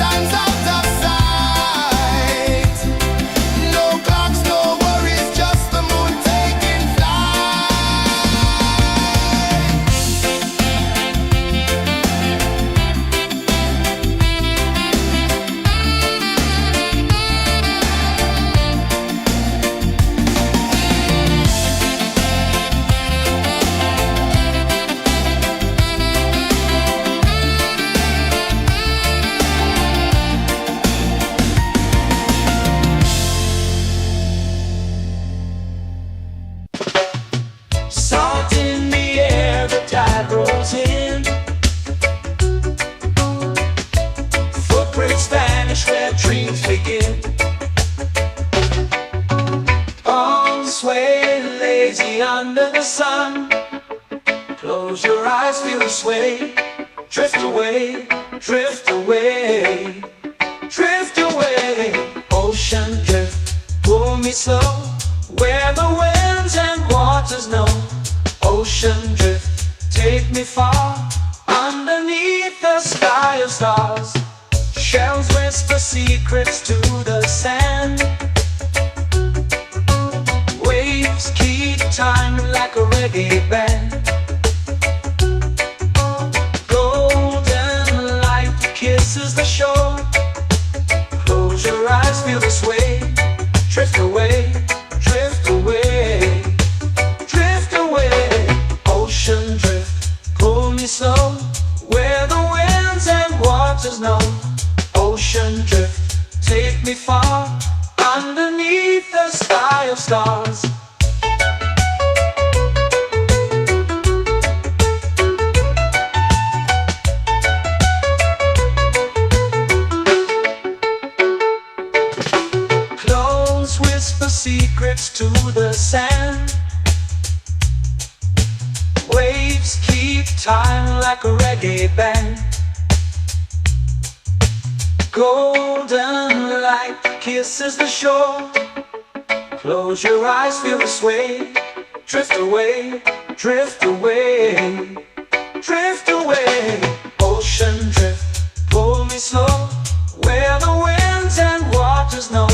time's out of sight. No clocks, no worries, just the moon taking flight. Salt in the air, the tide rolls in. Footprints vanish where dreams begin. Arms sway lazy under the sun. Close your eyes, feel the sway. Drift away, drift away, drift away. Ocean drift, pull me slow, where the winds and waters know. Ocean drift, take me far, underneath the sky of stars. Shells whisper secrets to the sand. Waves keep time like a reggae band. Golden light kisses the shore. Close your eyes, feel the sway. Drift away, drift away, drift away. Ocean drift, pull me slow, where the winds and waters know. Ocean drift, take me far, underneath the sky of stars. Clothes whisper secrets to the sand. Waves keep time like a reggae band. Golden light kisses the shore. Close your eyes, feel the sway. Drift away, drift away, drift away. Ocean drift, pull me slow, where the winds and waters know.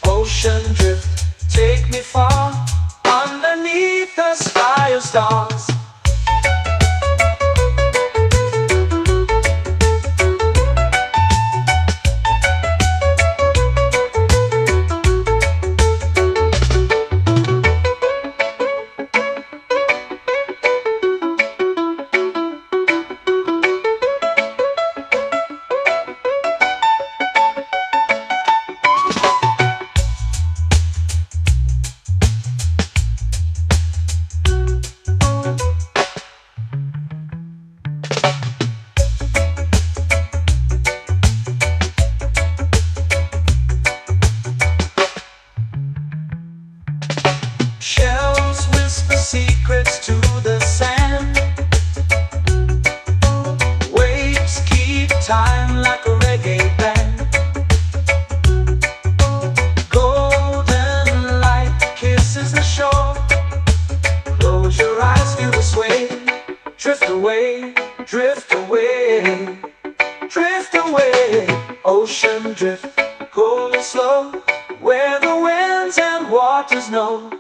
Ocean drift, take me far, underneath the sky of stars. Shells whisper secrets to the sand. Waves keep time like a reggae band. Golden light kisses the shore. Close your eyes, feel the sway. Drift away, drift away, drift away. Ocean drift, pull me slow, where the winds and waters know.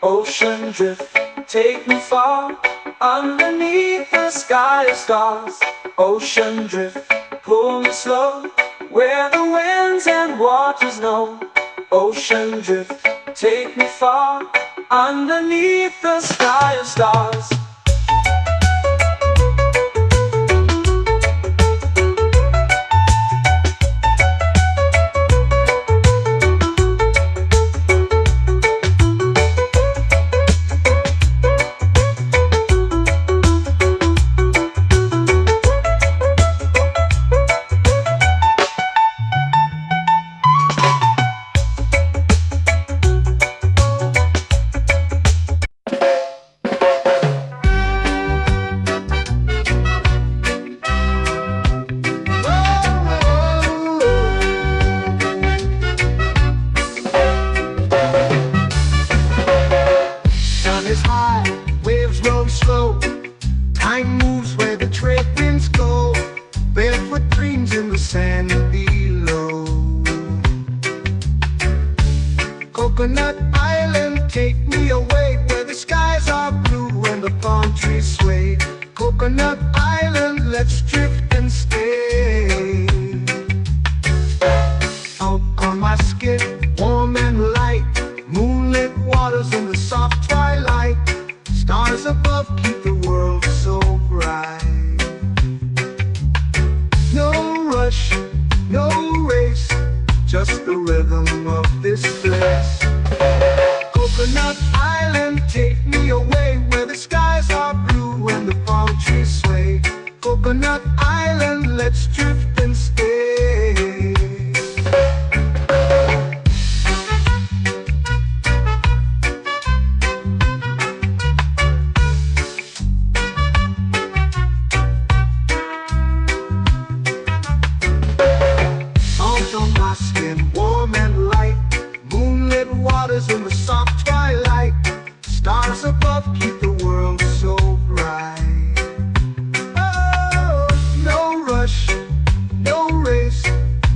Ocean drift, take me far, underneath the sky of stars. Ocean drift, pull me slow, where the winds and waters know. Ocean drift, take me far, underneath the sky of stars. take me away where the skies are blue and the palm trees sway. Coconut Island, let's drift and stay. Out on my skin, warm and light, moonlit waters in the soft twilight. Stars above keep the world so bright. No rush, no race, just the rhythm of this place. Coconut Island, take me away where the skies are blue and the palm trees sway. Coconut Island, let's drift and stay. Out on my skin, warm and light, moonlit waters in the soft twilight. Stars above keep the world so bright. Oh, no rush, no race,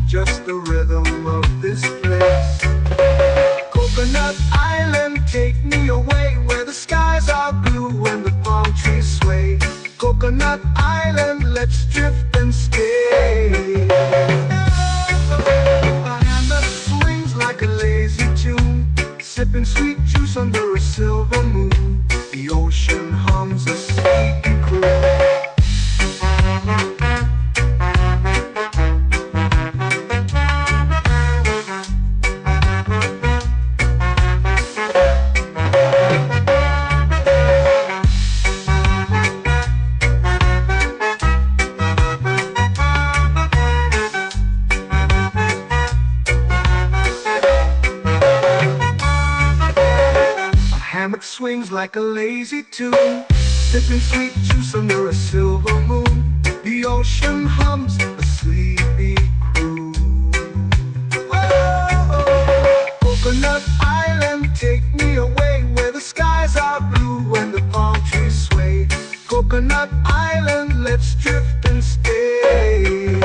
just the rhythm of this place. Coconut Island, take me away where the skies are blue and the palm trees sway. Coconut Island, let's drift and stay. A hand that swings like a lazy tune, sipping sweet juice under a silver moon. The ocean hums a sleepy croon. Hammock swings like a lazy tune, sipping sweet juice under a silver moon. The ocean hums a sleepy croon. Oh, Coconut Island, take me away where the skies are blue and the palm trees sway. Coconut Island, let's drift and stay.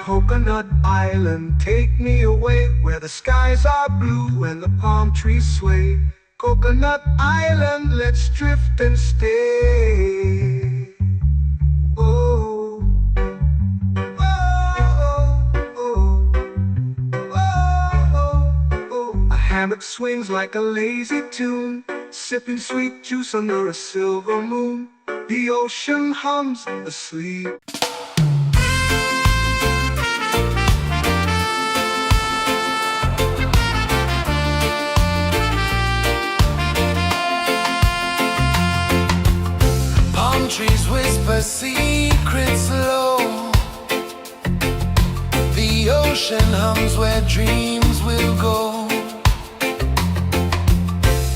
Coconut Island, take me away where the skies are blue and the palm trees sway. Coconut Island, let's drift and stay. Oh, oh, oh, oh, oh. A hammock swings like a lazy tune, sipping sweet juice under a silver moon. The ocean hums asleep. Trees whisper secrets low. The ocean hums where dreams will go.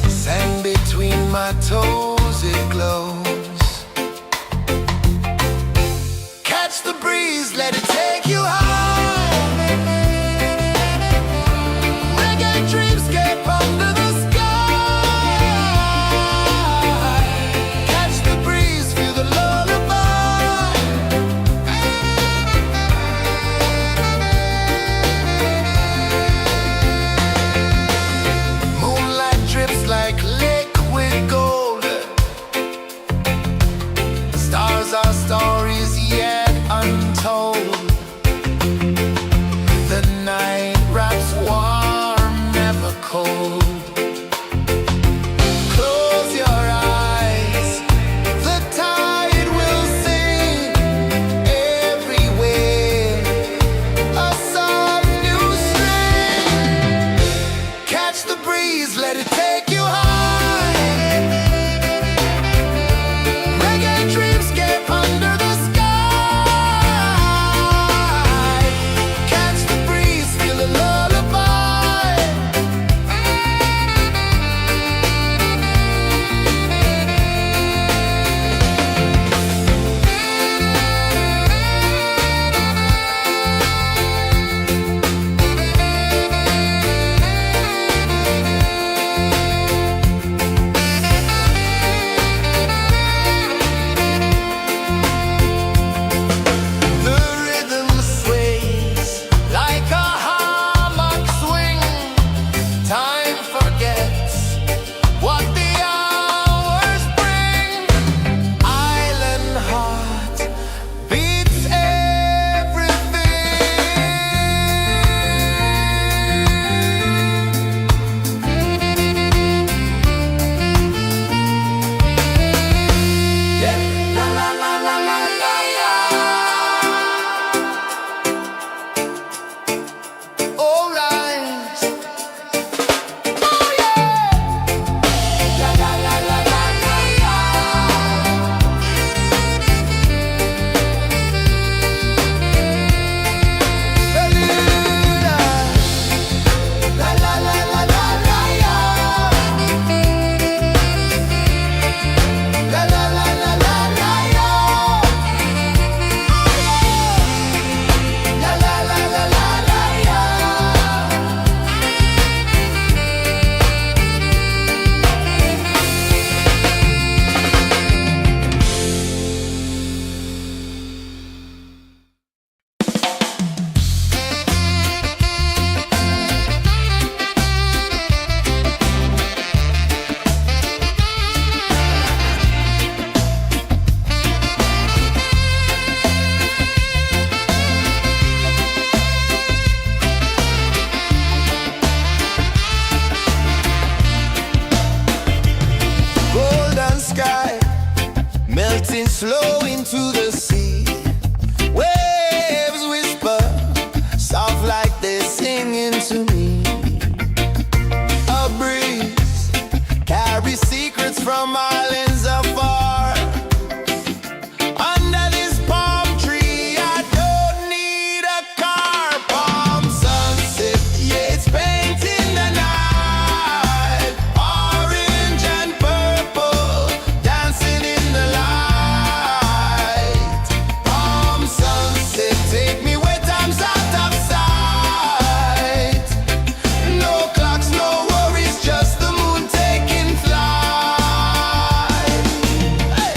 Sand between my toes, it glows. Catch the breeze, let it take you high. Reggae dreamscape under the sky. dancing slow into the sea. Waves whisper, soft like they're singing to me. A breeze carries secrets from islands afar. Under this palm tree, I don't need a car. Palm sunset, yeah, it's painting the night. Orange and purple, dancing in the light. Palm sunset, take me where time's out of sight. No clocks, no worries, just the moon taking flight. Hey!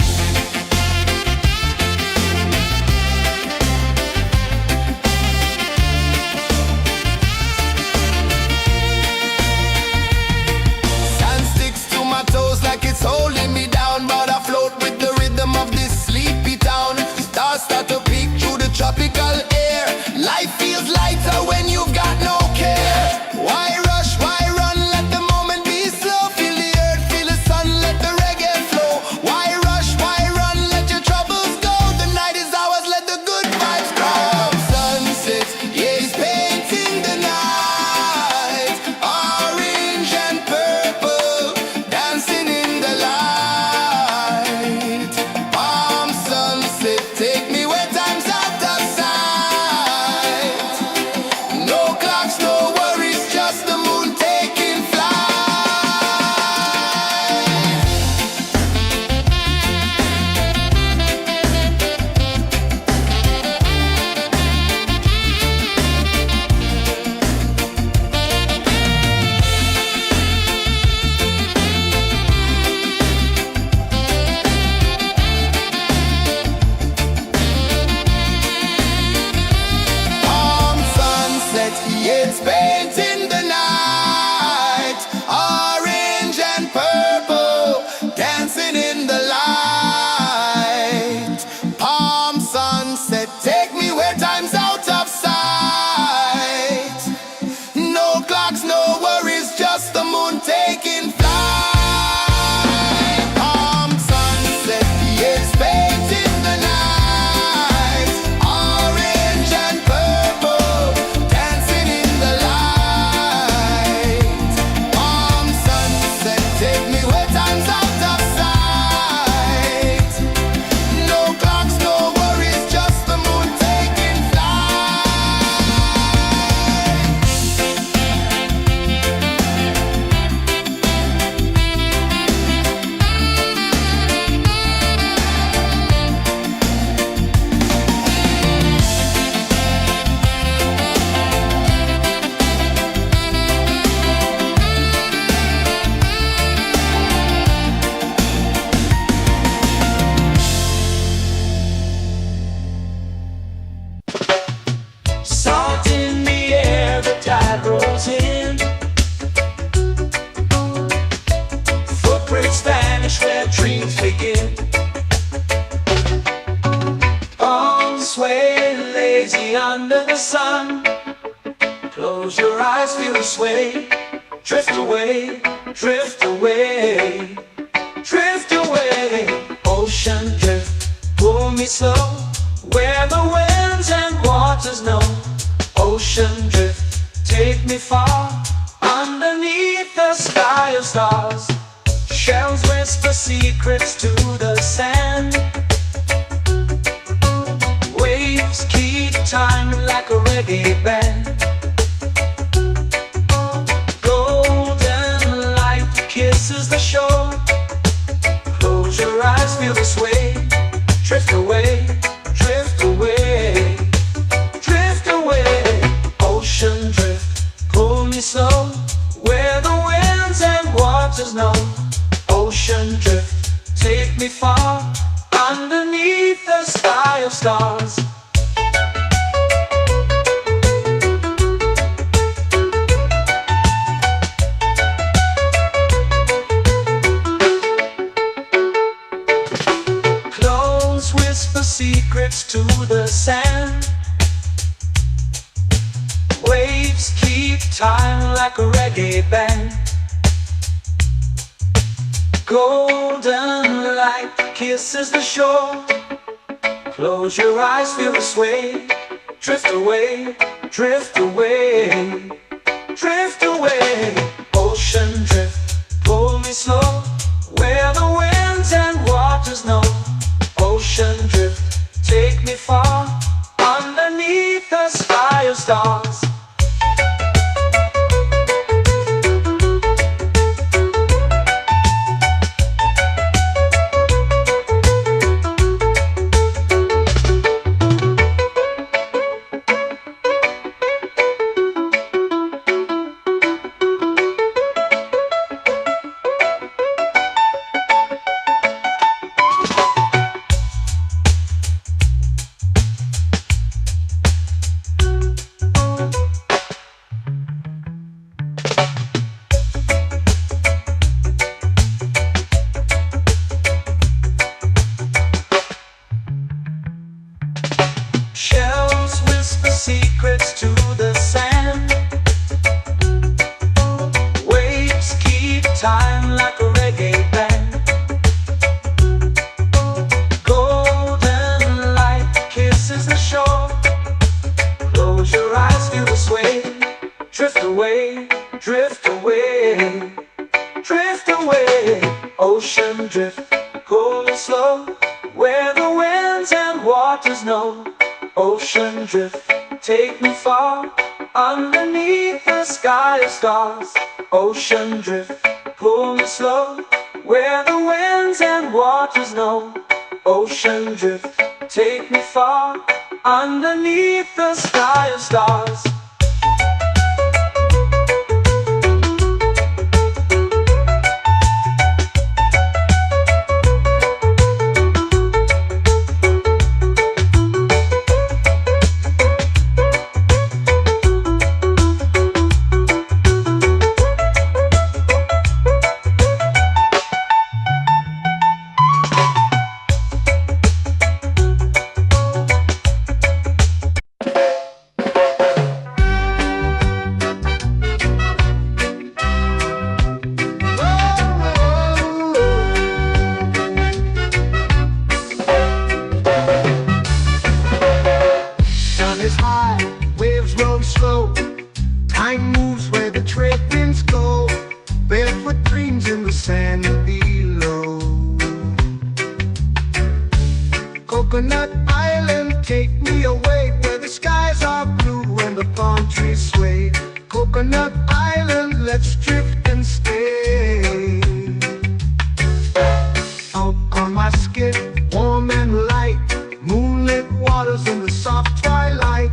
Sand sticks to my toes like it's holding me down, but I float with the rhythm of this sleepy town. Stars start to peek through the tropical air. Life feels lighter when you've got no care. Why rush, why run, let the moment be slow. Feel the earth, feel the sun, let the reggae flow. Why rush, why run, let your troubles go. The night is ours, let the good vibes grow. Sunset, yeah, it's painting the night. Orange and purple, dancing in the light. Palm sunset, take me where time's out of sight. No clocks, no worries, just the moon taking flight. Palm sunset, yeah, it's painting the night. Orange and purple, dancing in the light. Palm sunset, take me where time's out of sight. No clocks, no worries, just the moon taking flight. Palm sunset, yeah, it's painting the night. Orange and purple, dancing in the light. Palm sunset, take me where time's out of sight. No clocks, no worries, just the moon taking flight. Salt in the air, the tide rolls in. Footprints vanish where dreams begin. Arms sway lazy under the sun. Close your eyes, feel the sway. Drift away, drift away, drift away. Ocean drift, pull me slow. Where the winds and waters know. Ocean drift, take me far. Underneath the sky of stars. Shells whisper secrets to the sand. Waves keep time like a reggae band. Golden light kisses the shore. Close your eyes, feel the sway. Drift away, drift away, drift away. Ocean drift, pull me slow. Where the winds and waters know. Ocean drift, take me far. Underneath the sky of stars. Close whisper secrets to the sand. Waves keep time like a reggae band. Golden light kisses the shore. Close your eyes, feel the sway. Drift away, drift away, drift away. Ocean drift, pull me slow, where the winds and waters know. Ocean drift, take me far, underneath the sky of stars. Shells whisper secrets to the sand. Waves keep time like a reggae band. Golden light kisses the shore. Close your eyes, feel the sway. Drift away, drift away, drift away. Ocean drift, cool and slow, where the winds and waters know. Ocean drift, take me far, underneath the sky of stars. Ocean drift, pull me slow, where the winds and waters know. Ocean drift, take me far, underneath the sky of stars. Time moves where the trade winds go. Barefoot dreams in the sand below. Coconut Island, take me away, where the skies are blue and the palm trees sway. Coconut Island, let's drift and stay. Out on my skin, warm and light, moonlit waters in the soft twilight.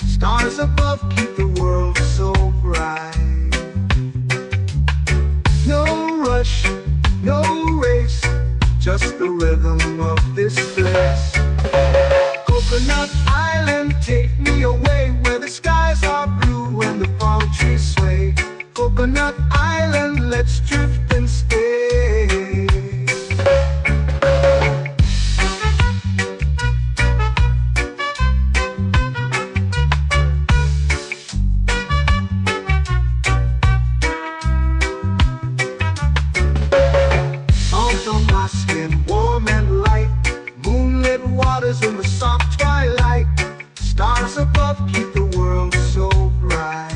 Stars above keep the world so bright. No rush, no race, just the rhythm of this place. Coconut Island, take me away, where the skies are blue and the palm trees sway. Coconut Island, let's drift and stay. Warm and light, moonlit waters in the soft twilight. Stars above keep the world so bright.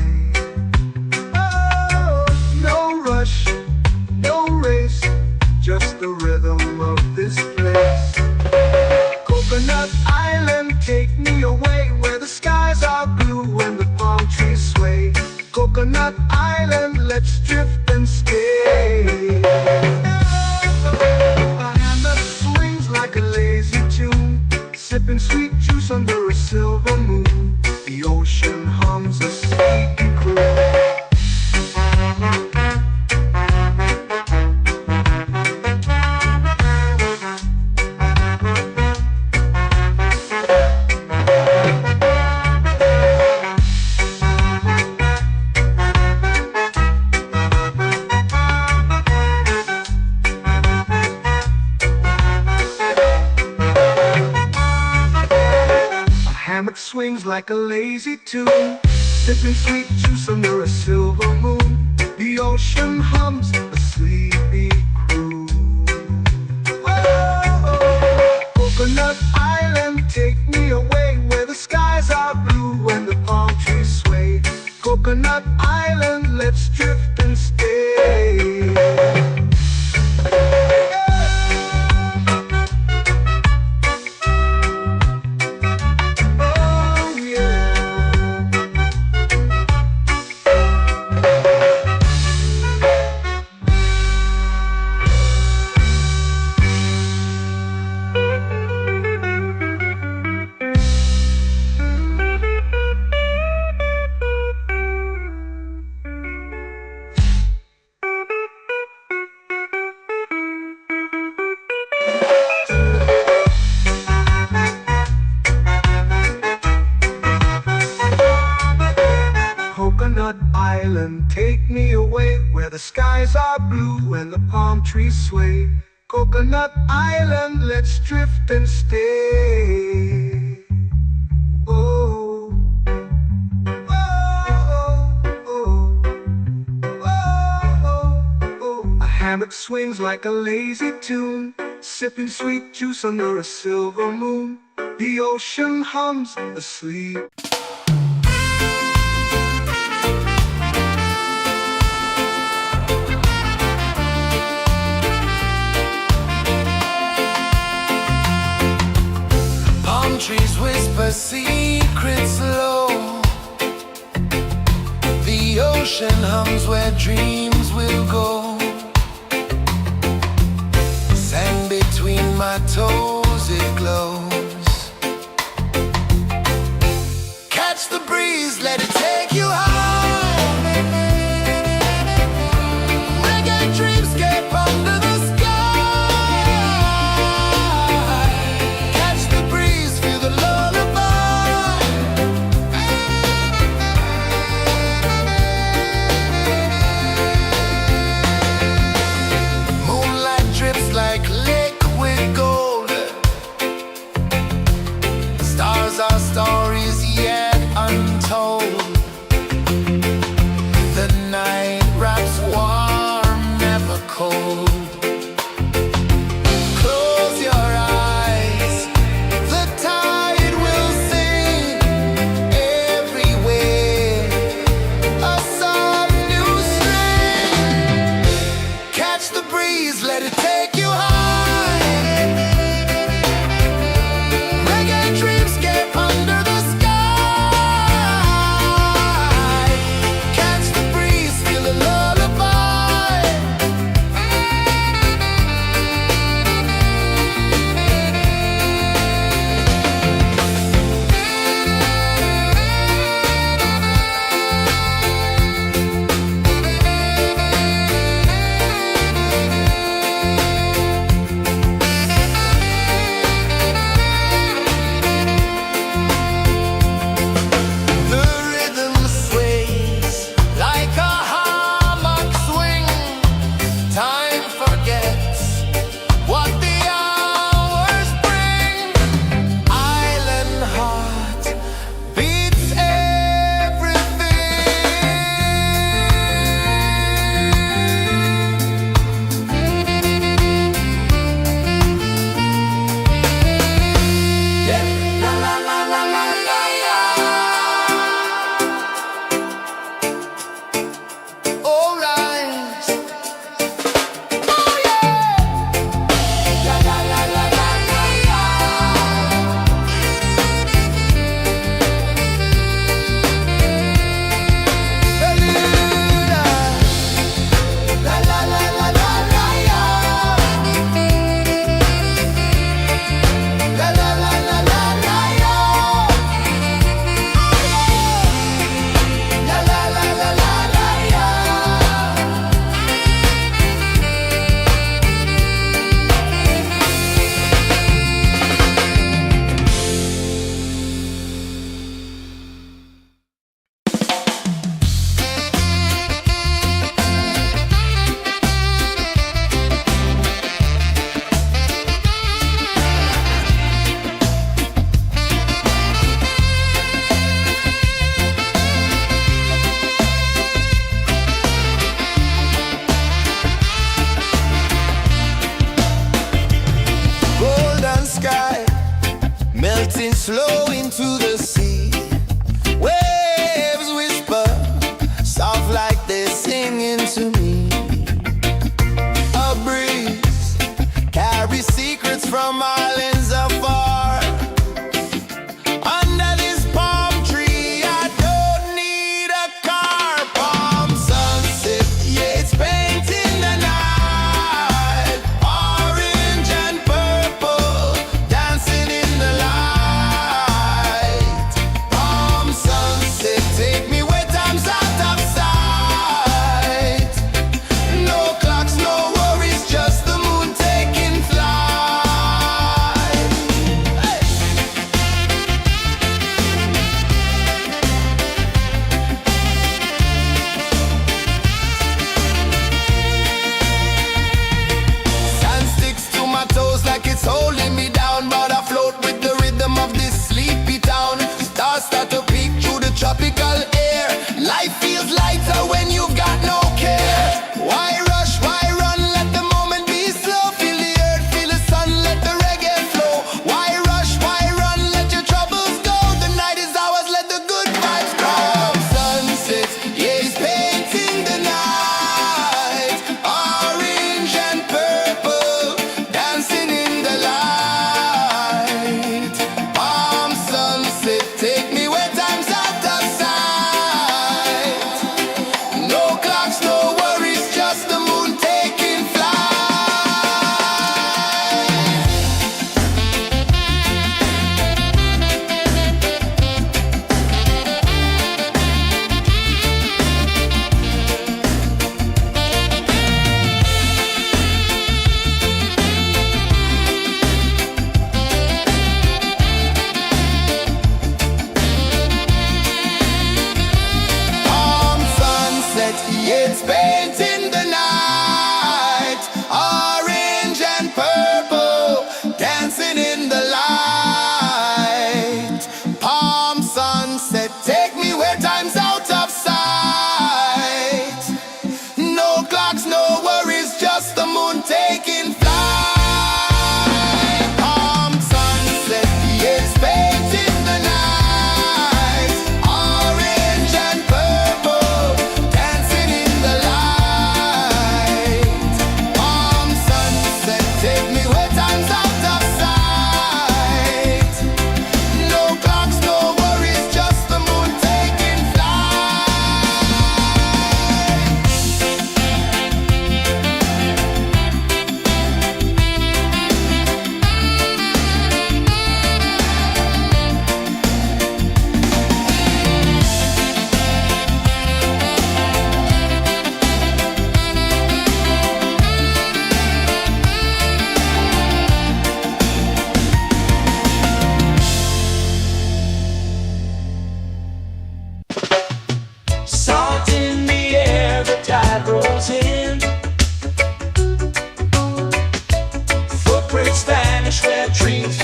Oh, no rush, no race, just the rhythm of this place. Coconut Island, take me away, where the skies are blue and the palm trees sway. Coconut Island, let's drift and stay. Sipping sweet juice under a silver moon. The ocean hums a sleepy croon. Hammock swings like a lazy tune, sipping sweet juice under a silver moon. The ocean hums a sleepy croon. Whoa. blue and the palm trees sway. Coconut Island, let's drift and stay. Oh, oh, oh, oh, oh. A hammock swings like a lazy tune, sipping sweet juice under a silver moon. The ocean hums asleep. Palm trees whisper secrets low. The ocean hums where dreams will go. Sand between my toes, it glows. Catch the breeze, let it take you high. Reggae dreamscape under the sky. Catch the breeze, feel the lullaby. Moonlight drips like liquid gold. Stars are stories yet untold. The night wraps warm, never cold. Close your eyes, the tide will sing everywhere. A soft new string. Catch the breeze, let it take you high. Reggae dreamscape under the sky. Catch the breeze, feel the lullaby.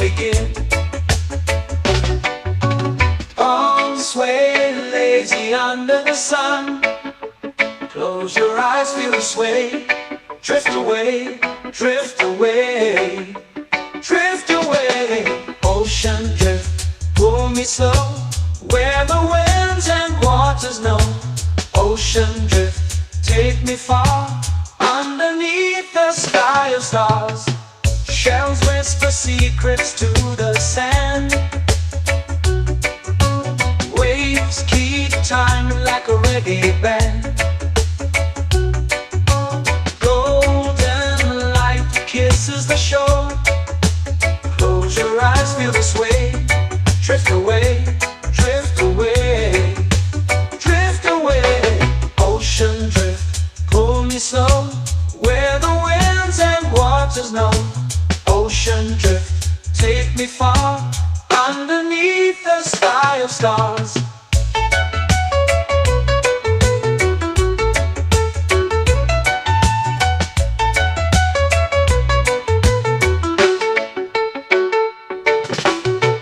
begin. Arms sway lazy under the sun. Close your eyes, feel the sway. Drift away, drift away, drift away. Ocean drift, pull me slow, where the winds and waters know. Ocean drift, take me far, underneath the sky of stars. Shells whisper secrets to the sand. Waves keep time like a reggae band. Golden light kisses the shore. Close your eyes, feel the sway. Drift away, drift away, drift away. Ocean drift, pull me slow, where the winds and waters know. Ocean drift, take me far, underneath the sky of stars.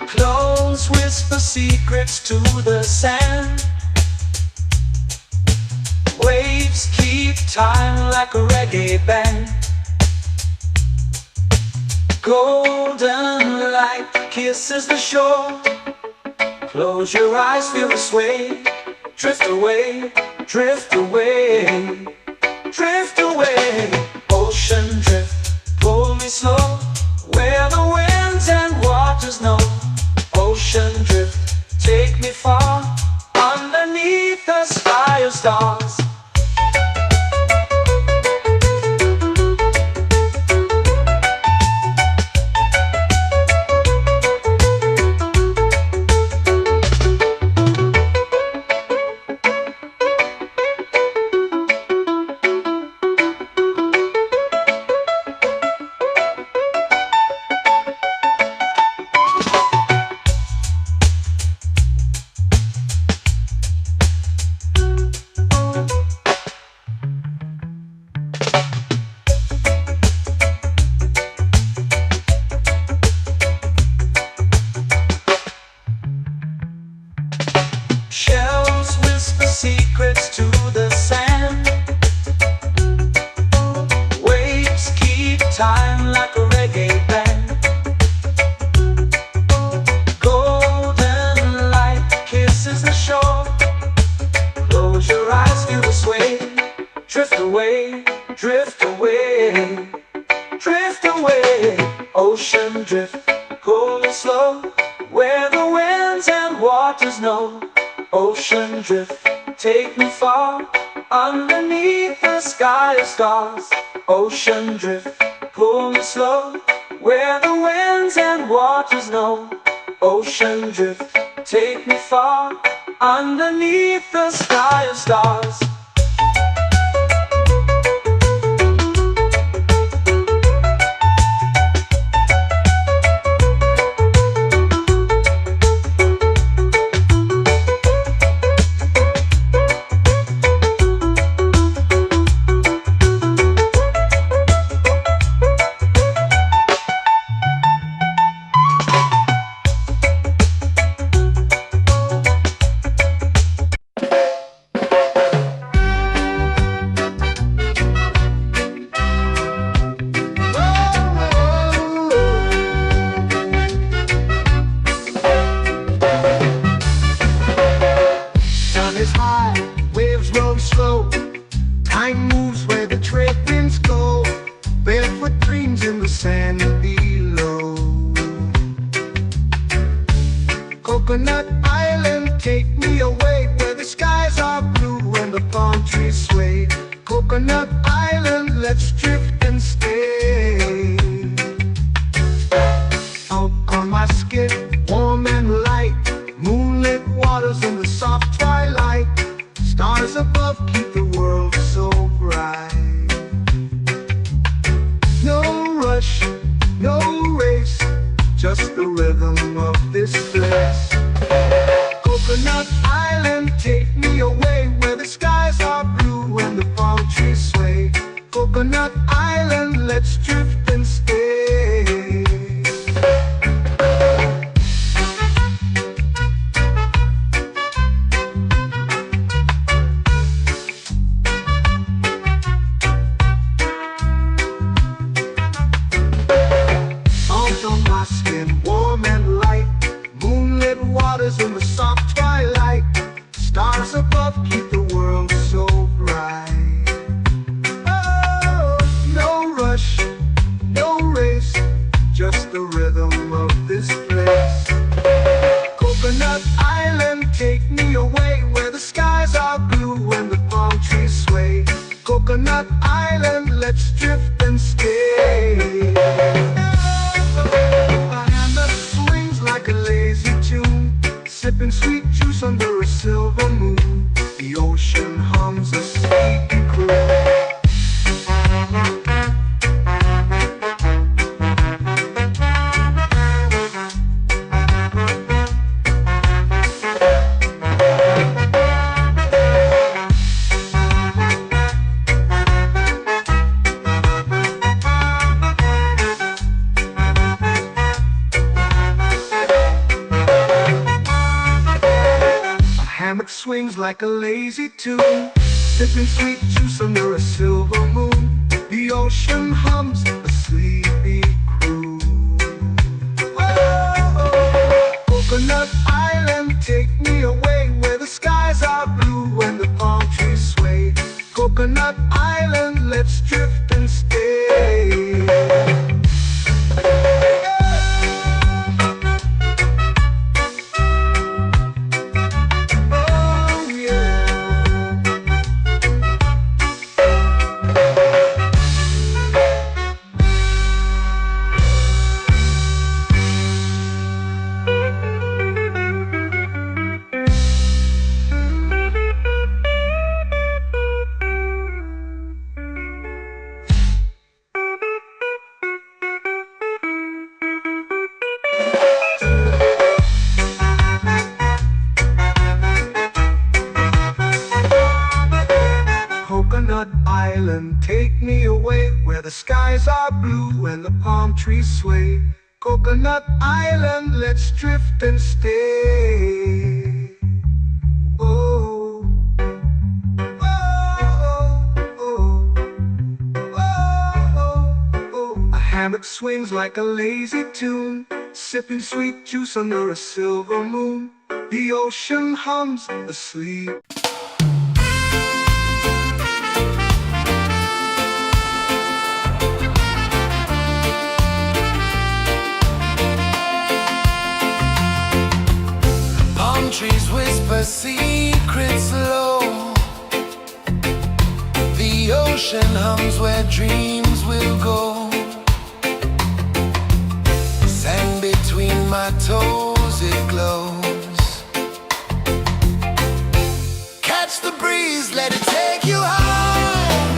Close whisper secrets to the sand. Waves keep time like a reggae band. Golden light kisses the shore. Close your eyes, feel the sway. Drift away, drift away, drift away. Ocean drift, pull me slow, where the winds and waters know. Ocean drift, take me far, underneath the sky of stars. Shells whisper secrets to the sand. Waves keep time like a reggae band. Golden light kisses the shore. Close your eyes, feel the sway. Drift away, drift away, drift away. Ocean drift, pull me slow, where the winds and waters know. Ocean drift, take me far, underneath the sky of stars. Ocean drift, pull me slow, where the winds and waters know. Ocean drift, take me far, underneath the sky of stars. Time moves where the trade winds go. Barefoot dreams in the sand below. Coconut Island, take me away, where the skies are blue and the palm trees sway. Coconut Island, let's drift and stay. Out on my skin, warm and light, moonlit waters in the soft twilight. Stars above keep the world so bright. No rush, no race, just the rhythm of this place. Coconut Island, take me away, where the skies are blue and the palm trees sway. Coconut Island, let's drift and stay. hammock swings like a lazy tune, sipping sweet juice under a silver moon. The ocean hums a sleepy croon. Whoa, Coconut Island, take me away where the skies are blue and the palm trees sway. Coconut Island, let's drift and stay. Coconut Island, take me away where the skies are blue and the palm trees sway. Coconut Island, let's drift and stay. Oh, oh, oh, oh, oh. A hammock swings like a lazy tune, sipping sweet juice under a silver moon. The ocean hums asleep. Trees whisper secrets low. The ocean hums where dreams will go. Sand between my toes, it glows. Catch the breeze, let it take you high.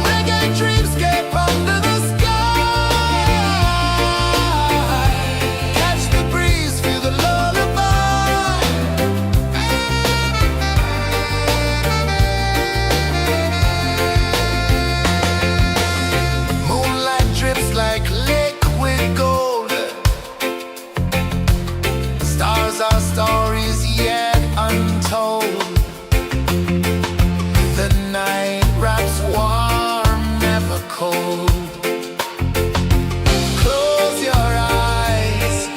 Reggae dreamscape under the sky. Our stories yet untold. The night wraps warm, never cold. Close your eyes,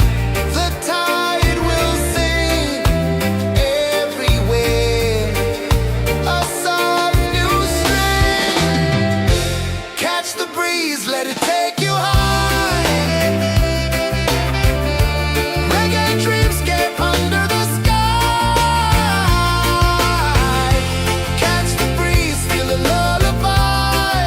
the tide will sing everywhere. A soft new string. Catch the breeze, let it take you high. Reggae dreamscape under the sky. Catch the breeze, feel a lullaby.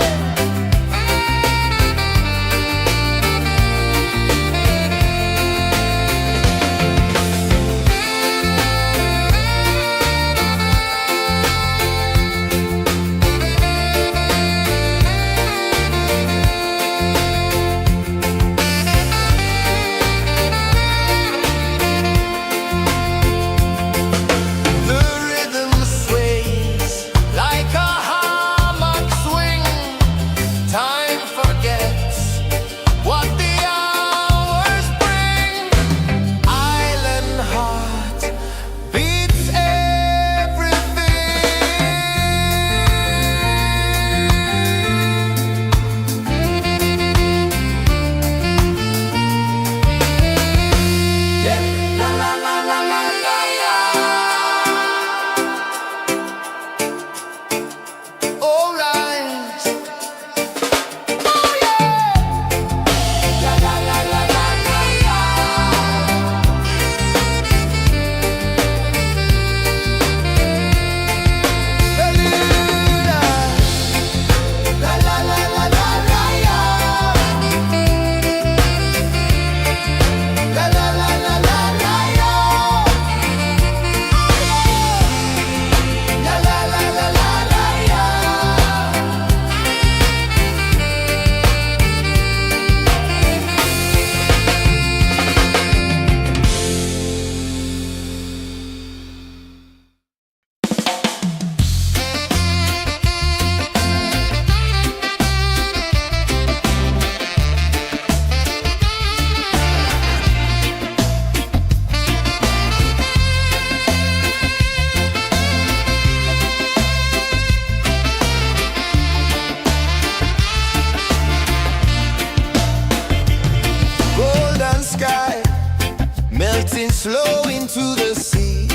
flow into the sea.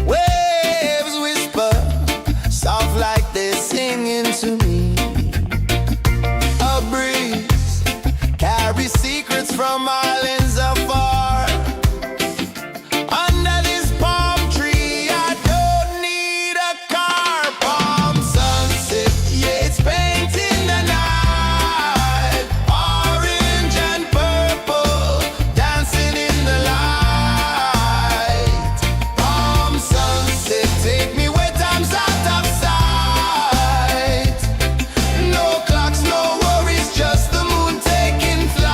Waves whisper, soft like they're singing to me. A breeze carries secrets from islands afar. Under this palm tree, I don't need a car. Palm sunset, yeah, it's painting the night. Orange and purple, dancing in the light. Palm sunset, take me where time's out of sight. No clocks, no worries, just the moon taking flight.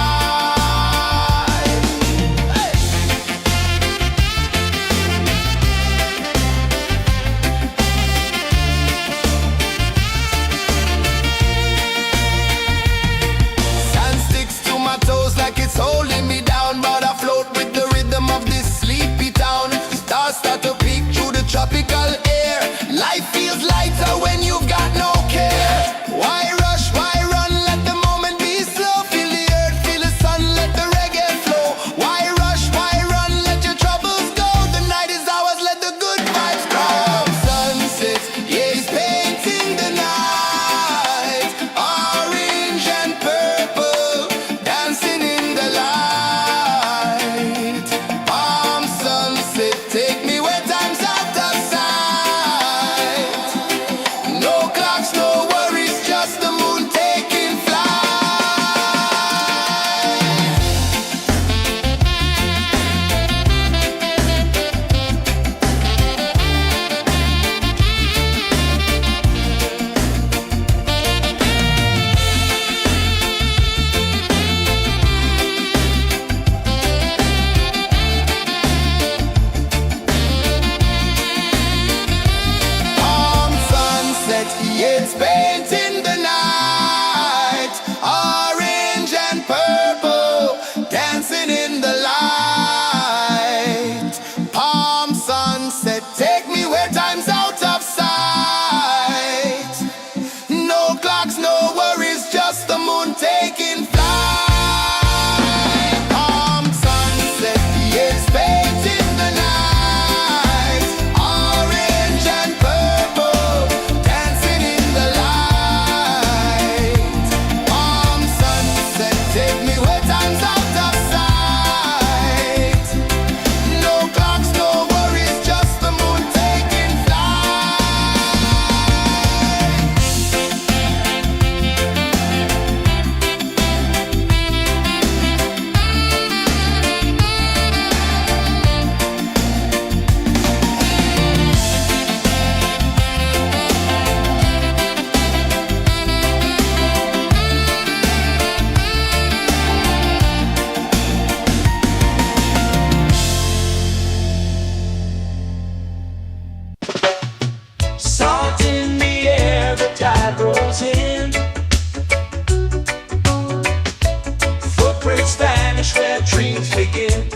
Hey! Sand sticks to my toes like it's holding me down, but I float with the rhythm of this sleepy town. Stars start to peek through the tropical air. Life feels lighter when you've got no care. Why rush, why run, let the moment be slow. Feel the earth, feel the sun, let the reggae flow. Why rush, why run, let your troubles go. The night is ours, let the good vibes grow. Sunset, yeah, it's painting the night. Orange and purple, dancing in the light. Palm sunset, take me where time's out of sight. No clocks, no worries, just the moon taking flight. Palm sunset, yeah, it's painting the night. Orange and purple, dancing in the light. Palm sunset, take me where time's out of sight. No clocks, no worries, just the moon taking flight. Palm sunset, yeah, it's painting the night. Orange and purple, dancing in the light. Palm sunset, take me where time's out of sight. No clocks, no worries, just the moon taking flight. Salt in the air, the tide rolls in. Footprints vanish where dreams begin.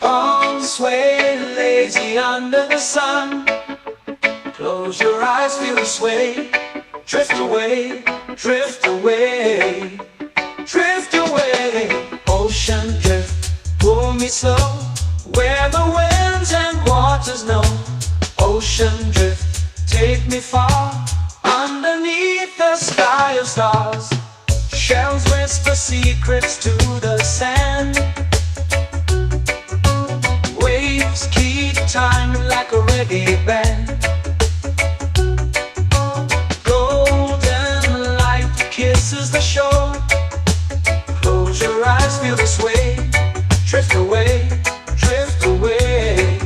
Arms sway lazy under the sun. Close your eyes, feel the sway. Drift away, drift away, drift away. Ocean drift, pull me slow, where the winds and waters know. Ocean drift, take me far, underneath the sky of stars. Shells whisper secrets to the sand. Waves keep time like a reggae band. Golden light kisses the shore. Close your eyes, feel the sway. Drift away, drift away,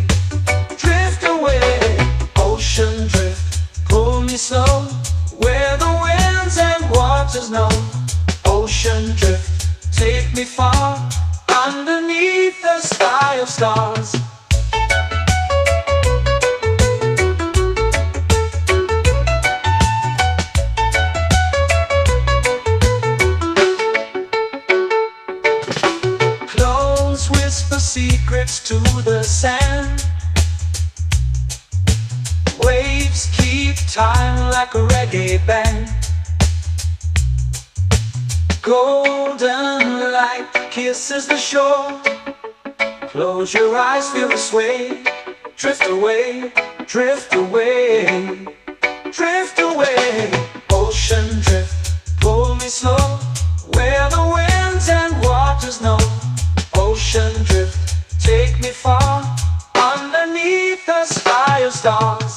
drift away. Ocean drift, pull me slow, where the winds and waters know. Ocean drift, take me far, underneath the sky of stars. Close whisper secrets to the sand. Waves keep time like a reggae band. Golden light kisses the shore. Close your eyes, feel the sway. Drift away, drift away, drift away. Ocean drift, pull me slow, where the winds and waters know. Ocean drift, take me far, underneath the sky of stars.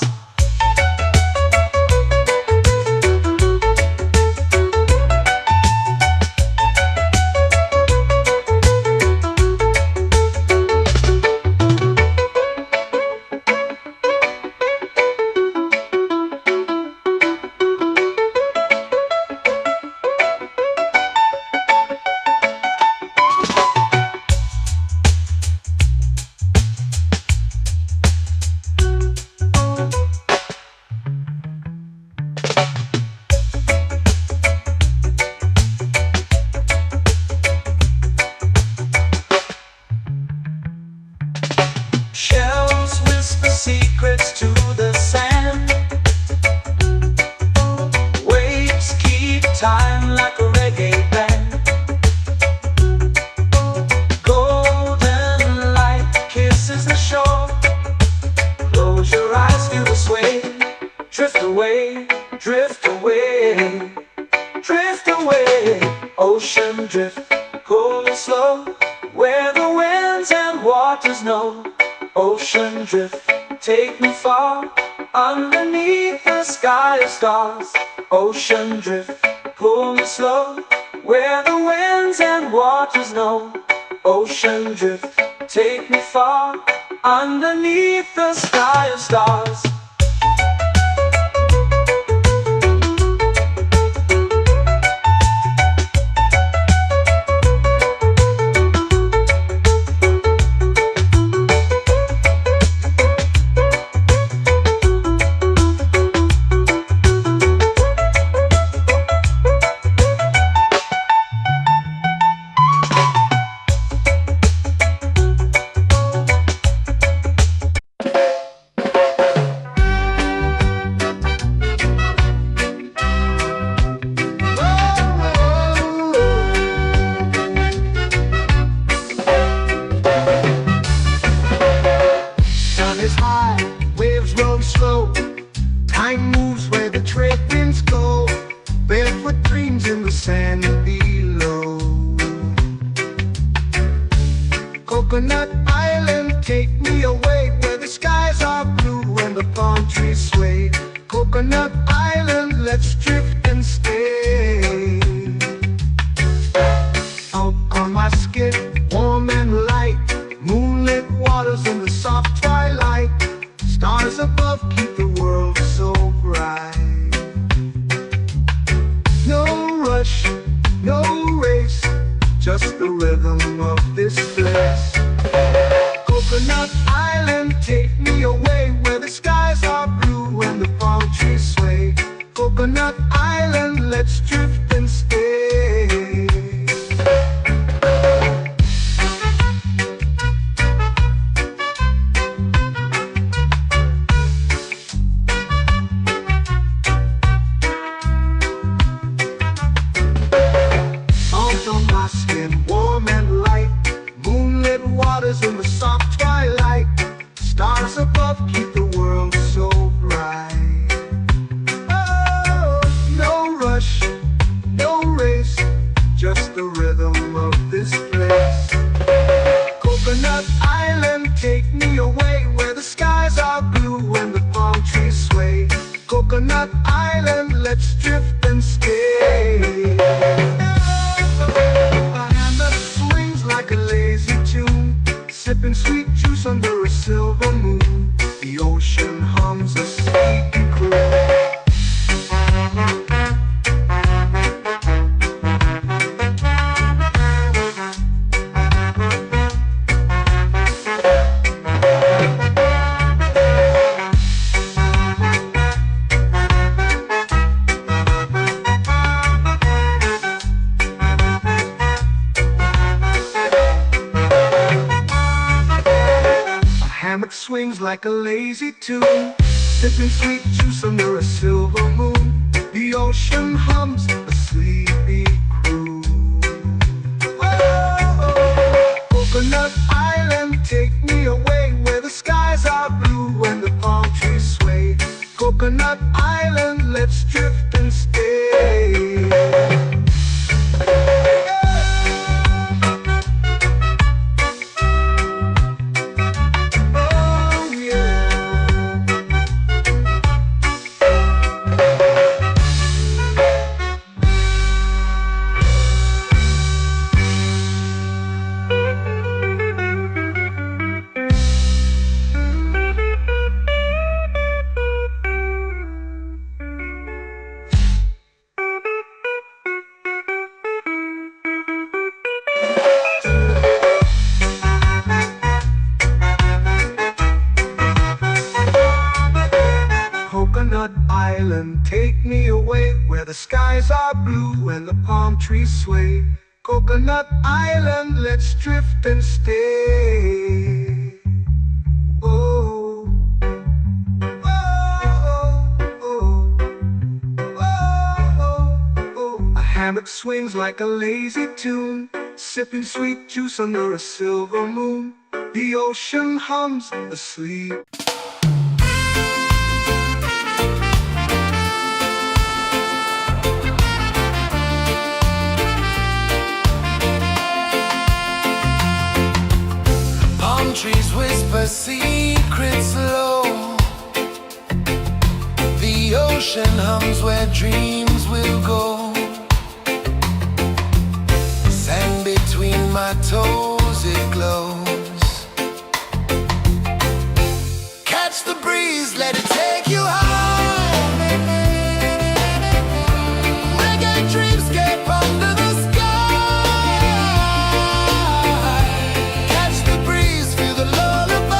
Shells whisper secrets to the sand. Waves keep time like a reggae band. Golden light kisses the shore. Close your eyes, feel the sway. Drift away, drift away, drift away. Ocean drift, pull me slow, where the winds and waters know. Ocean drift, take me far, underneath the sky of stars. Ocean drift, pull me slow, where the winds and waters know. Ocean drift, take me far, underneath the sky of stars. Waves roll slow, time moves where the trade winds go. Barefoot dreams in the sand below. Coconut Island, take me away, where the skies are blue and the palm trees sway. Coconut Island, let's drift and stay. Out on my skin, warm and light, moonlit waters in the soft twilight. Stars above keep the world so bright. No rush, no race, just the rhythm of this place. Coconut Island, take me away, where the skies are blue and the palm trees sway. Coconut Island, let's drift and stay. In the soft twilight, stars above keep the world so bright. Oh, no rush, no race, just the rhythm of this place. Coconut Island, take me away, where the skies are blue and the palm trees sway. Coconut Island, let's drift and stay. A hand that swings like a lazy tune, sipping sweet juice under a silver moon. The ocean hums a sleepy croon. Swings like a lazy tune, sipping sweet juice under a silver moon. The ocean hums a sleepy croon. and stay. Oh yeah. Coconut Island, take me away where the skies are blue and the palm trees sway. Coconut Island, let's drift and stay. Oh, oh, oh, oh, oh. A hammock swings like a lazy tune, sipping sweet juice under a silver moon. The ocean hums asleep. Palm trees whisper secrets low. The ocean hums where dreams will go. Sand between my toes, it glows. Catch the breeze, let it take you high. Reggae dreamscape under the sky. Catch the breeze, feel the lullaby.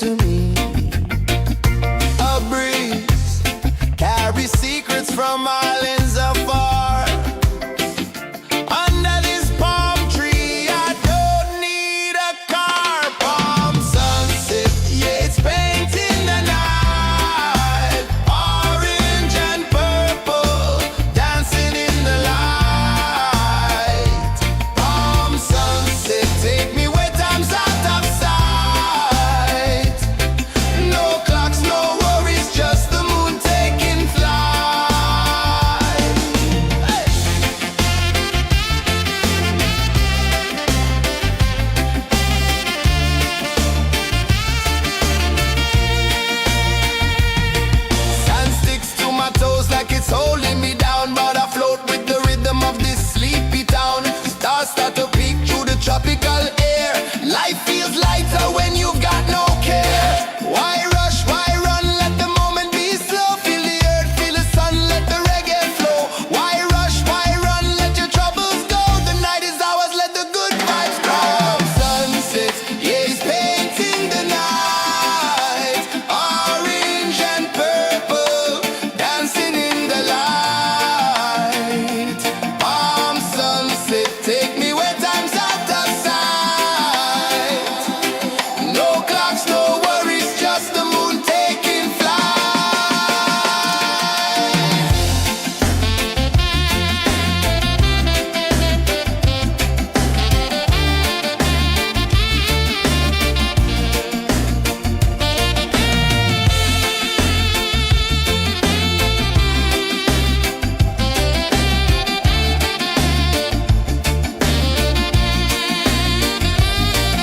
to me. A breeze carries secrets from islands afar. Under this palm tree, I don't need a car. Palm sunset, yeah, it's painting the night. Orange and purple, dancing in the light. Palm sunset, take me where time's out of sight. No clocks, no worries, just the moon taking flight. Hey! Sand sticks to my toes like it's holding me down, but I float with the rhythm of this sleepy town. Stars start to peek through the tropical air. Life feels lighter when you've got no care. Why rush, why run, let the moment be slow. Feel the earth, feel the sun, let the reggae flow. Why rush, why run, let your troubles go. The night is ours, let the good vibes come. Sunset, yeah, it's painting the night. Orange and purple, dancing in the light. Palm sunset, take me where time's out of sight. No clocks, no worries, just the moon taking flight.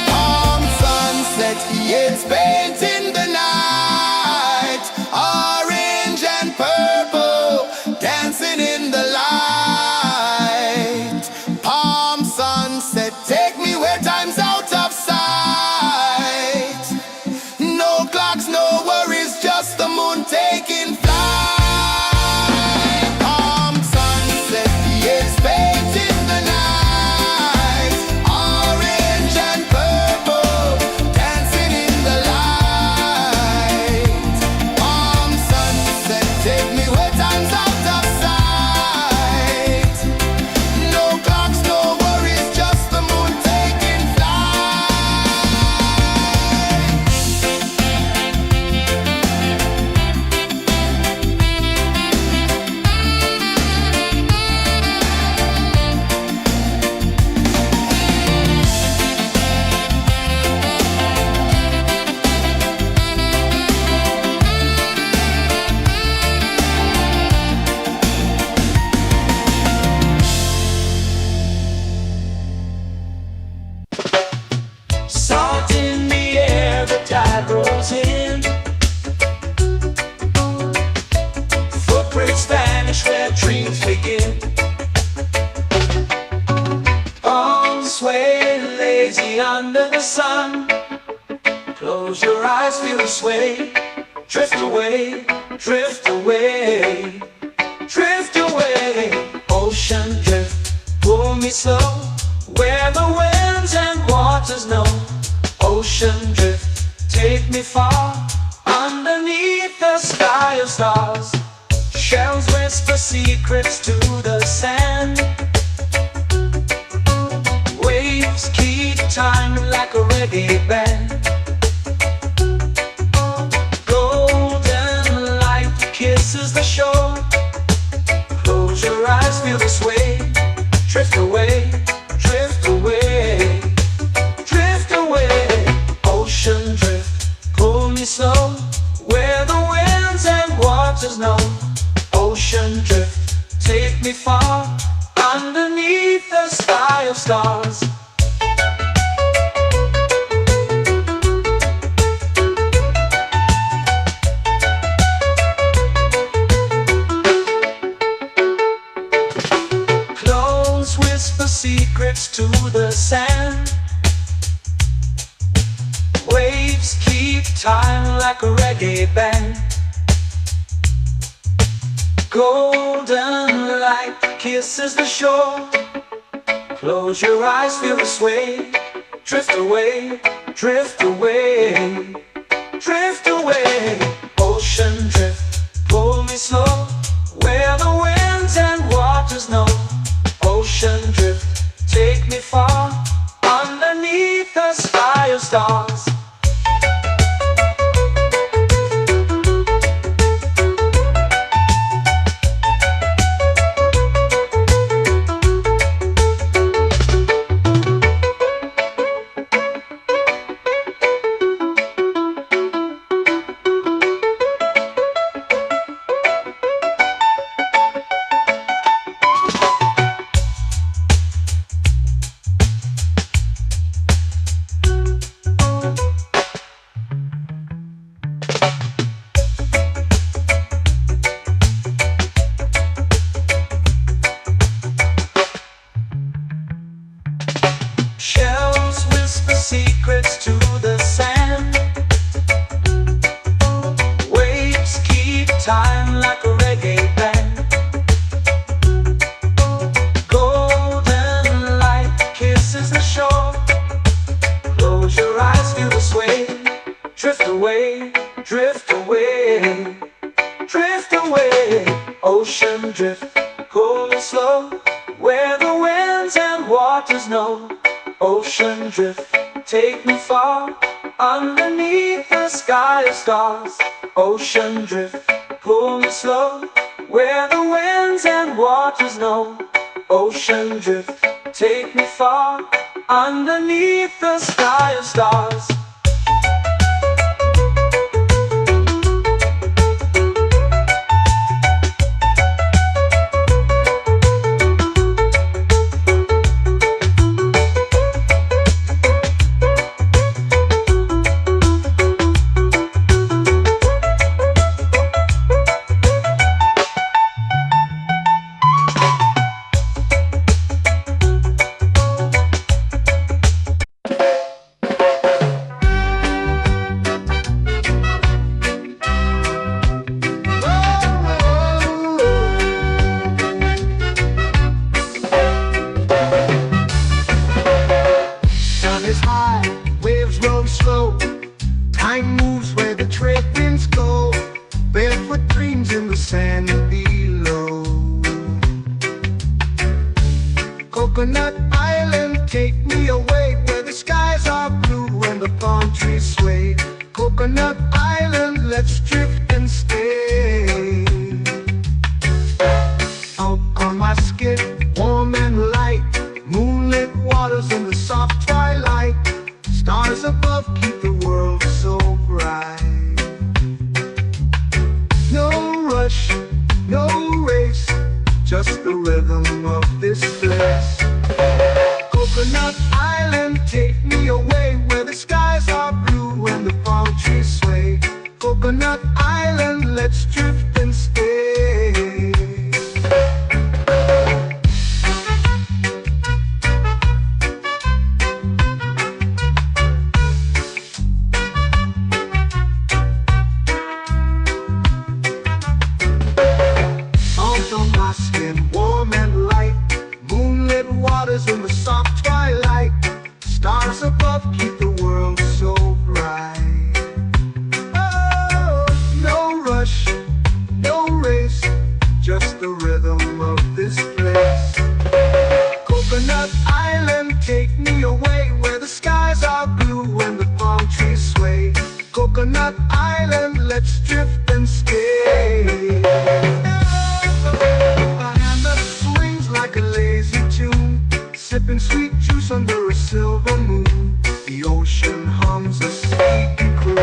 Palm sunset, yeah, it's painting the night. Orange and purple, dancing in the light. Palm sunset, take me where time's out of sight. No clocks, no worries, just the moon taking flight. Palm sunset, yeah, it's painting the night. Orange and purple, dancing in the light. Palm sunset, take me where time's out of sight. No clocks, no worries, just the moon taking flight. Salt in the air, the tide rolls in. Footprints vanish where dreams begin. Arms sway lazy under the sun. Close your eyes, feel the sway. Drift away, drift away, drift away. Ocean drift, pull me slow, where the winds and waters know. Ocean drift, take me far, underneath the sky of stars. Shells whisper secrets to the sand. Waves keep time like a reggae band. Golden light kisses the shore. Close your eyes, feel the sway. Drift away, drift away, drift away. Ocean drift, pull me slow, where the winds and waters know. Ocean drift, take me far, underneath the sky of stars. Close whisper secrets to the sand. Waves keep time like a reggae band. Golden light kisses the shore. Close your eyes, feel the sway. Drift away, drift away, time like a reggae band. Golden light kisses the shore. Close your eyes, feel the sway. Drift away, drift away, drift away. Ocean drift, cool and slow, where the winds and waters know. Ocean drift, take me far, underneath the sky of stars. Ocean drift, pull me slow, where the winds and waters know. Ocean drift, take me far, underneath the sky of stars. Is high, waves roll slow. Time moves where the trade winds go. Barefoot dreams in the sand below. Coconut Island, take me away, where the skies are blue and the palm trees sway. Coconut Island, let's drift and stay. Out on my skin, warm and light, moonlit waters in the soft twilight. Stars above keep the world so bright. No rush, no race, just the rhythm of this place. Coconut Island, take me away, where the skies are blue and the palm trees sway. Coconut Island, let's drift and stay. In the soft twilight, stars above keep the world so bright. Oh, no rush, no race, just the rhythm of this place. Coconut Island, take me away, where the skies are blue and the palm trees sway. Coconut Island, let's drift and stay. A hand that swings like a lazy tune, sipping sweet juice under a silver moon. The ocean hums a sleepy croon.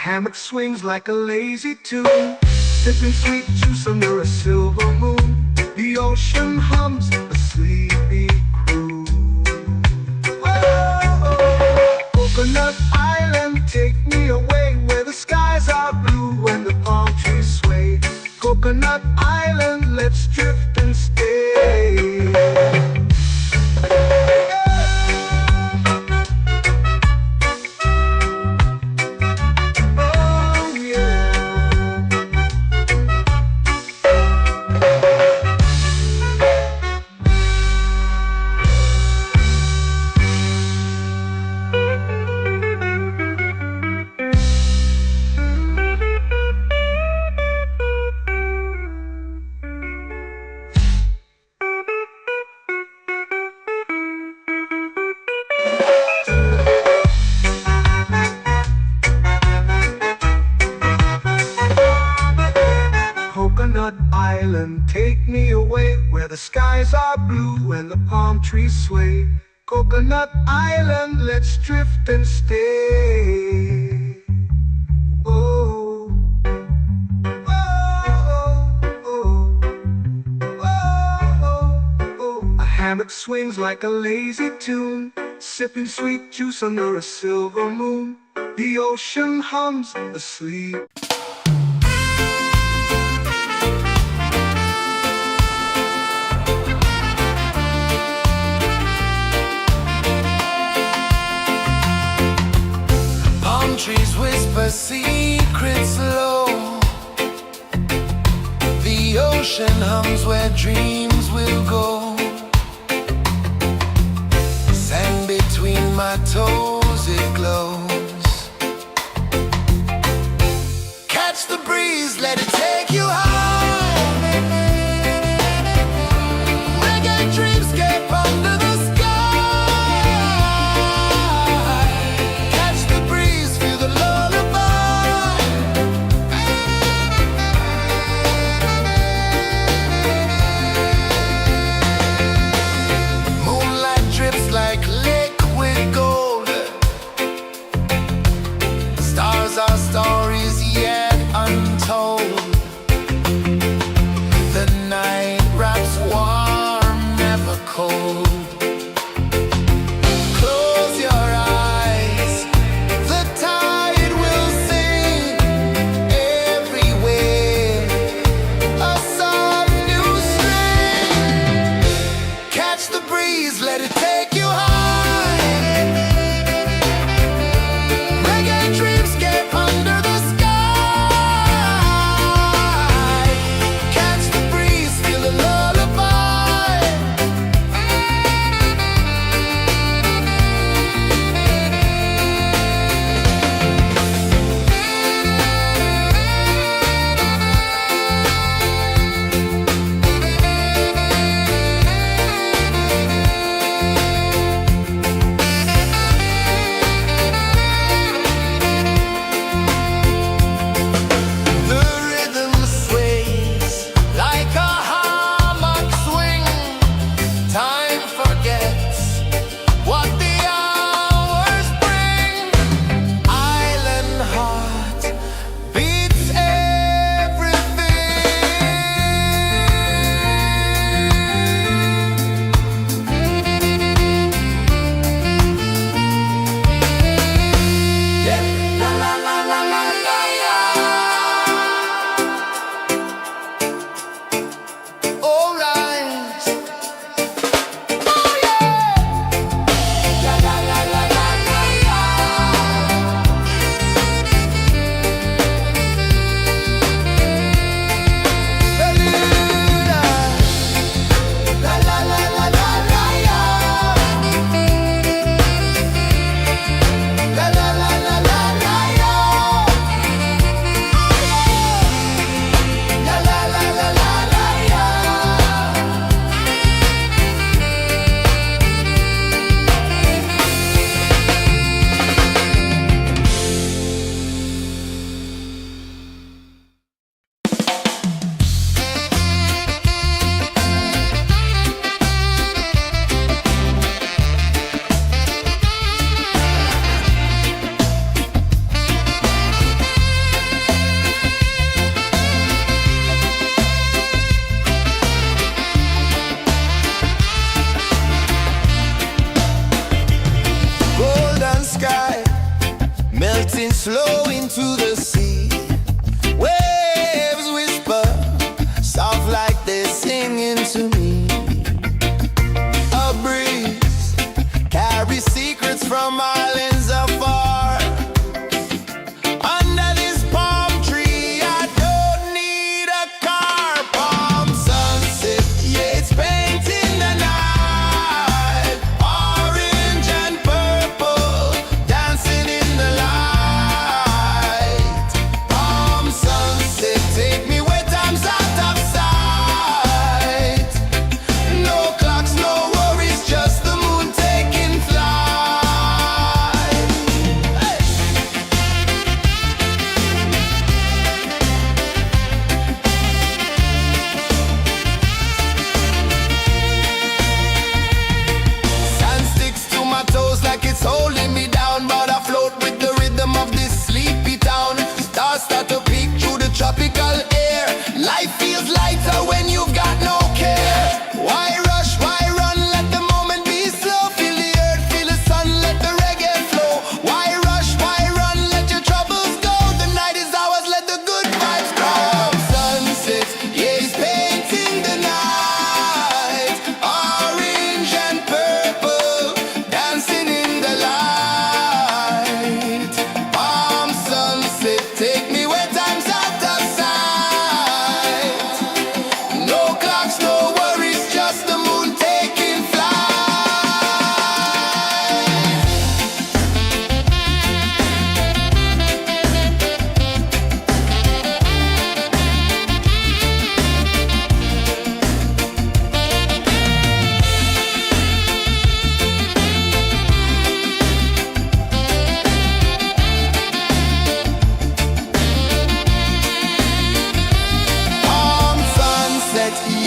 Hammock swings like a lazy tune, sipping sweet juice under a silver moon. The ocean hums a sleepy croon. Whoa, Coconut Island, take me away, where the skies are blue and the palm trees sway. Coconut Island, let's drift and stay. Coconut Island, take me away, where the skies are blue and the palm trees sway. Coconut Island, let's drift and stay. Oh, oh, oh, oh, oh, oh, oh. hammock swings like a lazy tune, sipping sweet juice under a silver moon. The ocean hums asleep. Palm trees whisper secrets low. The ocean hums where dreams will go. Sand between my toes, it glows. Catch the breeze, let it take you high. Reggae dreamscape under the sky. Catch the breeze, feel the lullaby. Moonlight drips like liquid gold.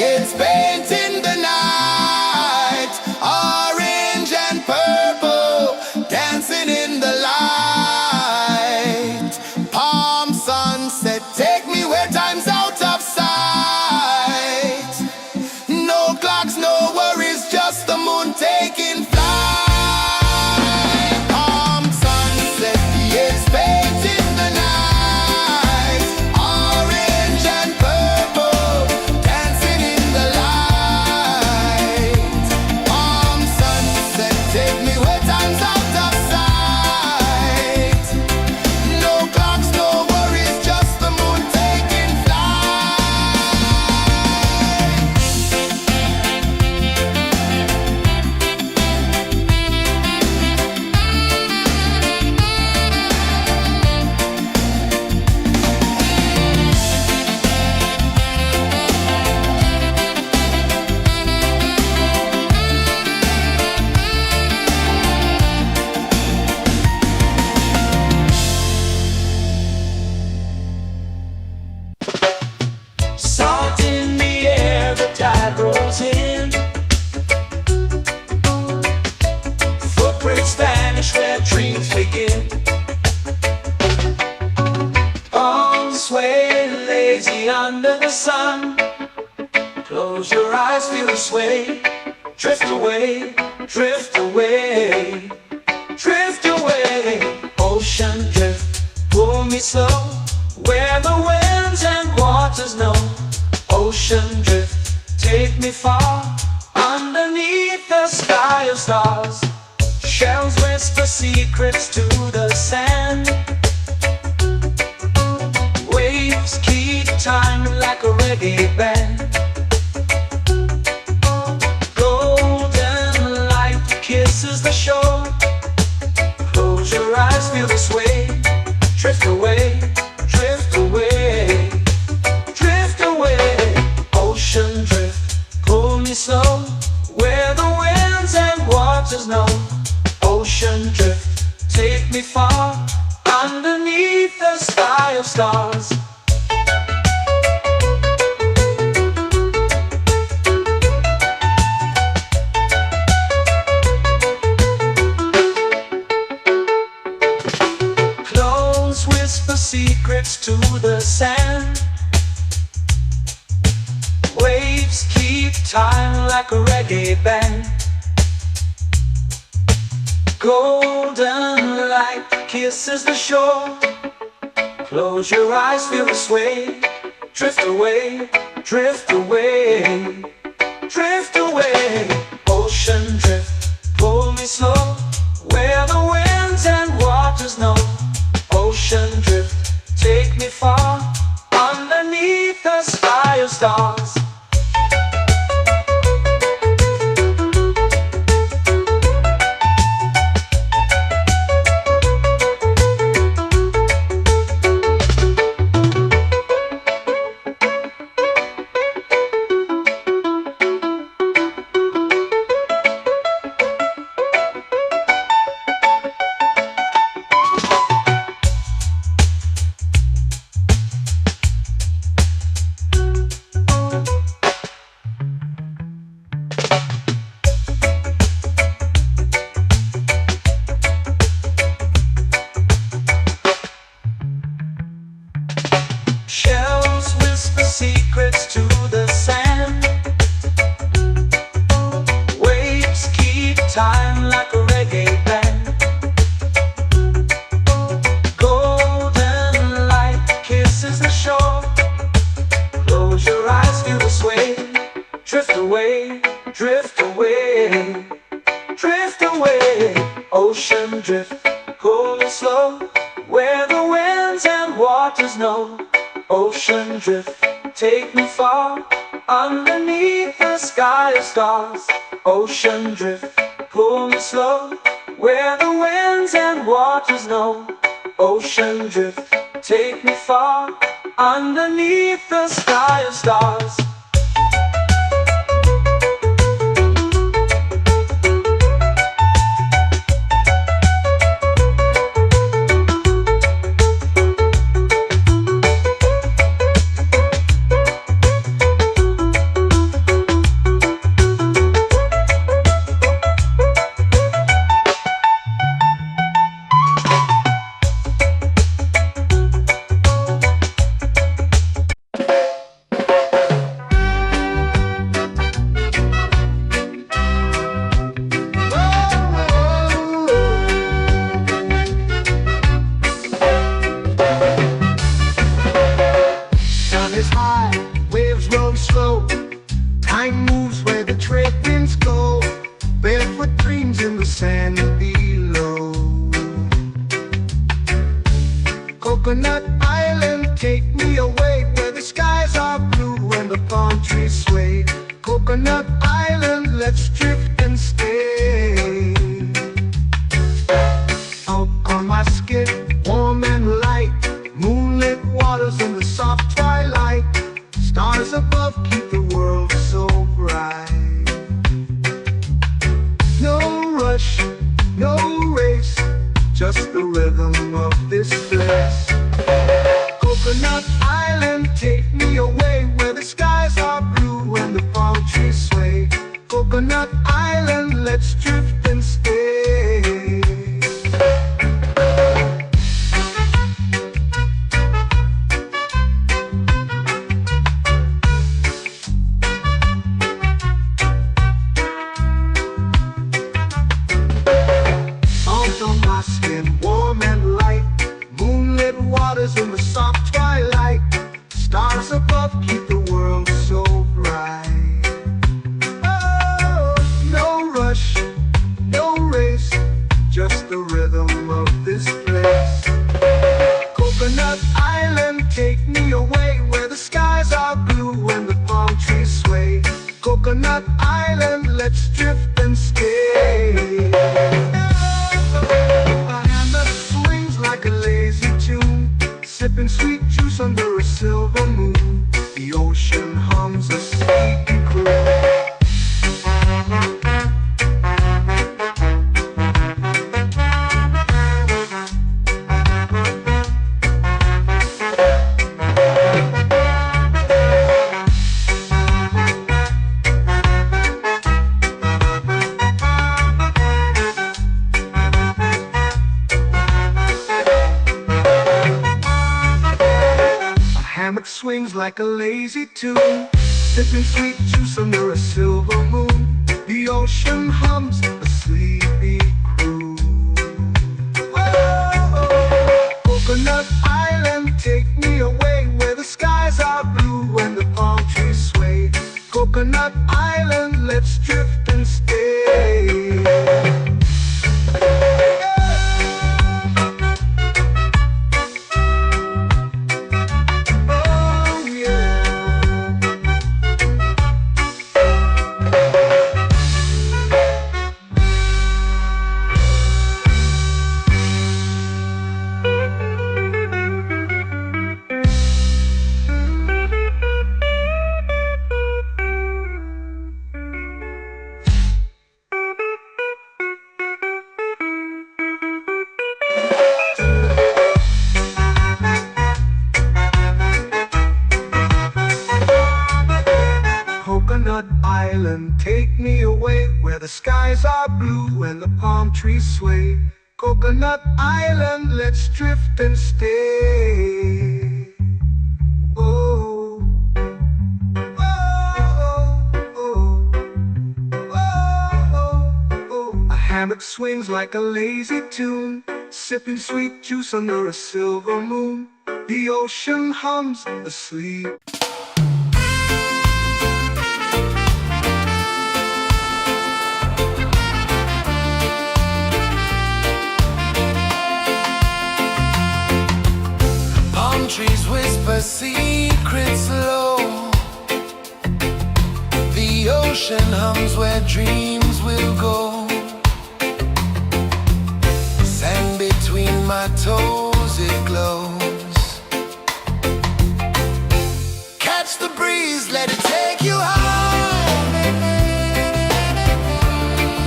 It's painting the night, orange and purple, dancing in the light. Palm sunset, take me where time's out of sight. No clocks, no worries, just the moon taking flight. Palm sunset, it's painting the night, orange and purple, dancing in the light. Palm sunset, take me where time's out of sight. No clocks, no worries, just the moon taking flight. Salt in the air, the tide rolls in. Footprints vanish where dreams begin. Arms sway lazy under the sun. Close your eyes, feel the sway. Drift away, drift away, drift away. Ocean drift, pull me slow, where the winds and waters know. Ocean drift, take me far, underneath the sky of stars. Shells whisper secrets to the sand. Waves keep time like a reggae band. Golden light kisses the shore. Close your eyes, feel the sway. Drift away, drift away, drift away. Ocean drift, pull me slow, where the winds and waters know. Ocean drift, take me far, underneath the sky of stars. Clones whisper secrets to the sand. Waves keep time like a reggae band. Golden light kisses the shore. Close your eyes, feel the sway. Drift away, drift away, drift away. Ocean drift, pull me slow, where the winds and waters know. Ocean drift, take me far, underneath the sky of stars. Shells whisper secrets to the sand. Waves keep time like a reggae band. Golden light kisses the shore. Close your eyes, feel the sway. Drift away, drift away, drift away. Ocean drift, pull me slow, where the winds and waters know. Ocean drift, take me far, underneath the sky of stars. Ocean drift, pull me slow, where the winds and waters know. Ocean drift, take me far, underneath the sky of stars. with dreams in the sand below. Coconut Island, take me away where the skies are blue and the palm trees sway. Coconut Island, let's drift and stay. Out on my skin, warm and light, moonlit waters in the soft twilight. Stars above keep the world so bright. No rush, no race, just the rhythm of this place. Coconut Island, take me away where the skies are blue and the palm trees sway. Coconut Island, let's drift and stay. Out on my skin, warm and light, moonlit waters in the soft twilight. Stars above keep the world so bright. Oh, no rush, no race, just the rhythm of this place. Coconut Island, take me away where the skies are blue and the palm trees sway. Coconut Island, let's drift and stay. A hand that swings like a lazy tune, sipping sweet juice under a silver moon. The ocean hums a sleepy croon. Hammock swings like a lazy tune, sipping sweet juice under a silver moon. The ocean hums a sleepy croon. Oh, Coconut Island, take me away where the skies are blue and the palm trees sway. Coconut Island, let's drift and stay. Coconut Island, take me away where the skies are blue and the palm trees sway. Coconut Island, let's drift and stay. Oh, oh, oh, oh, oh. A hammock swings like a lazy tune, sipping sweet juice under a silver moon. The ocean hums asleep. Trees whisper secrets low. The ocean hums where dreams will go. Sand between my toes, it glows. Catch the breeze, let it take you high.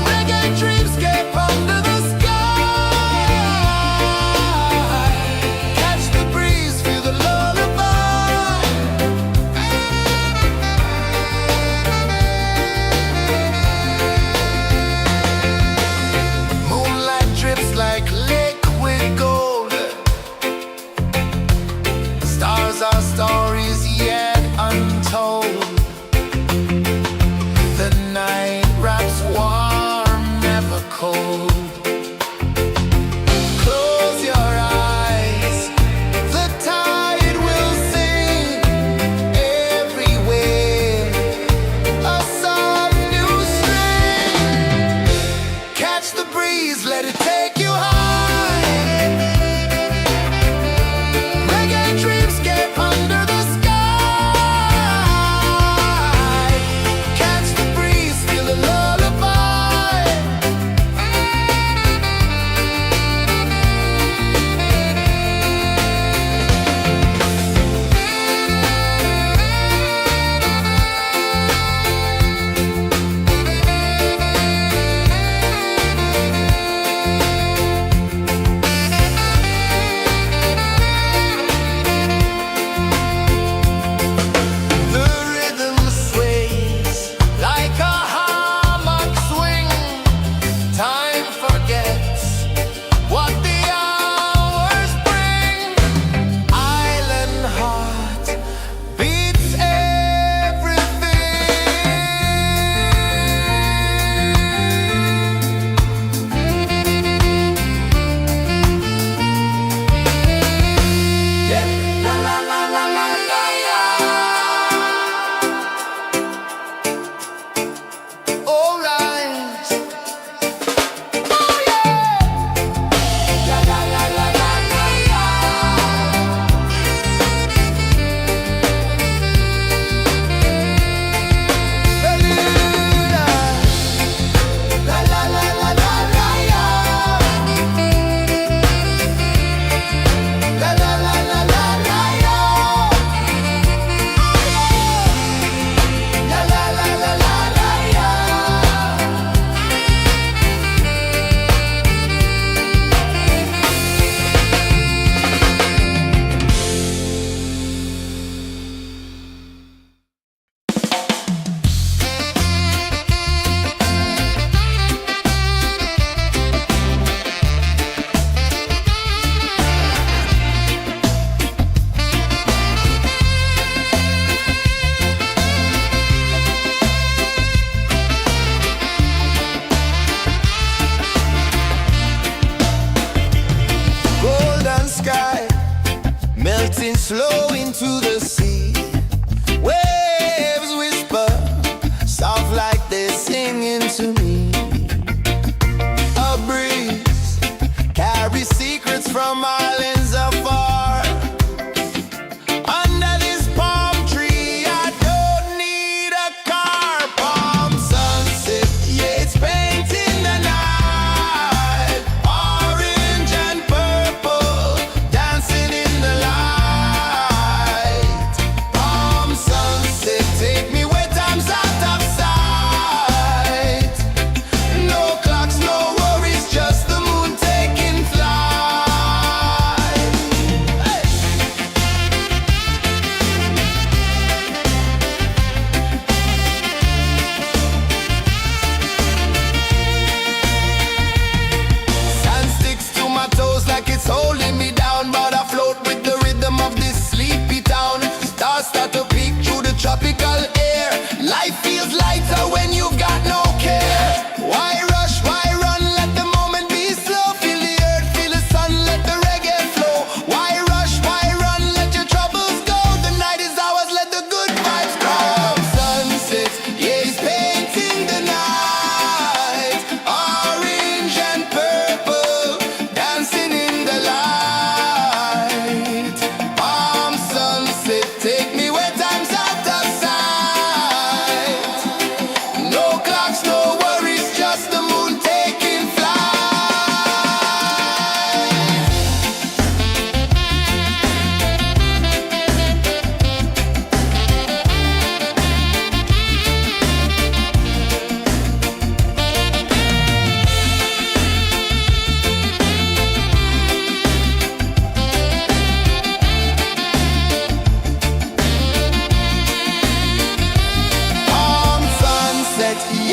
Reggae dreamscape under the sky.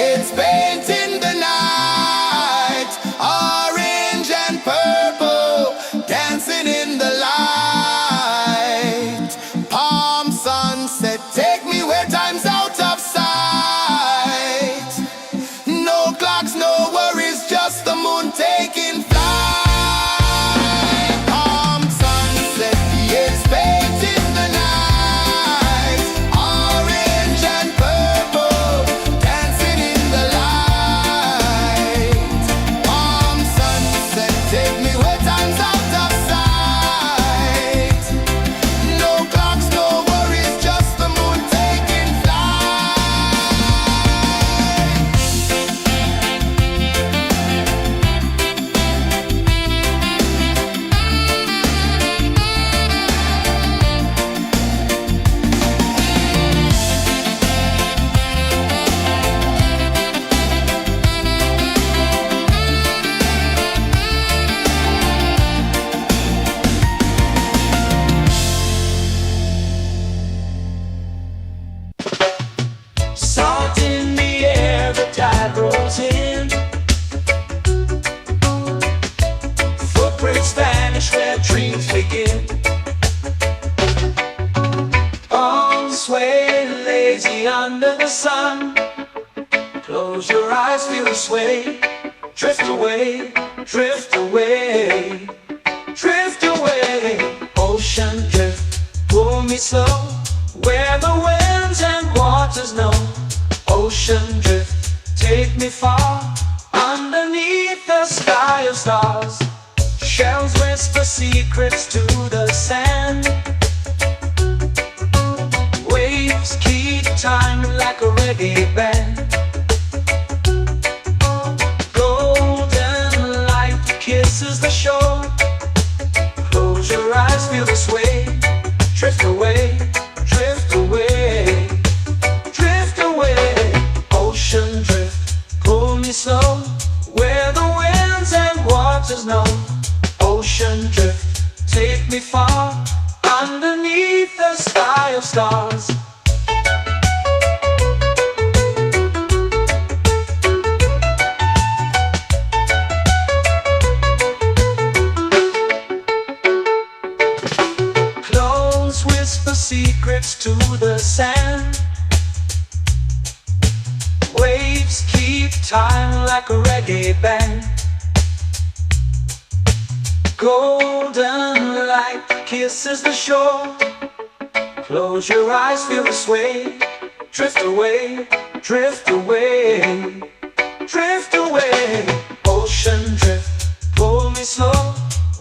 It's painting the night, orange and purple, dancing in the light. Palm sunset, take me where time's out of sight. No clocks, no worries, just the moon taking flight. Palm sunset, it's painting the night, orange and purple, dancing in the light. Palm sunset, take me where time's out of sight. No clocks, no worries, just the moon taking flight. Salt in the air, the tide rolls in. Footprints vanish where dreams begin. Arms sway lazy under the sun. Close your eyes, feel the sway. Drift away, drift away, drift away. Ocean drift, pull me slow, where the winds and waters know. Ocean drift, take me far, underneath the sky of stars. Shells whisper secrets to the sand. Waves keep time like a reggae band. Golden light kisses the shore. Close your eyes, feel the sway. Drift away, drift away, drift away. Ocean drift, pull me slow, where the winds and waters know. Ocean drift, take me far, underneath the sky of stars. Clones whisper secrets to the sand. Waves keep time like a reggae band. Golden light kisses the shore. Close your eyes, feel the sway. Drift away, drift away, drift away. Ocean drift, pull me slow,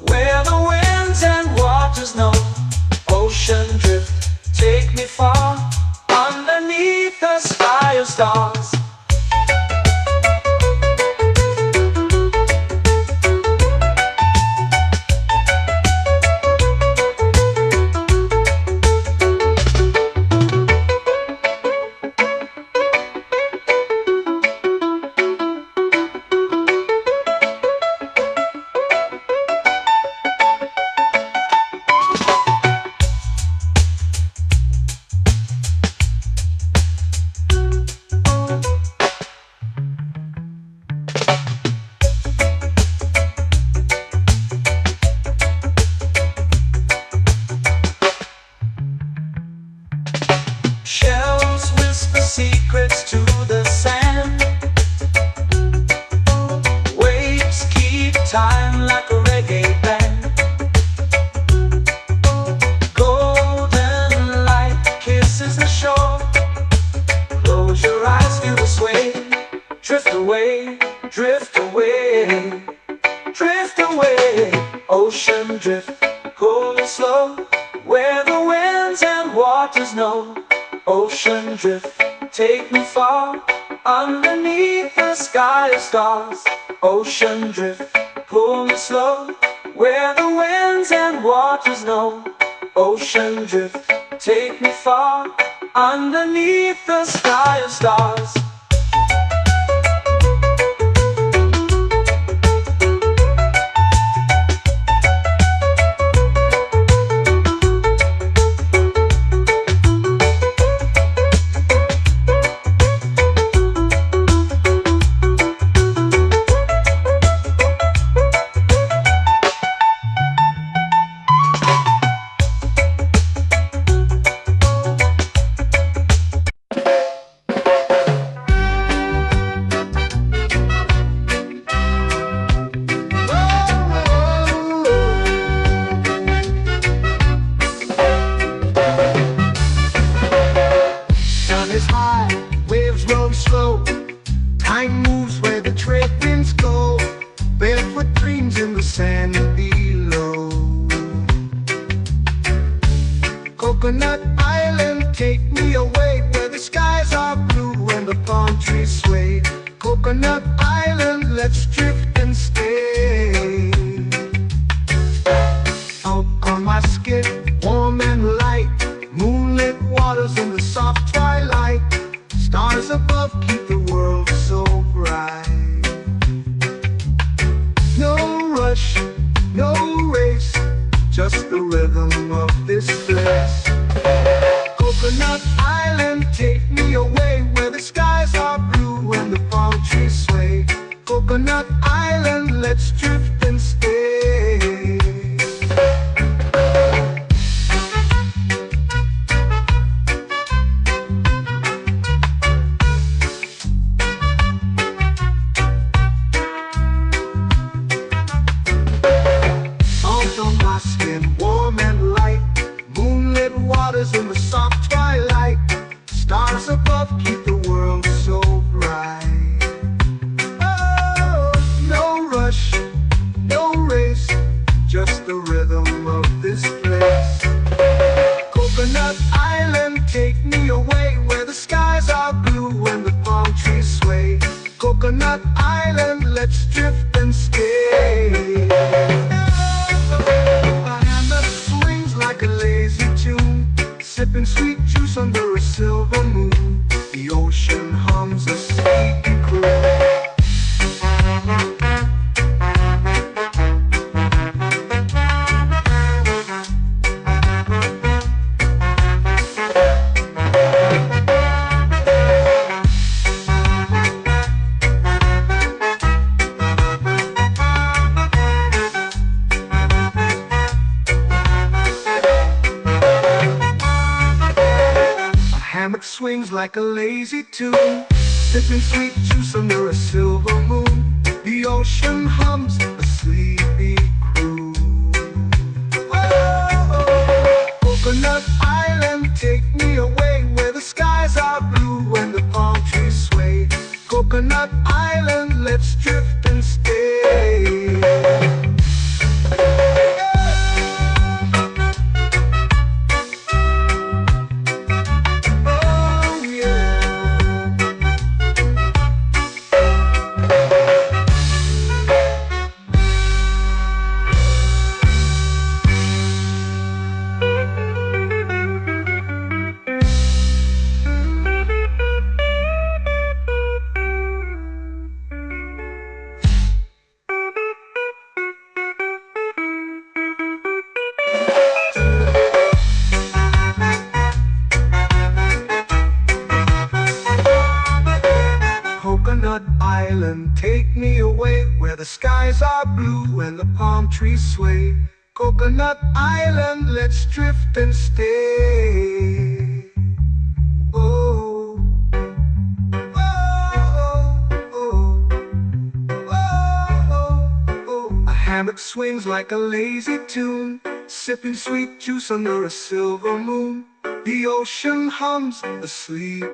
where the winds and waters know. Ocean drift, take me far, underneath the sky of stars. Shells whisper secrets to the sand. Waves keep time like a reggae band. Golden light kisses the shore. Close your eyes, feel the sway. Drift away, drift away, drift away. Ocean drift, pull me slow, where the winds and waters know. Ocean drift, take me far, underneath the sky of stars. Ocean drift, pull me slow, where the winds and waters know. Ocean drift, take me far, underneath the sky of stars. Time moves where the trade winds go, barefoot dreams in the sand below. Coconut Island, take me away where the skies are blue and the palm trees sway. Coconut Island, let's drift and stay. Out on my skin, warm and light, moonlit waters in the soft twilight. Stars above keep the world so bright. No rush, no race, just the rhythm of this place. Coconut Island, take me away where the skies are blue and the palm trees sway. Coconut Island, let's drift and stay. Out on my skin, warm and light, moonlit waters in the soft twilight. Stars above keep the world so bright. Oh, no rush, no race, just the rhythm of this place. Coconut Island, take me away where the skies are blue and the palm trees sway. Coconut Island, let's drift and stay. A hand that swings like a lazy tune, sipping sweet juice under a silver moon. The ocean hums a sleepy croon. Hammock swings like a lazy tune, sipping sweet juice under a silver moon. The ocean hums a sleepy croon. Oh, Coconut Island, take me away where the skies are blue and the palm trees sway. Coconut Island, let's drift and stay. Coconut Island, take me away where the skies are blue and the palm trees sway. Coconut Island, let's drift and stay. Oh, oh, oh, oh, oh. A hammock swings like a lazy tune, sipping sweet juice under a silver moon. The ocean hums asleep.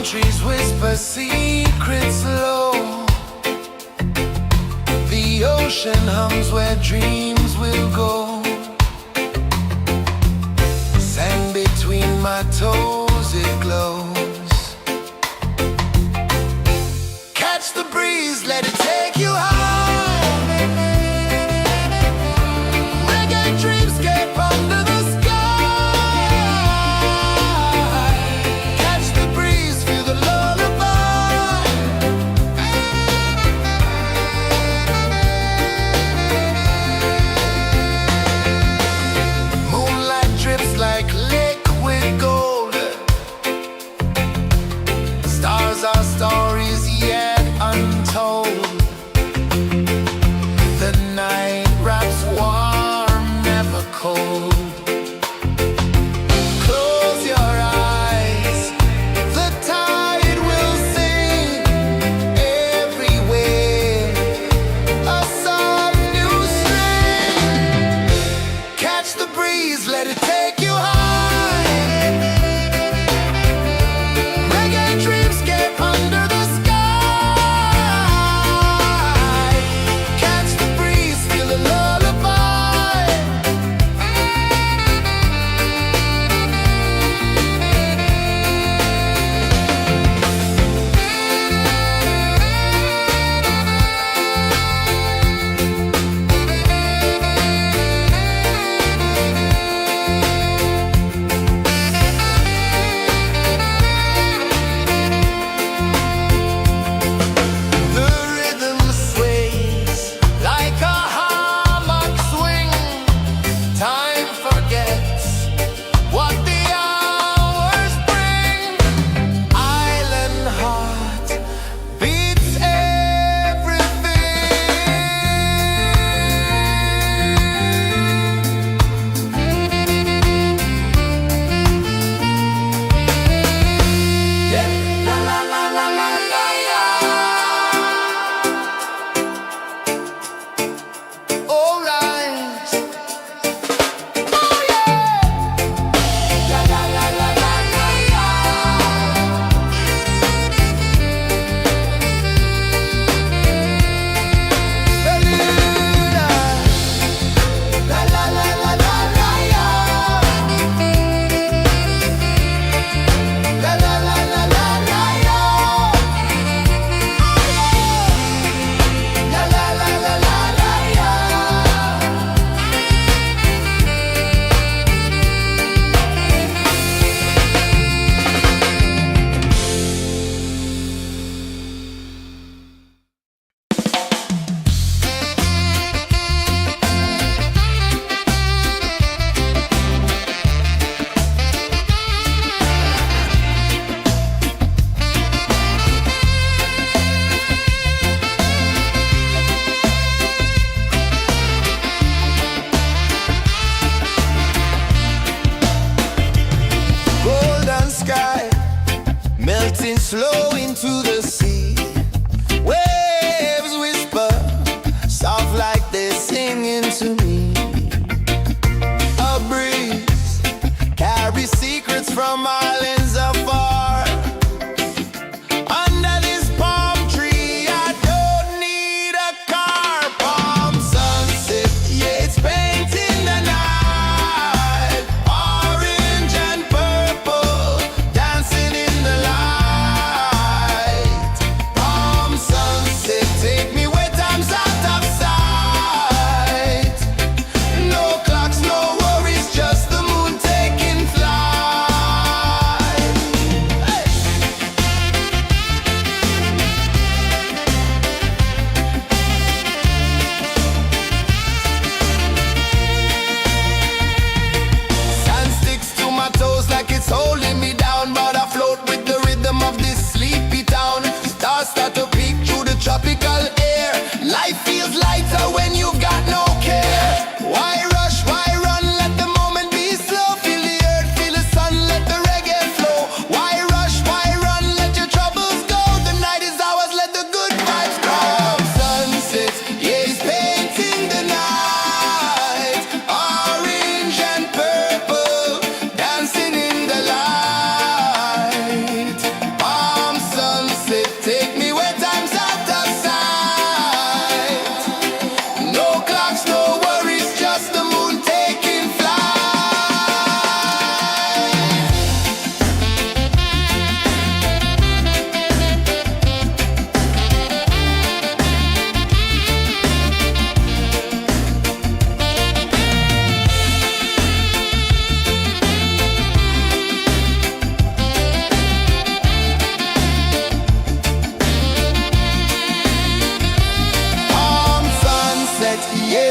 Trees whisper secrets low. The ocean hums where dreams will go. Sand between my toes, it glows. Catch the breeze, let it take you high. Reggae dreamscape under the sky.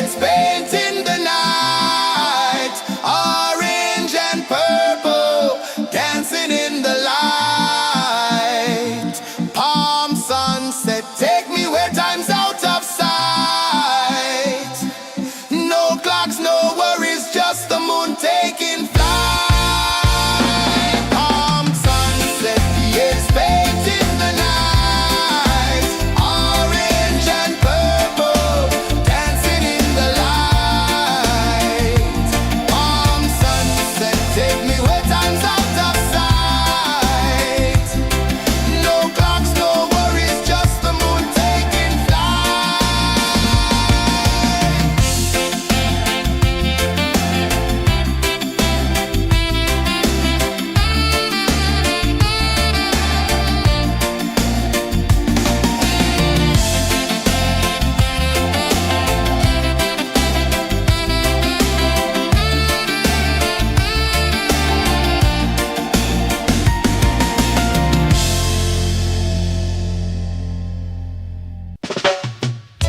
years painting the night, orange and purple, dancing in the light. Palm sunset, take me where time's out of sight. No clocks, no worries, just the moon taking flight. Palm sunset, years painting the night, orange and purple, dancing in the light. Palm sunset, take me where time's out of sight. No clocks, no worries, just the moon taking flight.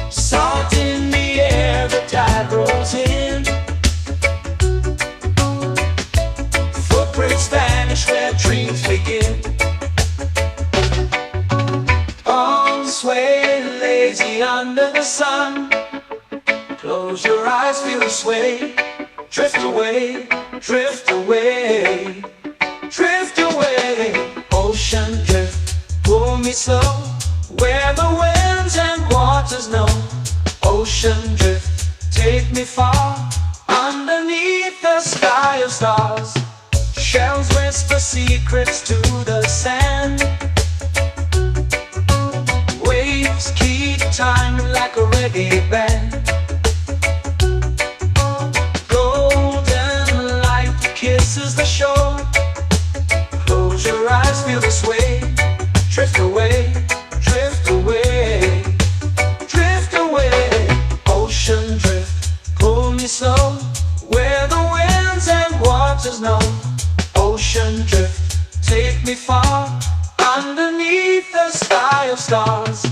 Salt in the air, the tide rolls in. Footprints vanish where dreams begin. Arms sway lazy under the sun. Close your eyes, feel the sway. Drift away, drift away, drift away. Ocean drift, pull me slow, where the winds and waters know. Ocean drift, take me far, underneath the sky of stars. Shells whisper secrets to the sand. Waves keep time like a reggae band. Golden light kisses the shore. Close your eyes, feel the sway. Drift away, drift away, drift away. Ocean drift, pull me slow, where the winds and waters know. Ocean drift, take me far, underneath the sky of stars.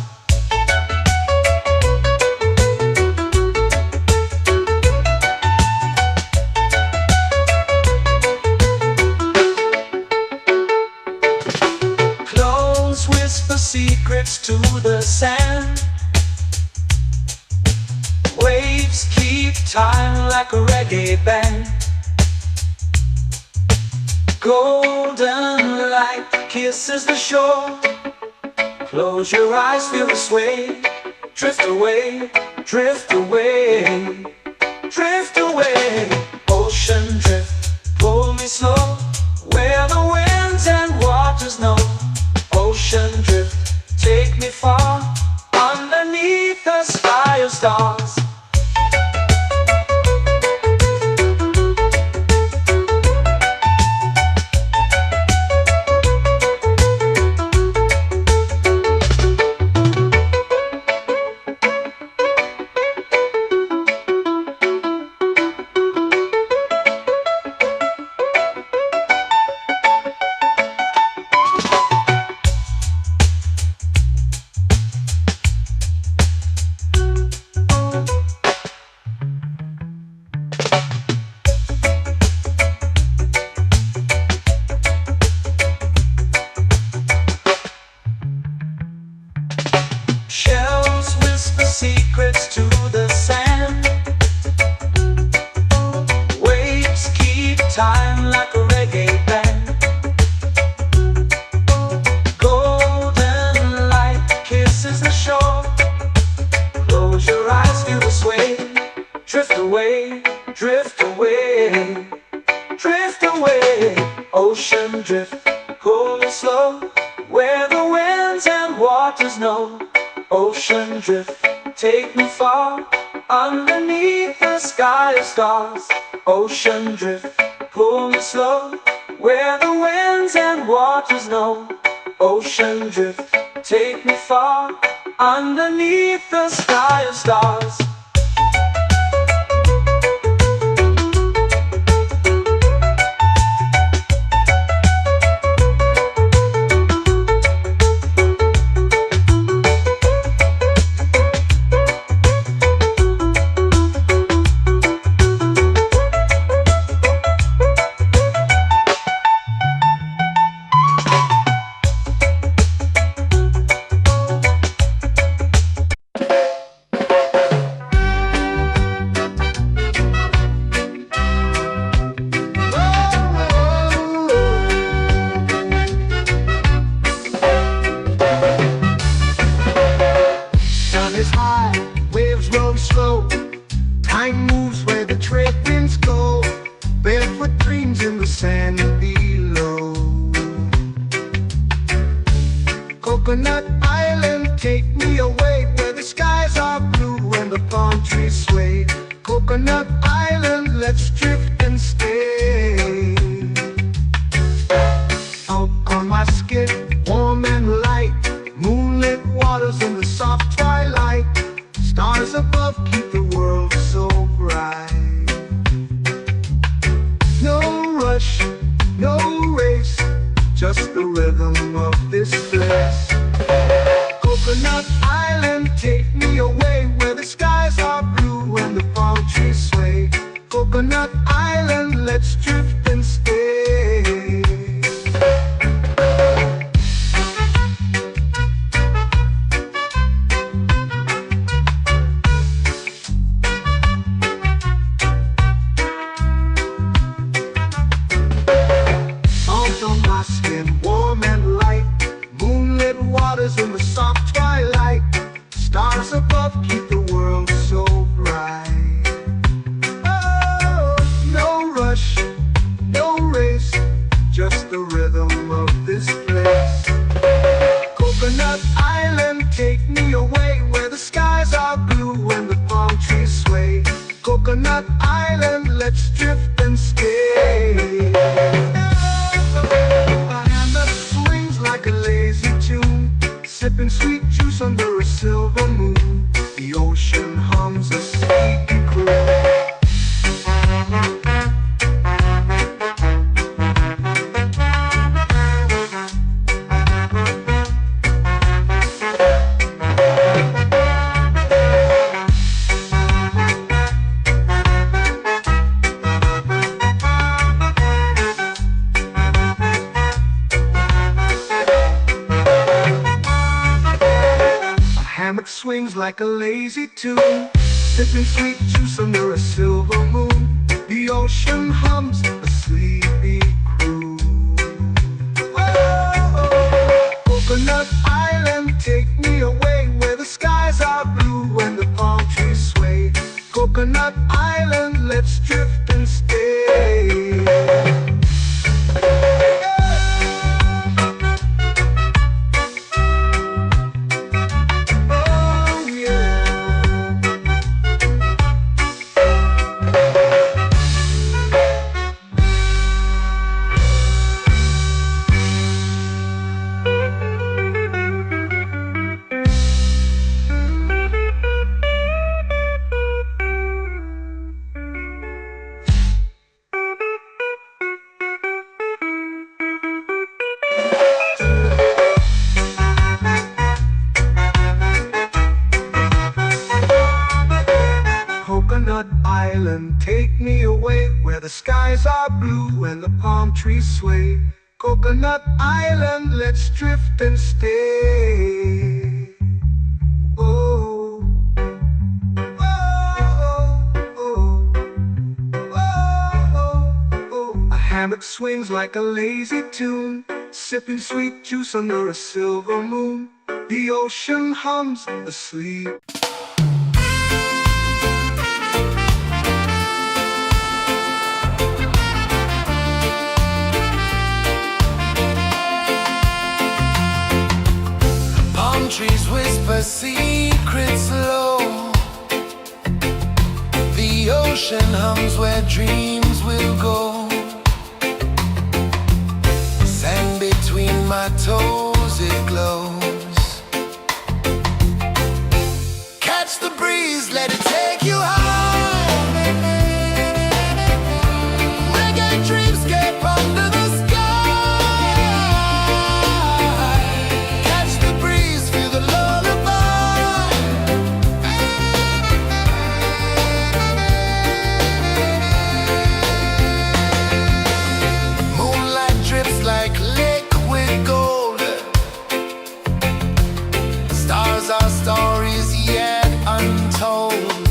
Close whisper secrets to the sand. Waves keep time like a reggae band. Golden light kisses the shore. Close your eyes, feel the sway. Drift away, drift away, drift away. Ocean drift, pull me slow, where the winds and waters know. Ocean drift, take me far, underneath the sky of stars. Shells whisper secrets to the sand. Waves keep time like a reggae band. Golden light kisses the shore. Close your eyes, feel the sway. Drift away, drift away, drift away. Ocean drift, pull me slow, where the winds and waters know. Ocean drift, take me far, underneath the sky of stars. Ocean drift, pull me slow, where the winds and waters know. Ocean drift, take me far, underneath the sky of stars. slow. Time moves where the trade winds go. Barefoot dreams in the sand below. Coconut Island, take me away where the skies are blue and the palm trees sway. Coconut Island, let's drift and stay. Out on my skin, warm and light, moonlit waters in the soft twilight. Stars above keep the world so bright. No rush, no race, just the rhythm of this place. Coconut Island, take me away where the skies are blue and the palm trees sway. Coconut Island, let's drift and stay. Salt on my skin, warm and light, moonlit waters in the soft twilight. Stars above keep the world so bright. Oh, no rush, no race, just the rhythm of this place. Coconut Island, take me away where the skies are blue and the palm trees sway. Coconut Island, let's drift and stay. A hand that swings like a lazy tune, sipping sweet juice under a silver moon. The ocean hums a sleepy croon. Hammock swings like a lazy tune, sipping sweet juice under a silver moon. The ocean hums a sleepy croon. Oh, Coconut Island, take me away where the skies are blue and the palm trees sway. Coconut Island, let's drift and stay. Coconut Island, take me away where the skies are blue and the palm trees sway. Coconut Island, let's drift and stay. Oh, oh, oh, oh, oh. A hammock swings like a lazy tune, sipping sweet juice under a silver moon. The ocean hums asleep. Trees whisper secrets low. The ocean hums where dreams will go. Sand between my toes, it glows. Catch the breeze, let it take you high. Reggae dreamscape under the sky. Our stories yet untold.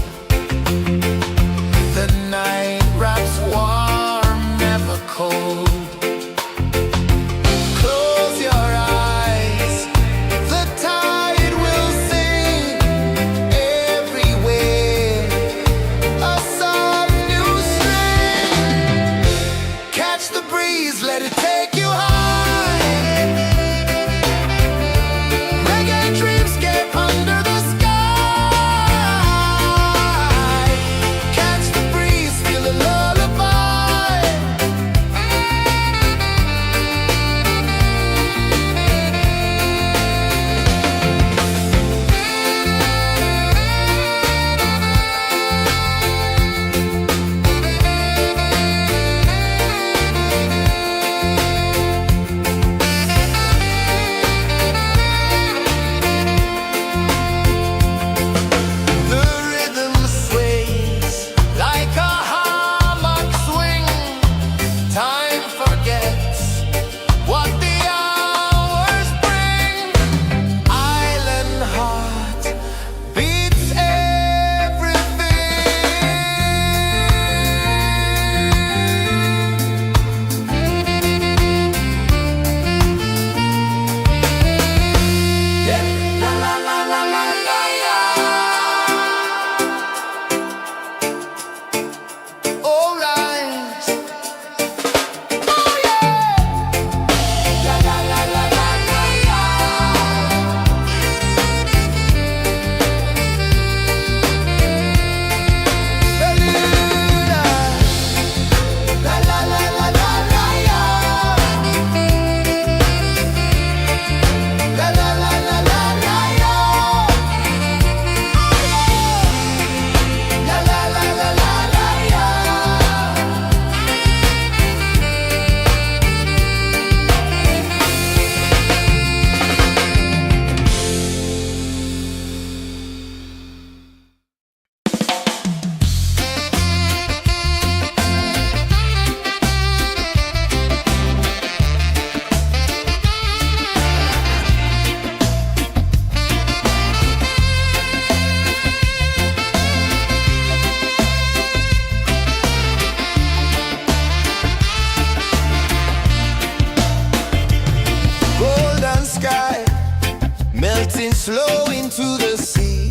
flow into the sea.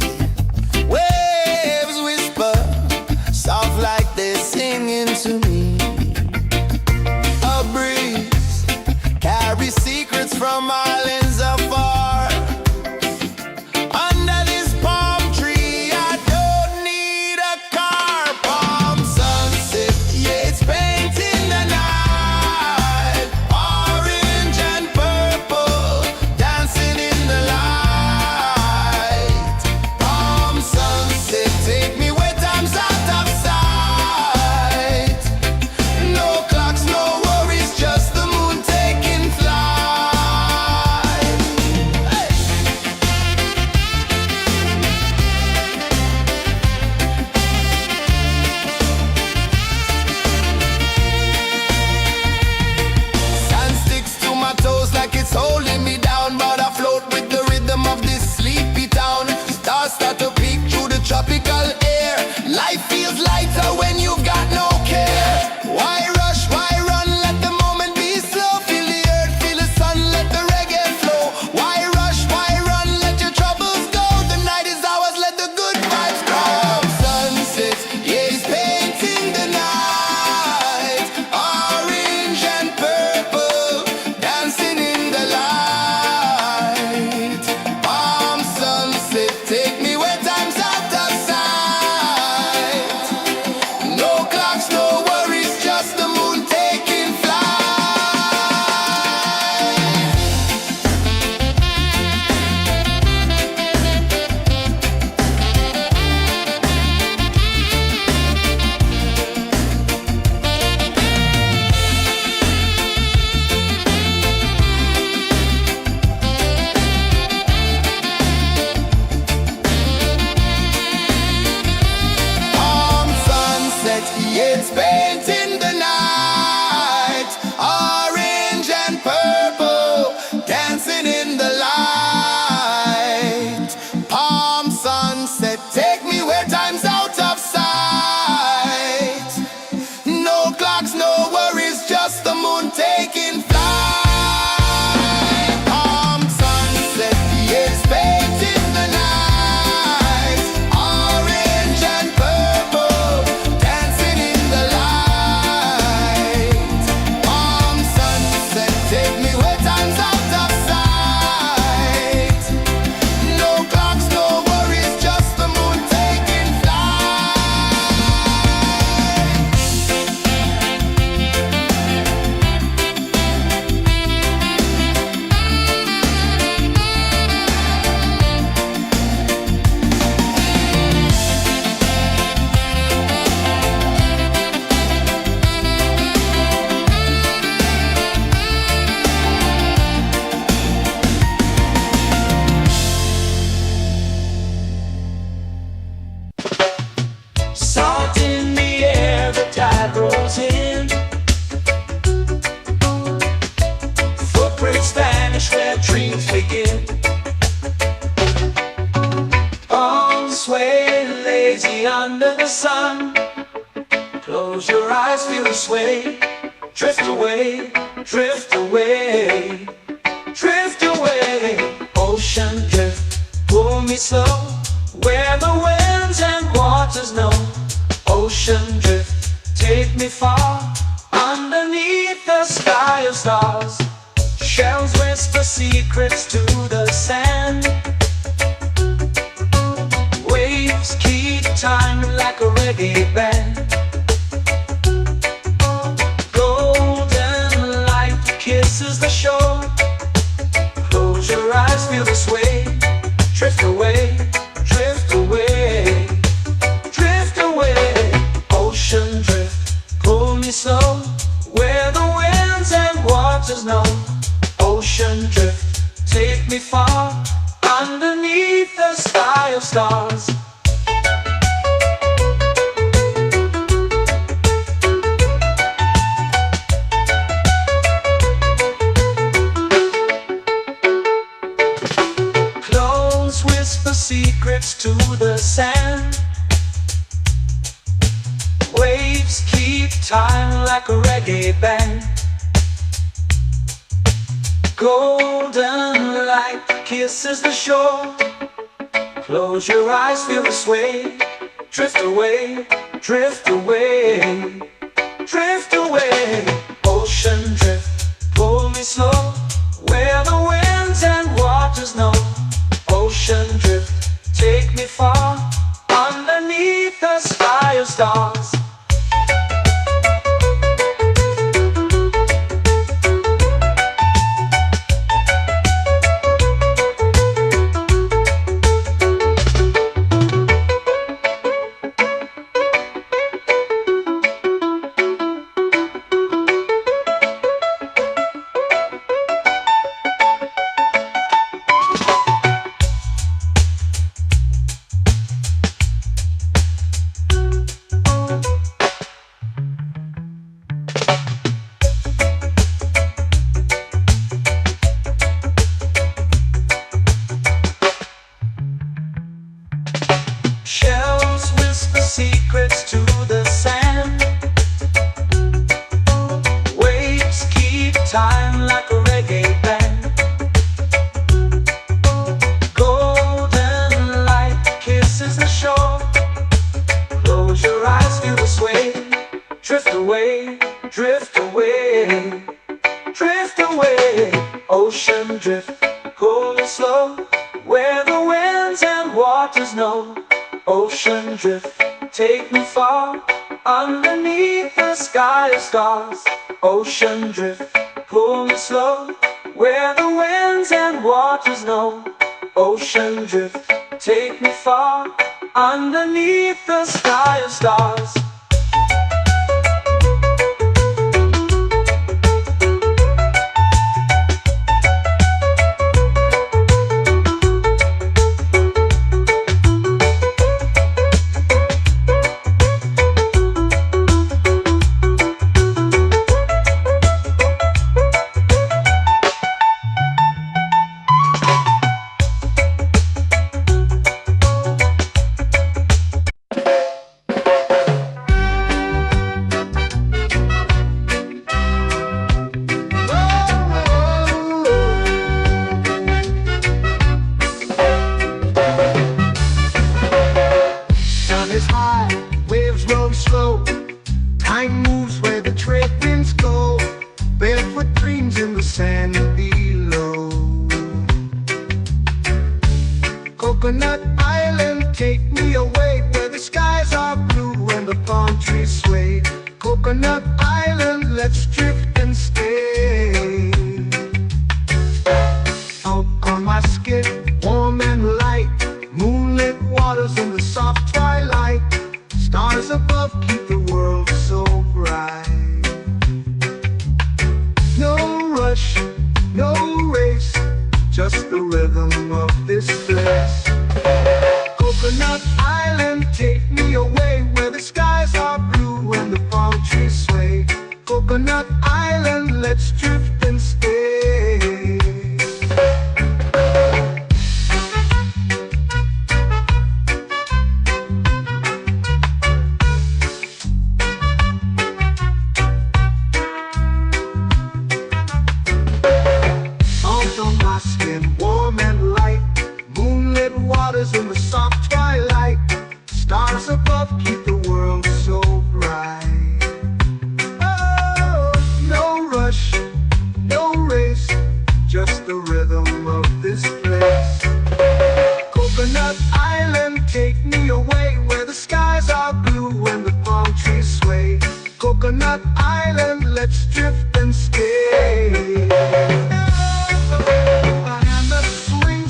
Waves whisper, soft like they're singing to me. A breeze carries secrets from islands afar. Under this palm tree, I don't need a car. Palm sunset, yeah, it's painting the night. Orange and purple, dancing in the light. Palm sunset, take me where time's out of sight. No clocks, no worries, just the moon taking flight. Hey! Sand sticks to my toes like it's holding me down, but I float with the rhythm of this sleepy town. Stars start to peek through the tropical air. Life feels lighter when you've got no care. Why rush, why run, let the moment be slow. Feel the earth, feel the sun, let the reggae flow. Why rush, why run, let your troubles go. The night is ours, let the good vibes grow. Sunset, yeah, it's painting the night. Orange and purple, dancing in the light. Palm sunset, take me where time's out of sight. No clocks, no worries, just the moon taking flight. Palm sunset, yeah, it's painting the night. Orange and purple, dancing in the light. Palm sunset, take me where time's out of sight. No clocks, no worries, just the moon taking flight. Palm sunset, yeah, it's painting the night. Orange and purple, dancing in the light. Palm sunset, take me where time's out of sight. No clocks, no worries, just the moon taking flight. Salt in the air, the tide rolls in. Footprints vanish where dreams begin. Arms sway lazy under the sun. Close your eyes, feel the sway. Drift away, drift away, drift away. Ocean drift, pull me slow. Where the winds and waters know. Ocean drift, take me far. Underneath the sky of stars. Shells whisper secrets to the sand. Waves keep time like a reggae band. Golden light kisses the shore. Close your eyes, feel the sway. Drift away, drift away, drift away. Ocean drift, pull me slow. Where the winds and waters know. Ocean drift, take me far. Underneath the sky of stars. Close whisper secrets to the sand. Waves keep time like a reggae band. Golden light kisses the shore. Close your eyes, feel the sway. Drift away, drift away, drift away. Ocean drift, pull me slow, where the winds and waters know. Ocean drift, take me far, underneath the sky of stars. Shells whisper secrets to the sand. Waves keep time like a reggae band. Golden light kisses the shore. Close your eyes, feel the sway. Drift away, drift away, drift away. Ocean drift, pull me slow, where the winds and waters know. Ocean drift, take me far, underneath the sky of stars. Ocean drift, pull me slow, where the winds and waters know. Ocean drift, take me far, underneath the sky of stars. Waves roll slow, time moves where the trade winds go. Barefoot dreams in the sand below. Coconut Island, take me away, where the skies are blue and the palm trees sway. Coconut Island, let's drift and stay. Out on my skin, warm and light, moonlit waters in the soft twilight. Stars above keep the world so bright. No rush, no race, just the rhythm of this place. Coconut Island, take me away, where the skies are blue and the palm trees sway. Coconut Island, let's drift and stay. Warm and light, moonlit waters in the soft twilight. Stars above keep the world so bright. Oh, no rush, no race, just the rhythm of this place. Coconut Island, take me away, where the skies are blue and the palm trees sway. Coconut Island, let's drift and stay.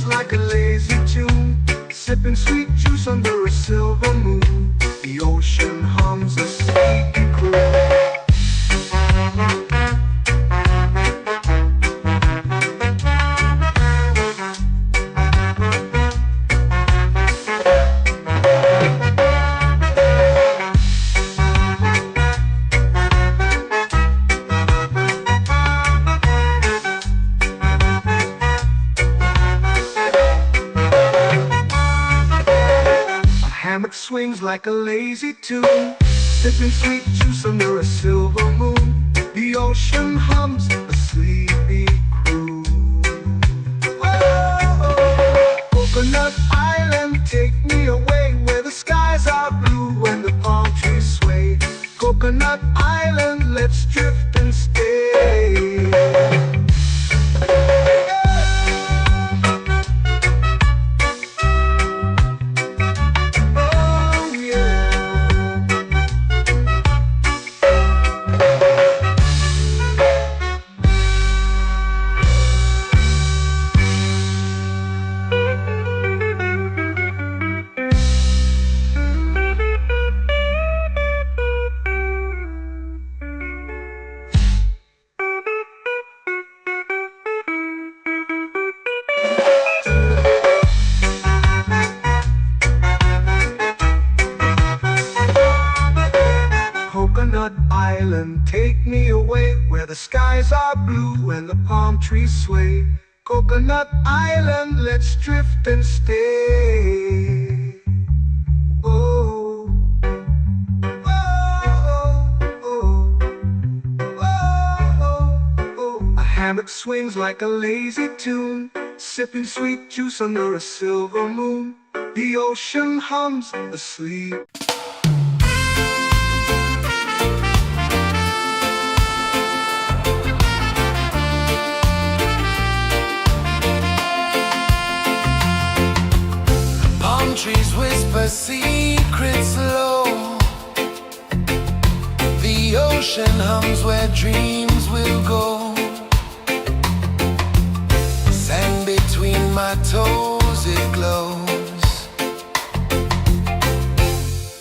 Like a lazy tune, sipping sweet juice under a silver moon. The ocean hums a sleepy croon. Swings like a lazy tune, sipping sweet juice under a silver moon. The ocean hums a sleepy croon. take me away where the skies are blue and the palm trees sway. Coconut Island, let's drift and stay. Oh yeah. Coconut Island, take me away where the skies are blue and the palm trees sway. Coconut Island, let's drift and stay. Oh, oh, oh, oh, oh. A hammock swings like a lazy tune, sipping sweet juice under a silver moon. The ocean hums asleep. Trees whisper secrets low. The ocean hums where dreams will go. Sand between my toes, it glows.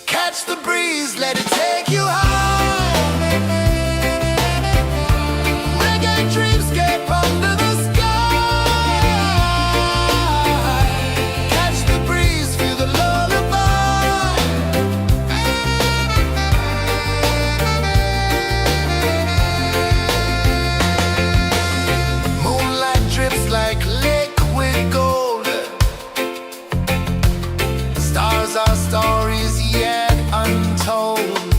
Catch the breeze, let it take you high. Reggae dreamscape under the sky. Our stories yet untold.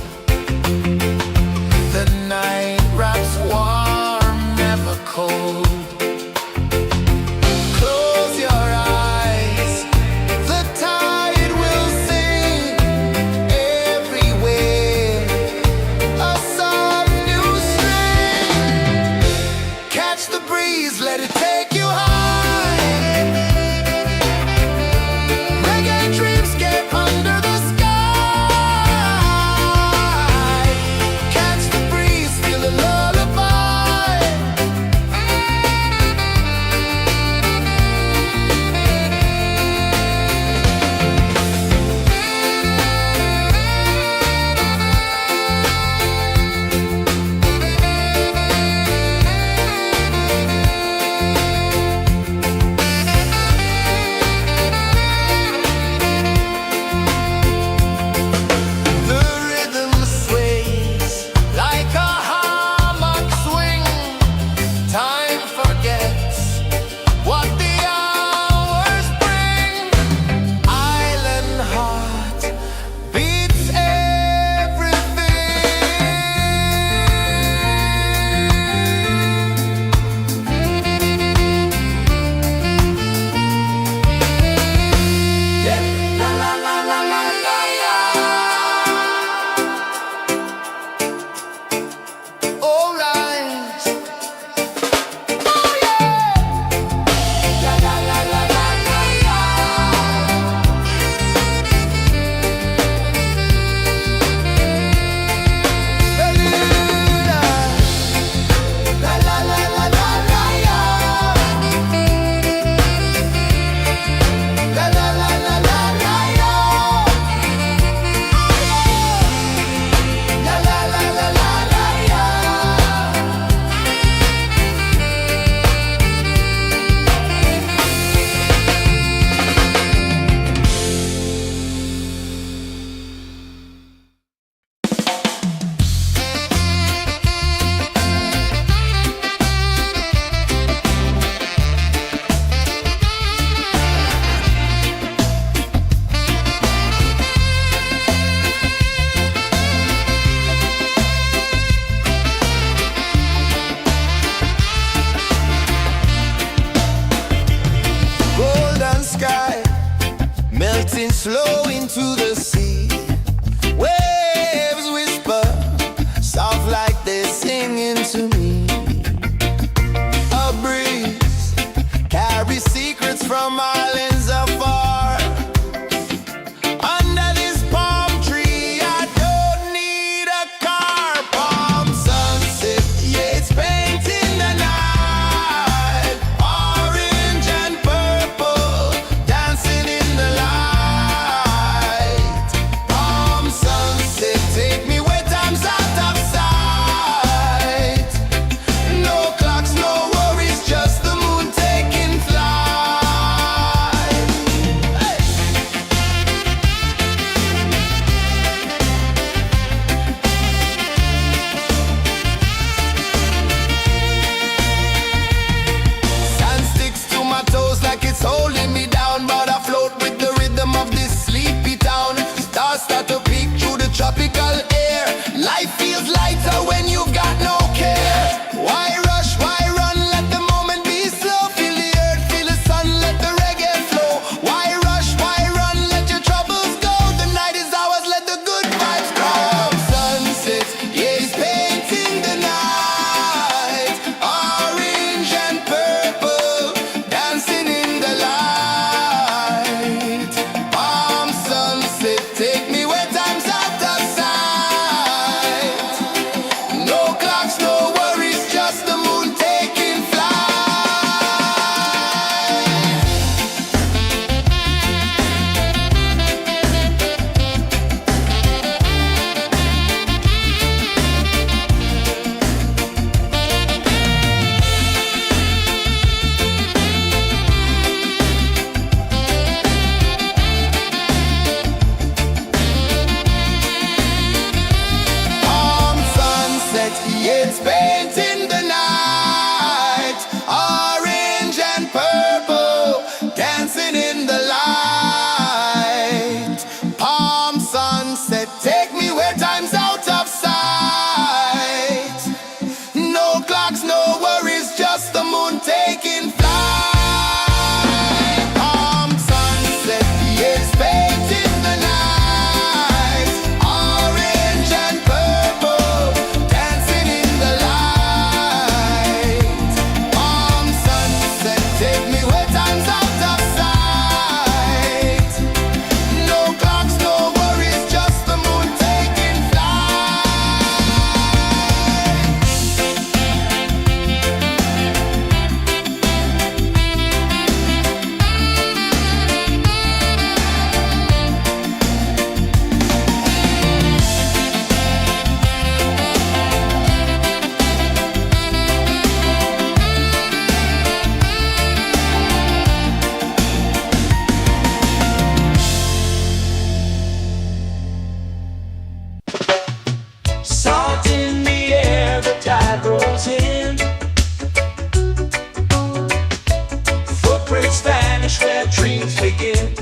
waves begin.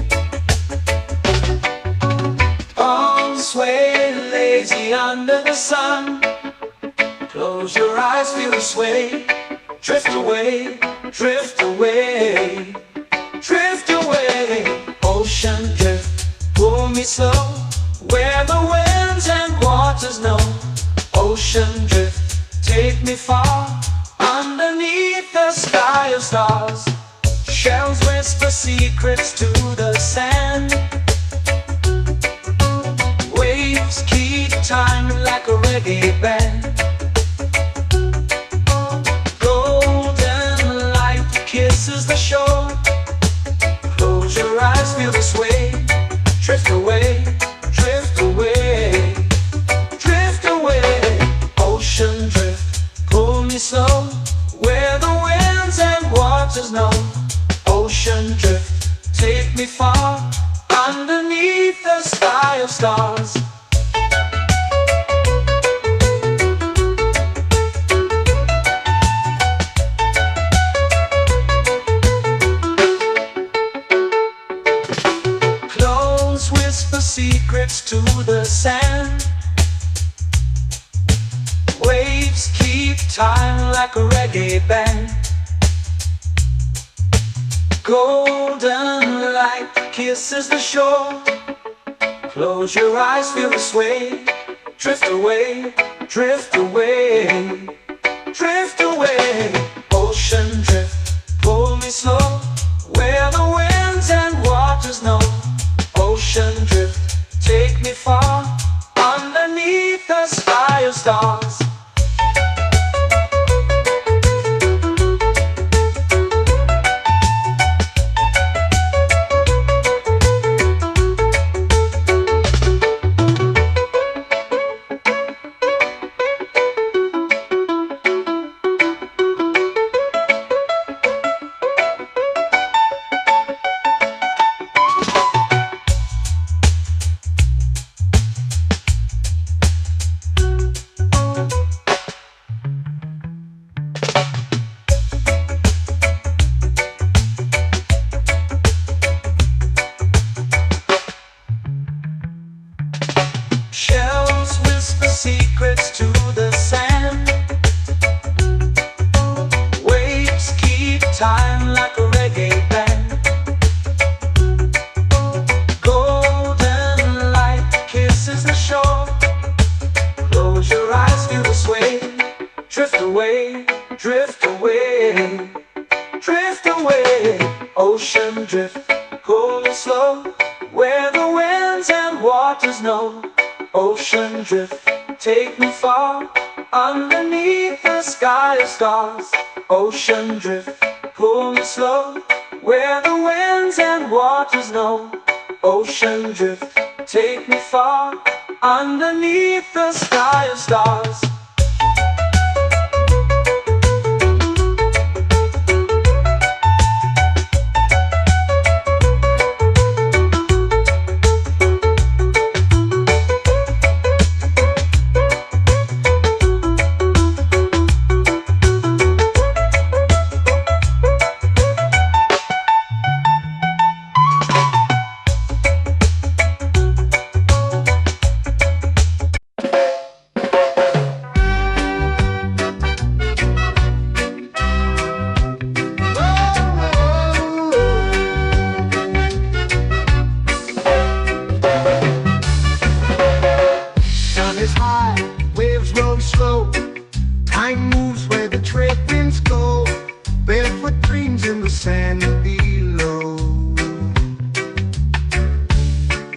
Arms sway lazy under the sun. Close your eyes, feel the sway. Drift away, drift away, drift away. Ocean drift, pull me slow, where the winds and waters know. Ocean drift, take me far, underneath the sky of stars. Shells whisper secrets to the sand. Waves keep time like a reggae band. Golden light kisses the shore. Close your eyes, feel the sway. Drift away, drift away, drift away. Ocean drift, pull me slow, where the winds and waters know. Ocean drift, take me far, underneath the sky of stars. Close whisper secrets to the sand. Waves keep time like a reggae band. Golden light kisses the shore. Close your eyes, feel the sway. Drift away, drift away, drift away. Ocean drift, pull me slow, where the winds and waters know. Ocean drift, take me far, underneath the sky of stars. Shells whisper secrets to the sand. Waves keep time like a reggae band. Golden light kisses the shore. Close your eyes, feel the sway. Drift away, drift away, drift away. Ocean drift, pull me slow, where the winds and waters know. Ocean drift, take me far, underneath the sky of stars. Ocean drift, pull me slow, where the winds and waters know. Ocean drift, take me far, underneath the sky of stars.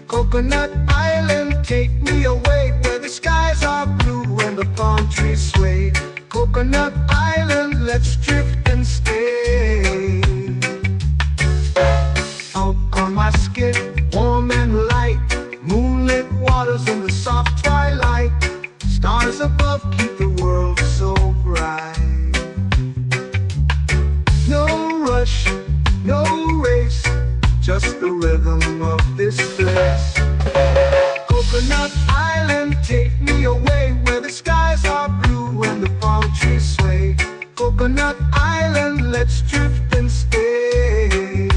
Coconut Island, take me away where the skies are blue and the palm trees sway. Coconut Island, let's drift and stay. Out on my skin, warm and light, moonlit waters in the soft twilight. Stars above keep the world so bright. No rush, no race, just the rhythm of this place. Coconut Island, take me away where the skies are blue and the palm trees sway. Coconut Island, let's drift and stay.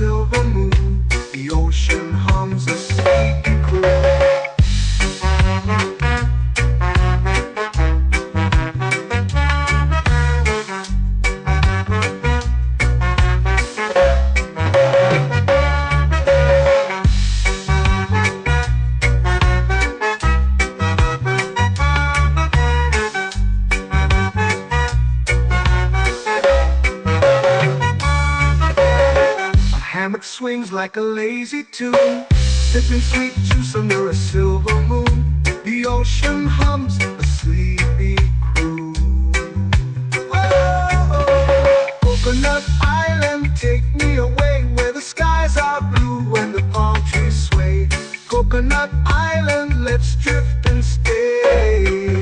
silver moon. The ocean hums a sleepy croon. Hammock swings like a lazy tune, sipping sweet juice under a silver moon. The ocean hums a sleepy croon. Oh, Coconut Island, take me away where the skies are blue and the palm trees sway. Coconut Island, let's drift and stay.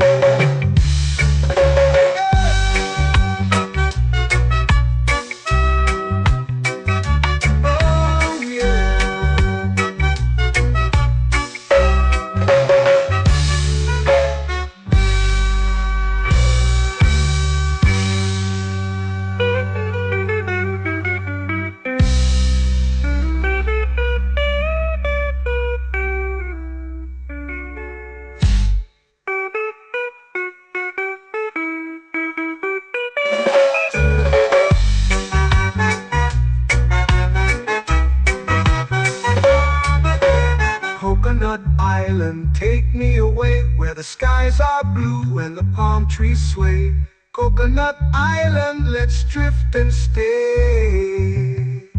Coconut Island, take me away where the skies are blue and the palm trees sway. Coconut Island, let's drift and stay.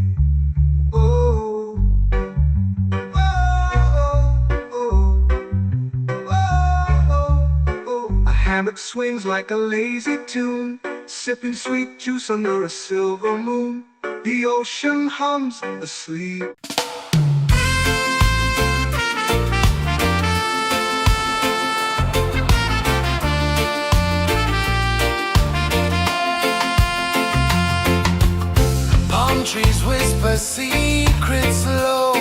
Oh, oh, oh, oh, oh. A hammock swings like a lazy tune, sipping sweet juice under a silver moon. The ocean hums asleep. Trees whisper secrets low.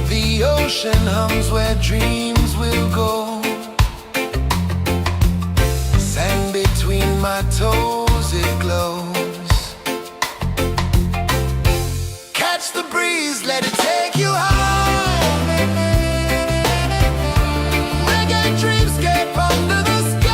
The ocean hums where dreams will go. Sand between my toes, it glows. Catch the breeze, let it take you high. Reggae dreamscape under the sky.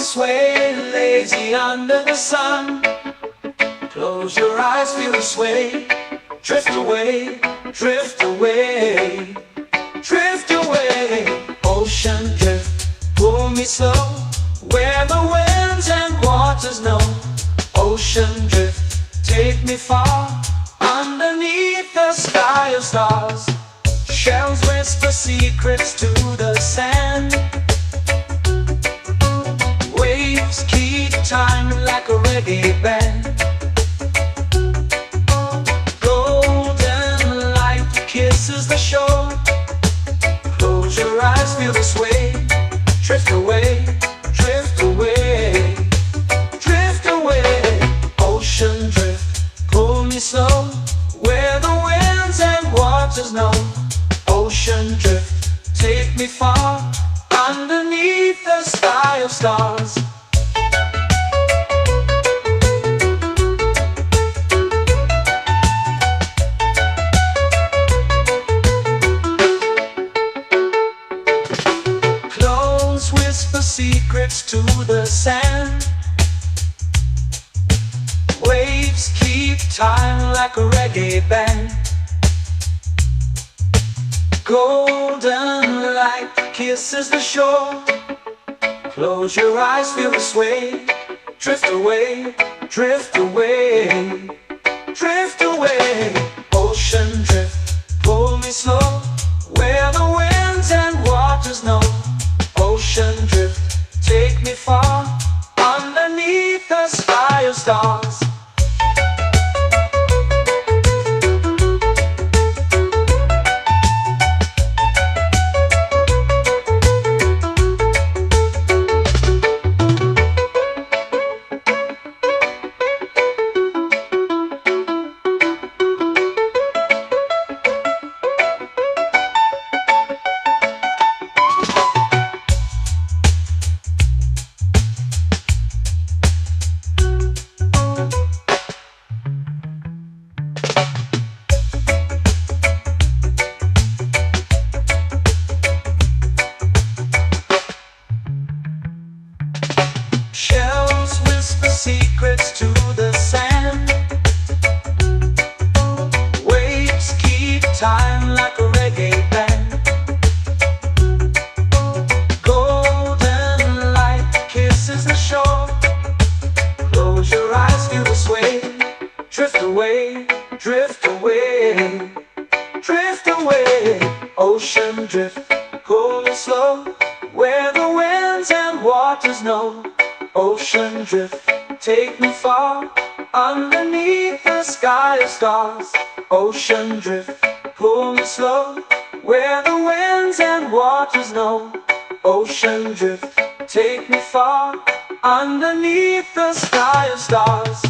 sway lazy under the sun. Close your eyes, feel the sway. Drift away, drift away, drift away. Ocean drift, pull me slow, where the winds and waters know. Ocean drift, take me far, underneath the sky of stars. Shells whisper secrets to the sand. Waves keep time like a reggae band. Golden light kisses the shore. Close your eyes, feel the sway. Drift away, drift away, drift away. Ocean drift, pull me slow, where the winds and waters know. Ocean drift, take me far, underneath the sky of stars. Clones whisper secrets to the sand. Waves keep time like a reggae band. Golden light kisses the shore. Close your eyes, feel the sway. Drift away, drift away, drift away. Ocean drift, pull me slow, where the winds and waters know. Ocean drift, take me far, underneath the sky of stars. Shells whisper secrets to the sand. Waves keep time like a reggae band. Golden light kisses the shore. Close your eyes, feel the sway. Drift away, drift away, drift away. Ocean drift, pull me slow, where the winds and waters know. Ocean drift, take me far, underneath the sky of stars. Ocean drift, pull me slow, where the winds and waters know. Ocean drift, take me far, underneath the sky of stars.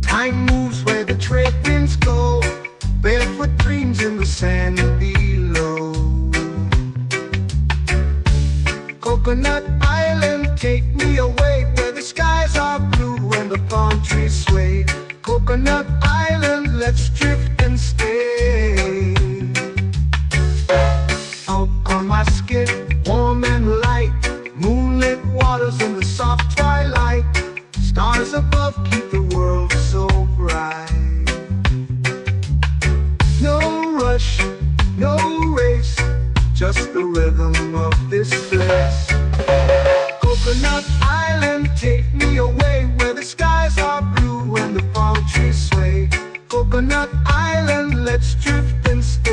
Time moves where the trade winds go. Barefoot dreams in the sand below. Coconut Island, take me away, where the skies are blue and the palm trees sway. Coconut Island, let's drift and stay. Out on my skin, warm and light, moonlit waters in the soft twilight. Stars above keep the world so bright. No rush, no race, just the rhythm of this place. Coconut Island, take me away, where the skies are blue and the palm trees sway. Coconut Island, let's drift and stay.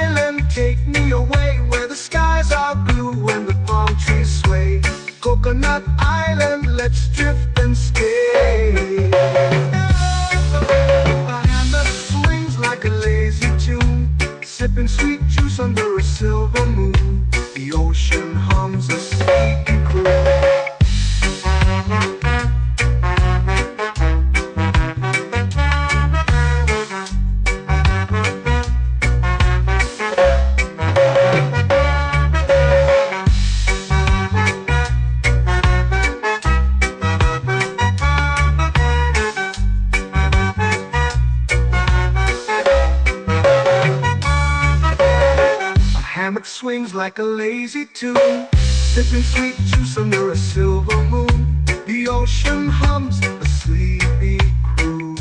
island, take me away where the skies are blue and the palm trees sway. Coconut Island, let's drift and stay. A hand that swings like a lazy tune, sipping sweet juice under a silver moon. The ocean hums a sleepy croon. Hammock swings like a lazy tune, sipping sweet juice under a silver moon. The ocean hums a sleepy croon.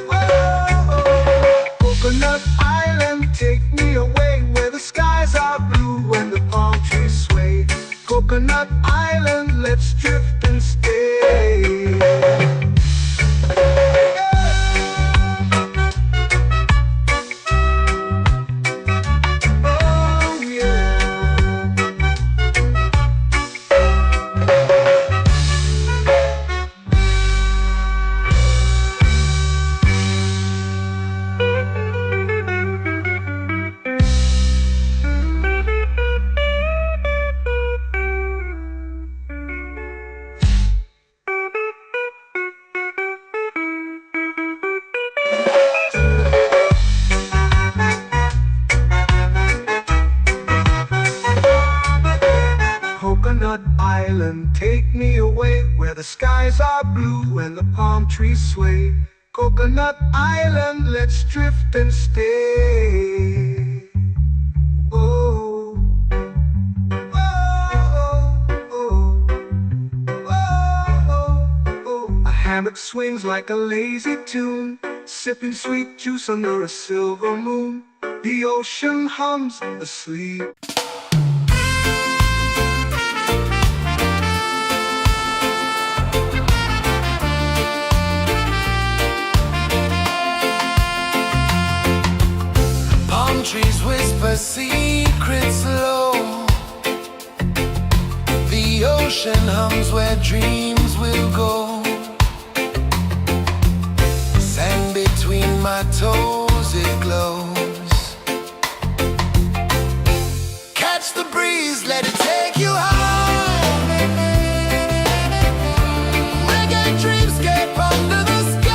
Oh, Coconut Island, take me away where the skies are blue and the palm trees sway. Coconut Island, let's drift and stay. Coconut Island, take me away where the skies are blue and the palm trees sway. Coconut Island, let's drift and stay. Oh, oh, oh, oh, oh. A hammock swings like a lazy tune, sipping sweet juice under a silver moon. The ocean hums asleep. Trees whisper secrets low. The ocean hums where dreams will go. Sand between my toes, it glows. Catch the breeze, let it take you high. Reggae dreamscape under the sky.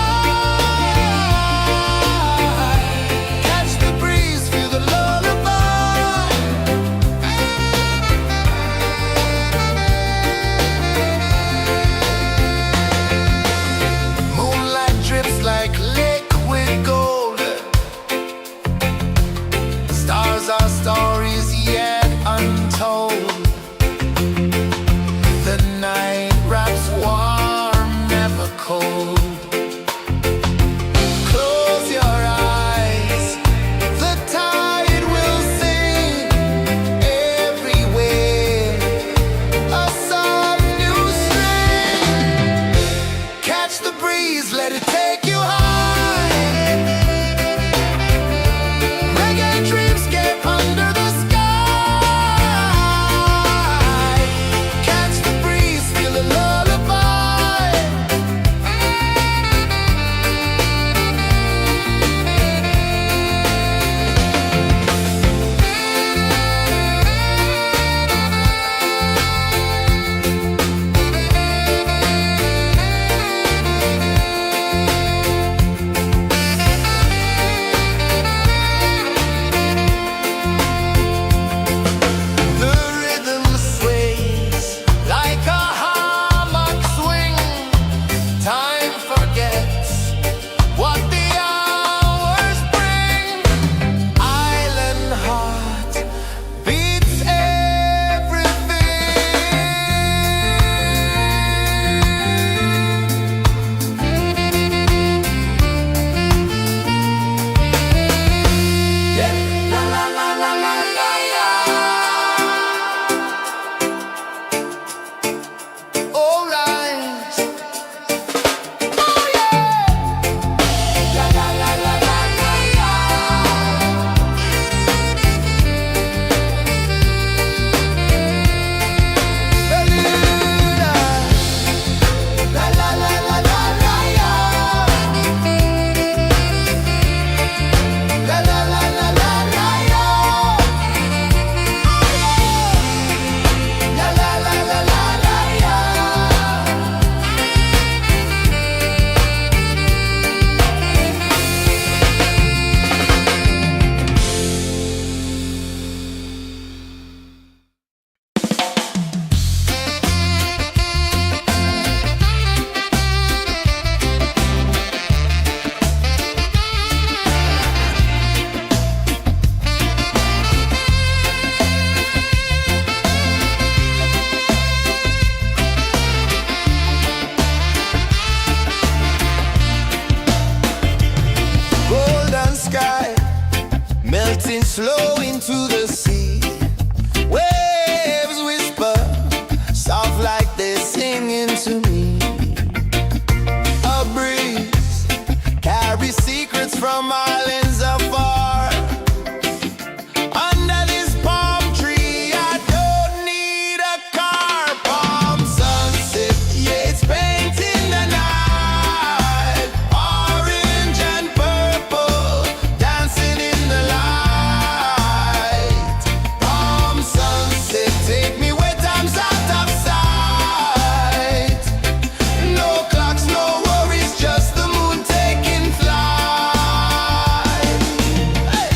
slow into the sea. Waves whisper, soft like they're singing to me. A breeze carries secrets from islands afar. Under this palm tree, I don't need a car. Palm sunset, yeah, it's painting the night. Orange and purple, dancing in the light. Palm sunset, take me where time's out of sight. No clocks, no worries, just the moon taking flight. Hey!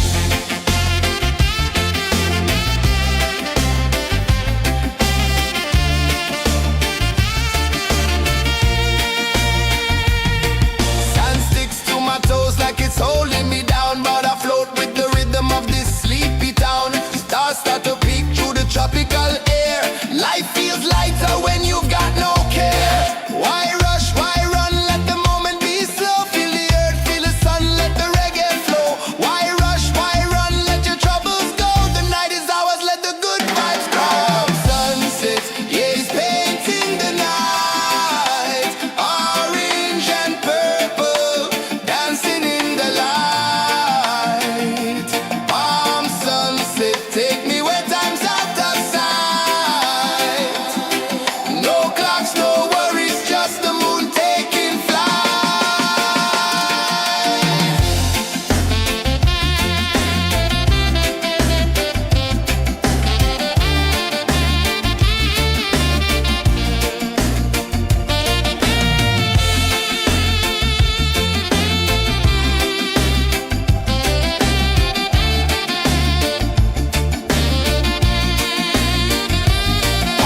Sand sticks to my toes like it's holding me down, but I float with the rhythm of this sleepy town. Stars start to peek through the tropical air. Life feels lighter when you've got no care. Why rush, why run, let the moment be slow. Feel the earth, feel the sun, let the reggae flow. Why rush, why run, let your troubles go. The night is ours, let the good vibes grow. Sunset, yeah, it's painting the night. Orange and purple, dancing in the light. Palm sunset, take me where time's out of sight. No clocks, no worries, just the moon taking flight.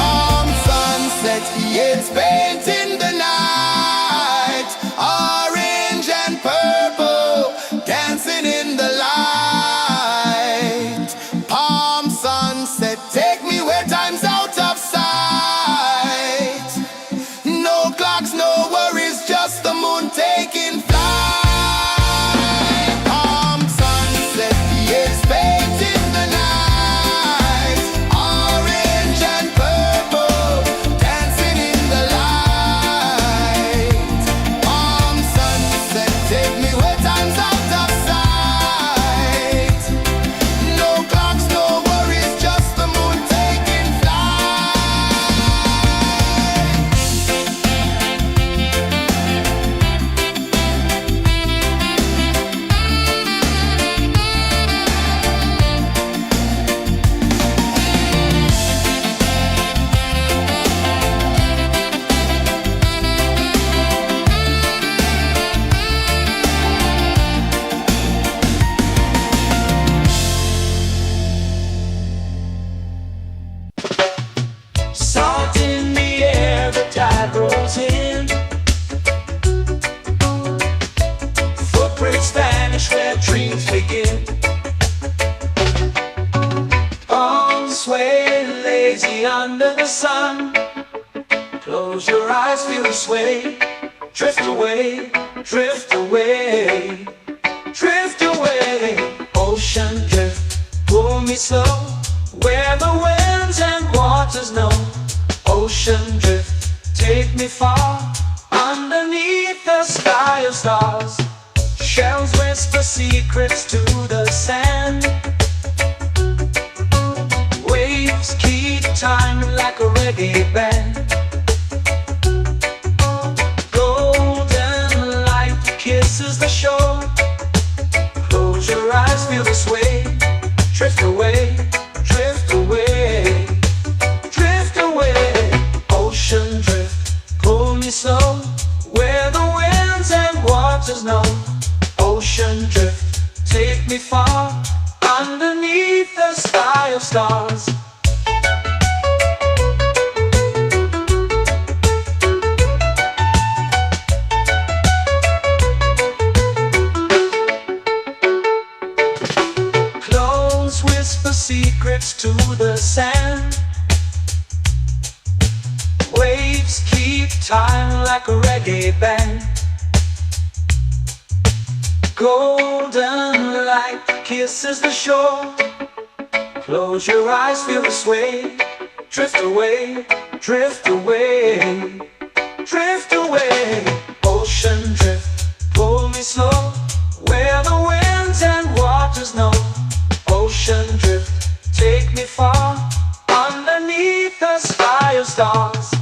Palm sunset, yeah, it's painting the night. Orange and purple, dancing in the light. Palm sunset, take me where time's out of sight. No clocks, no worries, just the moon taking flight. Palm sunset, yeah, it's painting the night. Orange and purple, dancing in the light. Palm sunset, take me where time's out of sight. No clocks, no worries, just the moon taking flight. Salt in the air, the tide rolls in. Footprints vanish where dreams begin. Arms sway lazy under the sun. Close your eyes, feel the sway. Drift away, drift away, drift away. Ocean drift, pull me slow, where the winds and waters know. Ocean drift, take me far, underneath the sky of stars. Shells whisper secrets to the sand. Waves keep time like a reggae band. Golden light kisses the shore. Close your eyes, feel the sway. Drift away, drift away, drift away. Ocean drift, pull me slow, where the winds and waters know. Ocean drift, take me far, underneath the sky of stars. Clones whisper secrets to the sand. Waves keep time like a reggae band. Golden light kisses the shore. Close your eyes, feel the sway. Drift away, drift away, drift away. Ocean drift, pull me slow, where the winds and waters know. Ocean drift, take me far, underneath the sky of stars.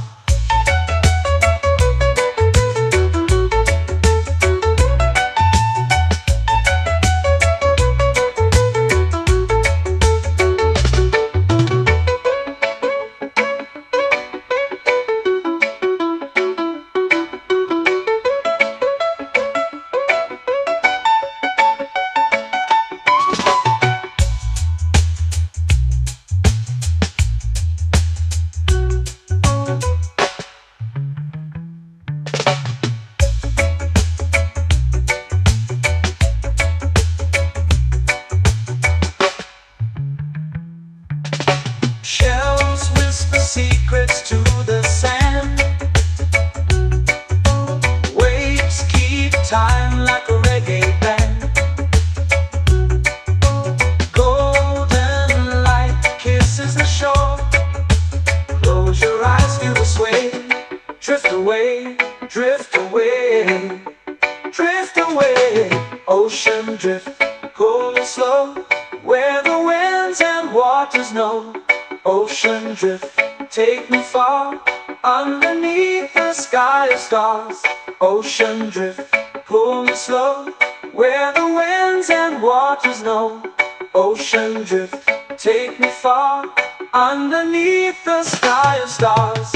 Shells whisper secrets to the sand. Waves keep time like a reggae band. Golden light kisses the shore. Close your eyes, feel the sway. Drift away, drift away, drift away. Ocean drift, cool and slow, where the winds and waters know. Ocean drift, take me far, underneath the sky of stars. Ocean drift, pull me slow, where the winds and waters know. Ocean drift, take me far, underneath the sky of stars.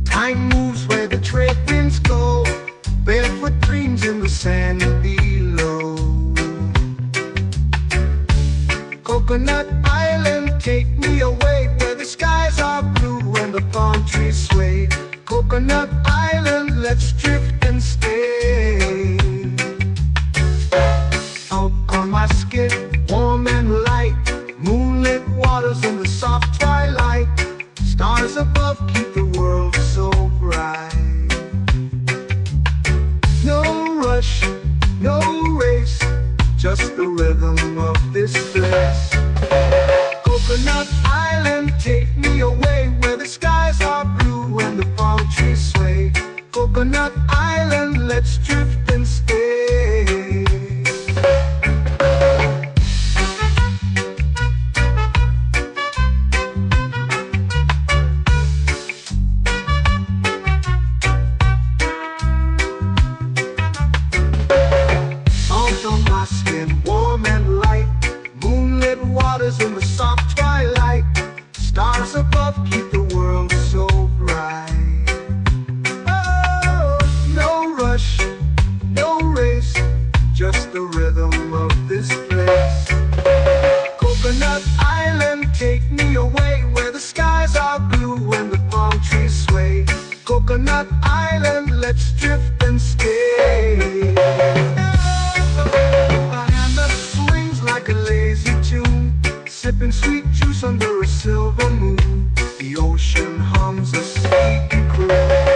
Time moves where the trade winds go. Barefoot dreams in the sand below. Coconut Island, take me away, where the skies are blue and the palm trees sway. Coconut Island, let's drift and stay. Out on my skin, warm and light, moonlit waters in the soft twilight. Stars above keep the world so bright. No rush, no race, just the rhythm of this place. Coconut Island, take me away, where the skies are blue and the palm trees sway. Coconut Island, let's drift and stay. Warm and light, moonlit waters in the soft twilight. Stars above keep the world so bright. Oh, no rush, no race, just the rhythm of this place. Coconut Island, take me away, where the skies are blue and the palm trees sway. Coconut Island, let's drift and stay. Like a lazy tune, sipping sweet juice under a silver moon. The ocean hums a sleepy croon.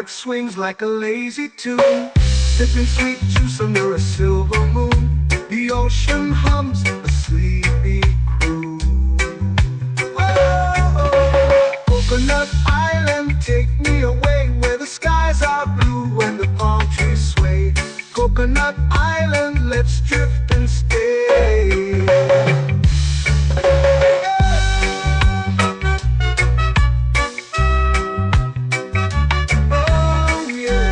Swings like a lazy tune, sipping sweet juice under a silver moon. The ocean hums a sleepy croon. Coconut Island, take me away where the skies are blue and the palm trees sway. Coconut Island, let's drift and stay. Oh yeah.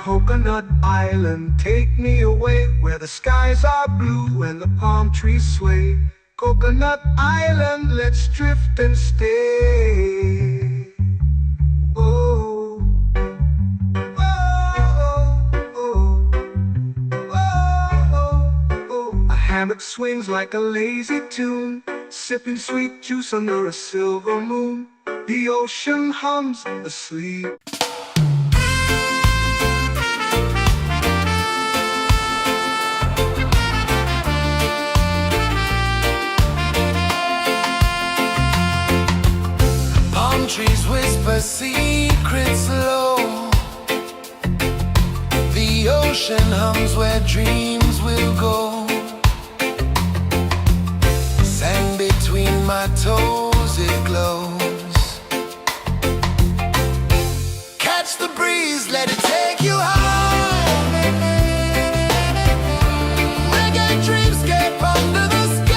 Coconut Island, take me away where the skies are blue and the palm trees sway. Coconut Island, let's drift and stay. Oh, oh, oh, oh, oh, oh. A hammock swings like a lazy tune, sipping sweet juice under a silver moon. The ocean hums asleep. Trees whisper secrets low. The ocean hums where dreams will go. Sand between my toes, it glows. Catch the breeze, let it take you high. Reggae dreamscape under the sky.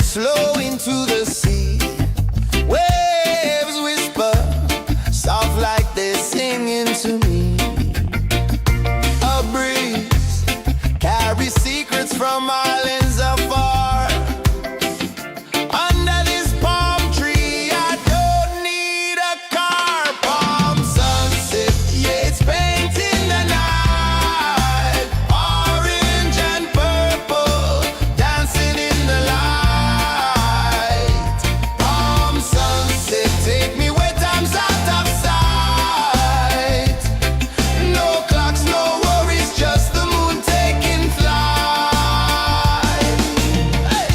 slow into the sea. Waves whisper, soft like they're singing to me. A breeze carries secrets from islands afar. Under this palm tree, I don't need a car. Palm sunset, yeah, it's painting the night. Orange and purple, dancing in the light. Palm sunset, take me where time's out of sight. No clocks, no worries, just the moon taking flight. Hey!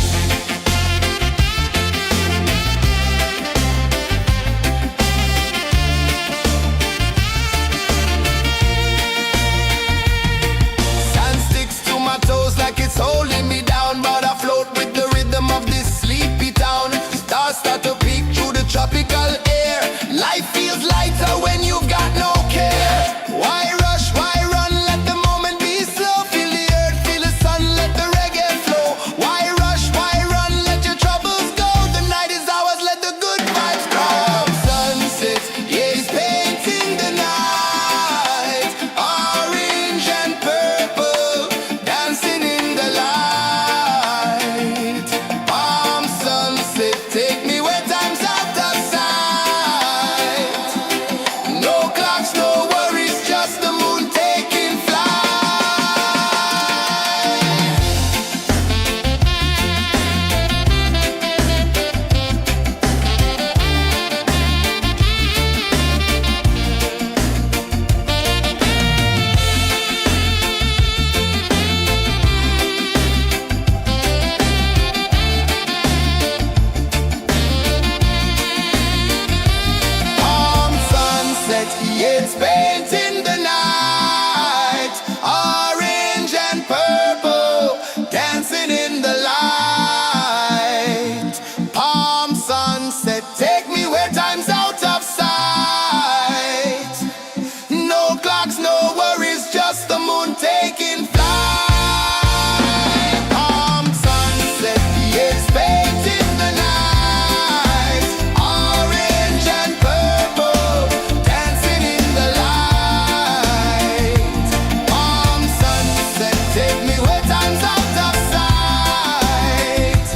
Sand sticks to my toes like it's holding me down, but I float with the rhythm of this sleepy town. Stars start to peek through the tropical air. Life feels lighter when you've got no care. Why rush, why run, let the moment be slow. Feel the earth, feel the sun, let the reggae flow. Why rush, why run, let your troubles go. The night is ours, let the good vibes come. Sunset, yeah, it's painting the night. Orange and purple, dancing in the light. Palm sunset, take me where time's out of sight. No clocks, no worries, just the moon taking flight. Palm sunset, yeah, it's painting the night. Orange and purple, dancing in the light. Palm sunset, take me where time's out of sight. No clocks, no worries, just the moon taking flight. Palm sunset, yeah, it's painting the night. Orange and purple, dancing in the light. Palm sunset, take me where time's out of sight.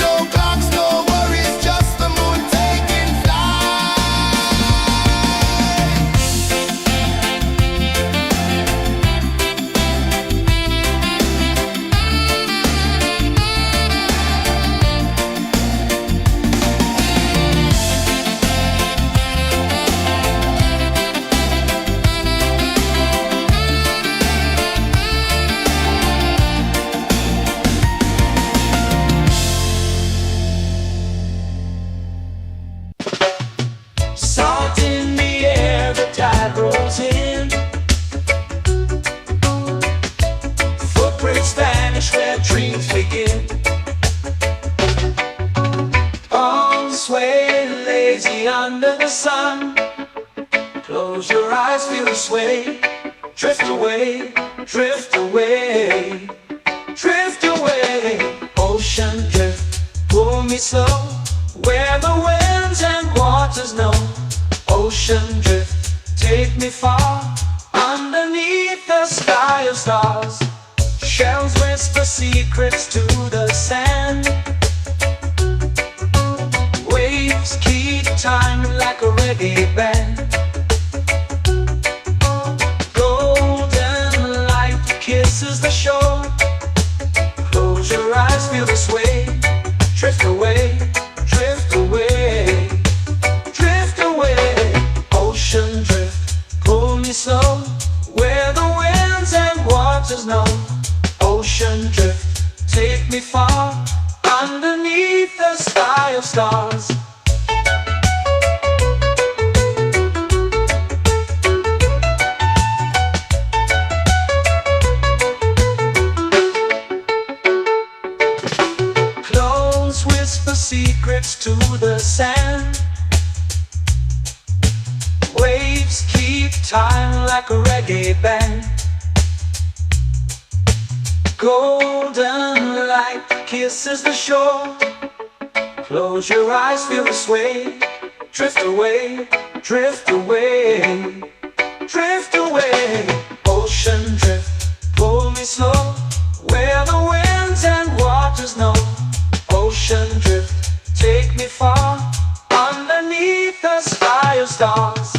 No clocks, no worries, just the moon taking flight. Salt in the air, the tide rolls in. Footprints vanish where dreams begin. Palms sway lazy under the sun. Close your eyes, feel the sway. Drift away, drift away, drift away. Ocean drift, pull me slow, where the winds and waters know. Ocean drift, take me far, underneath the sky of stars. Shells whisper secrets to the sand. Waves keep time like a reggae band. Golden light kisses the shore. Close your eyes, feel the sway. Drift away, drift away, drift away. Ocean drift, pull me slow, where the winds and waters know. Ocean drift, take me far, underneath the sky of stars. Close whisper secrets to the sand. Waves keep time like a reggae band. Golden light kisses the shore. Close your eyes, feel the sway. Drift away, drift away, drift away. Ocean drift, pull me slow, where the winds and waters know. Ocean drift, take me far, underneath the sky of stars.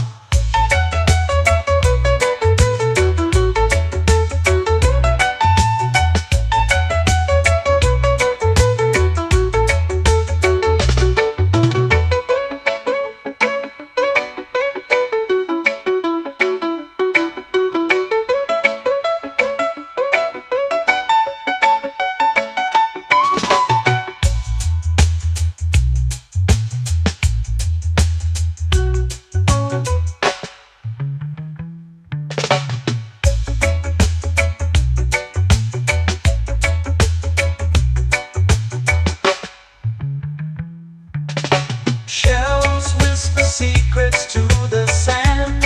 Shells whisper secrets to the sand.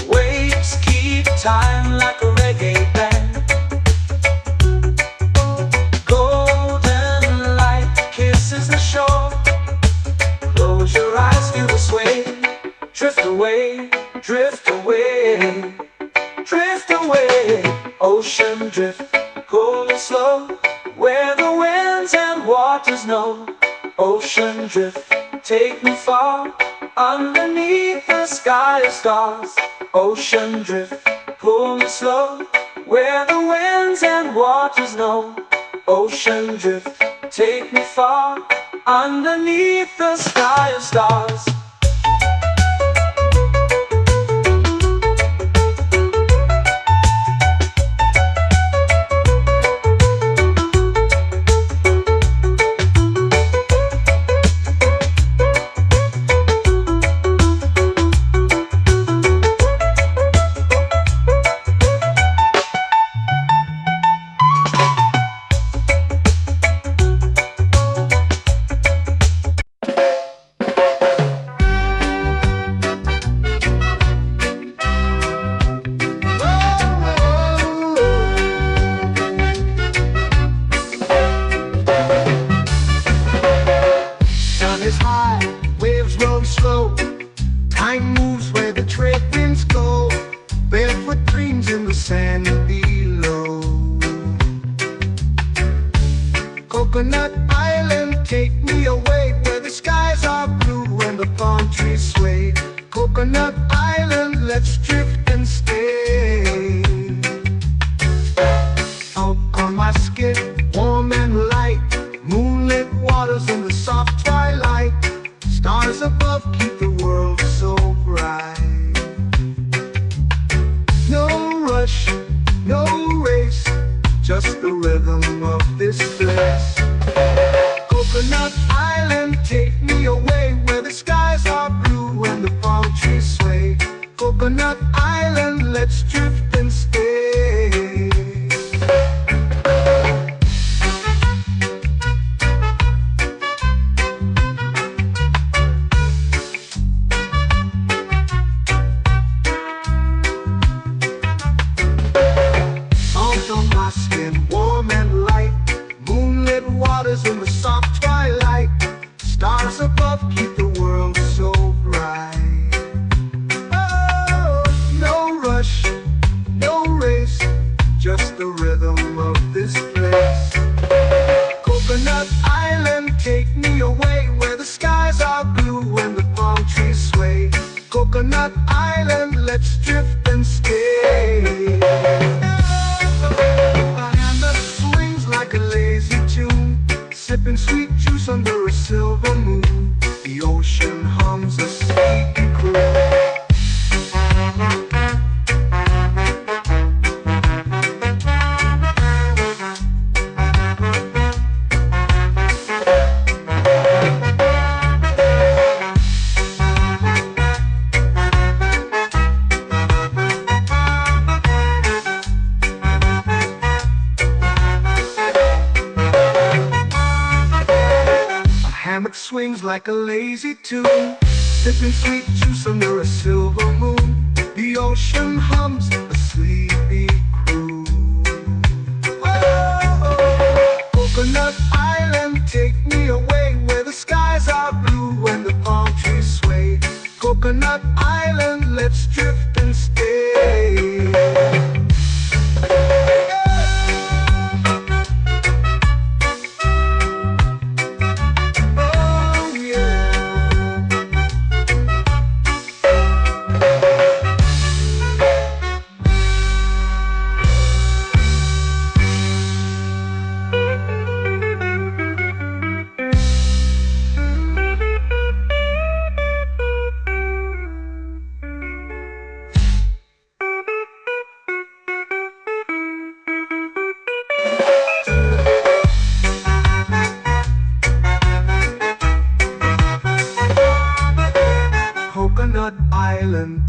Waves keep time like a reggae band. Golden light kisses the shore. Close your eyes, feel the sway. Drift away, drift away, drift away. Ocean drift, cool and slow, where the winds and waters know. Ocean drift, take me far, underneath the sky of stars. Ocean drift, pull me slow, where the winds and waters know. Ocean drift, take me far, underneath the sky of stars. Time moves where the trade winds go. Barefoot dreams in the sand below. Coconut Island, take me away, where the skies are blue and the palm trees sway. Coconut Island, let's drift and stay. Out on my skin, warm and light, moonlit waters in the soft twilight. Stars above keep the world so bright. No rush, no race, just the rhythm of this place. Coconut Island, take me away, where the skies are blue and the palm trees sway. Coconut Island, let's drift and stay. Warm and light, moonlit waters in the soft twilight. Stars above keep the world so bright. Oh, no rush, no race, just the rhythm of this place. Coconut Island, take me away, where the skies are blue and the palm trees sway. Coconut Island, let's drift and stay. Like a lazy tune, sipping sweet juice under a silver moon. The ocean hums a sleepy croon. Swings like a lazy tune, sipping sweet juice under a silver moon. The ocean hums a sleepy croon.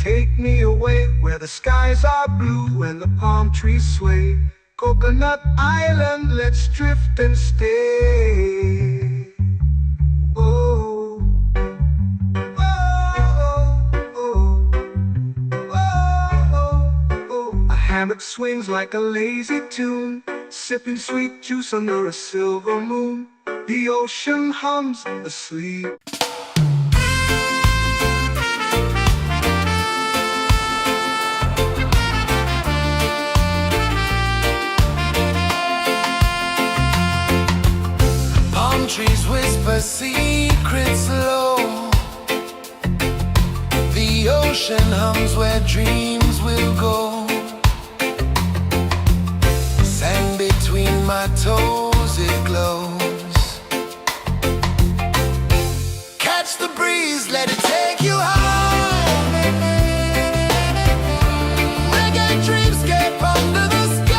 Take me away where the skies are blue and the palm trees sway. Coconut Island, let's drift and stay. Oh, oh, oh, oh, oh. A hammock swings like a lazy tune, sipping sweet juice under a silver moon. The ocean hums asleep. Trees whisper secrets low. The ocean hums where dreams will go. Sand between my toes, it glows. Catch the breeze, let it take you high. Reggae dreamscape under the sky.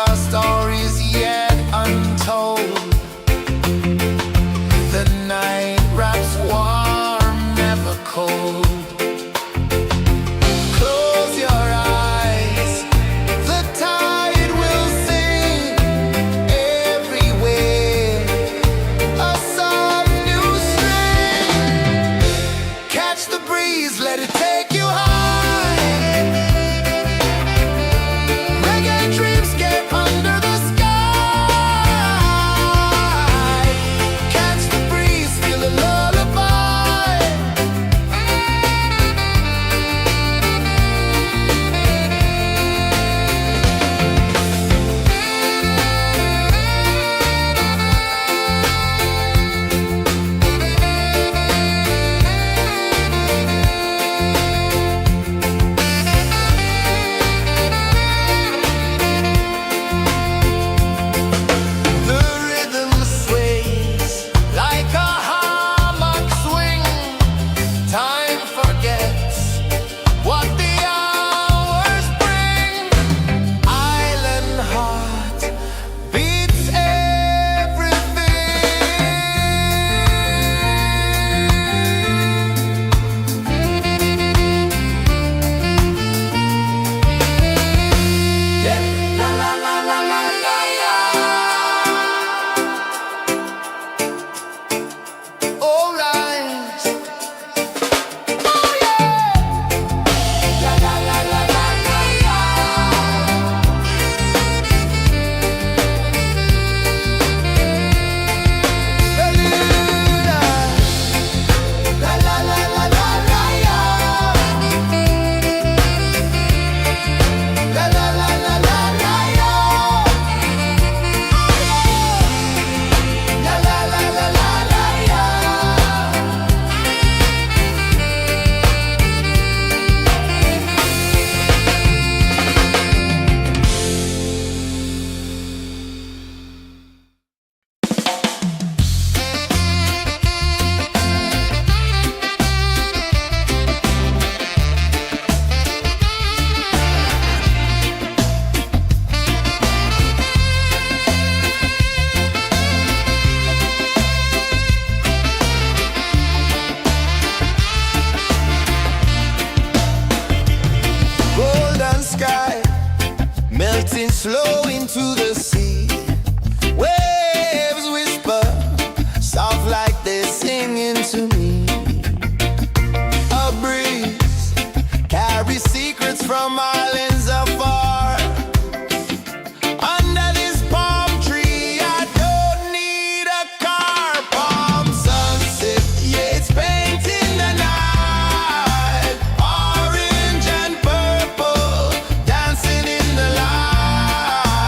Our stories yet untold. The night wraps warm, never cold. Close your eyes, the tide will sing everywhere. A soft new string. Catch the breeze, let it take you high. Slow into the sea. Waves whisper, soft like they're singing to me. A breeze carries secrets from islands afar. Under this palm tree, I don't need a car. Palm sunset, yeah, it's painting the night. Orange and purple, dancing in the light.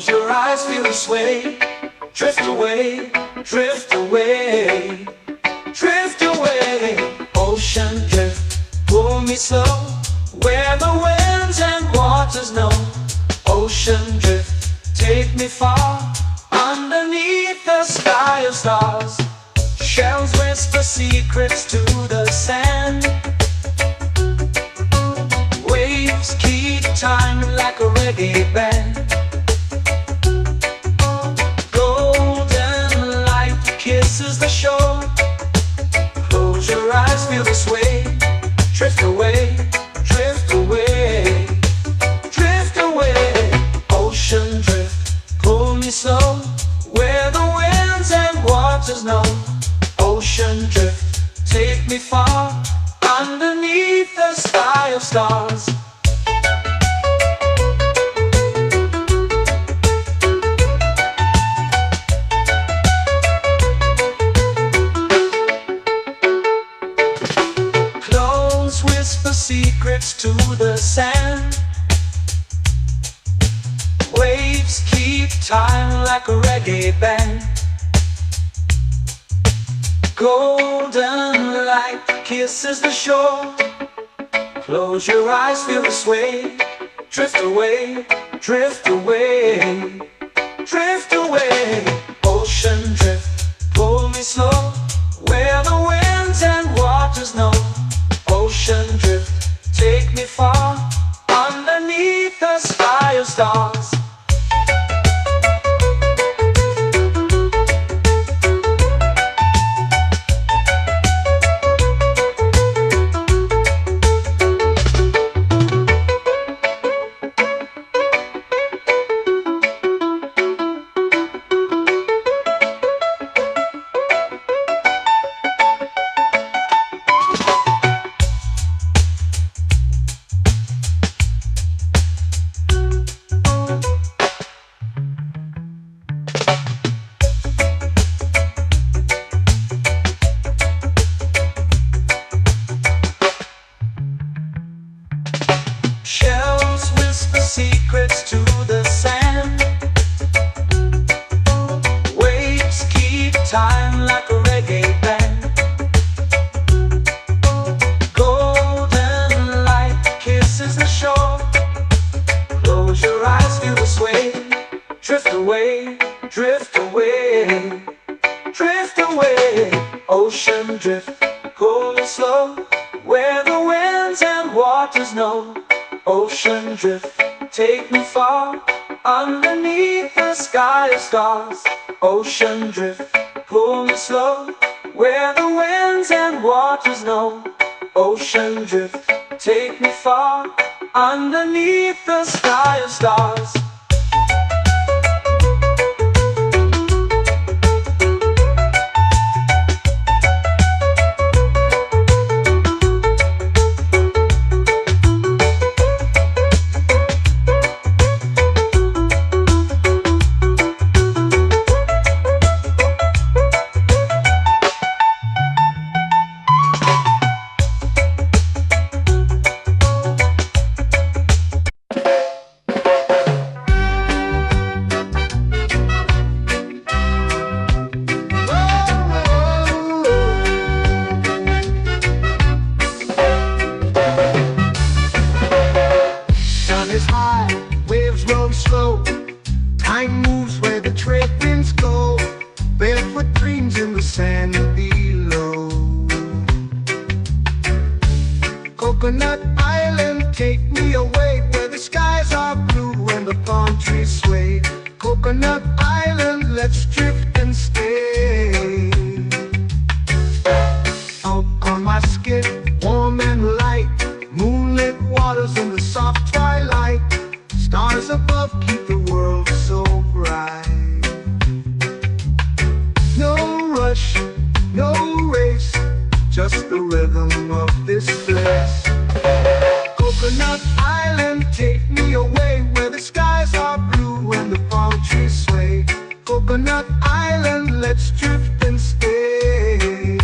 Close your eyes, feel the sway. Drift away, drift away, drift away. Ocean drift, pull me slow, where the winds and waters know. Ocean drift, take me far, underneath the sky of stars. Shells whisper secrets to the sand. Waves keep time like a reggae band. Golden light kisses the shore. Close your eyes, feel the sway. Drift away, drift away, drift away. Ocean drift, pull me slow, where the winds and waters know. Ocean drift, take me far, underneath the sky of stars. Close whisper secrets to the sand. Waves keep time like a reggae band. Golden light kisses the shore. Close your eyes, feel the sway. Drift away, drift away, drift away. Ocean drift, pull me slow, where the winds and waters know. Ocean drift, take me far, underneath the sky of stars. Shells whisper secrets to the sand. Waves keep time like a reggae band. Golden light kisses the shore. Close your eyes, feel the sway. Drift away, drift away, drift away. Ocean drift, pull me slow, where the winds and waters know. Ocean drift, take me far, underneath the sky of stars. Ocean drift, pull me slow, where the winds and waters know. Ocean drift, take me far, underneath the sky of stars. Time moves where the trade winds go. Barefoot dreams in the sand below. Coconut Island, take me away, where the skies are blue and the palm trees sway. Coconut Island, let's drift and stay. Out on my skin, warm and light, moonlit waters in the soft twilight. Stars above keep the world so bright. No rush, no race, just the rhythm of this place. Coconut Island, take me away, where the skies are blue and the palm trees sway. Coconut Island, let's drift and stay.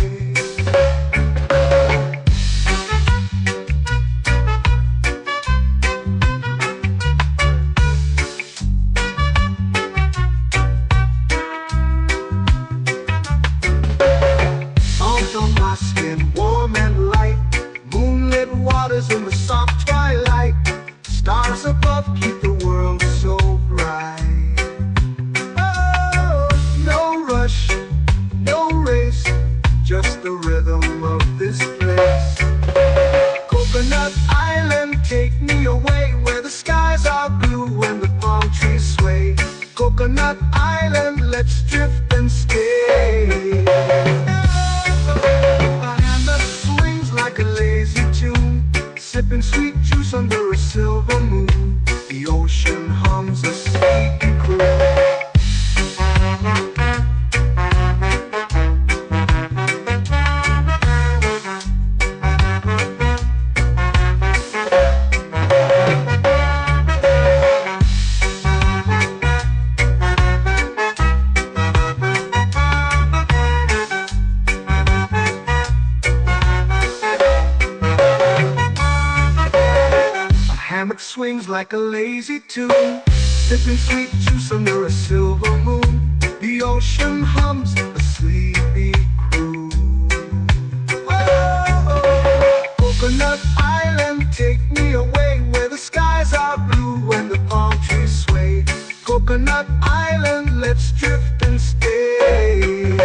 like a lazy tune, sipping sweet juice under a silver moon. The ocean hums a sleepy croon. Hammock swings like a lazy tune, sipping sweet juice under a silver moon. The ocean hums a sleepy croon. Whoa, Coconut Island, take me away where the skies are blue and the palm trees sway. Coconut Island, let's drift and stay.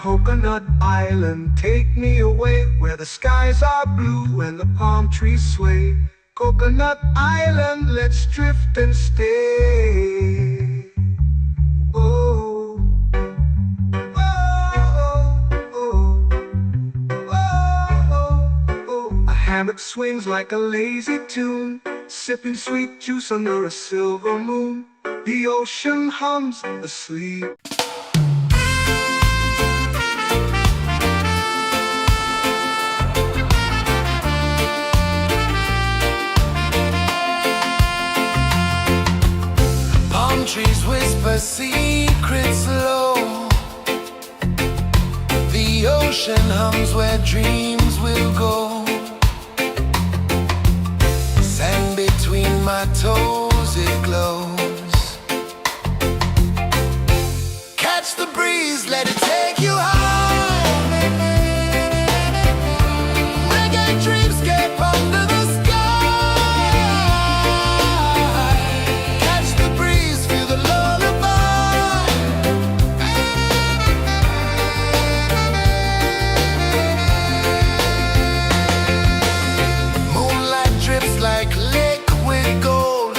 Coconut Island, take me away where the skies are blue and the palm trees sway. Coconut Island, let's drift and stay. Oh, oh, oh, oh, oh. A hammock swings like a lazy tune, sipping sweet juice under a silver moon. The ocean hums asleep. Trees whisper secrets low. The ocean hums where dreams will go. Sand between my toes, it glows. Catch the breeze, let it take you high. Reggae dreamscape under the sky. Catch the breeze, feel the lullaby. Moonlight drips like liquid gold.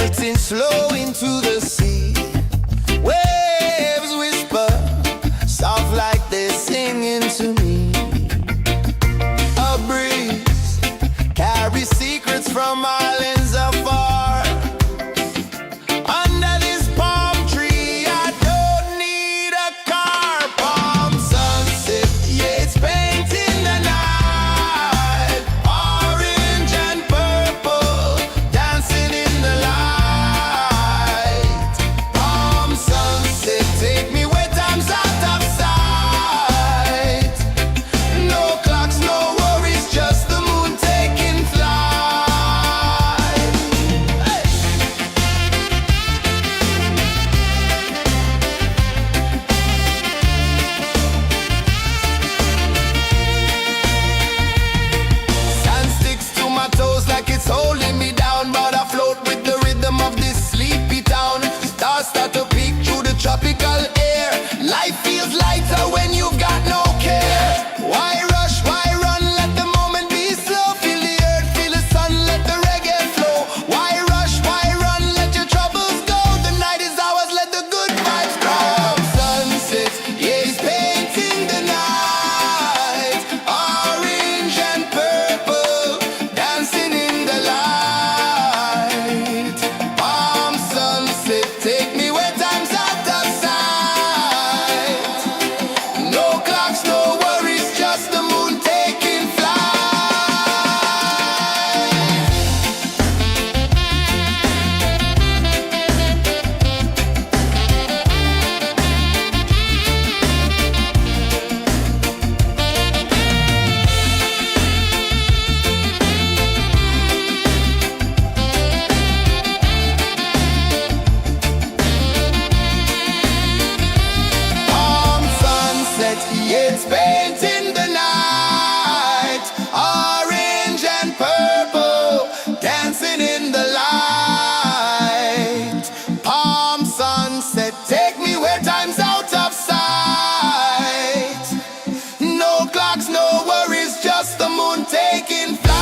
melting slow into the sea. Waves whisper, soft like they're singing to me. A breeze carries secrets from islands afar. Under this palm tree, I don't need a car. Palm sunset, yeah, it's painting the night. Orange and purple, dancing in the light. Palm sunset, take me where time's out of sight. No clocks, no worries, just the moon taking flight. Hey! Sand sticks to my toes like it's holding me down, but I float with the rhythm of this sleepy town. Stars start to peek through the tropical air. Life feels lighter when you've got no care. Why rush, why run, let the moment be slow. Feel the earth, feel the sun, let the reggae flow. Why rush, why run, let your troubles go. The night is ours, let the good vibes come. Sunset, yeah, it's painting the night. Orange and purple, dancing in the light. Palm sunset, take me where time's out of sight. No clocks, no worries, just the moon taking flight. Palm sunset, yeah, it's painting the night. Orange and purple, dancing in the light. Palm sunset, take me where time's out of sight. No clocks, no worries, just the moon taking flight.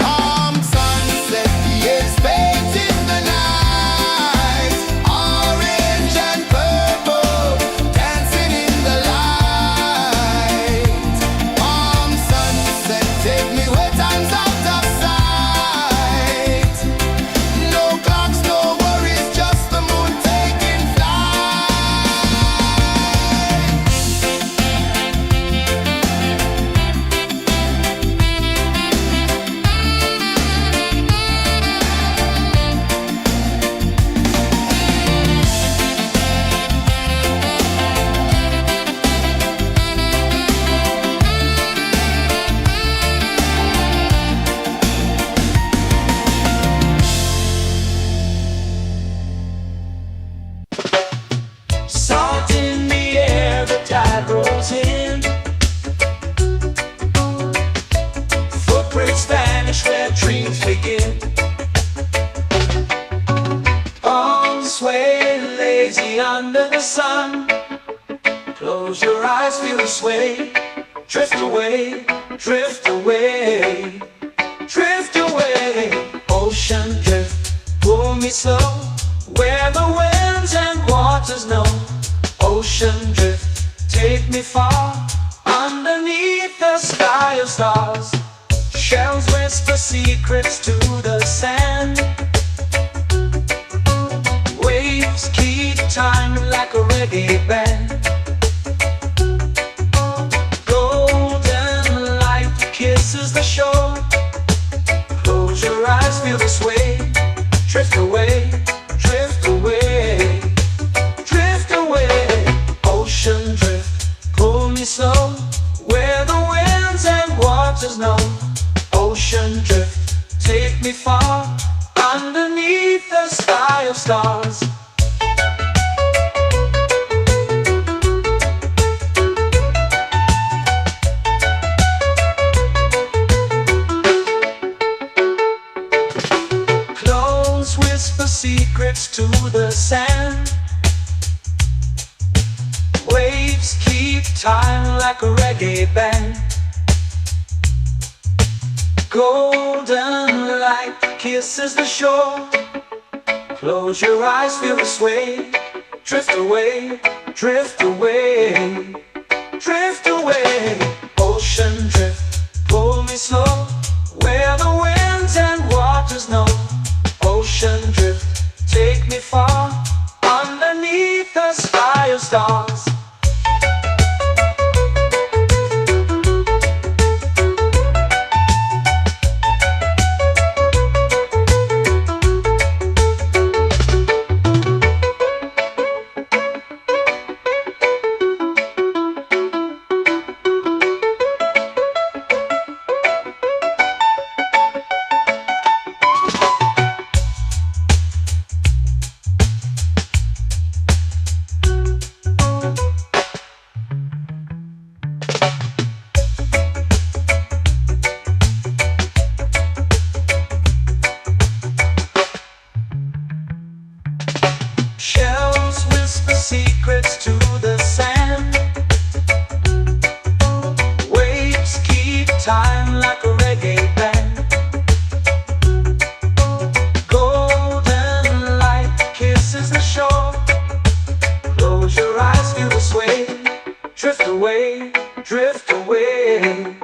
Palm sunset, yeah, it's painting the night. Orange and purple, dancing in the light. Palm sunset, take me where time's out of sight. No clocks, no worries, just the moon taking flight. Salt in the air, the tide rolls in. Footprints vanish where dreams begin. Arms sway lazy under the sun. Close your eyes, feel the sway. Drift away, drift away, drift away. Ocean drift, pull me slow, where the winds and waters know. Ocean drift, take me far, underneath the sky of stars. Shells whisper secrets to the sand. Waves keep time like a reggae band. Golden light kisses the shore. Close your eyes, feel the sway. Drift away, drift away, drift away. Ocean drift, pull me slow, where the winds and waters know. Ocean drift, take me far, underneath the sky of stars. Close whisper secrets to the sand. Waves keep time like a reggae band. Golden light kisses the shore. Close your eyes, feel the sway. Drift away, drift away, drift away. Ocean drift, pull me slow, where the winds and waters know. Ocean drift, take me far, underneath the sky of stars. Shells whisper secrets to the sand. Waves keep time like a reggae band. Golden light kisses the shore. Close your eyes, feel the sway. Drift away, drift away,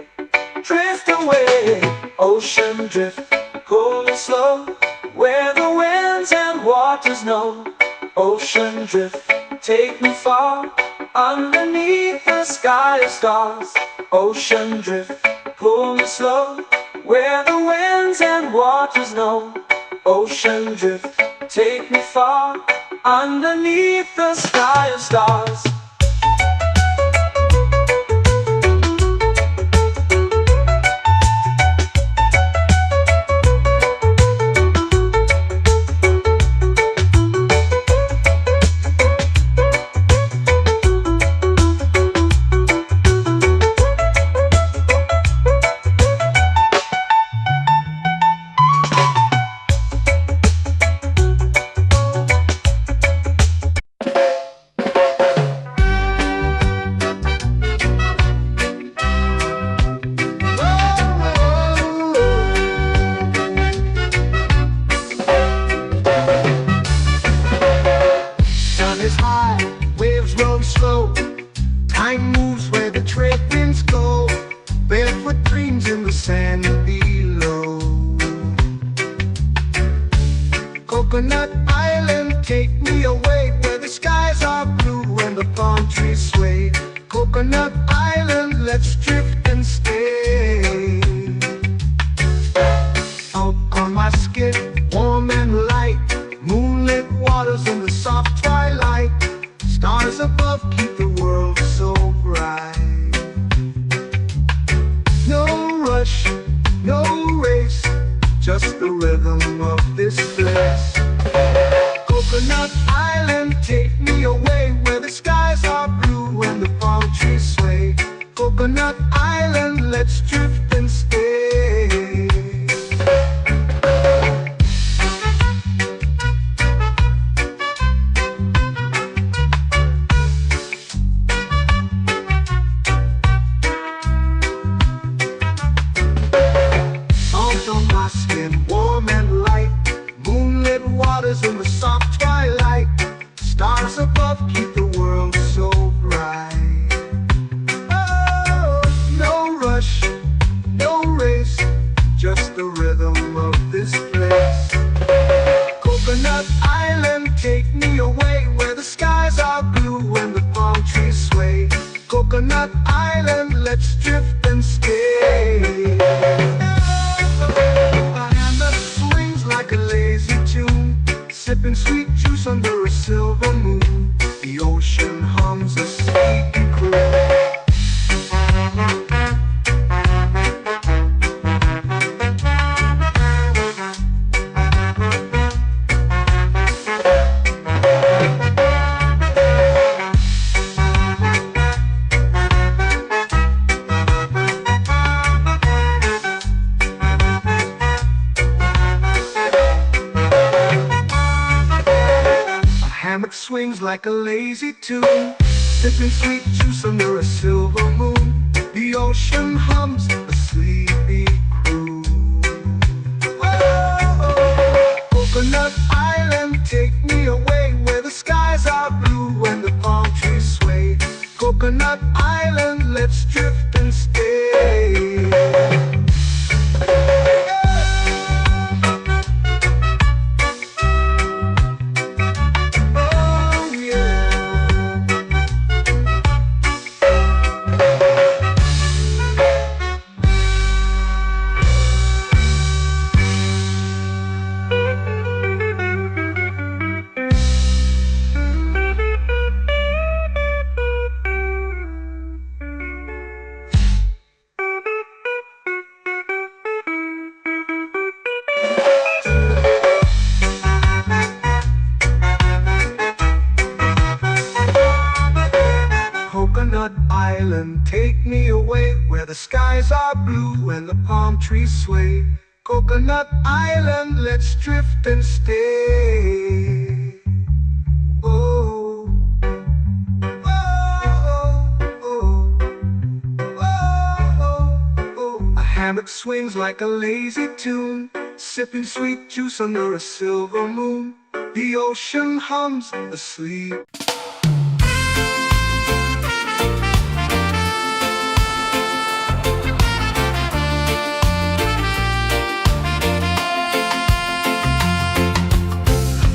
drift away. Ocean drift, cool and slow, where the winds and waters know. Ocean drift, take me far, underneath the sky of stars. Ocean drift, pull me slow, where the winds and waters know. Ocean drift, take me far, underneath the sky of stars. Is high, waves roll slow. Time moves where the trade winds go. Barefoot dreams in the sand below. Coconut Island, take me away, where the skies are blue and the palm trees sway. Coconut Island, let's drift and stay. Out on my skin, warm and light, moonlit waters in the soft twilight. Stars above keep the world so bright. No rush, no race, just the rhythm of this place. Coconut Island, take me away, where the skies are blue and the palm trees sway. Coconut Island, let's drift and stay. Warm and light, moonlit waters in the soft twilight. Stars above keep the world so bright. Oh, no rush, no race, just the rhythm of this place. Coconut Island, take me away, where the skies are blue and the palm trees sway. Coconut Island, let's drift and stay. Like a lazy tune, sipping sweet juice under a silver moon. The ocean hums a sleepy croon. Swings like a lazy tune, sipping sweet juice under a silver moon. The ocean hums a sleepy croon. Whoa. Coconut Island, take me away where the skies are blue and the palm trees sway. Coconut Island, let's drift and stay. Oh yeah. Coconut Island, take me away where the skies are blue and the palm trees sway. Coconut Island, let's drift and stay. Oh, oh, oh, oh, oh. A hammock swings like a lazy tune, sipping sweet juice under a silver moon. The ocean hums asleep.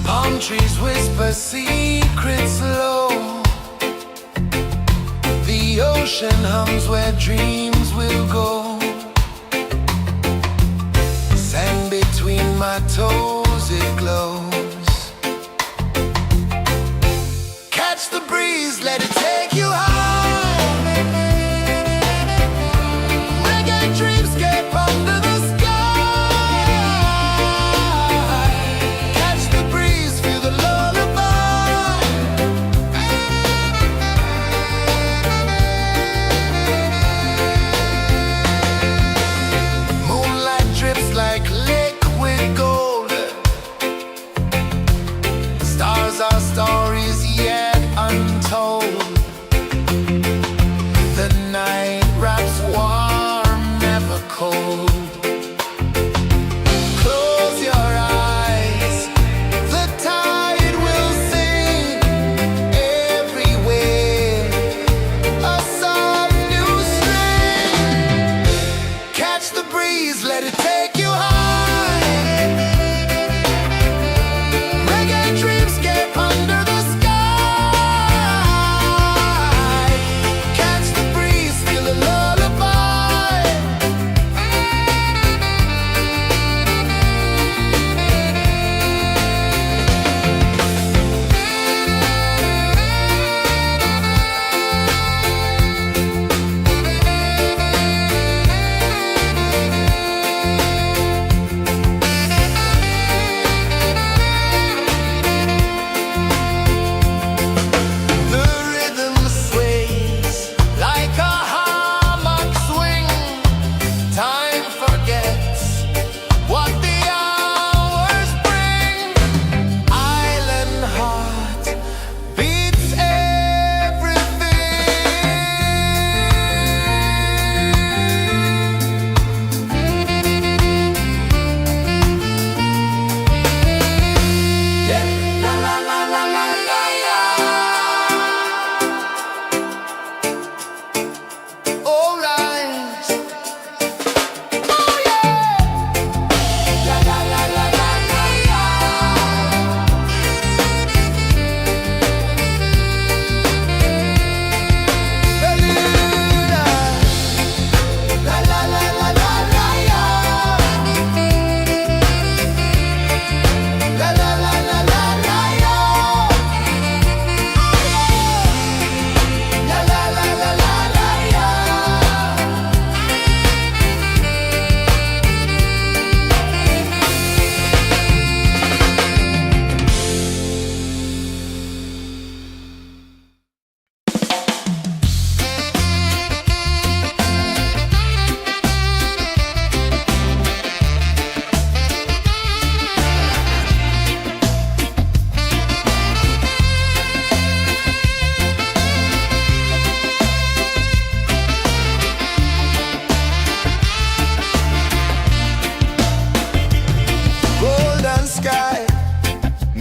Palm trees whisper secrets low. The ocean hums where dreams will go. Sand between my toes, it glows. Catch the breeze, let it take you high. Reggae dreamscape under the sky. Catch the breeze, feel the lullaby. Moonlight drips like liquid gold. Stars are stories yet untold.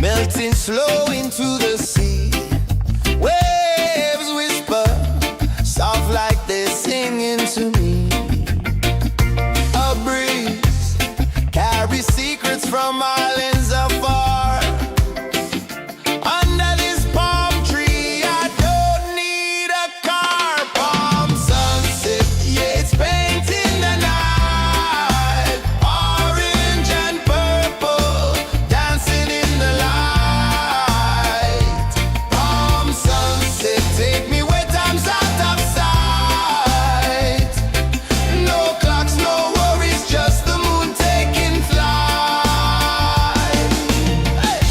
melting slow into the sea. Waves whisper, soft like they're singing to me. A breeze carries secrets from islands afar. Under this palm tree, I don't need a car. Palm sunset, yeah, it's painting the night. Orange and purple, dancing in the light. Palm sunset, take me where time's out of sight. No clocks, no worries, just the moon taking flight. Hey!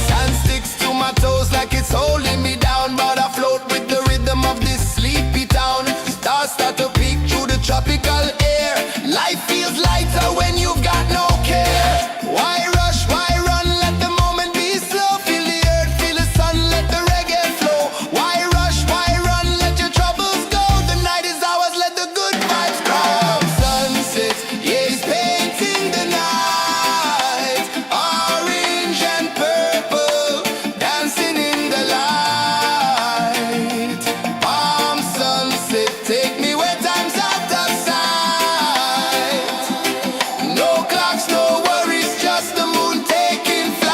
Sand sticks to my toes like it's holding me down, but I float with the rhythm of this sleepy town. Stars start to peek through the tropical air. Life feels lighter when you've got no care. Why rush, why run, let the moment be slow. Feel the earth, feel the sun, let the reggae flow. Why rush, why run, let your troubles go. The night is ours, let the good vibes grow. Sunset, yeah, it's painting the night. Orange and purple, dancing in the light. Palm sunset, take me where time's out of sight. No clocks, no worries, just the moon taking flight.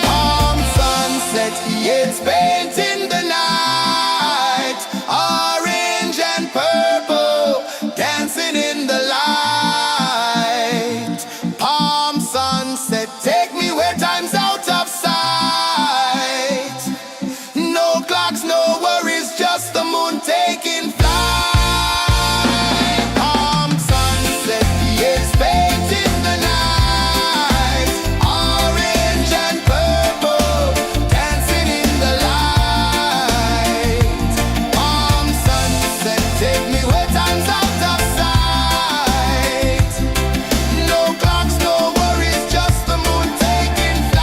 Palm sunset, yeah, it's painting the night. Orange and purple, dancing in the light. Palm sunset, take me where time's out of sight. No clocks, no worries, just the moon taking flight. Palm sunset, yeah, it's painting the night. Orange and purple, dancing in the light. Palm sunset, take me where time's out of sight. No clocks, no worries, just the moon taking flight.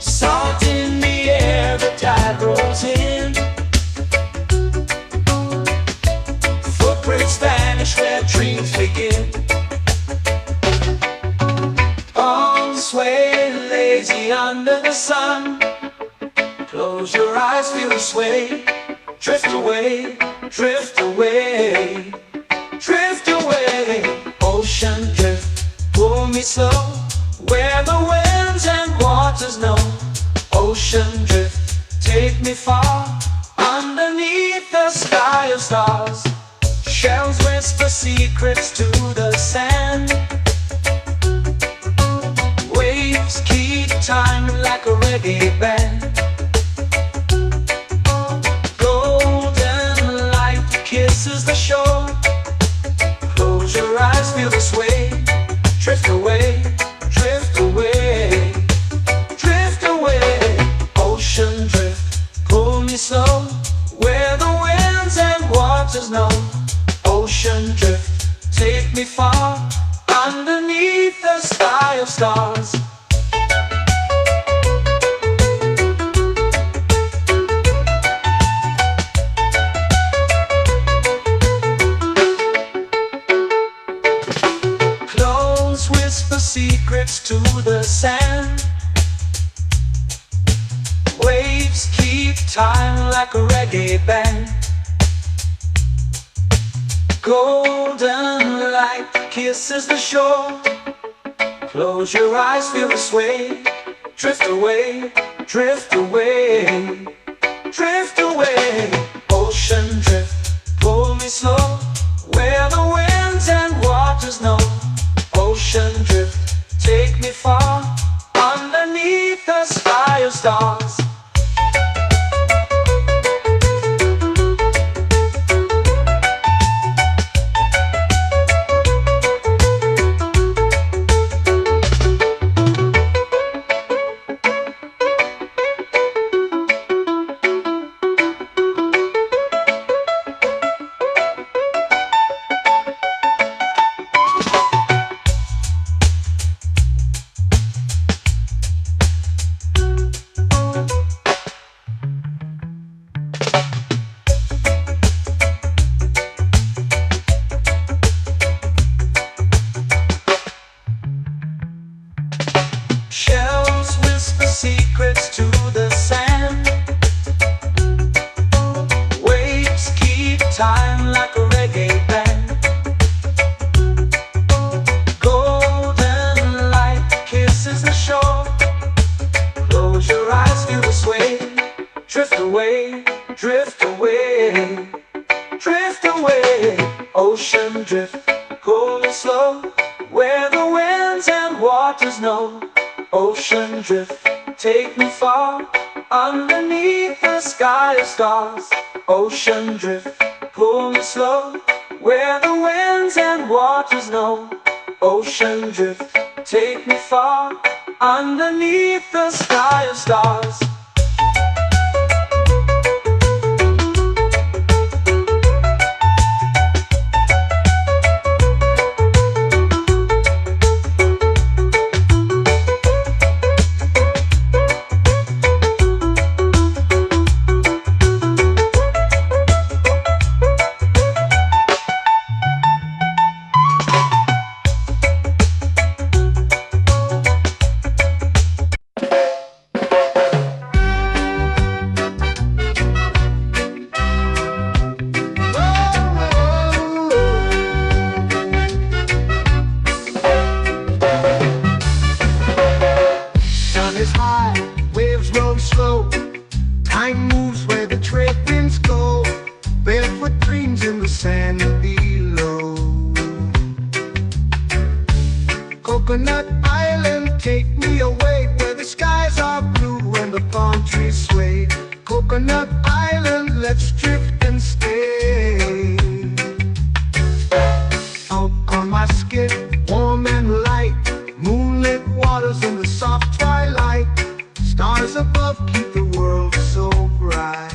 Salt in the air, the tide rolls in. Footprints vanish where dreams begin. Arms sway lazy under the sun. Close your eyes, feel the sway. Drift away, drift away, drift away. Ocean drift, pull me slow, where the winds and waters know. Ocean drift, take me far, underneath the sky of stars. Shells whisper secrets to the sand. Waves keep time like a reggae band. Golden light kisses the shore. Close your eyes, feel the sway. Drift away, drift away, drift away. Ocean drift, pull me slow, where the winds and waters know. Ocean drift, take me far, underneath the sky of stars. Clones whisper secrets to the sand. Waves keep time like a reggae band. Golden light kisses the shore. Close your eyes, feel the sway. Drift away, drift away, drift away. Ocean drift, pull me slow, where the winds and waters know. Ocean drift, take me far, underneath the sky of stars. Shells whisper secrets to the sand. Waves keep time like a reggae band. Golden light kisses the shore. Close your eyes, feel the sway. Drift away, drift away, drift away. Ocean drift, cool and slow, where the winds and waters know. Ocean drift, take me far, underneath the sky of stars. Ocean drift, pull me slow, where the winds and waters know. Ocean drift, take me far, underneath the sky of stars. Is high, waves roll slow. Time moves where the trade winds go. Barefoot dreams in the sand below. Coconut Island, take me away, where the skies are blue and the palm trees sway. Coconut Island, let's drift and stay. Out on my skin, warm and light, moonlit waters in the soft twilight. Stars above keep the world so bright.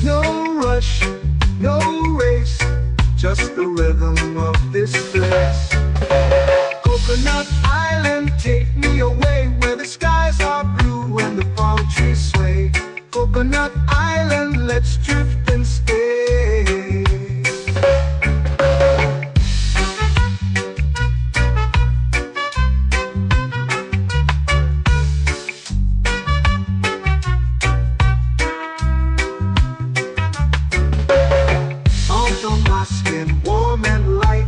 No rush, no race, just the rhythm of this place. Coconut Island, take me away, where the skies are blue and the palm trees sway. Coconut Island, let's drift and stay. Warm and light,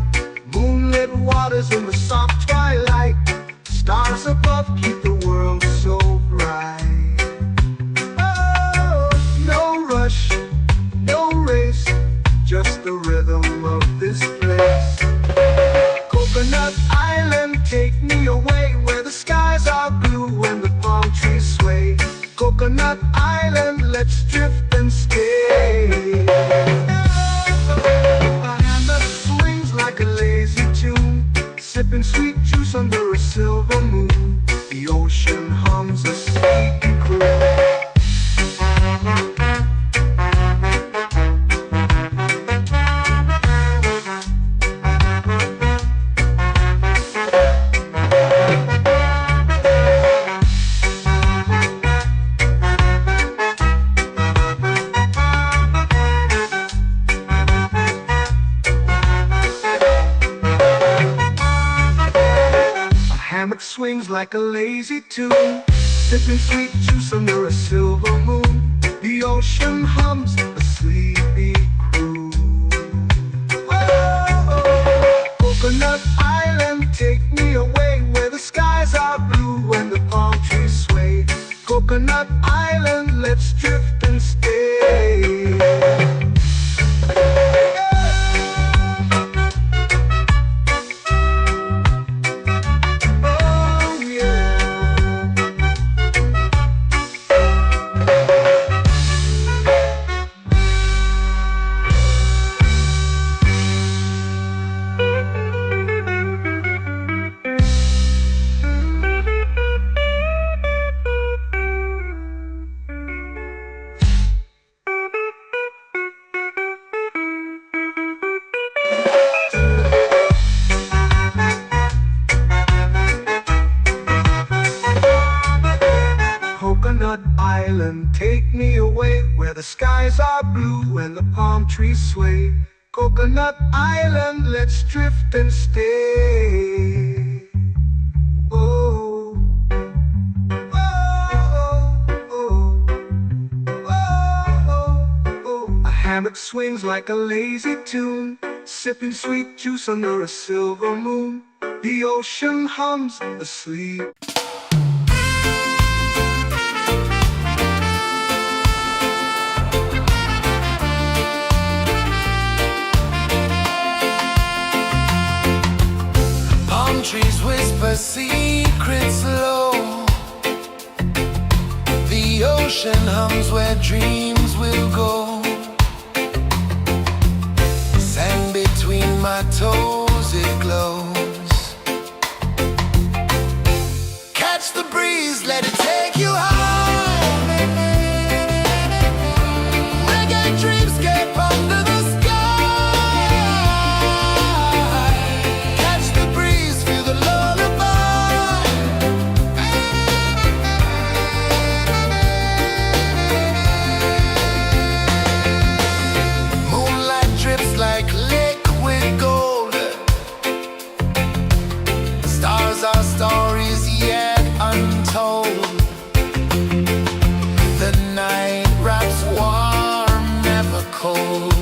moonlit waters in the soft twilight. Stars above keep the world so bright. Oh, no rush, no race, just the rhythm of this place. Coconut Island, take me away, where the skies are blue and the palm trees sway. Coconut Island, let's drift and stay. Like a lazy tune, sipping sweet juice under a silver moon. The ocean hums a sleepy croon. Swings like a lazy tune, sipping sweet juice under a silver moon. The ocean hums a sleepy croon. Whoa. skies are blue and the palm trees sway. Coconut Island, let's drift and stay. Oh, oh, oh, oh, oh. A hammock swings like a lazy tune, sipping sweet juice under a silver moon. The ocean hums asleep. Trees whisper secrets low. The ocean hums where dreams will go. Sand between my toes, it glows. Catch the breeze, let it take you high. Reggae dreamscape under the sky. Our stories yet untold. The night wraps warm, never cold.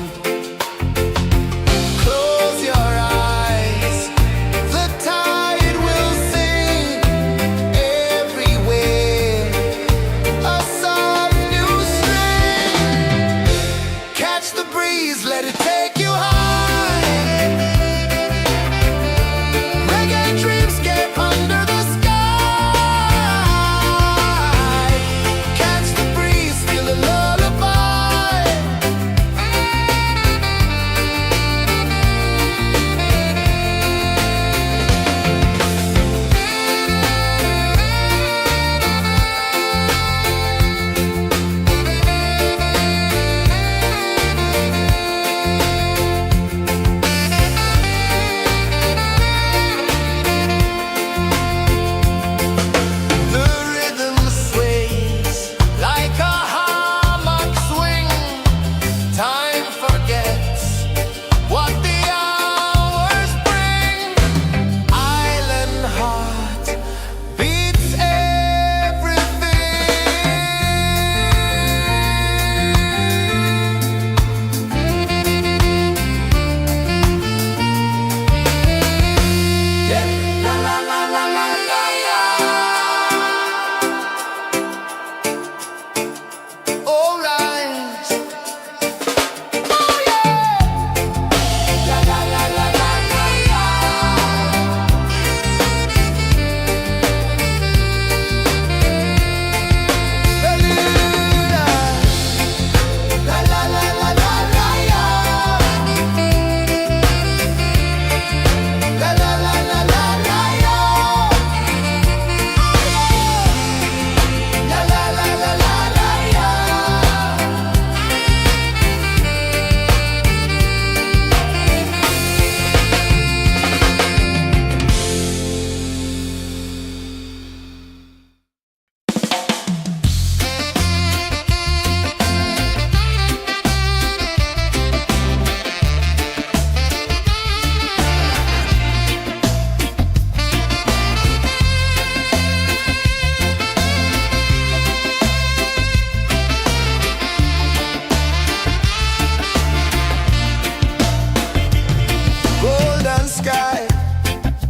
Close your eyes, the tide will sing everywhere. A soft new string. Catch the breeze, let it take you high.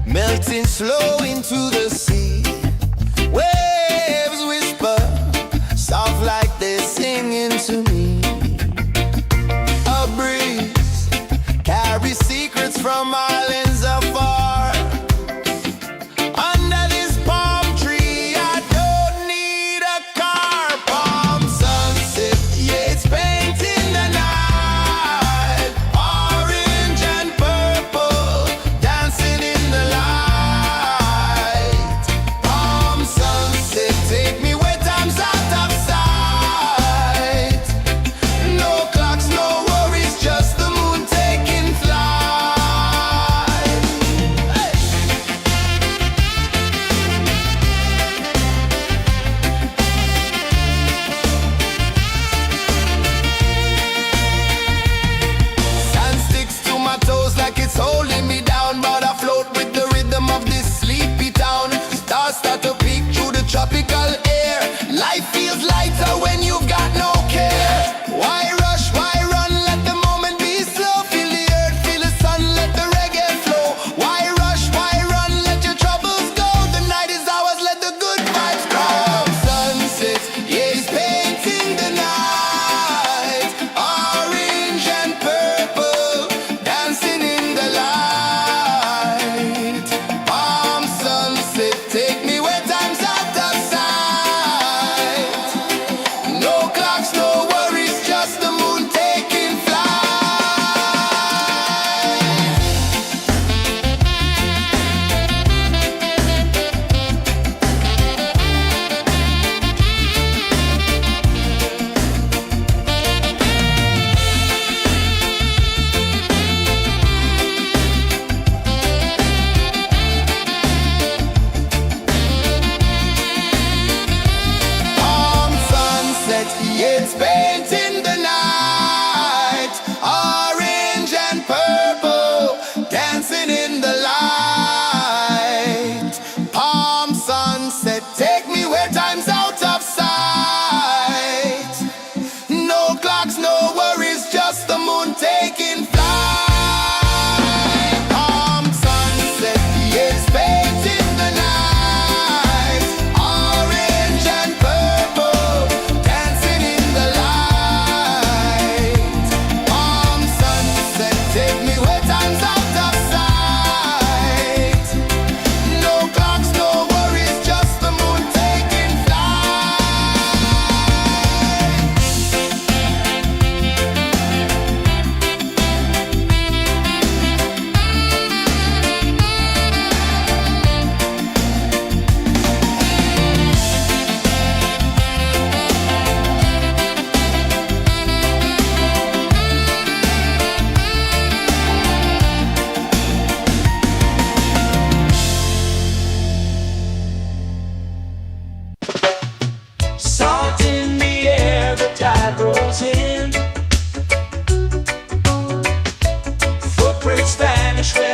Melting slow into the sea. Waves whisper, soft like they're singing to me. A breeze carries secrets from islands afar. Under this palm tree, I don't need a car. Palm sunset, yeah, it's painting the night. Orange and purple, dancing in the light. Palm sunset, take me where time's out of sight. No clocks, no worries, just the moon taking flight.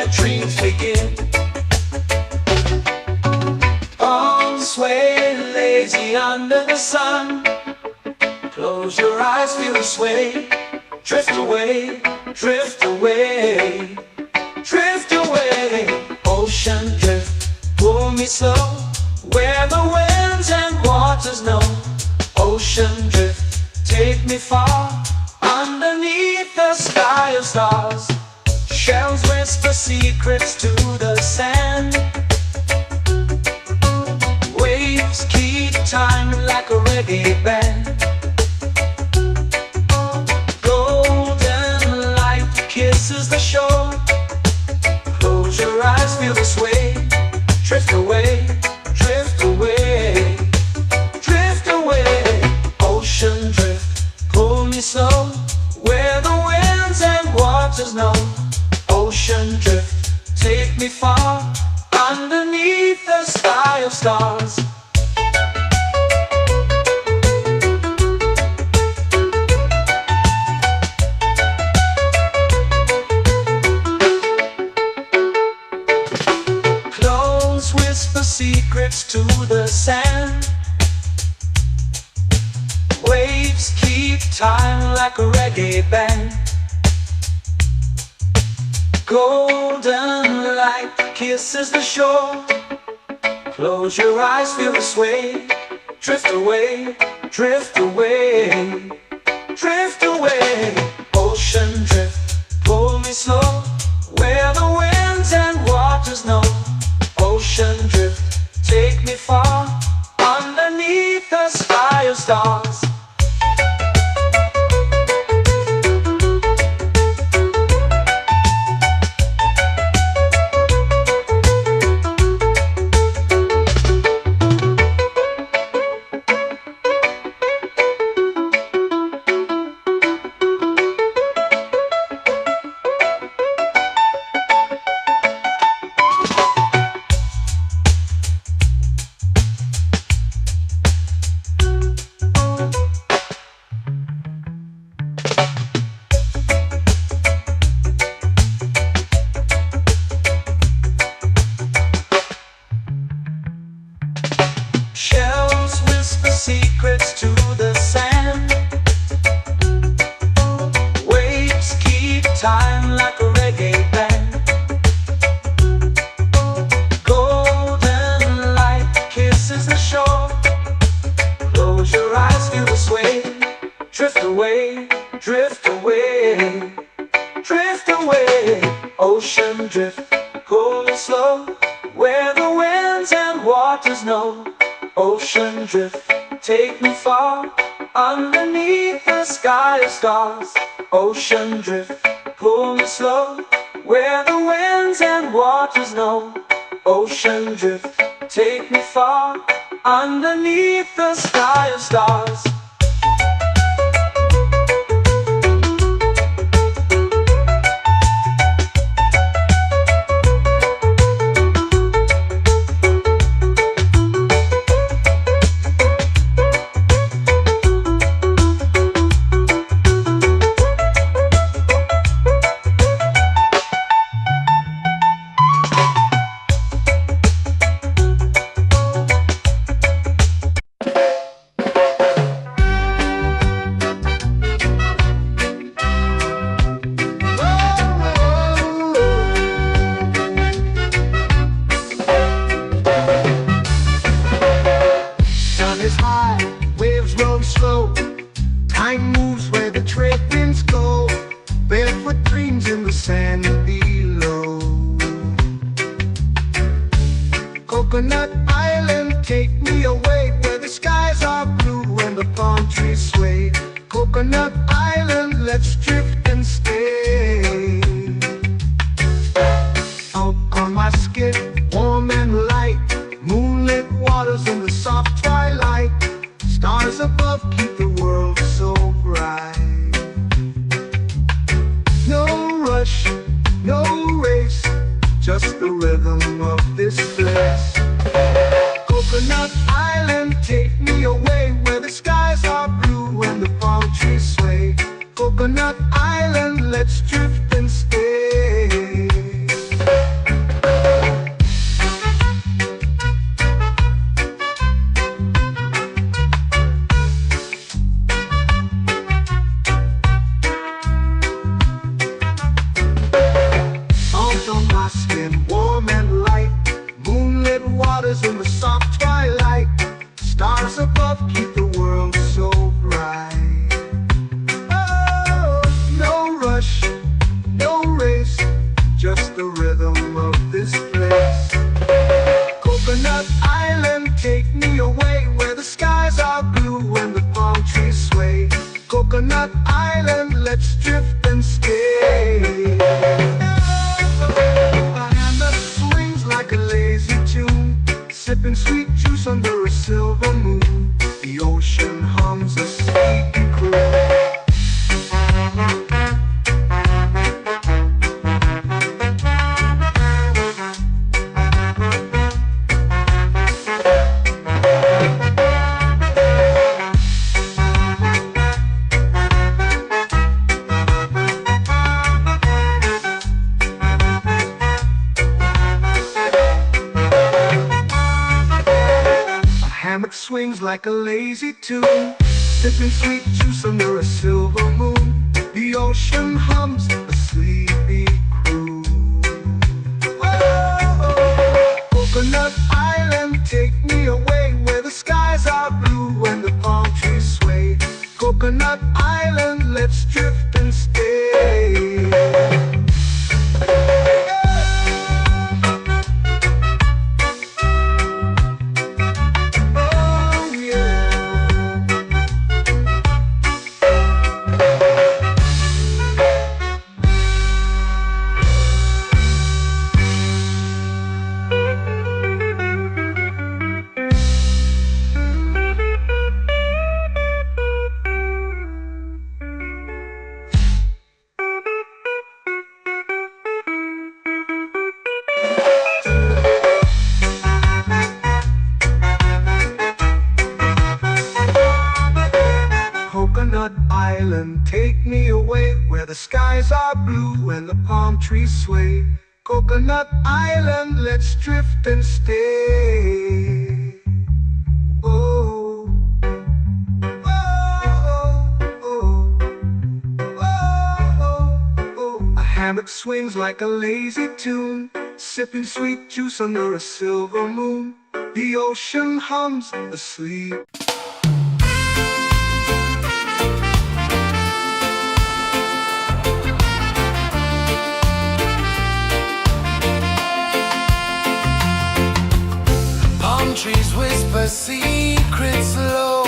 where dreams begin. Arms sway lazy under the sun. Close your eyes, feel the sway. Drift away, drift away, drift away. Ocean drift, pull me slow, where the winds and waters know. Ocean drift, take me far, underneath the sky of stars. Shells whisper secrets to the sand. Waves keep time like a reggae band. Golden light kisses the shore. Close your eyes, feel the sway. Drift away, drift away, drift away. Ocean drift, pull me slow, where the winds and waters know. Ocean drift, take me far, underneath the sky of stars. Close whisper secrets to the sand. Waves keep time like a reggae band. Golden light kisses the shore. Close your eyes, feel the sway. Drift away, drift away, drift away. Ocean drift, pull me slow, where the winds and waters know. Ocean drift, take me far, underneath the sky of stars. Shells whisper secrets to the sand. Waves keep time like a reggae band. Golden light kisses the shore. Close your eyes, feel the sway. Drift away, drift away, drift away. Ocean drift, pull me slow, where the winds and waters know. Ocean drift, take me far, underneath the sky of stars. Ocean drift, pull me slow, where the winds and waters know. Ocean drift, take me far, underneath the sky of stars. Time moves where the trade winds go. Barefoot dreams in the sand below. Coconut Island, take me away, where the skies are blue and the palm trees sway. Coconut Island, let's drift and stay. Out on my skin, warm and light, moonlit waters in the soft twilight. Stars above keep the world so bright. No rush, no race, just the rhythm of this place. Coconut Island, take me away, where the skies are blue and the palm trees sway. Coconut Island, let's drift and stay. hammock swings like a lazy tune, sipping sweet juice under a silver moon. The ocean hums a sleepy crew. Whoa, Coconut Island, take me away where the skies are blue and the palm trees sway. Coconut Island, let's drift and stay. Oh yeah. Coconut Island, take me away where the skies are blue and the palm trees sway. Coconut Island, let's drift and stay. Oh, oh, oh, oh, oh. A hammock swings like a lazy tune, sipping sweet juice under a silver moon. The ocean hums asleep. Trees whisper secrets low.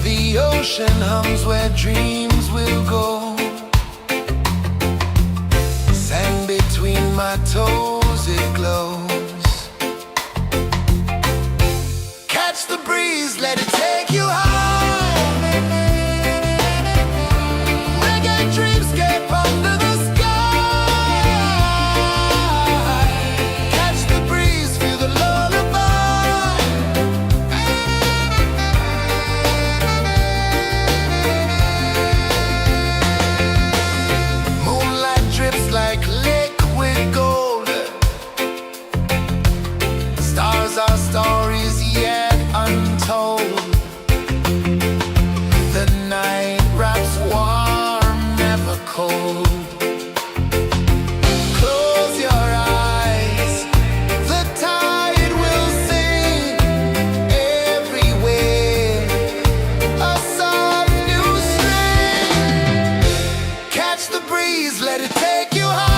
The ocean hums where dreams will go. Sand between my toes, it glows. Catch the breeze, let it take you high. Reggae dreamscape under the sky. Our stories yet untold. The night wraps warm, never cold. Close your eyes, the tide will sing everywhere. A soft new string. Catch the breeze, let it take you high.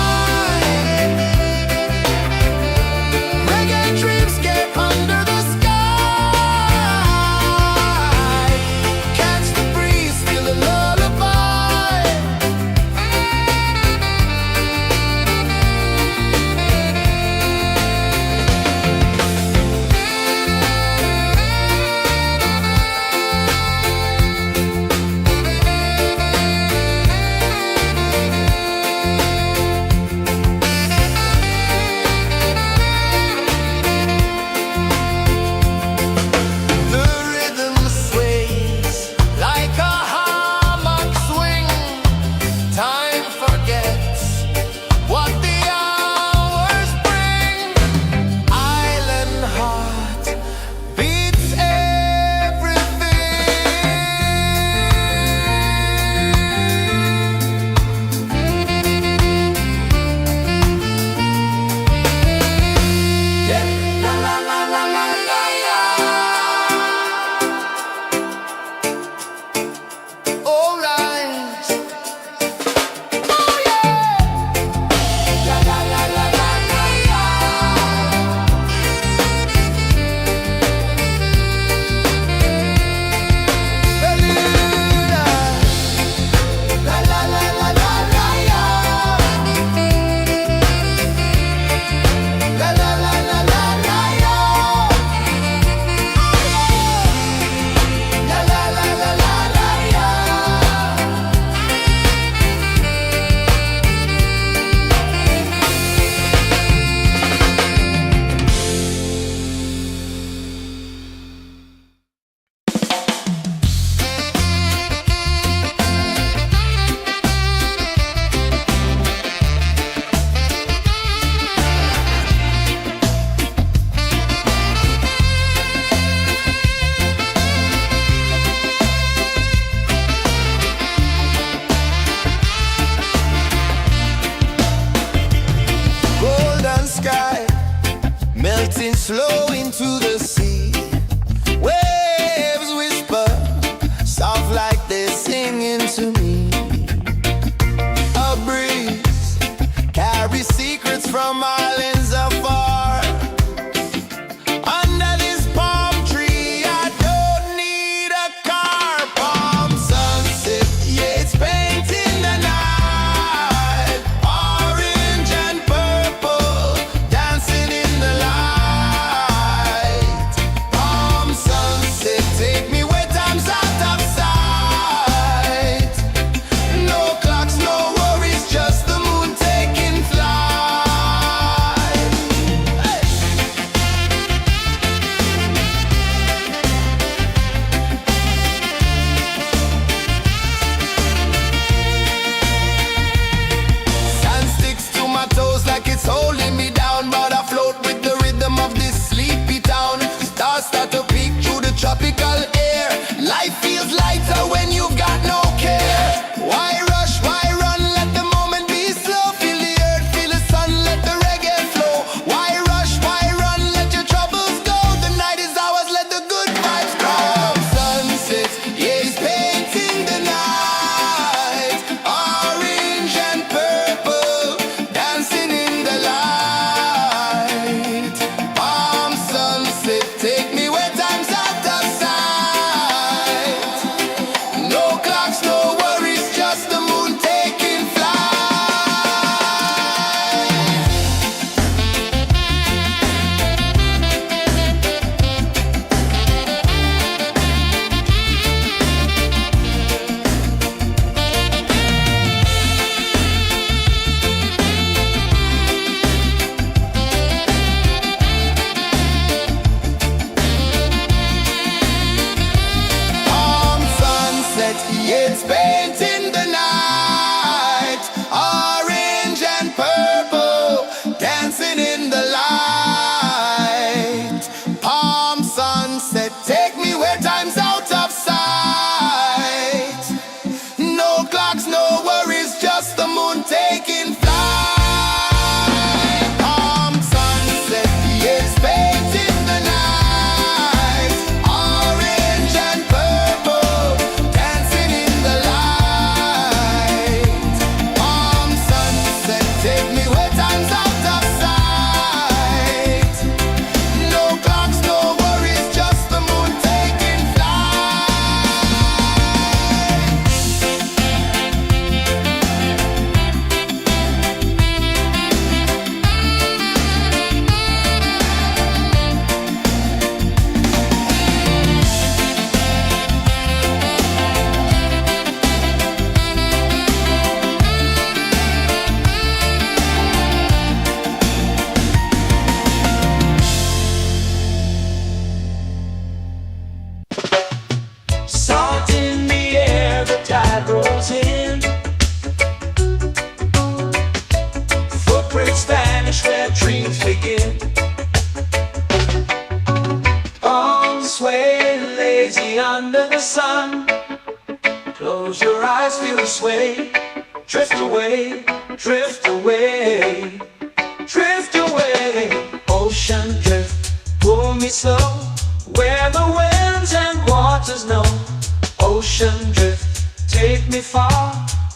Oh yeah! flow into the sea. Waves whisper, soft like they're singing to me. A breeze carries secrets from islands afar. Under this palm tree, I don't need a car. Palm sunset, yeah, it's painting the night. Orange and purple, dancing in the light. Palm sunset, take me where time's out of sight. No clocks, no worries, just the moon taking flight. Hey! Sand sticks to my toes like it's holding me down, but I float with the rhythm of this sleepy town. Stars start to peek through the tropical air. Life feels lighter when you've got no care. Why rush, why run, let the moment be slow. Feel the earth, feel the sun, let the reggae flow. Why rush, why run, let your troubles go. The night is ours, let the good vibes grow. Sunset, yeah, it's painting the night. Orange and purple, dancing in the light. Palm sunset, take me where time's out of sight. No clocks, no worries, just the moon taking flight. Palm sunset, yeah, it's painting the night. Orange and purple, dancing in the light. Palm sunset, take me where time's out of sight. No clocks, no worries, just the moon taking flight. Palm sunset, yeah, it's painting the night. Orange and purple, dancing in the light. Palm sunset, take me where time's out of sight. No clocks, no worries, just the moon taking flight. Salt in the air, the tide rolls in. Footprints vanish where dreams begin. Arms sway lazy under the sun. Close your eyes, feel the sway. Drift away, drift away, drift away. Ocean drift, pull me slow, where the winds and waters know. Ocean drift, take me far,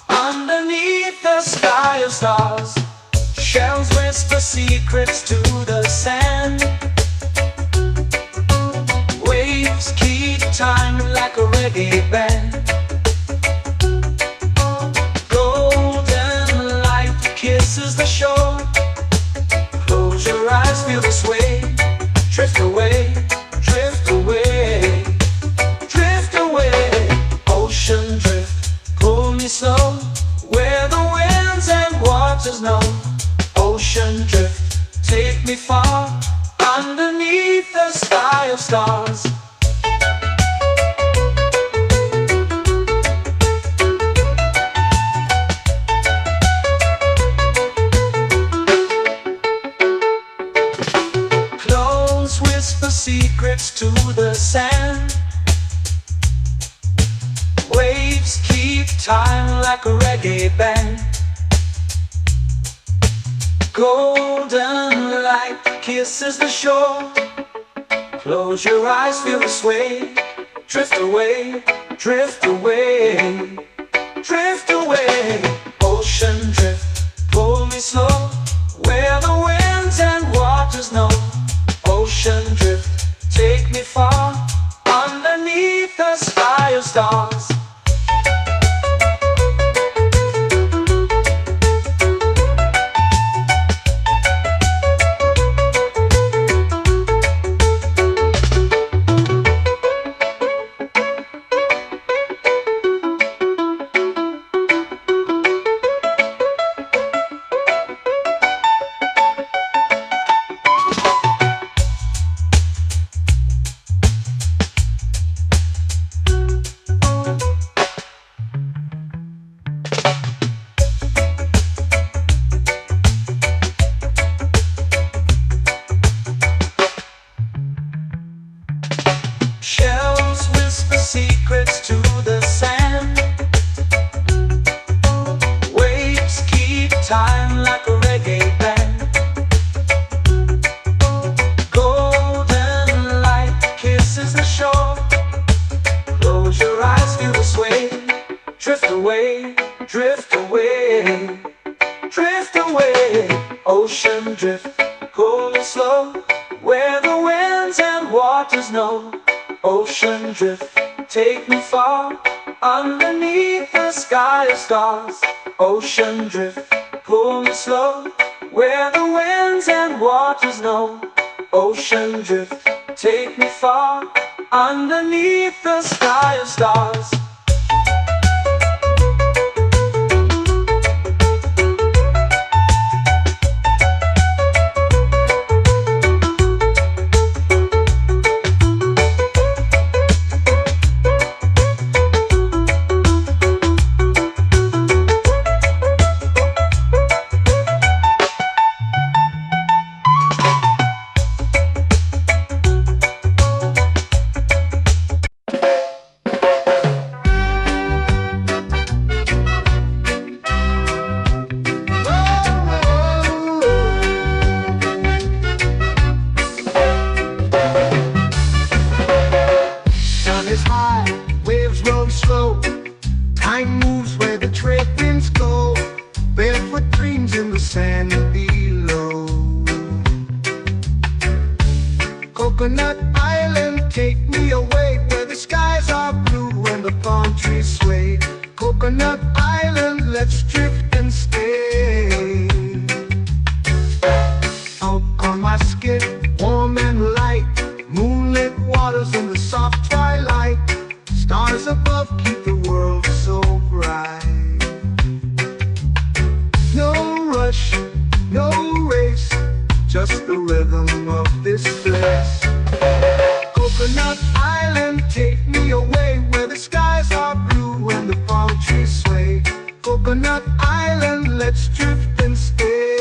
underneath the sky of stars. Shells whisper secrets to the sand. Waves keep time like a reggae band. Golden light kisses the shore. Close your eyes, feel the sway. Drift away, drift away, drift away. Ocean drift, pull me slow, where the winds and waters know. Ocean drift, take me far, underneath the sky of stars. Close whisper secrets to the sand. Waves keep time like a reggae band. Golden light kisses the shore. Close your eyes, feel the sway. Drift away, drift away, drift away. Ocean drift, pull me slow, where the winds and waters know. Ocean drift, take me far, underneath the sky of stars. Shells whisper secrets to the sand. Waves keep time like a reggae band. Golden light kisses the shore. Close your eyes, feel the sway. Drift away, drift away, drift away. Ocean drift, pull me slow, where the winds and waters know. Ocean drift, take me far, underneath the sky of stars. Ocean drift, pull me slow, where the winds and waters know. Ocean drift, take me far, underneath the sky of stars. Time moves where the trade winds go. Barefoot dreams in the sand below. Coconut Island, take me away, where the skies are blue and the palm trees sway. Coconut Island, let's drift and stay. Out on my skin, warm and light, moonlit waters in the soft twilight. Stars above keep the world so bright. No rush, no race, just the rhythm of this place. Coconut Island, take me away, where the skies are blue and the palm trees sway. Coconut Island, let's drift and stay.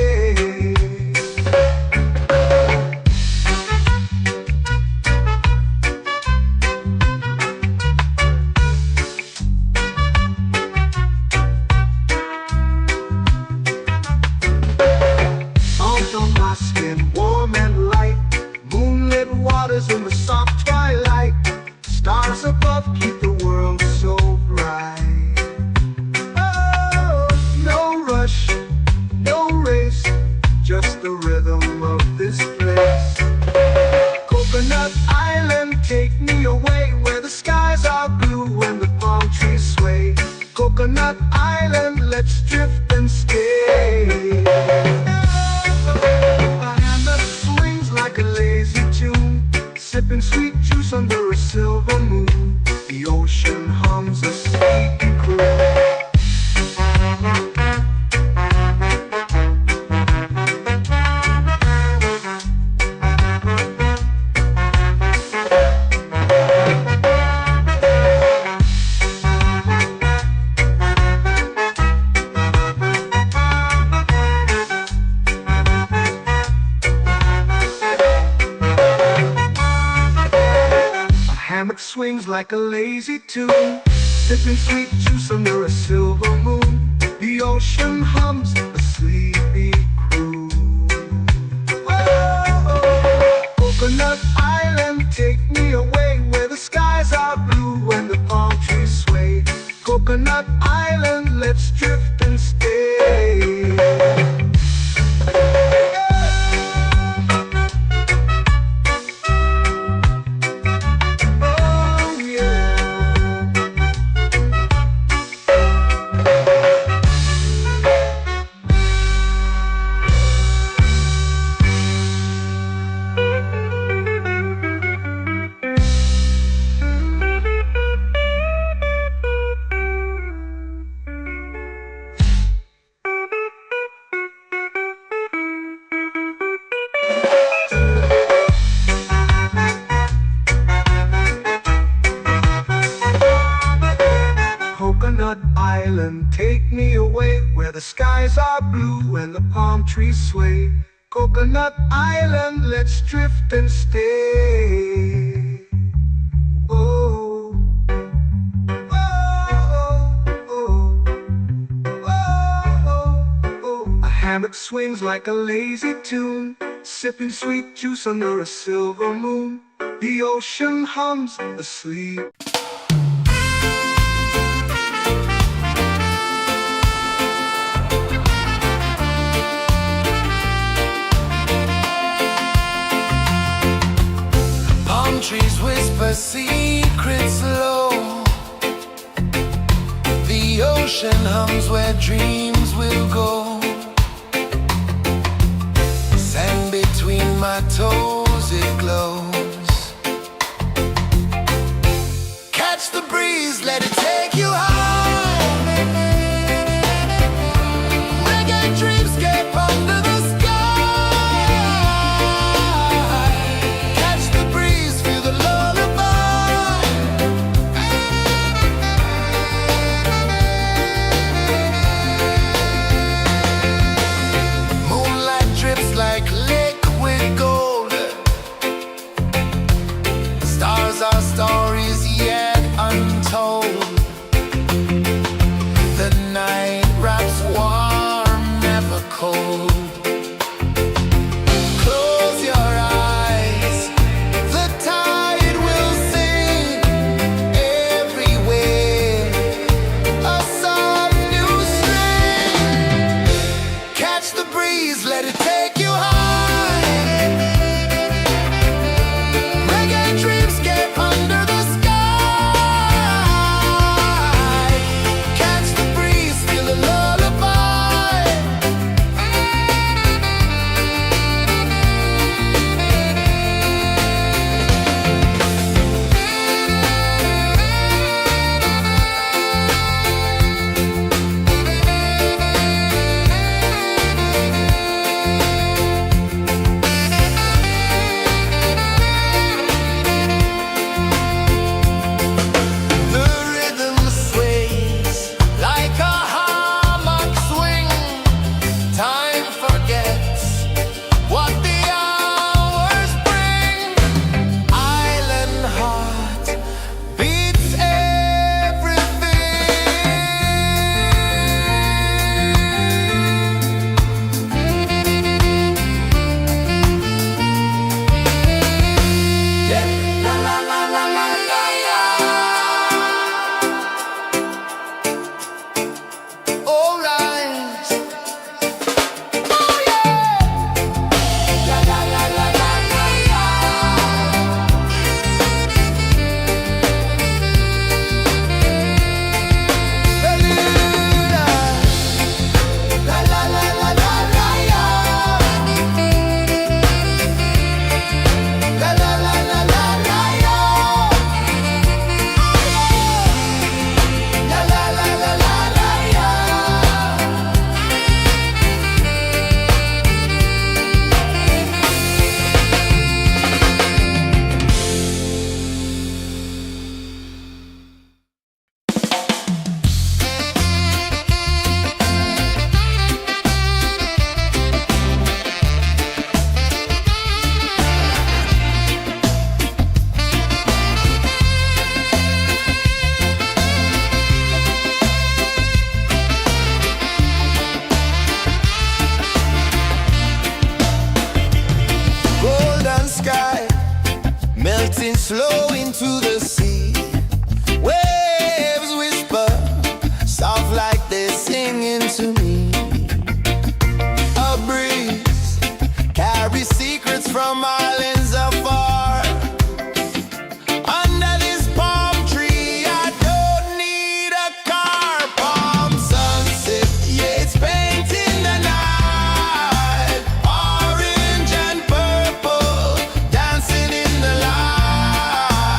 Warm and light, moonlit waters in the soft twilight. Stars above keep the world so bright. Oh, no rush, no race, just the rhythm of this place. Coconut Island, take me away, where the skies are blue and the palm trees sway. Coconut Island, let's drift and stay. Sipping sweet juice under a silver moon. The ocean hums a sleepy croon. Swings like a lazy tune, sipping sweet juice under a silver moon. The ocean hums a sleepy croon. Whoa. the skies are blue and the palm trees sway. Coconut Island, let's drift and stay. Oh, oh, oh, oh, oh. A hammock swings like a lazy tune, sipping sweet juice under a silver moon. The ocean hums asleep. Palm trees whisper secrets low. The ocean hums where dreams will go. Sand between my toes, it glows. Catch the breeze, let it take you high. Reggae dreamscape under the sky. Catch the breeze, feel the lullaby. Moonlight drips like liquid gold. Stars are stories yet untold. The night wraps warm, never cold. Close your eyes, the tide will sing everywhere. A soft new string. Catch the breeze, let it take you high. Reggae dreamscape under the sky. Catch the breeze, feel the lullaby. The rhythm sways like a hammock swing. Time forgets what the hours bring. Island heart beats everything. Yeah. La la la la la la la. All right. Oh yeah. La la la la la la la. Bermuda. La la la la la la la. La la la la la la la. La la la la la la la. Golden sky melting slow into the sea. Waves whisper soft like they're singing to me. A breeze carries secrets from islands afar. Under this palm tree, I don't need a car. Palm sunset, yeah, it's painting the night. Orange and purple dancing in the light.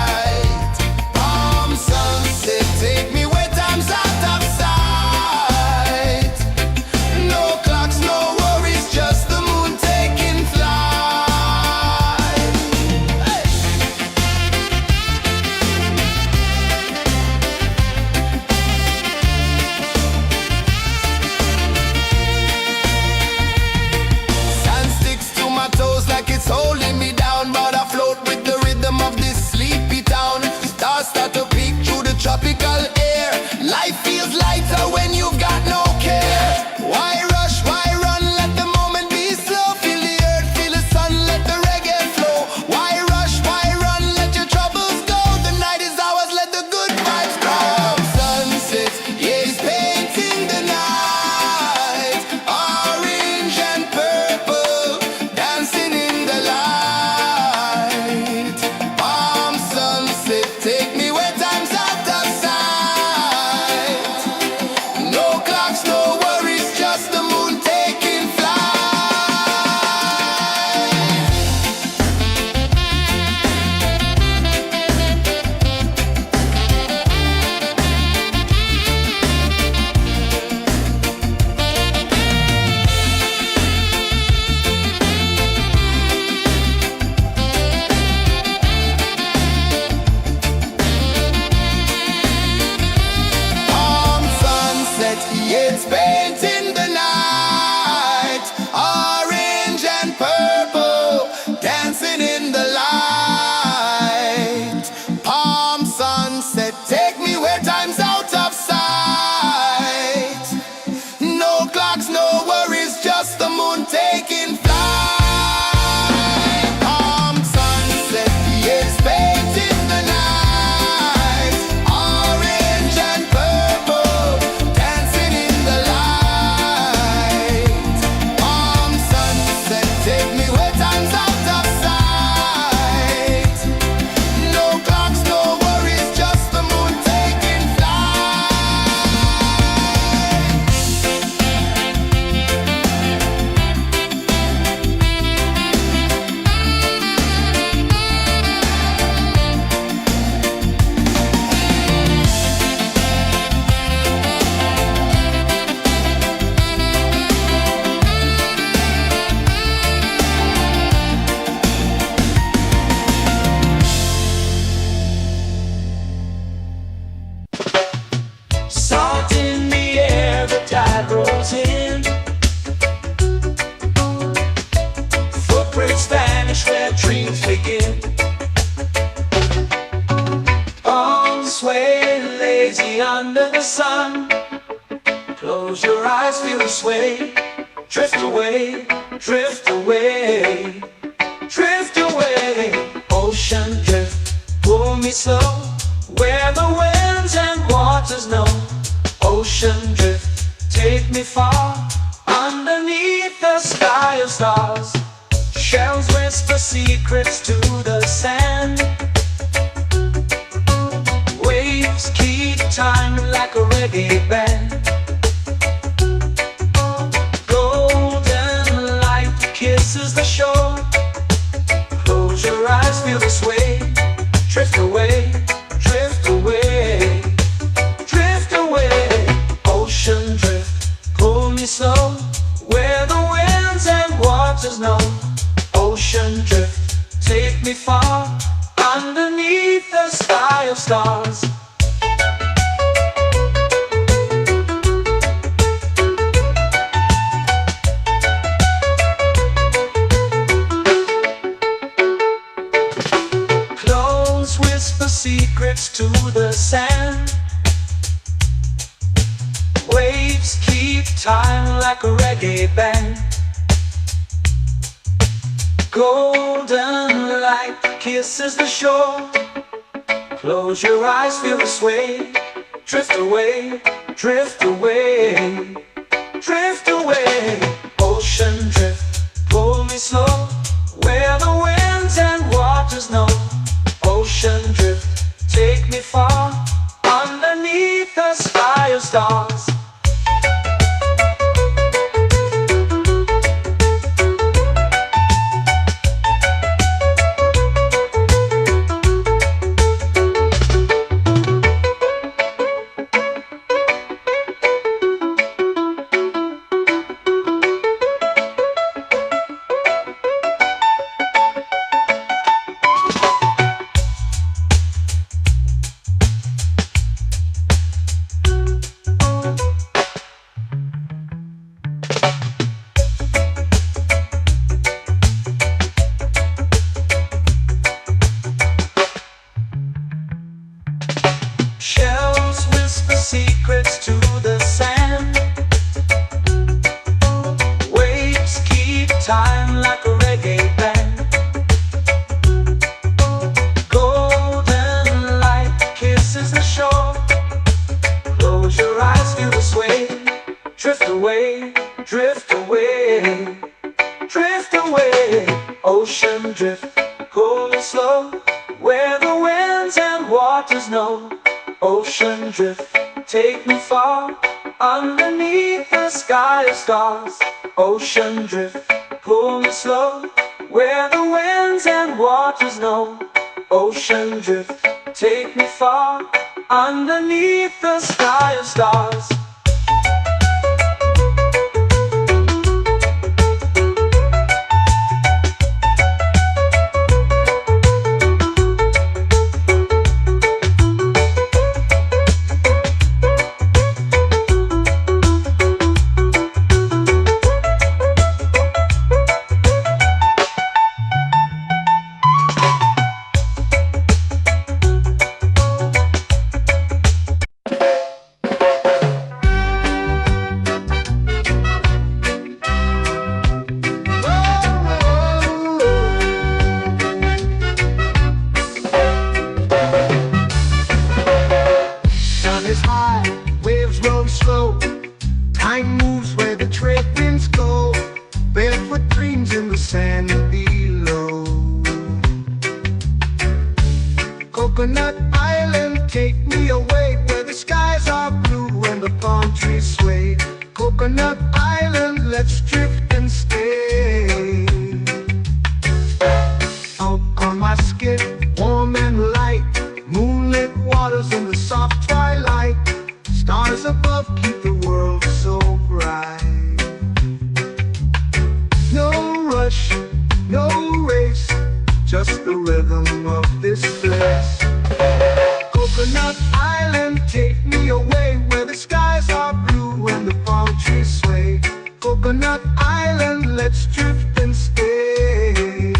dreams begin. Arms sway lazy under the sun. Close your eyes, feel the sway. Drift away, drift away, drift away. Ocean drift, pull me slow, where the winds and waters know. Ocean drift, take me far, underneath the sky of stars. Shells whisper secrets to the sand. Waves keep time like a reggae band. Golden light kisses the shore. Close your eyes, feel the sway. Drift away, drift away, drift away. Ocean drift, pull me slow, where the winds and waters know. Ocean drift, take me far, underneath the sky of stars. Close whisper secrets to the sand. Waves keep time like a reggae band. Golden light kisses the shore. Close your eyes, feel the sway. Drift away, drift away, drift away. Ocean drift, pull me slow, where the winds and waters know. Ocean drift, take me far, underneath the sky of stars. Shells whisper secrets to the sand. Waves keep time like a reggae band. Golden light kisses the shore. Close your eyes, feel the sway. Drift away, drift away, drift away. Ocean drift, pull me slow, where the winds and waters know. Ocean drift, take me far, underneath the sky of stars. Ocean drift, pull me slow, where the winds and waters know. Ocean drift, take me far, underneath the sky of stars. Time moves where the trade winds go. Barefoot dreams in the sand below. Coconut Island, take me away, where the skies are blue and the palm trees sway. Coconut Island, let's drift and stay. Out on my skin, warm and light, moonlit waters in the soft twilight. Stars above keep the world so bright. No rush, no race, just the rhythm of this place. Coconut Island, take me away, where the skies are blue and the palm trees sway. Coconut Island, let's drift and stay.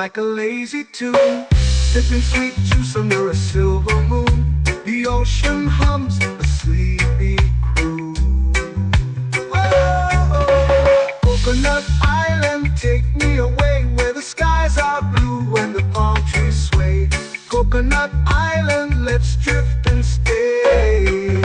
like a lazy tune, sipping sweet juice under a silver moon. The ocean hums a sleepy croon. Whoa, Coconut Island, take me away where the skies are blue and the palm trees sway. Coconut Island, let's drift and stay.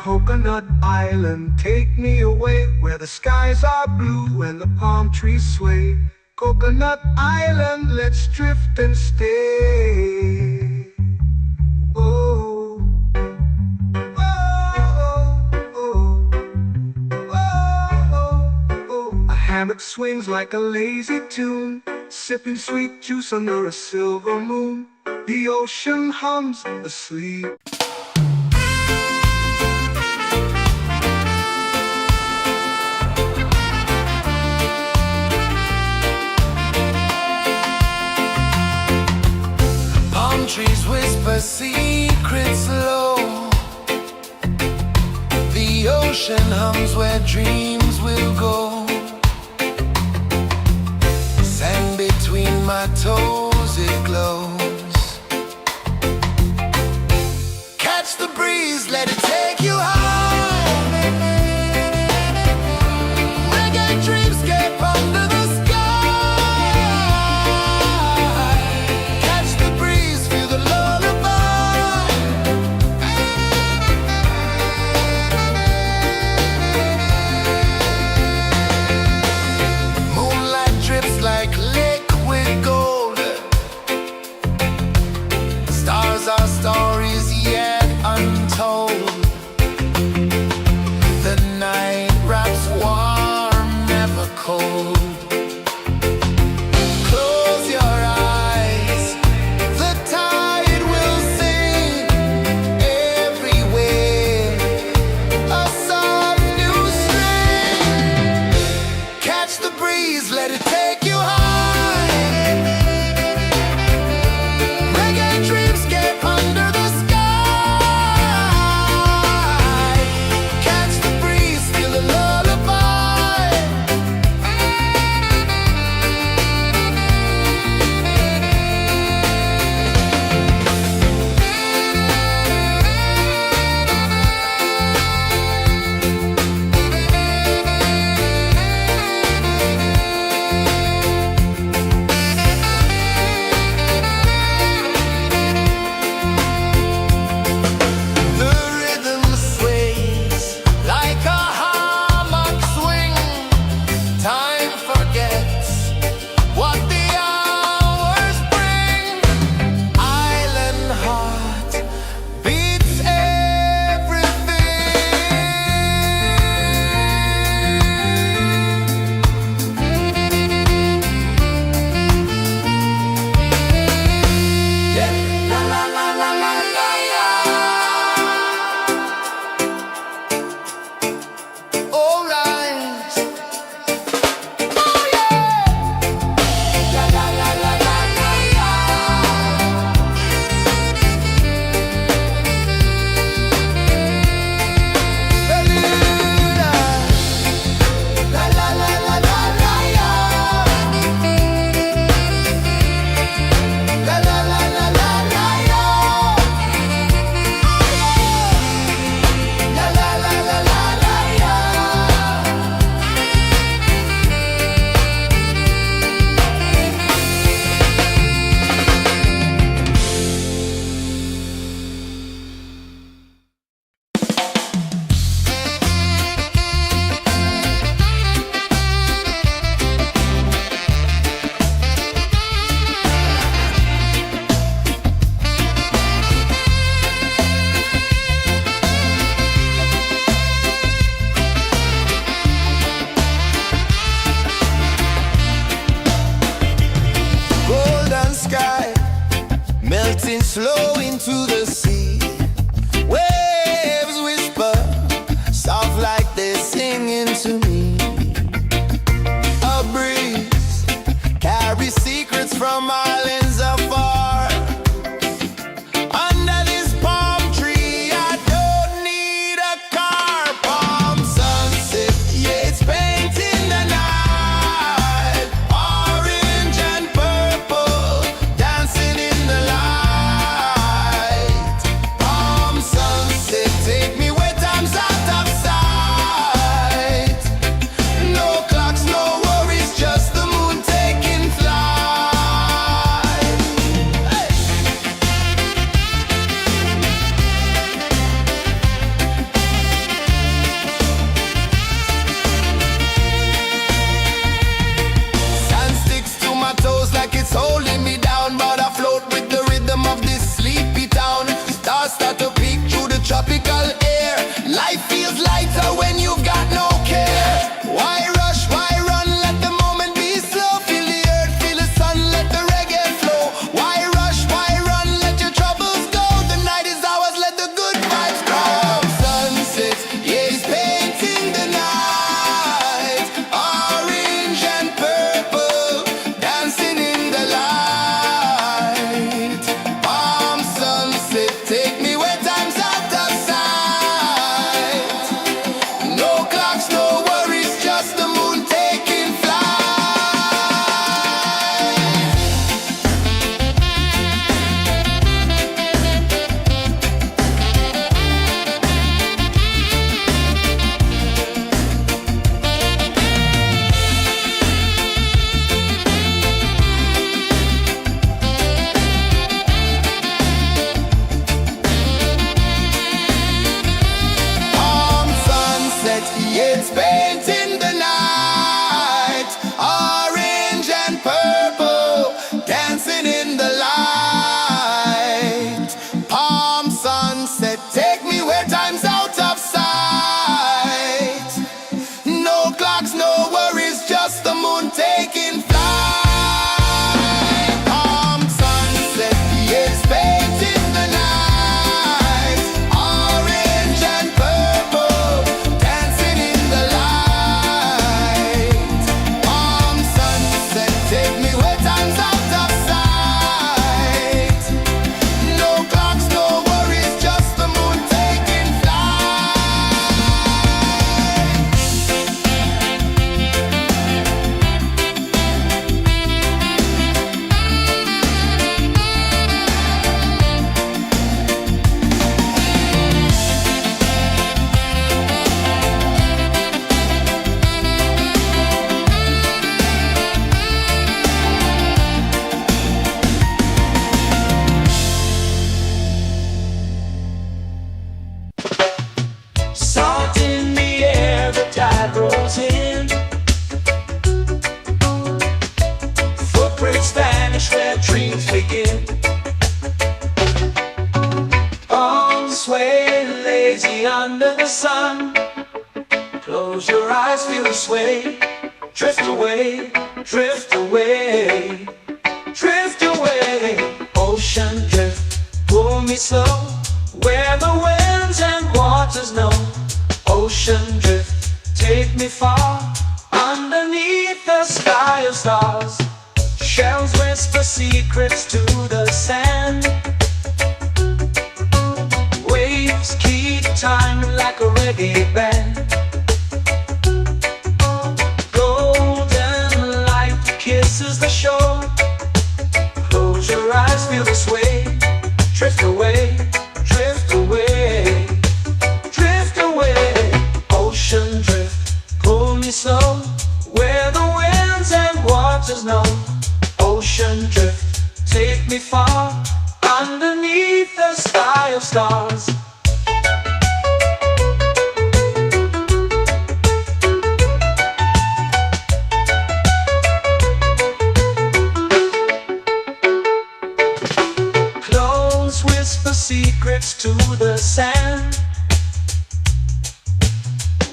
Coconut Island, take me away where the skies are blue and the palm trees sway. Coconut Island, let's drift and stay. Oh, oh, oh, oh, oh. A hammock swings like a lazy tune, sipping sweet juice under a silver moon. The ocean hums asleep. Trees whisper secrets low. The ocean hums where dreams will go. Sand between my toes, it glows. Catch the breeze, let it take you high. Reggae dreamscape under the sky. eyes feel the sway. Drift away, drift away, drift away. Ocean drift, pull me slow, where the winds and waters know. Ocean drift, take me far, underneath the sky of stars. Shells whisper secrets to the sand. Waves keep time like a reggae band. Golden light kisses the shore. Close your eyes, feel the sway. Drift away, drift away, drift away. Ocean drift, pull me slow, where the winds and waters know. Ocean drift, take me far, underneath the sky of stars. Close whisper secrets to the sand.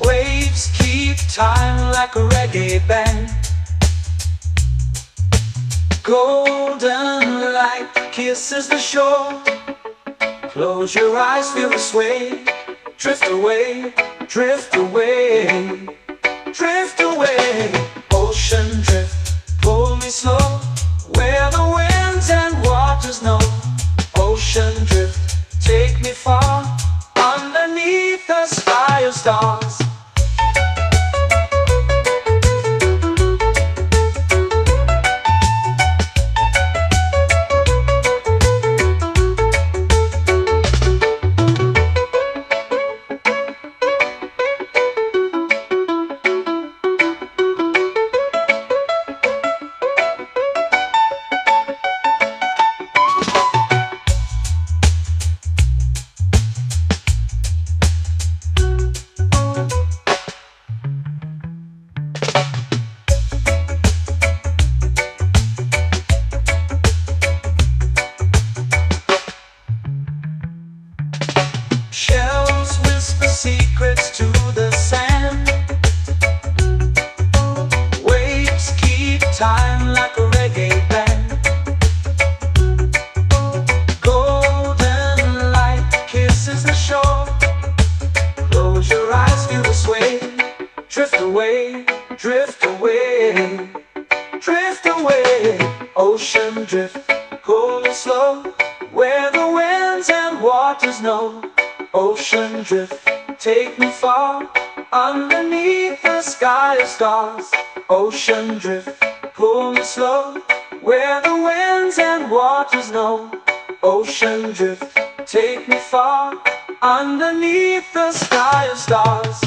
Waves keep time like a reggae band. Golden light kisses the shore. Close your eyes, feel the sway. Drift away, drift away, drift away. Ocean drift, pull me slow, where the winds and waters know. Ocean drift, take me far, underneath the sky of stars. Shells whisper secrets to the sand. Waves keep time like a reggae band. Golden light kisses the shore. Close your eyes, feel the sway. Drift away, drift away, drift away. Ocean drift, pull me slow, where the winds and waters know. Ocean drift, take me far, underneath the sky of stars. Ocean drift, pull me slow, where the winds and waters know. Ocean drift, take me far, underneath the sky of stars.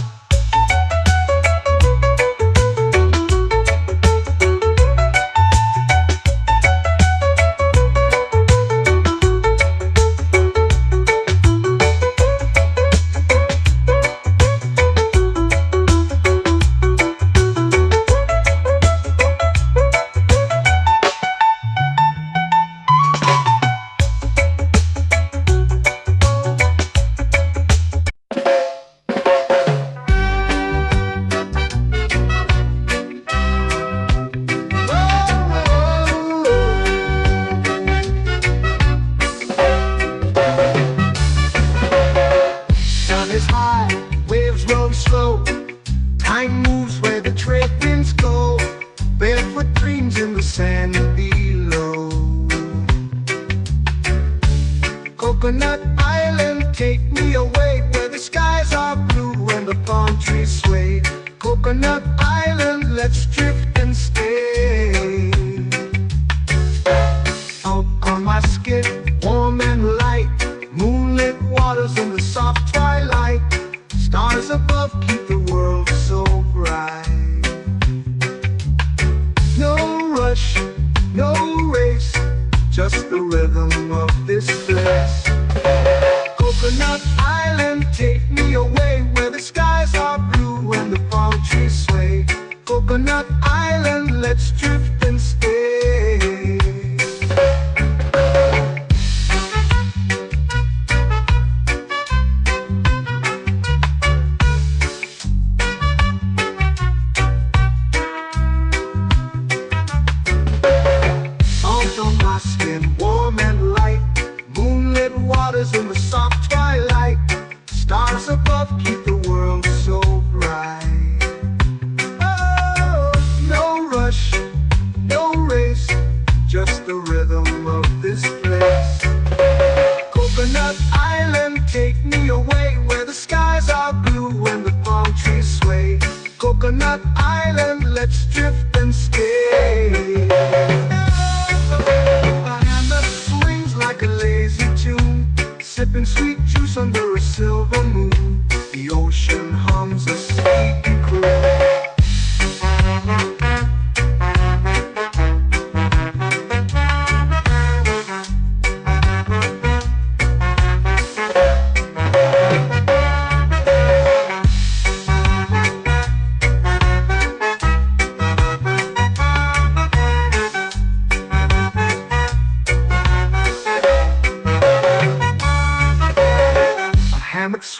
Time moves where the trade winds go. Barefoot dreams in the sand below. Coconut Island, take me away, where the skies are blue and the palm trees sway. Coconut Island, let's drift and stay. Out on my skin, warm and light, moonlit waters in the soft twilight. Stars above keep the world so bright. No rush, no race, just the rhythm of this place. Coconut Island, take me away, where the skies are blue and the palm trees sway. Coconut Island, let's drift and stay.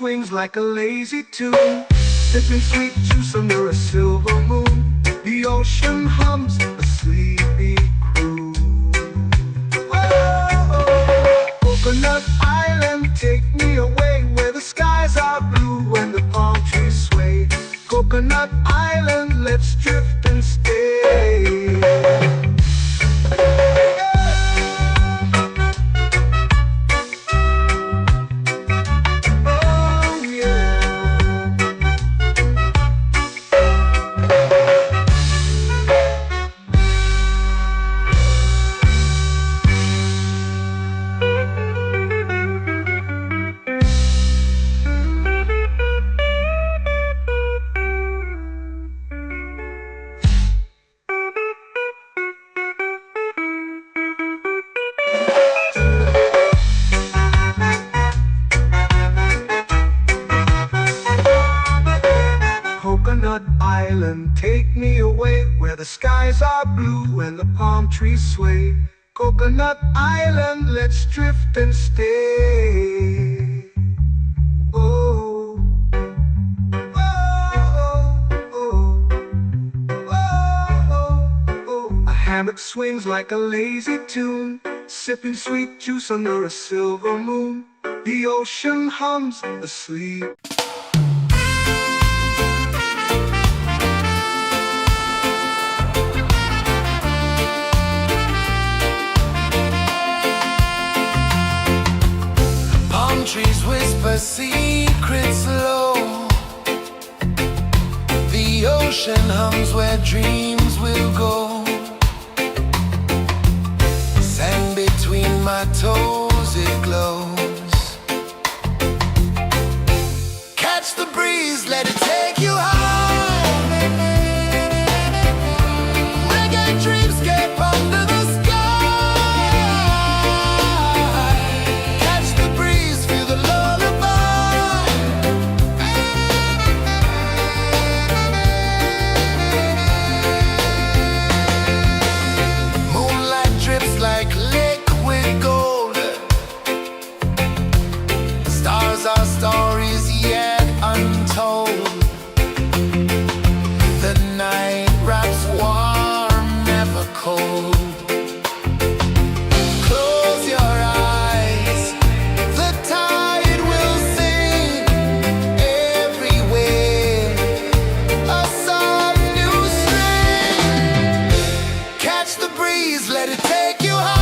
swings like a lazy tune, sipping sweet juice under a silver moon. The ocean hums a sleepy croon. Whoa, Coconut Island, take me away where the skies are blue and the palm trees sway. Coconut Island, let's drift and stay. Coconut Island, take me away where the skies are blue and the palm trees sway. Coconut Island, let's drift and stay. Oh, oh, oh, oh, oh. A hammock swings like a lazy tune, sipping sweet juice under a silver moon. The ocean hums asleep. Trees whisper secrets low. The ocean hums where dreams will go. Sand between my toes, it glows. Catch the breeze, let it take you high. Reggae dreamscape under the sky. Our stories yet untold. The night wraps warm, never cold. Close your eyes, the tide will sing everywhere. A soft new string. Catch the breeze, let it take you high.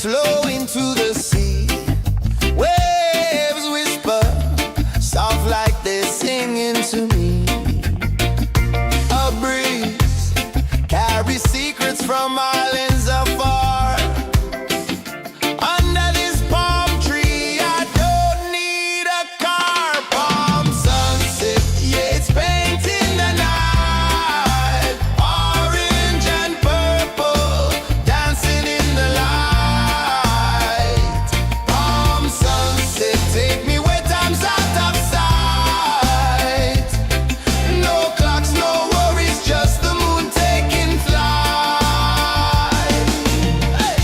flow into the sea. Waves whisper, soft like they're singing to me. A breeze carries secrets from islands afar. Under this palm tree, I don't need a car. Palm sunset, yeah, it's painting the night. Orange and purple, dancing in the light. Palm sunset, take me where time's out of sight. No clocks, no worries, just the moon taking flight. Hey!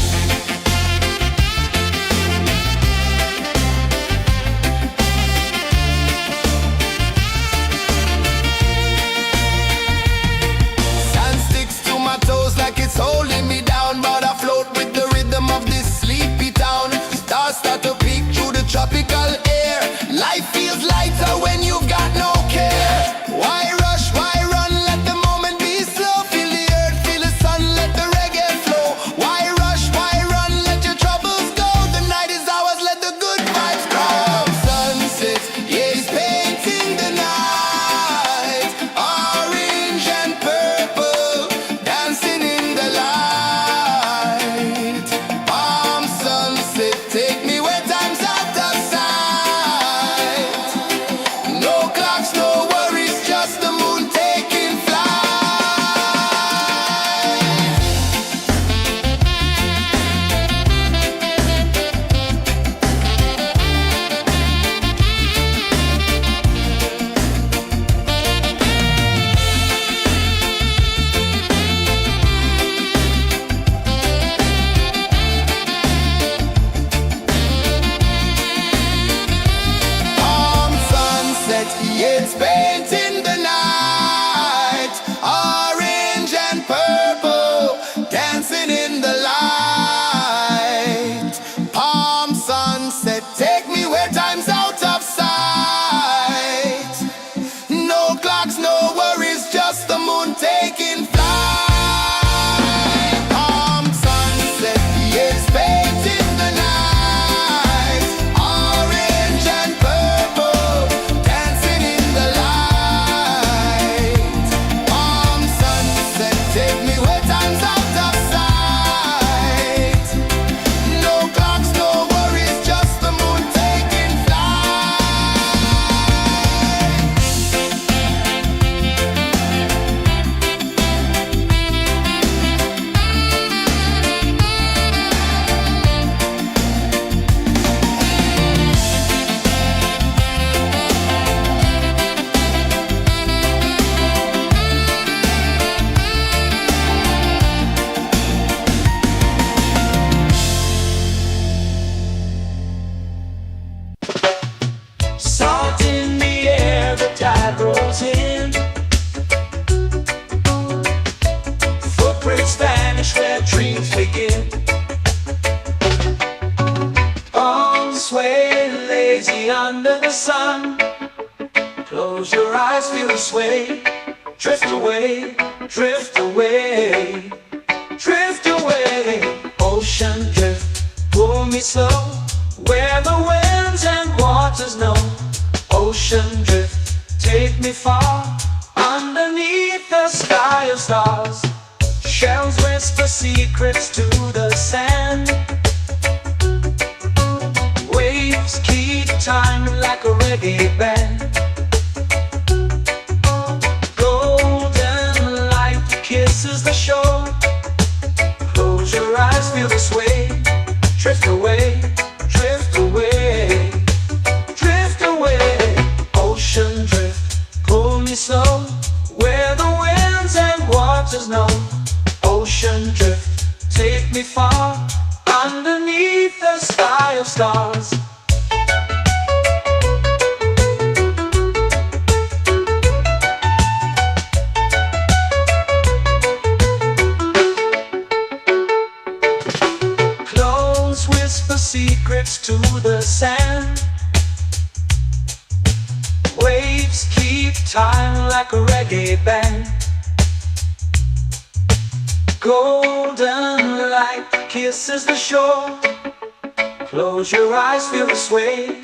Sand sticks to my toes like it's holding me down, but I float with the rhythm of this sleepy town. Stars start to peek through the tropical air. Life feels lighter when you've got no care. Why rush, why run, let the moment be slow. Feel the earth, feel the sun, let the reggae flow. Why rush, why run, let your troubles go. The night is ours, let the good vibes grow. Sunset, yeah, it's painting the night. Orange and purple, dancing in the light. Palm sunset, take me where time's out of sight. No clocks, no worries, just the moon taking flight. Palm sunset, yeah, it's painting the night. Orange and purple, dancing in the light. Palm sunset, take me where time's out of sight. No clocks, no worries, just the moon taking flight. Palm sunset, yeah, it's painting the night. Orange and purple, dancing in the light. Palm sunset, take me where time's out of sight. No clocks, no worries, just the moon taking flight. Salt in the air, the tide rolls in. Footprints vanish where dreams begin. Arms sway lazy under the sun. Close your eyes, feel the sway. Drift away, drift away, drift away. Ocean drift, pull me slow. Where the winds and waters know. Ocean drift, take me far. Underneath the sky of stars. Shells whisper secrets to the sand. Waves keep time like a reggae band. Golden light kisses the shore. Close your eyes, feel the sway. Drift away, drift away, drift away. Ocean drift, pull me slow. Where the winds and waters know. Ocean drift, take me far. Underneath the sky of stars. Clones whisper secrets to the sand. Waves keep time like a reggae band. Golden light kisses the shore. Close your eyes, feel the sway.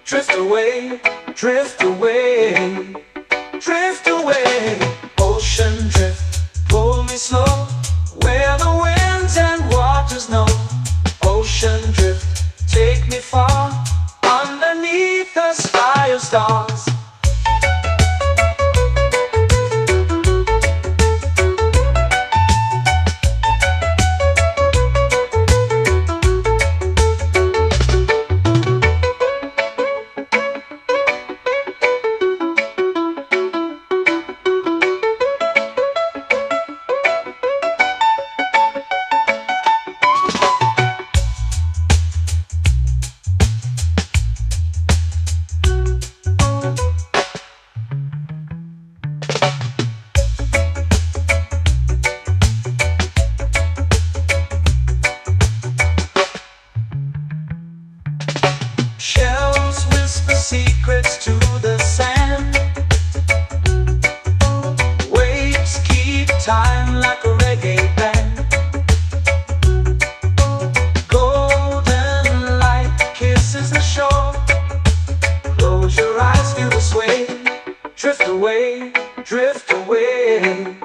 Drift away, drift away, drift away. Ocean drift, pull me slow, where the winds and waters know. Ocean drift, take me far, underneath the sky of stars. Shells whisper secrets to the sand. Waves keep time like a reggae band. Golden light kisses the shore. Close your eyes, feel the sway. Drift away, drift away,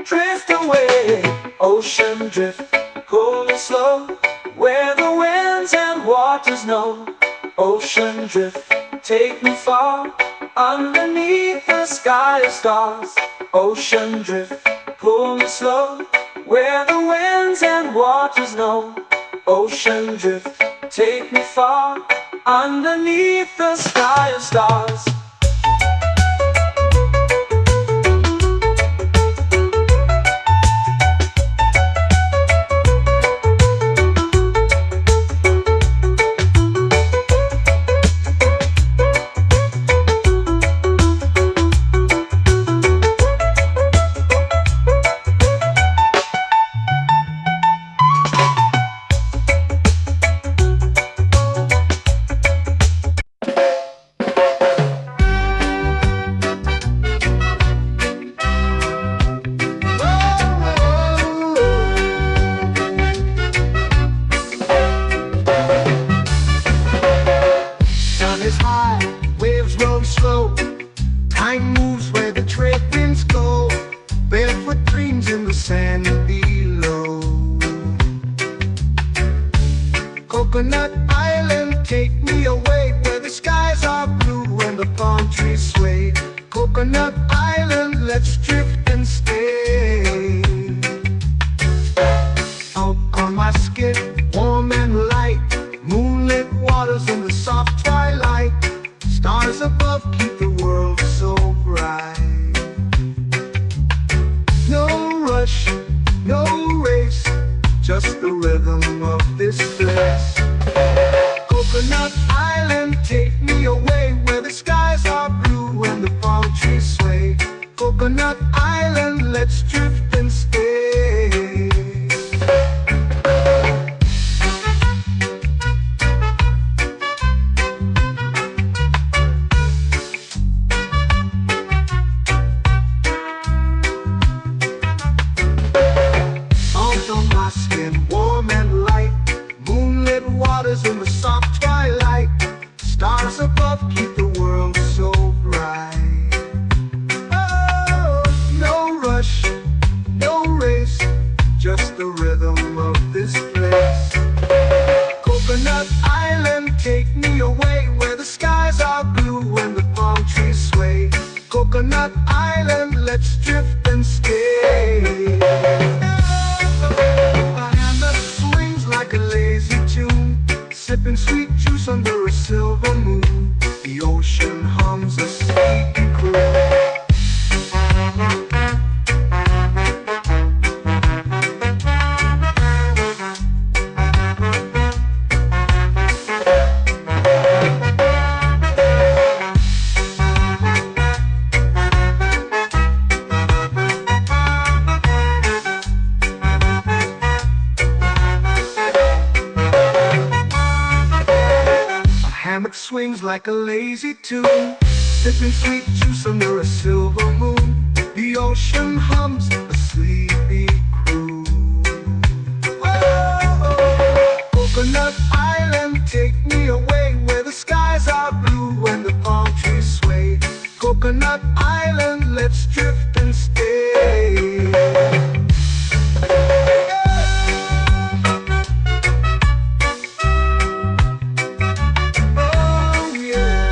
drift away. Ocean drift, pull me slow, where the winds and waters know. Ocean drift, take me far, underneath the sky of stars. Ocean drift, pull me slow, where the winds and waters know. Ocean drift, take me far, underneath the sky of stars. Is high, waves roll slow. Time moves where the trade winds go. Barefoot dreams in the sand below. Coconut Island, take me away, where the skies are blue and the palm trees sway. Coconut Island, let's drift and stay. Out on my skin, warm and light, moonlit waters in the soft twilight. Stars above keep the world so bright. No rush, no race, just the rhythm of this place. Coconut Island, take me away, where the skies are blue and the palm trees sway. Coconut Island, let's drift and stay. Warm and light, moonlit waters in the soft twilight. Stars above keep the world so bright. Oh, no rush, no race, just the rhythm of this place. Coconut Island, take me away, where the skies are blue and the palm trees sway. Coconut Island, let's drift and stay. Like a lazy tune, sipping sweet juice under a silver moon. The ocean hums a sleepy croon. Swings like a lazy tune, sipping sweet juice under a silver moon. The ocean hums a sleepy croon. island, let's drift and stay. Oh yeah.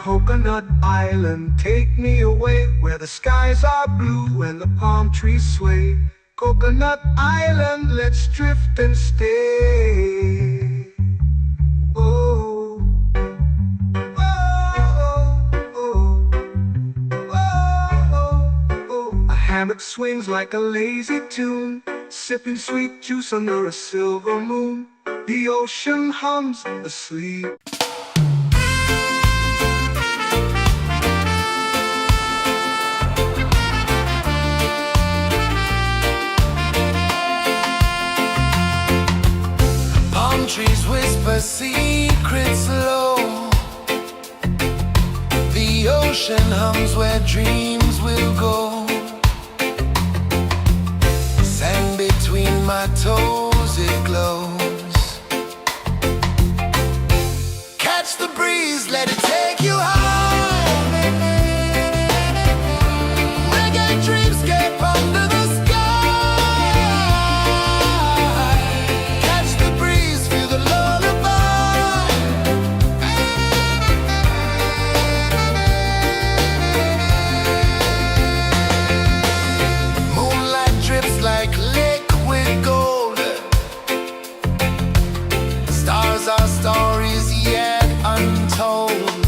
Coconut Island, take me away where the skies are blue and the palm trees sway. Coconut Island, let's drift and stay. Oh, oh, oh, oh, oh. A hammock swings like a lazy tune, sipping sweet juice under a silver moon. The ocean hums asleep. Trees whisper secrets low. The ocean hums where dreams will go. Sand between my toes, it glows. Catch the breeze, let it take you high. Reggae dreamscape under the sky. Our stories yet untold.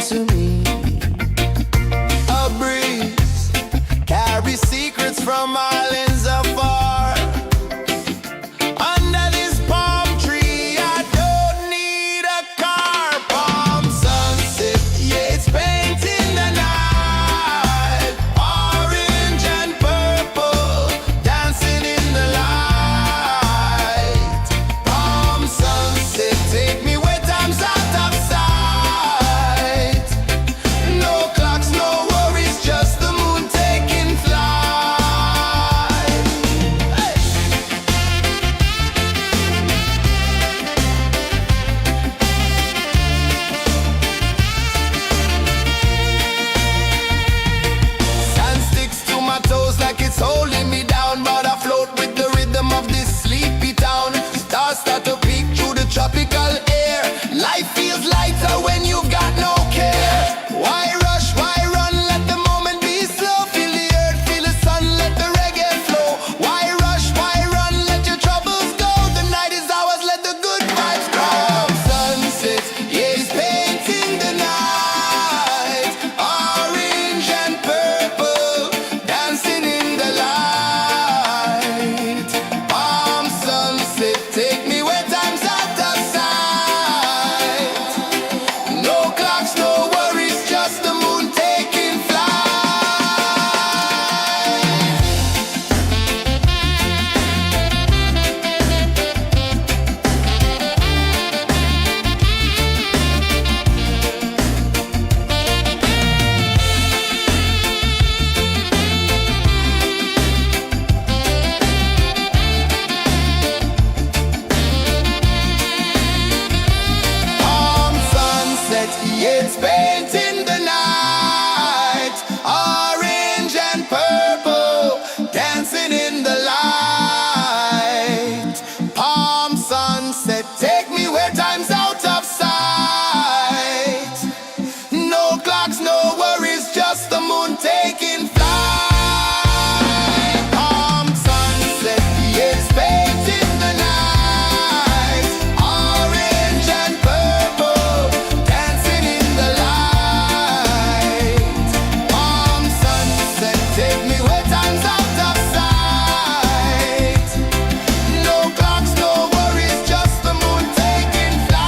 to me. A breeze carries secrets from islands afar. Under this palm tree, I don't need a car. Palm sunset, yeah, it's painting the night. Orange and purple, dancing in the light. Palm sunset, take me where time's out of sight. No clocks, no worries, just the moon taking flight. Hey! Sand sticks to my toes like it's holding me down, but I float with the rhythm of this sleepy town. Stars start to peek through the tropical air. Life feels lighter when you've got no care. Why rush, why run, let the moment be slow. Feel the earth, feel the sun, let the reggae flow. Why rush, why run, let your troubles go. The night is ours, let the good vibes grow. Sunset, yeah, it's painting the night. Orange and purple, dancing in the light. Palm sunset, take me where time's out of sight. No clocks, no worries, just the moon taking flight. Palm sunset, yeah, it's painting the night. Orange and purple, dancing in the light. Palm sunset, take me where time's out of sight. No clocks, no worries, just the moon taking flight. Palm sunset, yeah, it's painting the night. Orange and purple, dancing in the light. Palm sunset, take me where time's out of sight. No clocks, no worries, just the moon taking flight.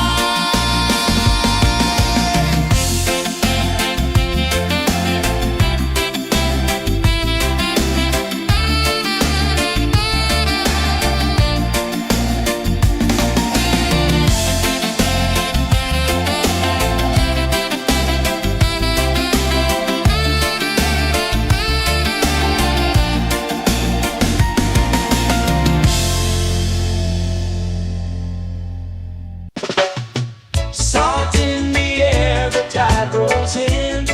Salt in the air, the tide rolls in.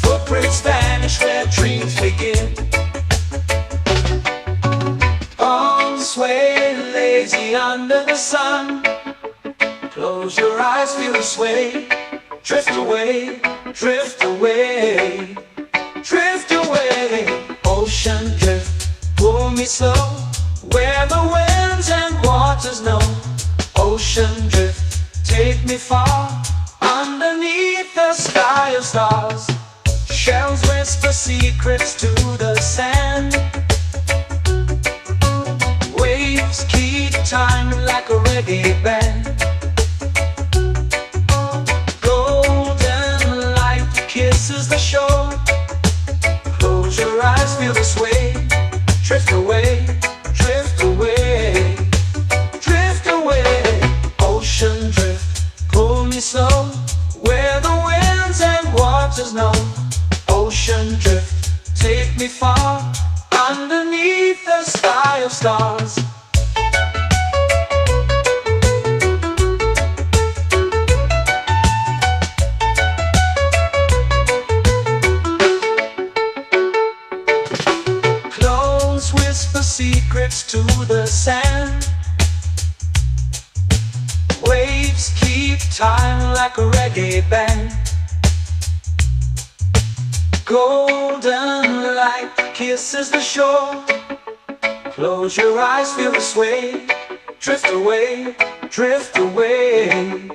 Footprints vanish where dreams begin. Arms sway lazy under the sun. Close your eyes, feel the sway. Drift away, drift away, drift away. Ocean drift, pull me slow, where the winds and waters know. Ocean drift, take me far, underneath the sky of stars. Shells whisper secrets to the sand. Waves keep time like a reggae band. Golden light kisses the shore. Close your eyes, feel the sway. Drift away, drift away, drift away. Ocean drift, pull me slow, where the winds and waters know. Ocean drift, take me far, underneath the sky of stars. Clones whisper secrets to the sand. Waves keep time like a reggae band. Golden light kisses the shore. Close your eyes, feel the sway. Drift away, drift away,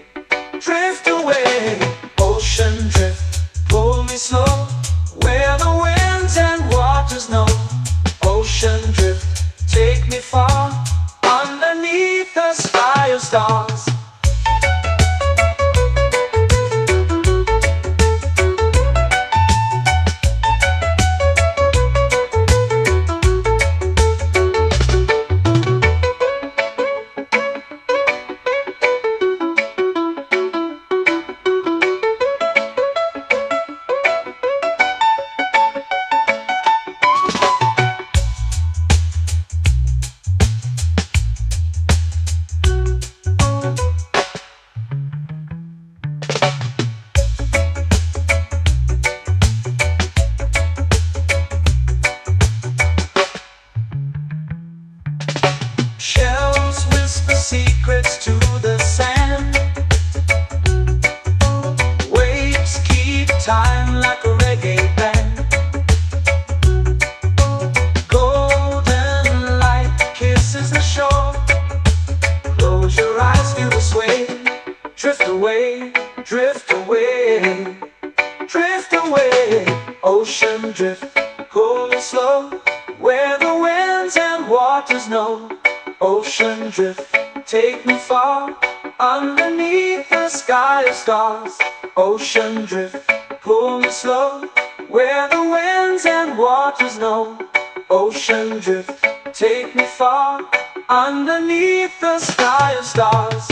drift away, drift away, drift away. Ocean drift, pull me slow, where the winds and waters know. Ocean drift, take me far, underneath the sky of stars. Ocean drift, pull me slow, where the winds and waters know. Ocean drift, take me far, underneath the sky of stars.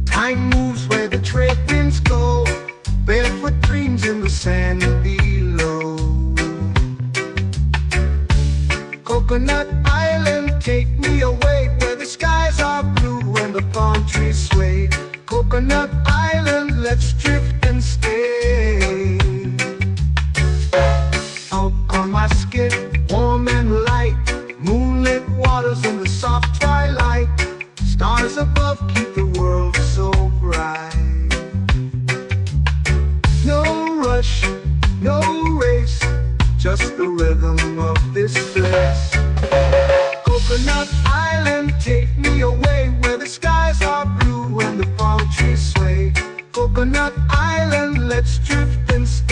Time moves where the trade winds go, barefoot dreams in the sand below. Coconut Island, take me away, where the skies are blue and the palm trees sway. Coconut Island, let's drift and stay. Out on my skin, warm and light, moonlit waters in the soft twilight. Stars above keep the world so bright. No rush, no race, just the rhythm of this place. Coconut Island, take me away, where the skies are blue and the palm trees sway. Coconut Island, let's drift and stay.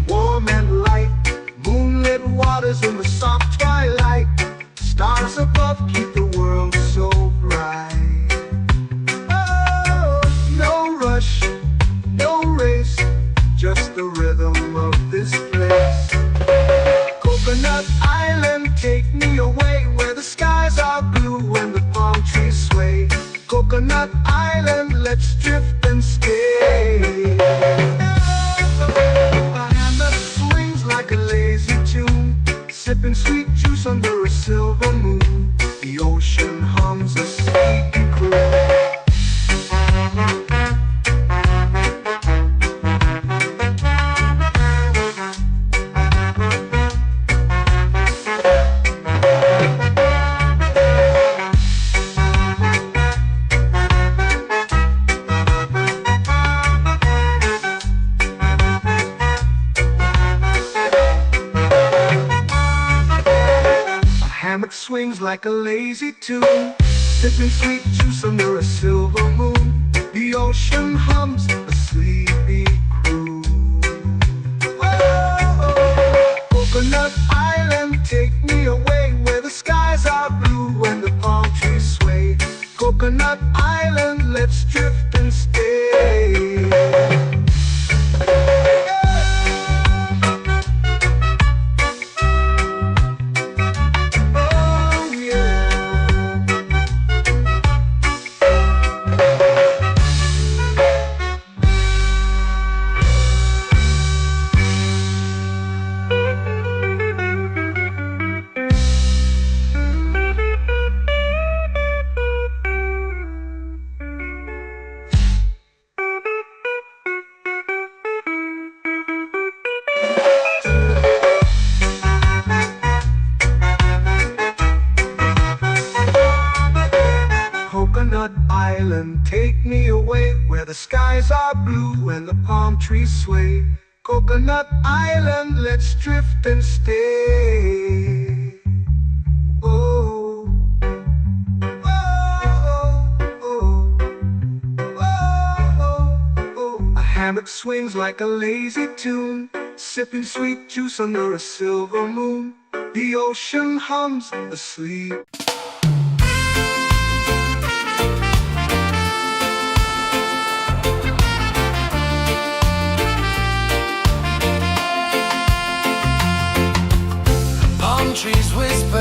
Warm and light, moonlit waters in the soft twilight. Stars above keep the world so bright. Oh, no rush, no race, just the rhythm of this place. Coconut Island, take me away, where the skies are blue and the palm trees sway. Coconut Island, let's drift and stay. Like a lazy tune, sipping sweet juice under a silver moon. The ocean hums a sleepy croon. Hammock swings like a lazy tune, sipping sweet juice under a silver moon. The ocean hums a sleepy croon. Oh, Coconut Island, take me away, where the skies are blue and the palm trees sway. Coconut Island, let's drift and stay. Coconut Island, take me away, where the skies are blue and the palm trees sway. Coconut Island, let's drift and stay. Oh, oh, oh, oh, oh. A hammock swings like a lazy tune, sipping sweet juice under a silver moon. The ocean hums asleep.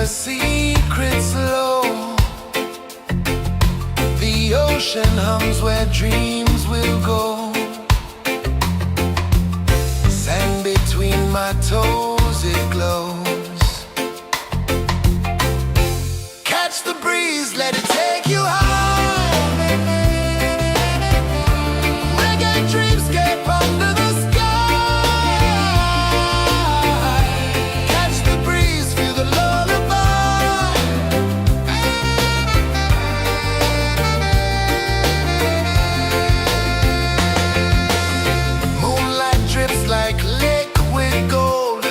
a secret slow. The ocean hums where dreams will go. Sand between my toes, it glows. Catch the breeze, let it take you high. Reggae dreamscape under the sky. Catch the breeze, feel the lullaby. Moonlight drips like liquid gold.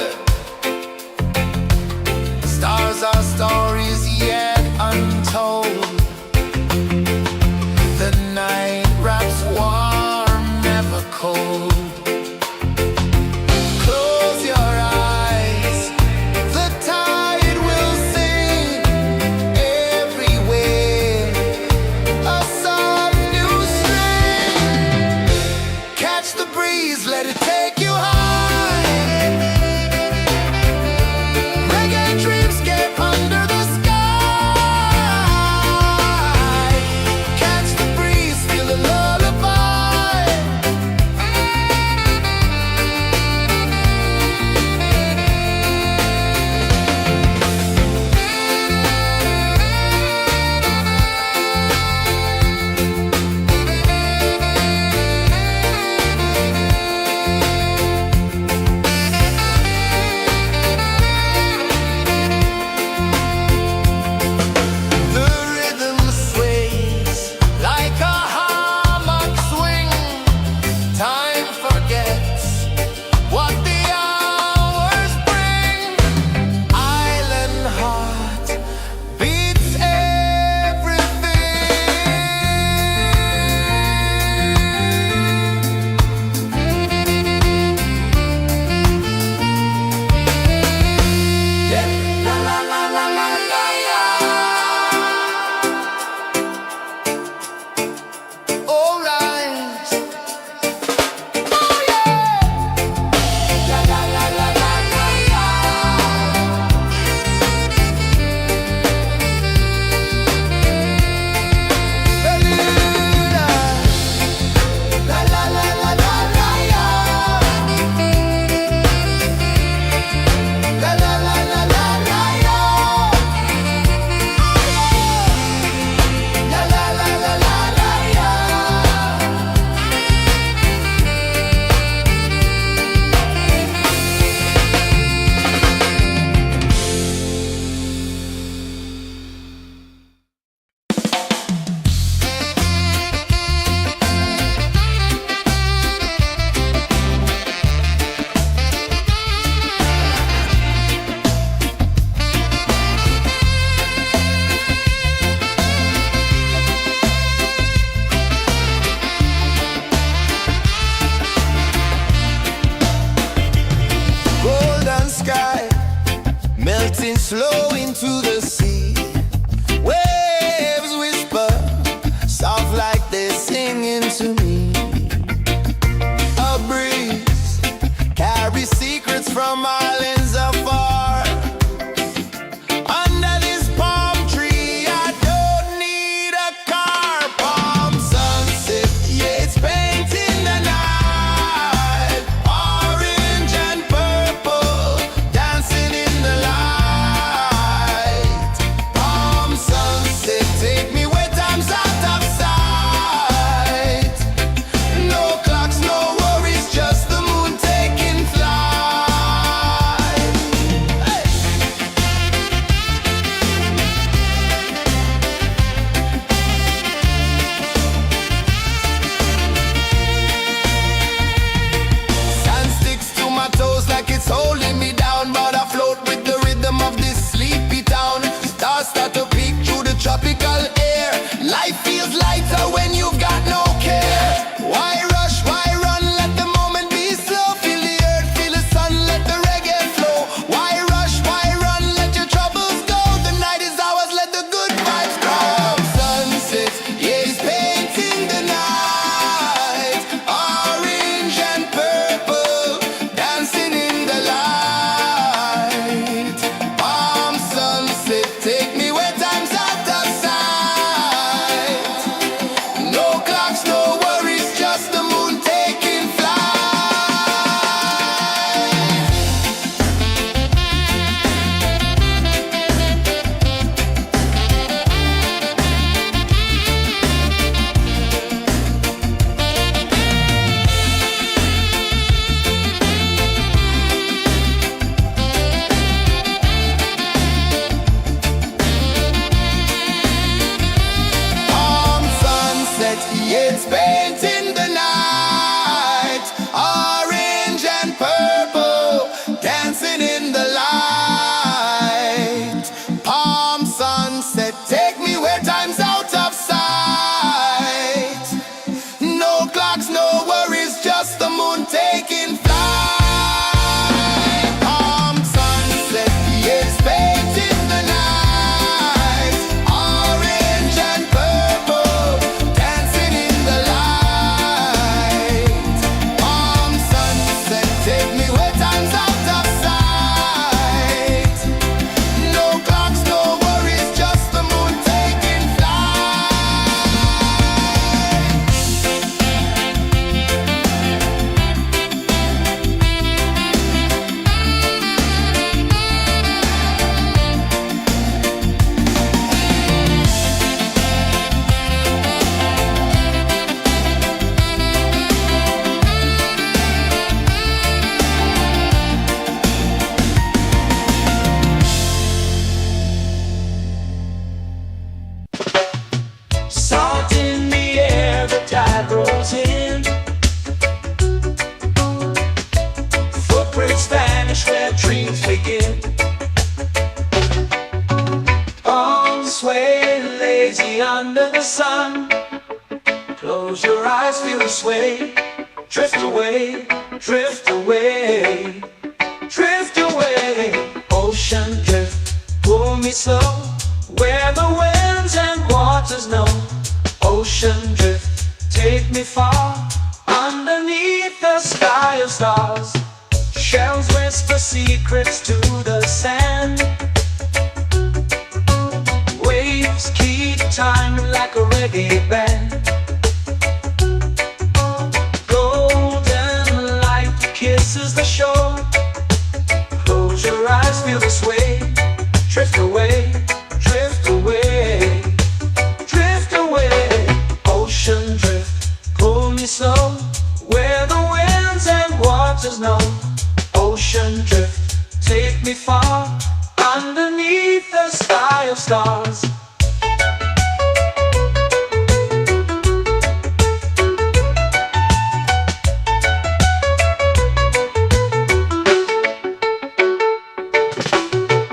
under the sun. Close your eyes, feel the sway. Drift away, drift away, drift away. Ocean drift, pull me slow, where the winds and waters know. Ocean drift, take me far, underneath the sky of stars. Shells whisper secrets to the sand. Waves keep time like a reggae band. Golden light kisses the shore. Close your eyes, feel the sway. Drift away, drift away, drift away. Ocean drift, pull me slow, where the winds and waters know. Ocean drift, take me far, underneath the sky of stars.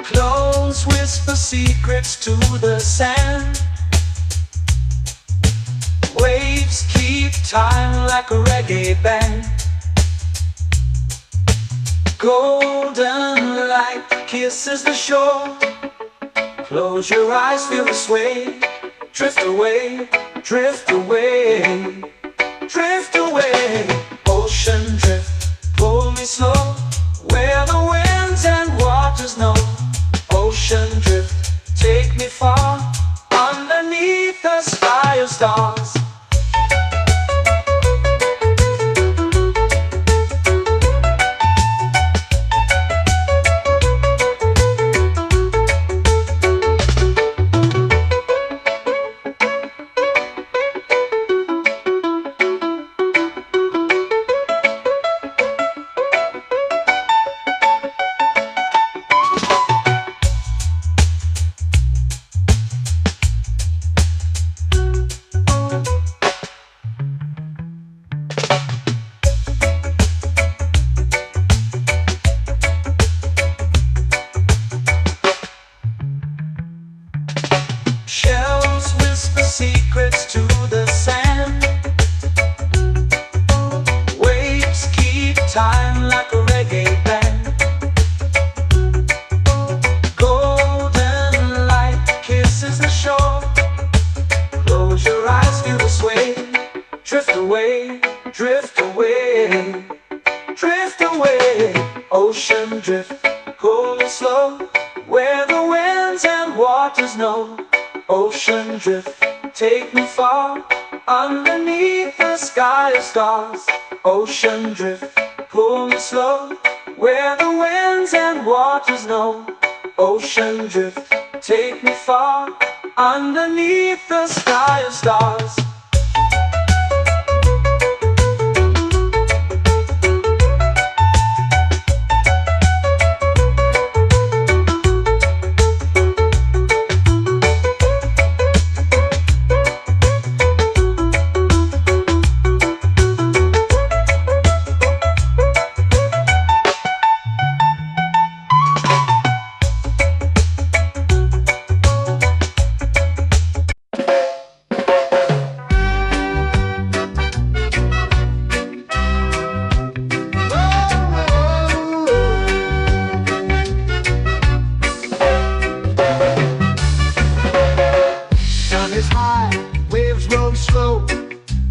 Clones whisper secrets to the sand. Waves keep time like a reggae band. Golden light kisses the shore. Close your eyes, feel the sway. Drift away, drift away, drift away. Ocean drift, pull me slow, where the winds and waters know. Ocean drift, take me far, underneath the sky of stars. Shells whisper secrets to the sand. Waves keep time like a reggae band. Golden light kisses the shore. Close your eyes, feel the sway. Drift away, drift away, drift away. Ocean drift, pull me slow, where the winds and waters know. Ocean drift, take me far, underneath the sky of stars. Ocean drift, pull me slow, where the winds and waters know. Ocean drift, take me far, underneath the sky of stars.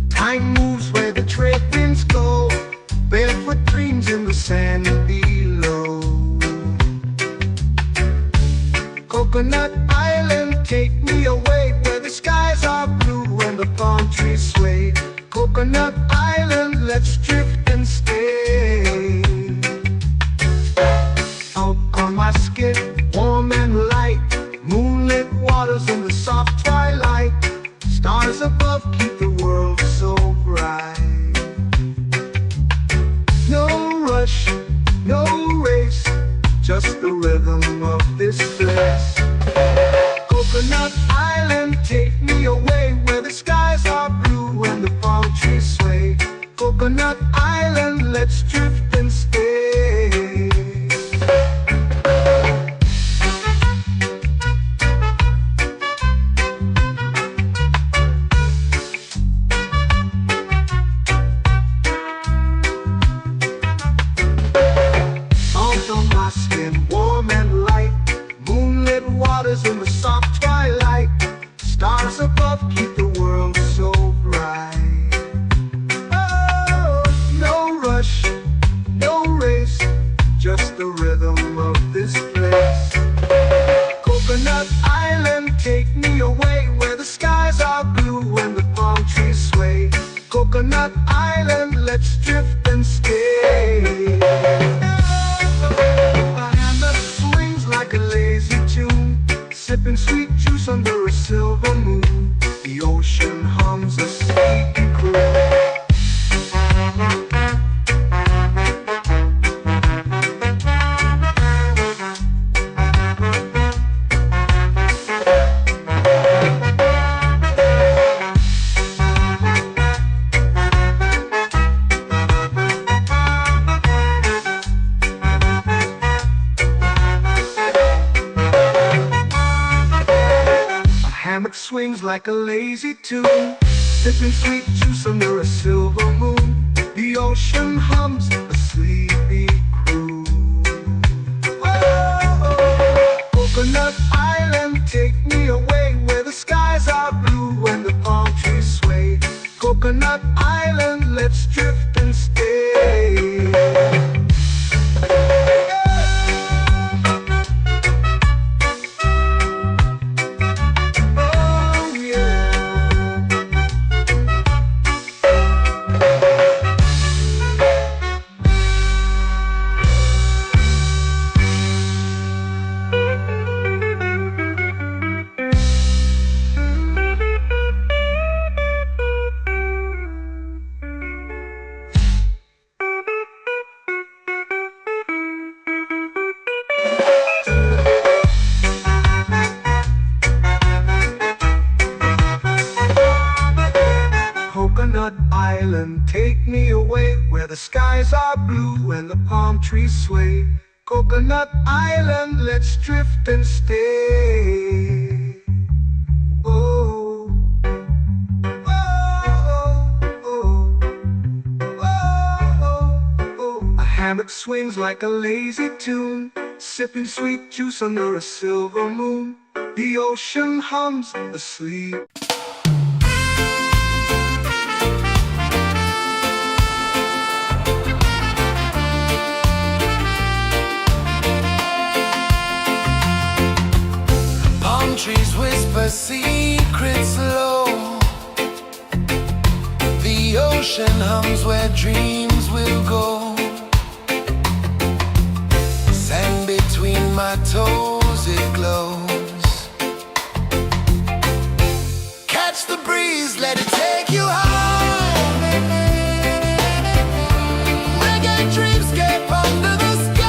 Time moves where the trade winds go. Barefoot dreams in the sand below. Coconut Island, take me away, where the skies are blue and the palm trees sway. Coconut Island, let's drift and stay. Out on my skin, warm and light, moonlit waters in the soft twilight. Stars above keep the world so bright. No rush, no race, just the rhythm of this place. Coconut Island, take me away, where the skies are blue and the palm trees sway. Coconut Island, let's drift and stay. Coconut Island, let's drift and stay. A hammock swings like a lazy tune, sipping sweet juice under a silver moon. The ocean hums a sleepy croon. Hammock swings like a lazy tune, sipping sweet juice under a silver moon. The ocean hums a sleepy croon. Whoa, Coconut Island, take me away where the skies are blue and the palm trees sway. Coconut Island, let's drift and stay. Coconut Island, take me away where the skies are blue and the palm trees sway. Coconut Island, let's drift and stay. Oh, oh, oh, oh, oh. A hammock swings like a lazy tune, sipping sweet juice under a silver moon. The ocean hums asleep. Trees whisper secrets low. The ocean hums where dreams will go. Sand between my toes, it glows. Catch the breeze, let it take you high. Reggae dreamscape under the sky.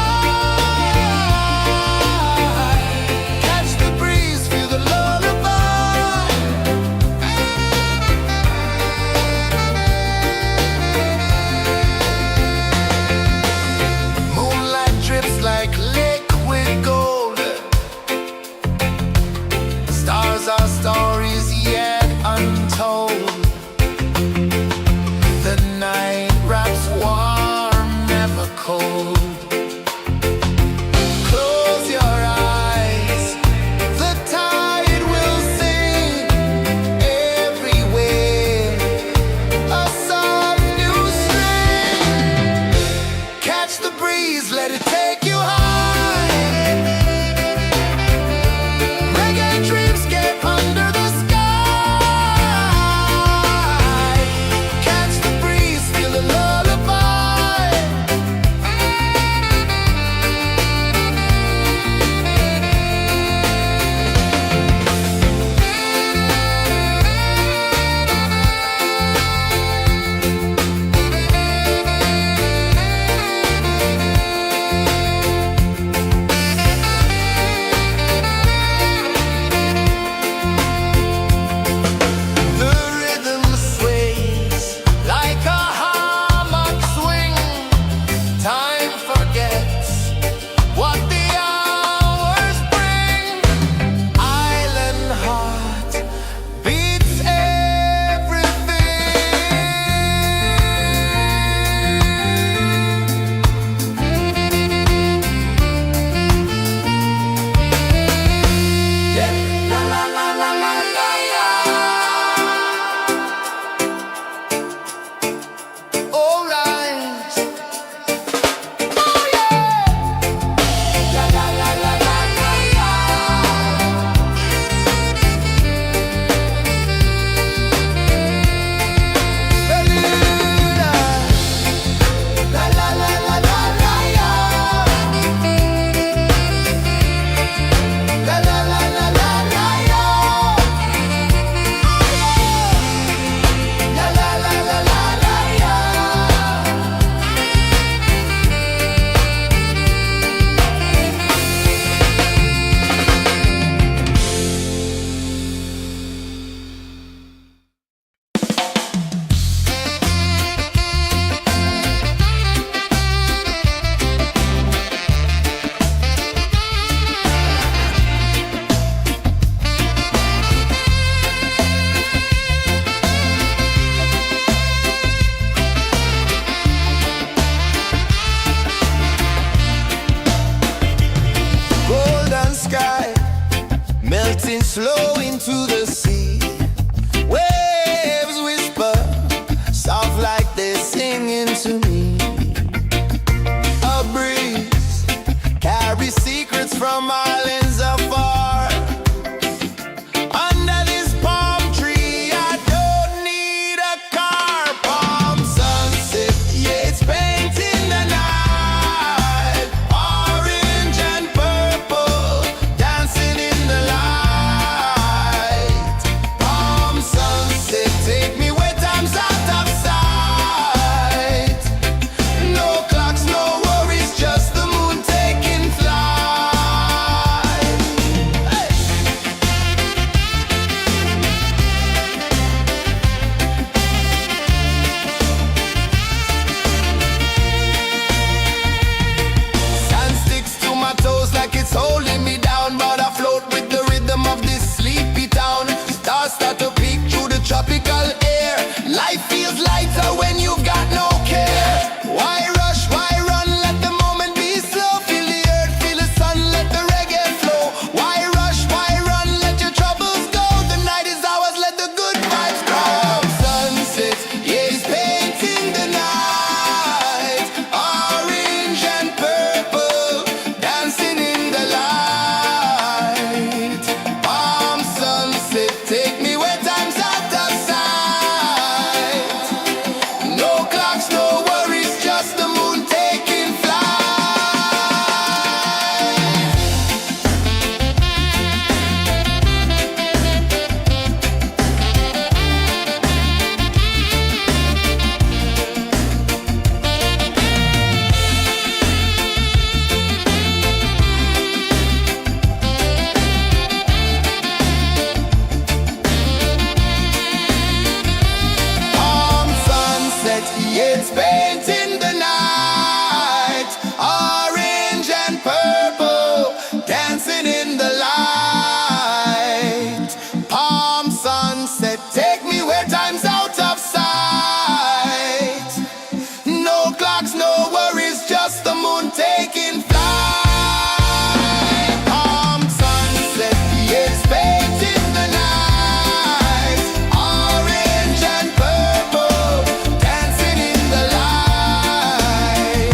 years painting the night, orange and purple, dancing in the light. Palm sunset, take me where time's out of sight. No clocks, no worries, just the moon taking flight. Palm sunset, years painting the night, orange and purple, dancing in the light.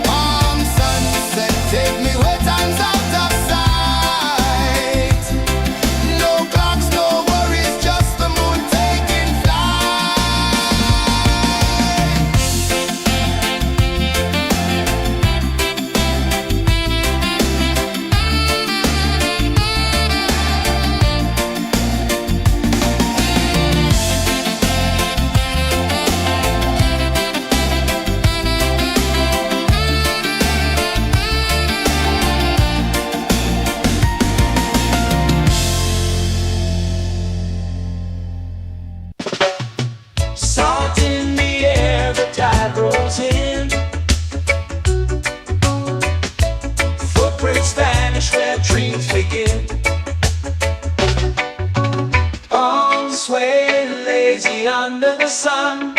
Palm sunset, take me where time's out of sight. No clocks, no worries, just the moon taking flight. Salt in the air, the tide rolls in. Footprints vanish where dreams begin. Arms sway lazy under the sun.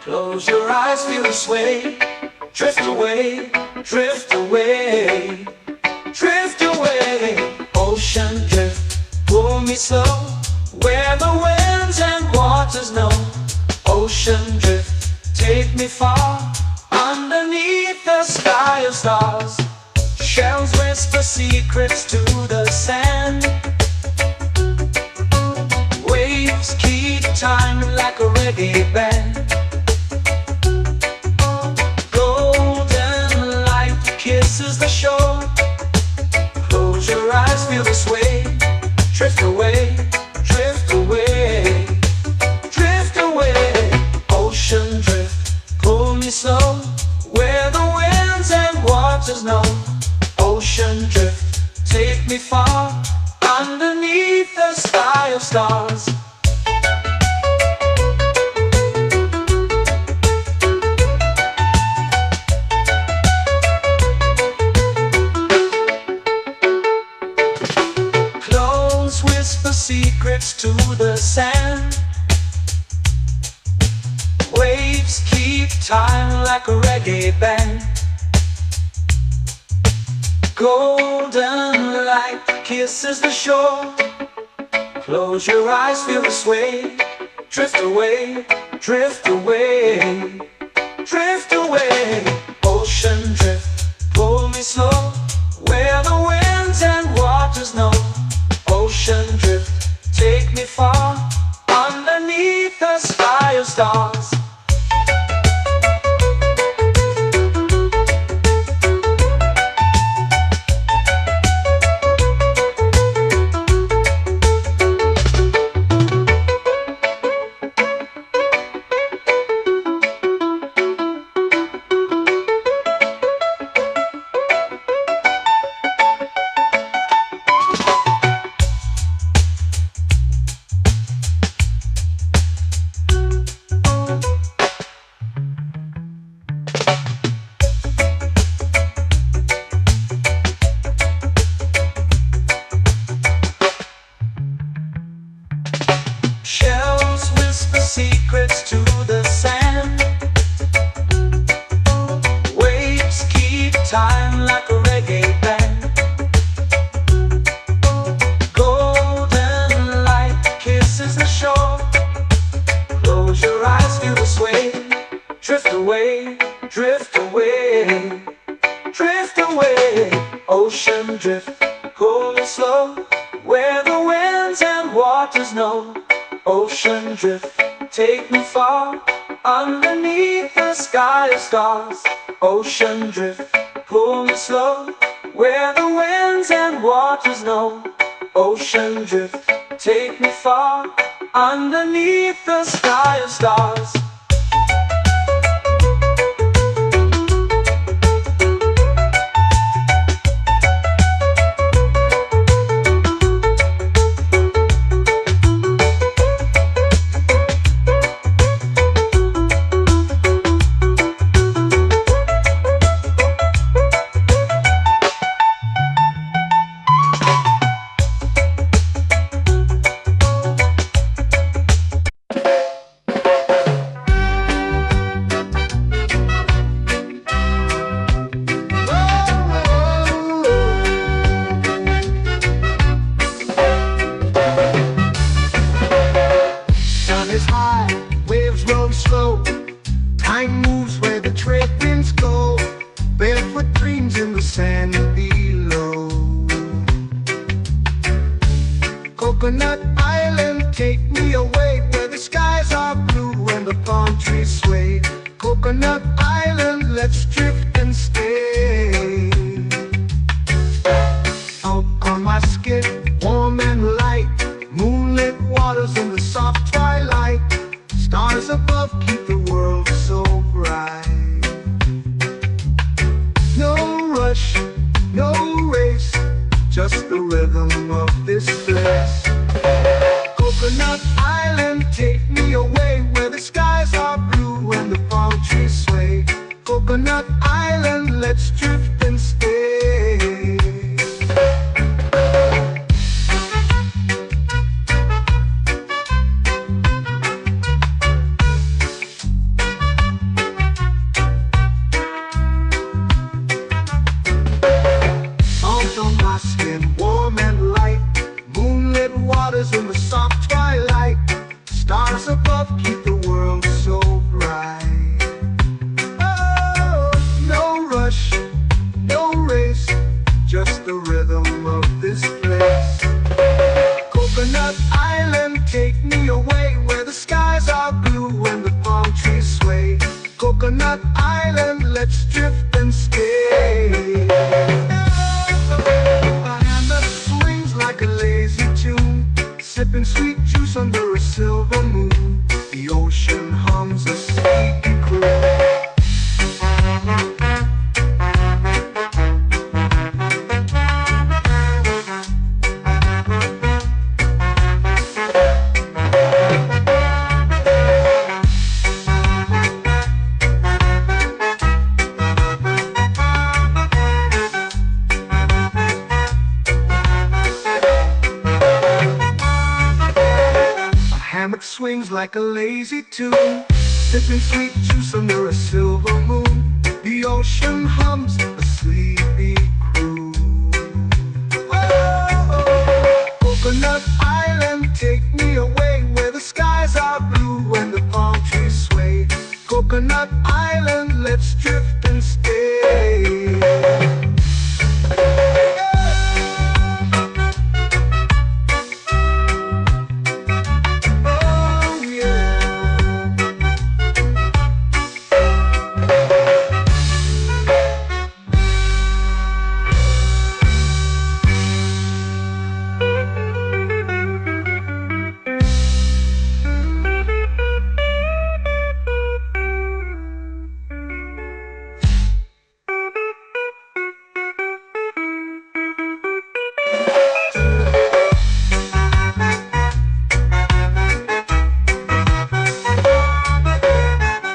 Close your eyes, feel the sway. Drift away, drift away, drift away. Ocean drift, pull me slow, where the winds and waters know. Ocean drift, take me far, underneath the sky of stars. Shells whisper secrets to the sand. Waves keep time like a reggae band. Golden light kisses the shore. Close your eyes, feel the sway. Drift away, drift away, drift away. Ocean drift, pull me slow, where the winds and waters know. Ocean drift, take me far, underneath the sky of stars. Close whisper secrets to the sand. Waves keep time like a reggae band. Golden light kisses the shore. Close your eyes, feel the sway. Drift away, drift away, drift away. Ocean drift, pull me slow, where the winds and waters know. Ocean drift, take me far, underneath the sky of stars. Shells whisper secrets to the sand. Waves keep time like a reggae band. Golden light kisses the shore. Close your eyes, feel the sway. Drift away, drift away, drift away. Ocean drift, pull me slow, where the winds and waters know. Ocean drift, take me far, underneath the sky of stars. Ocean drift, pull me slow, where the winds and waters know. Ocean drift, take me far, underneath the sky of stars. sun is high, waves roll slow. Time moves where the trade winds go. Barefoot dreams in the sand below. Coconut Island, take me away where the skies are blue and the palm trees sway. Coconut Island, let's drift and stay. Out on my skin, warm and light, moonlit waters in the soft twilight. Stars above keep the world so bright. No rush, no race, just the rhythm of this place. Coconut Island, take me away where the skies are blue and the palm trees sway. Coconut Island, let's drift and stay. In the soft twilight, stars above keep the world so bright. Oh, no rush, no race, just the rhythm of this place. Coconut Island, take me away where the skies are blue and the palm trees sway. Coconut Island, let's drift and stay. A hand that swings like a lazy tune, sipping sweet juice under a silver moon. The ocean hums a sleepy croon. Hammock swings like a lazy tune, sipping sweet juice under a silver moon. The ocean hums a sleepy croon. Oh, Coconut Island, take me away where the skies are blue and the palm trees sway. Coconut Island, let's drift and stay.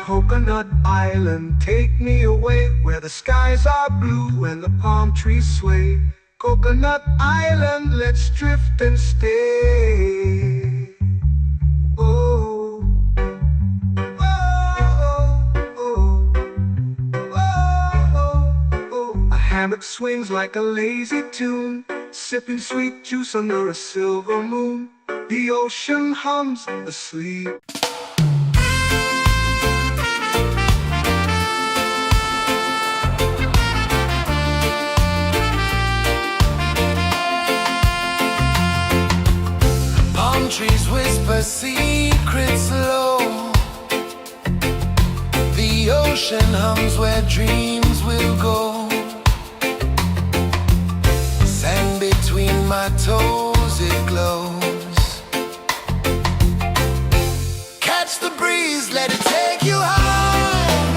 Coconut Island, take me away where the skies are blue and the palm trees sway. Coconut Island, let's drift and stay. Oh, oh, oh, oh, oh. A hammock swings like a lazy tune, sipping sweet juice under a silver moon. The ocean hums asleep. Trees whisper secrets low. The ocean hums where dreams will go. Sand between my toes, it glows. Catch the breeze, let it take you high.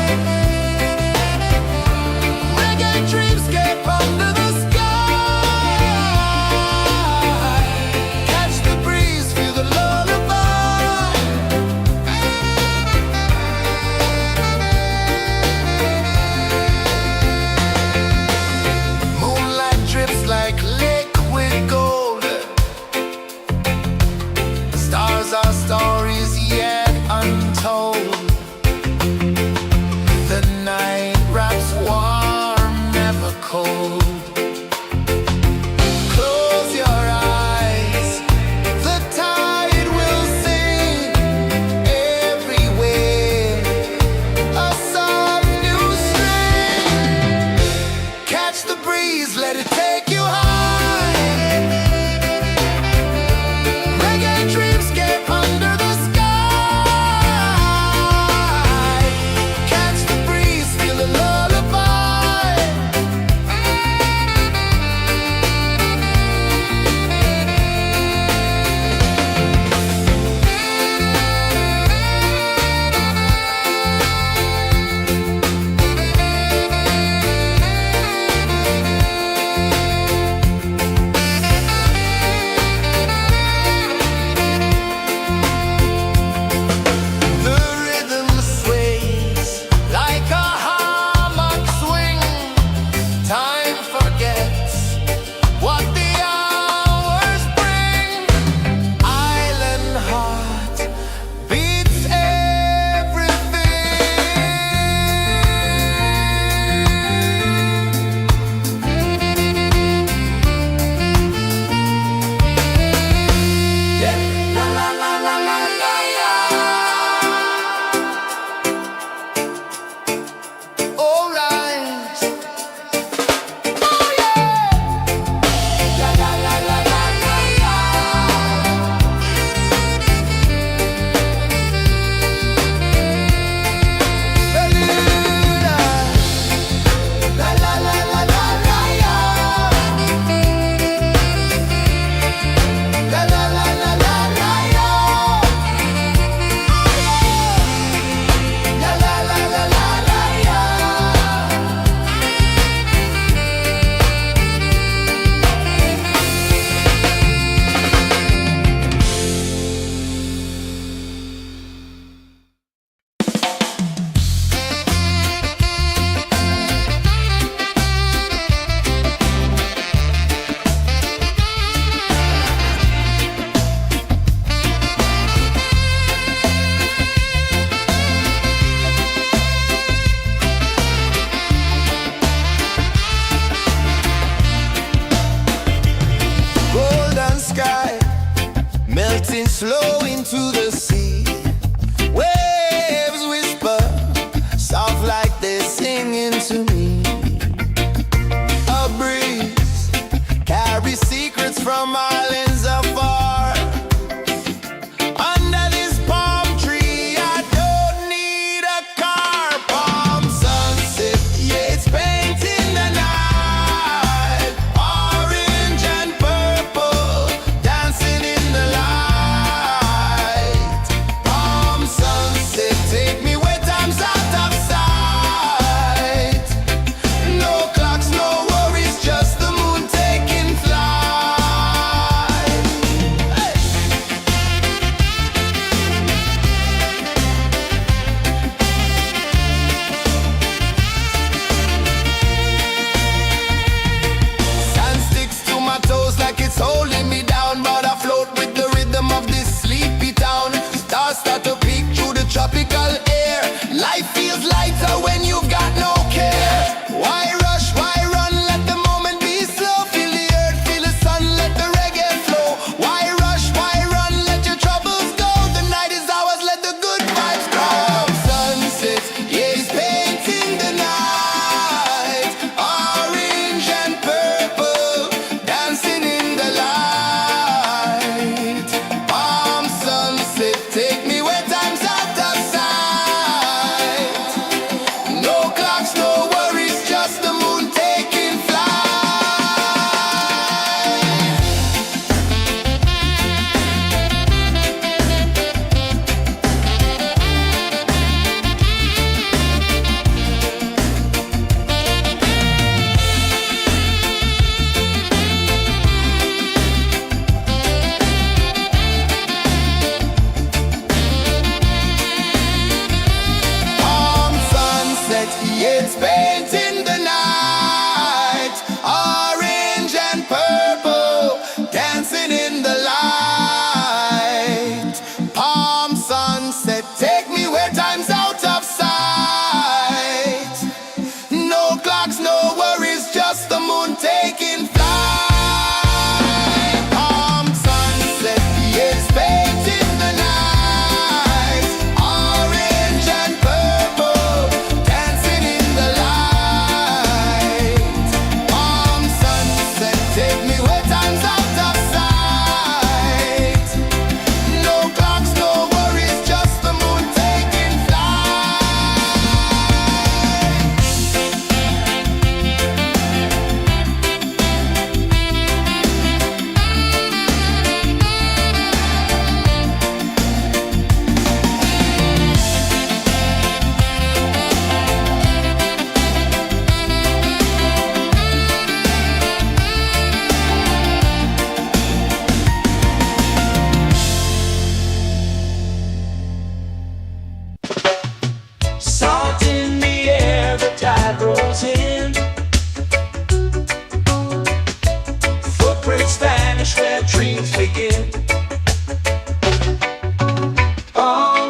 Reggae dreamscape under the sky. Our stories yet untold.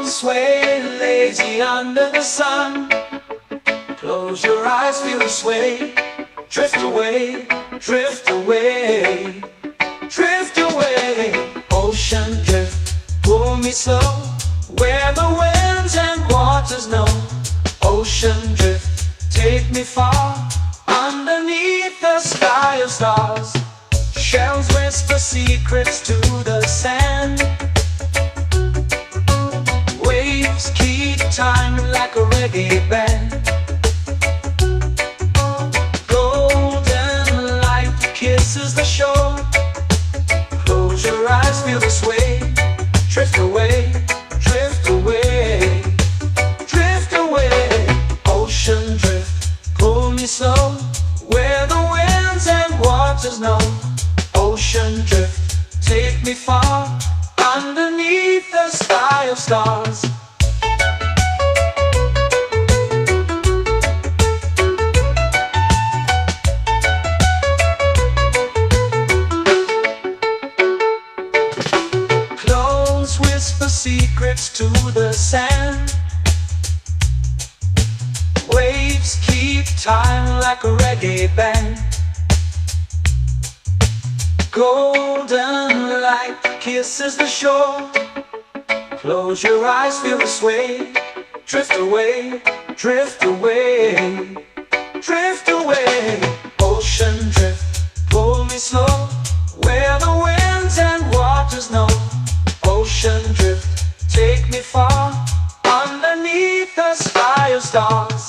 sway lazy under the sun. Close your eyes, feel the sway. Drift away, drift away, drift away. Ocean drift, pull me slow, where the winds and waters know. Ocean drift, take me far, underneath the sky of stars. Shells whisper secrets to the sand. Waves keep time like a reggae band. Golden light kisses the shore. Close your eyes, feel the sway. Drift away, drift away, drift away. Ocean drift, pull me slow, where the winds and waters know. Ocean drift, take me far, underneath the sky of stars. Close whisper secrets to the sand. Waves keep time like a reggae band. Golden light kisses the shore. Close your eyes, feel the sway. Drift away, drift away, drift away. Ocean drift, pull me slow, where the winds and waters know. Ocean drift, take me far, underneath the sky of stars.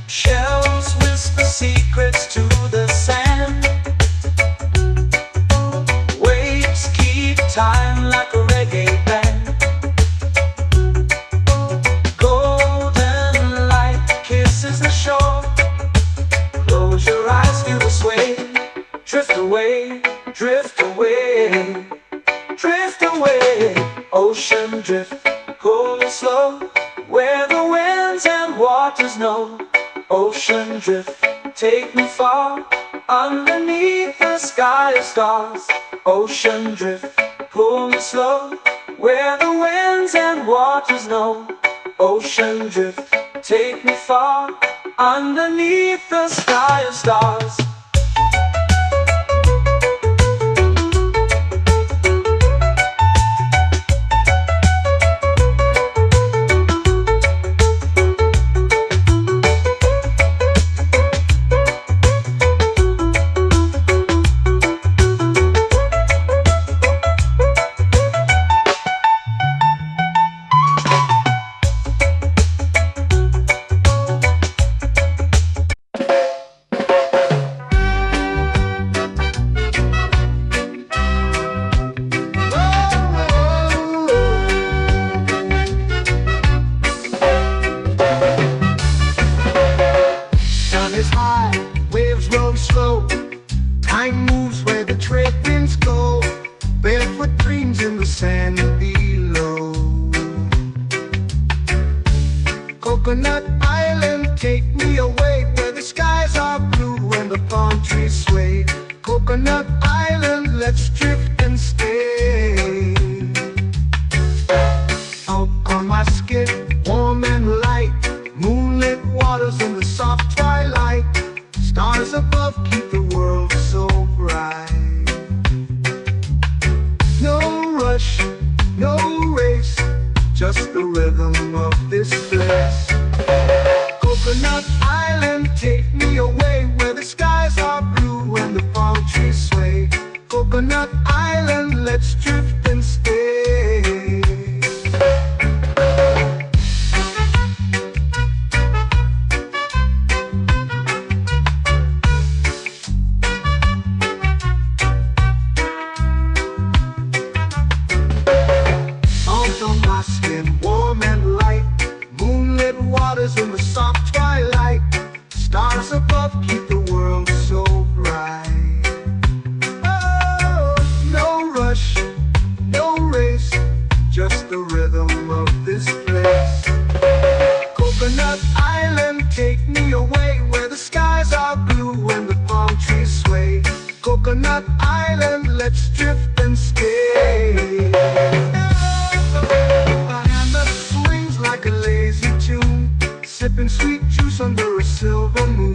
Shells whisper secrets to the sand. Waves keep time like a reggae band. Golden light kisses the shore. Close your eyes, feel the sway. Drift away, drift away, drift away. Ocean drift, pull me slow, where the winds and waters know. Ocean drift, take me far, underneath the sky of stars. Ocean drift, pull me slow, where the winds and waters know. Ocean drift, take me far, underneath the sky of stars. Time moves where the trade winds go. Barefoot dreams in the sand below. Coconut Island, take me away, where the skies are blue and the palm trees sway. Coconut Island, let's drift and stay. Out on my skin, warm and light, moonlit waters in the soft twilight. Stars above keep the world so bright. No rush, no race, just the rhythm of this place. Coconut Island, take me away, where the skies are blue and the palm trees sway. Coconut Island, let's drift and stay. love keep the world so bright. Oh, no rush, no race, just the rhythm of this place. Coconut Island, take me away where the skies are blue and the palm trees sway. Coconut Island, let's drift and stay. A hand that swings like a lazy tune, sipping sweet juice under a silver moon.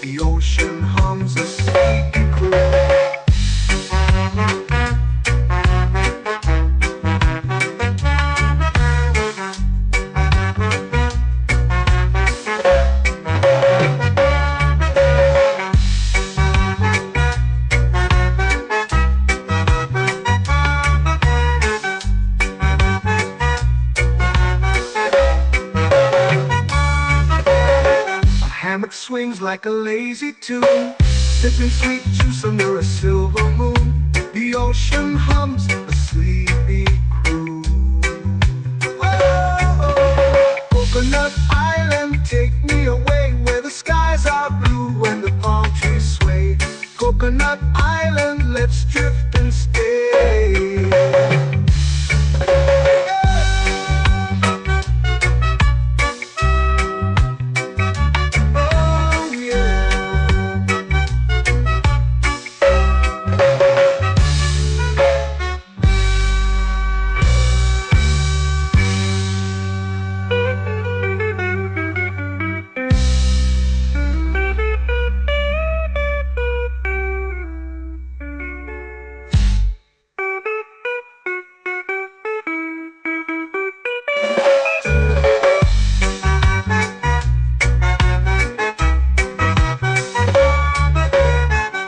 The ocean hums a sleepy croon. Hammock swings like a lazy tune, sipping sweet juice under a silver moon. The ocean hums a sleepy croon. Whoa, Coconut Island, take me away where the skies are blue and the palm trees sway. Coconut Island, let's drift and stay.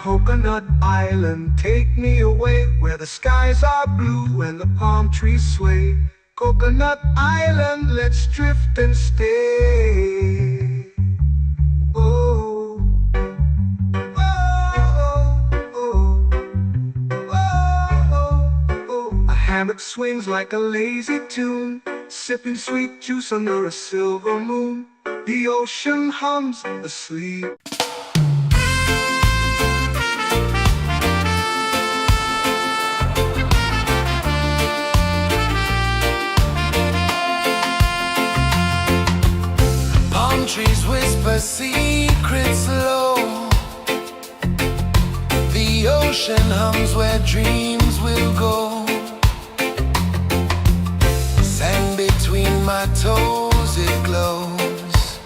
Coconut Island, take me away where the skies are blue and the palm trees sway. Coconut Island, let's drift and stay. Oh, oh, oh, oh, oh. A hammock swings like a lazy tune, sipping sweet juice under a silver moon. The ocean hums asleep. Trees whisper secrets low. The ocean hums where dreams will go. Sand between my toes, it glows.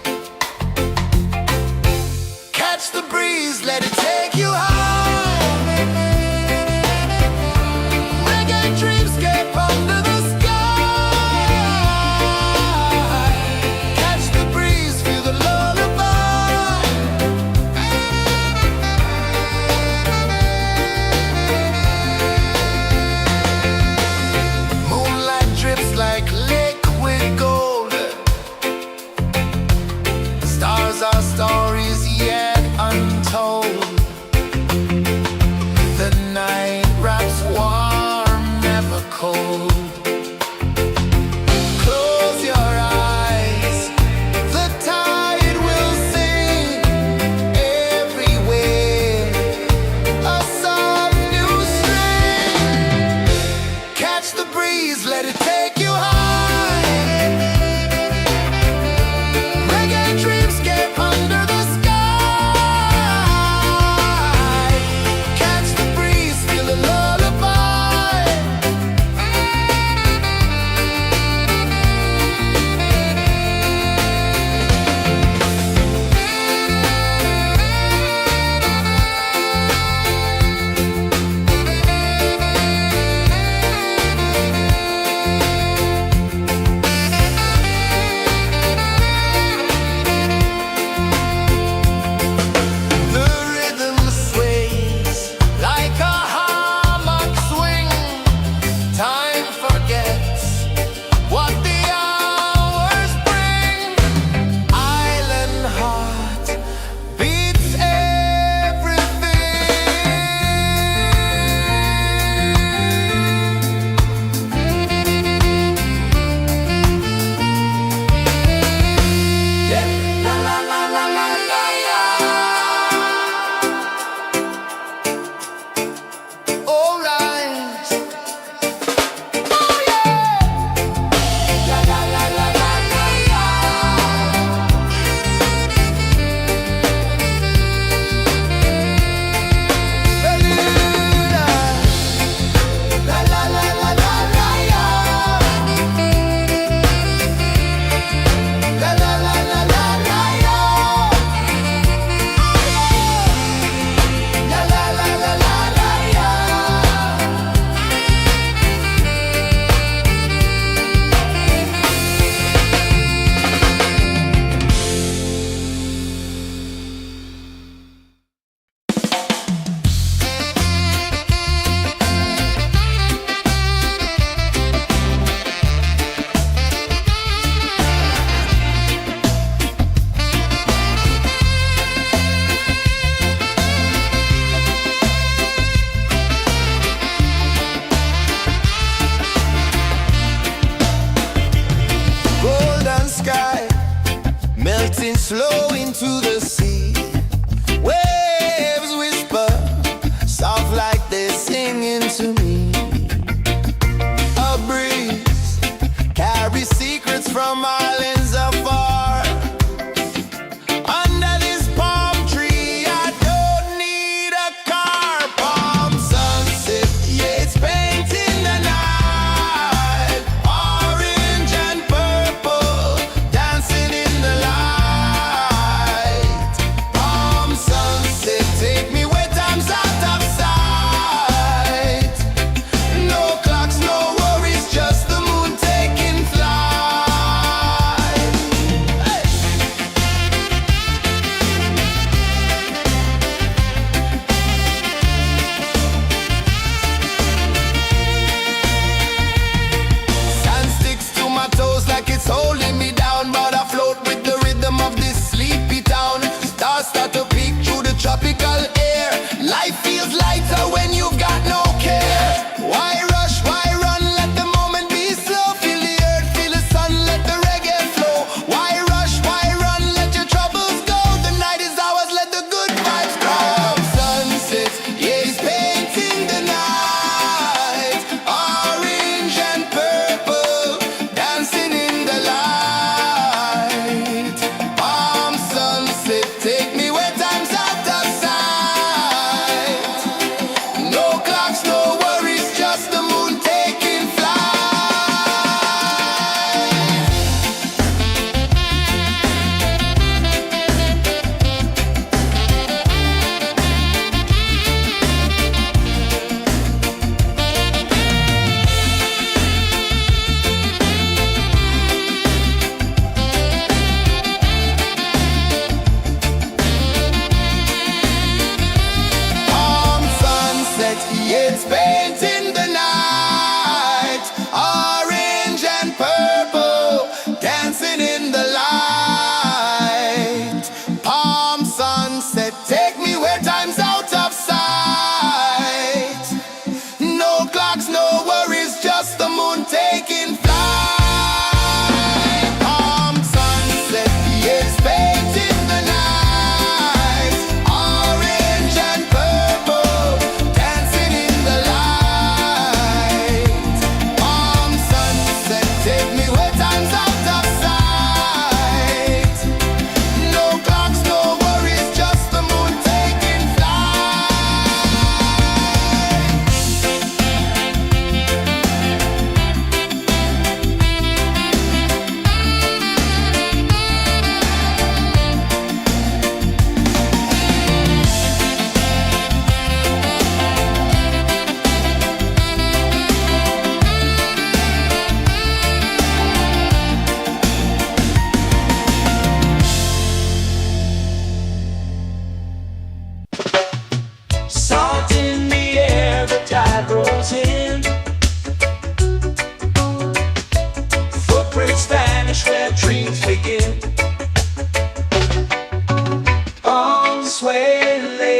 Catch the breeze, let it take you high. Reggae dreamscape under the our stories yet untold.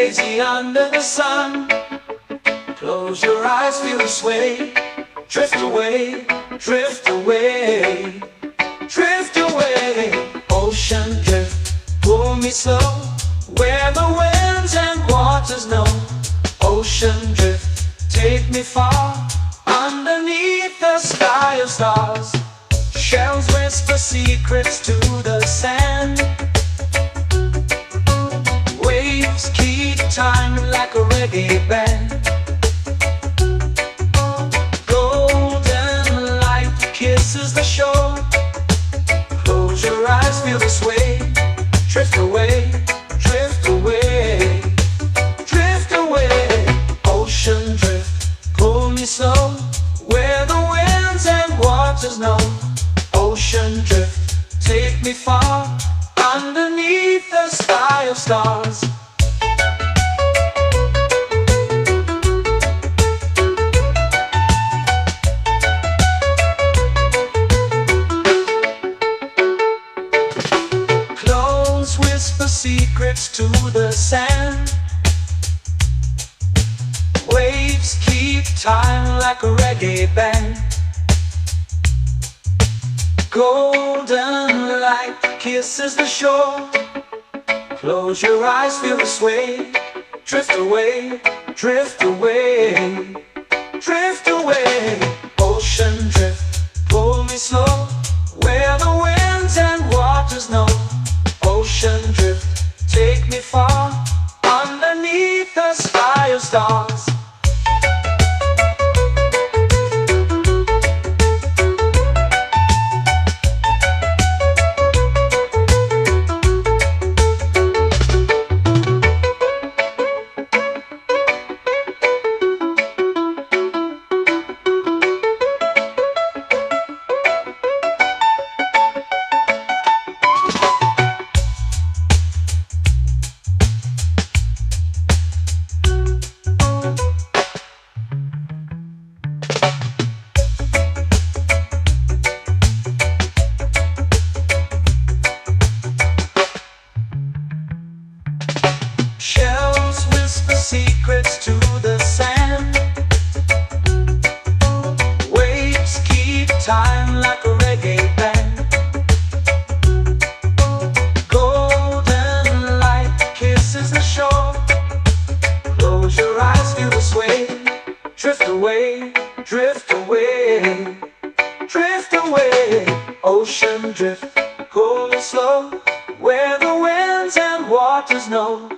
lazy under the sun. Close your eyes, feel the sway. Drift away, drift away, drift away. Ocean drift, pull me slow, where the winds and waters know. Ocean drift, take me far, underneath the sky of stars. Shells whisper secrets to the sand. Waves keep time like a reggae band. Golden light kisses the shore. Close your eyes, feel the sway. Drift away, drift away, drift away. Ocean drift, pull me slow, where the winds and waters know. Ocean drift, take me far, underneath the sky of stars. Close whisper secrets to the sand. Waves keep time like a reggae band. Golden light kisses the shore. Close your eyes, feel the sway. Drift away, drift away, drift away. Ocean drift, pull me slow, where the winds and waters know. Ocean drift, take me far, underneath the sky of stars. Shells whisper secrets to the sand. Waves keep time like a reggae band. Golden light kisses the shore. Close your eyes, feel the sway. Drift away, drift away, drift away. Ocean drift, pull me slow, where the winds and waters know.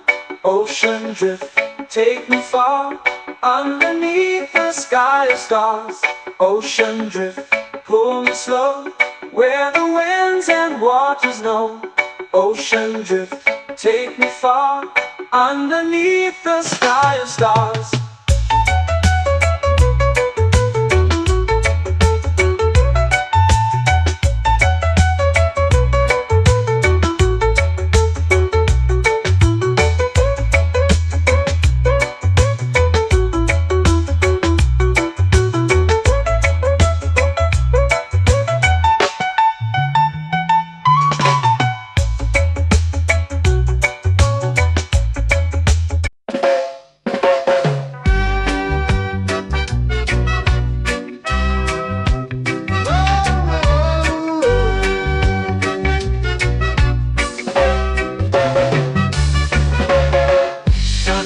Ocean drift, take me far, underneath the sky of stars. Ocean drift, pull me slow, where the winds and waters know. Ocean drift, take me far, underneath the sky of stars.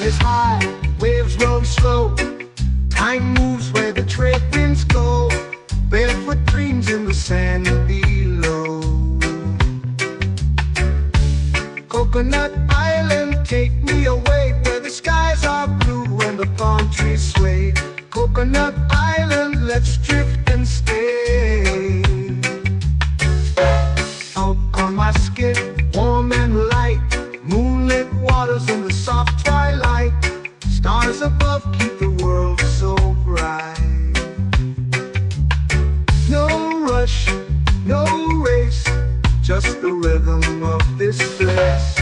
Is high, waves roll slow. Time moves where the trade winds go. Barefoot dreams in the sand below. Coconut Island, take me away, where the skies are blue and the palm trees sway. Coconut Island, let's drift and stay. Out on my skin, warm and light, moonlit waters in the soft twilight. Stars above keep the world so bright. No rush, no race, just the rhythm of this place.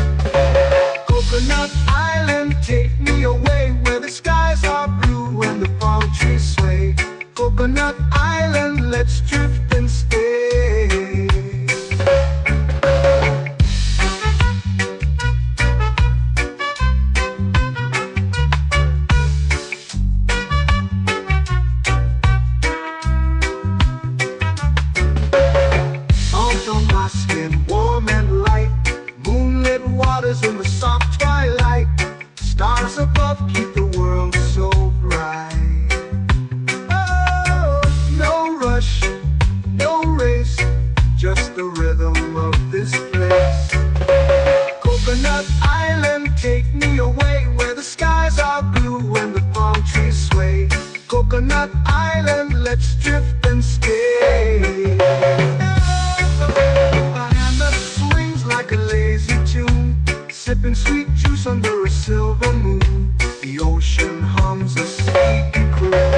Coconut Island, take me away, where the skies are blue and the palm trees sway. Coconut Island, let's drift and stay. Coconut Island, let's drift and stay. A hand that swings like a lazy tune, sipping sweet juice under a silver moon. The ocean hums a sleepy croon.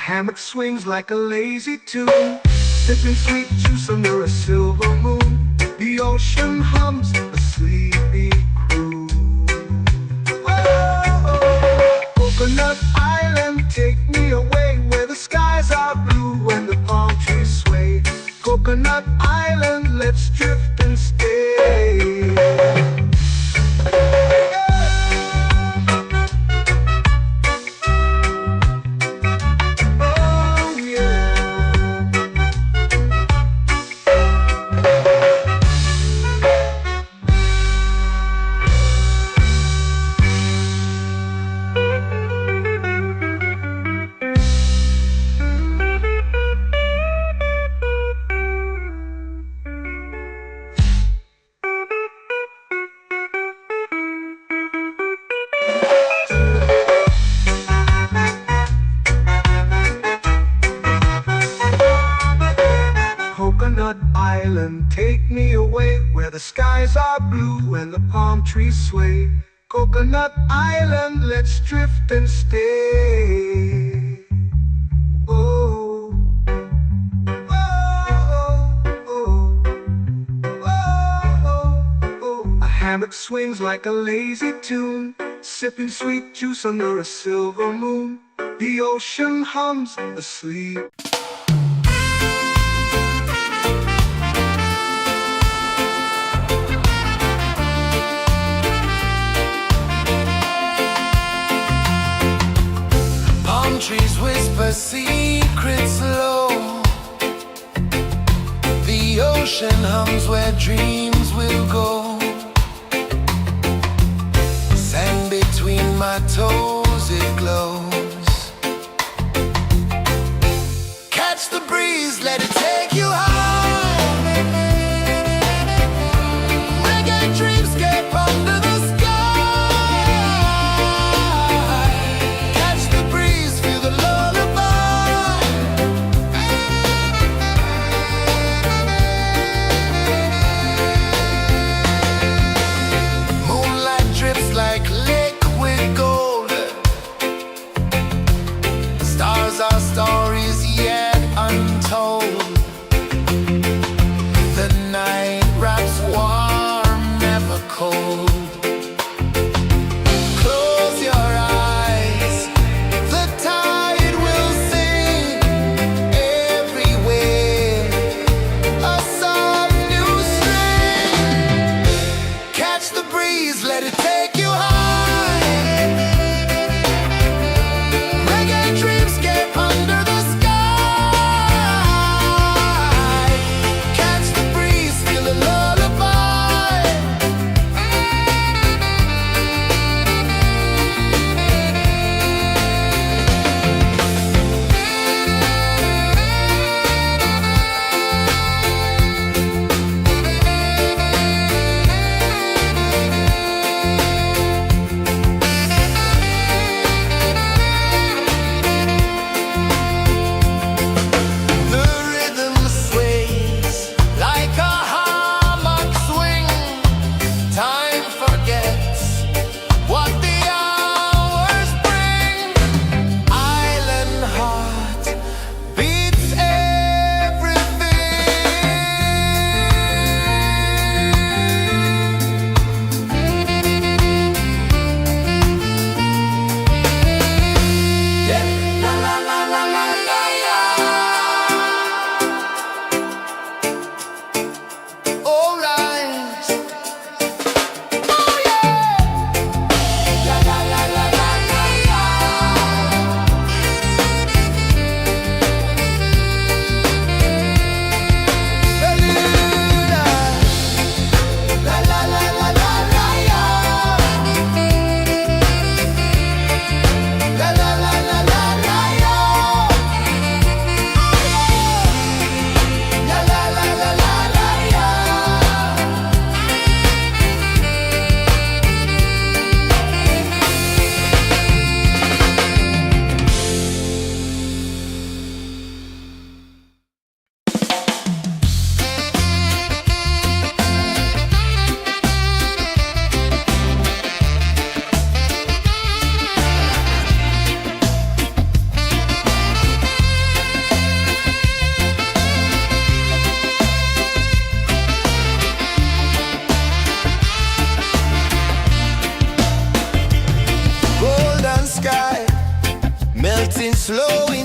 Hammock swings like a lazy tune, sipping sweet juice under a silver moon. The ocean hums a sleepy croon. Oh, Coconut Island, take me away where the skies are blue and the palm trees sway. Coconut Island, let's drift and stay. Coconut Island, take me away where the skies are blue and the palm trees sway. Coconut Island, let's drift and stay. Oh, oh, oh, oh, oh. A hammock swings like a lazy tune, sipping sweet juice under a silver moon. The ocean hums asleep. Trees whisper secrets low. The ocean hums where dreams will go. Sand between my toes, it glows. Catch the breeze, let it take you high. Reggae dreamscape under the sky. Our stories yet untold. The night wraps warm, never cold. Close your eyes, the tide will sing everywhere. A soft new string. Catch the breeze, let it take you high. Reggae dreamscape under the sky.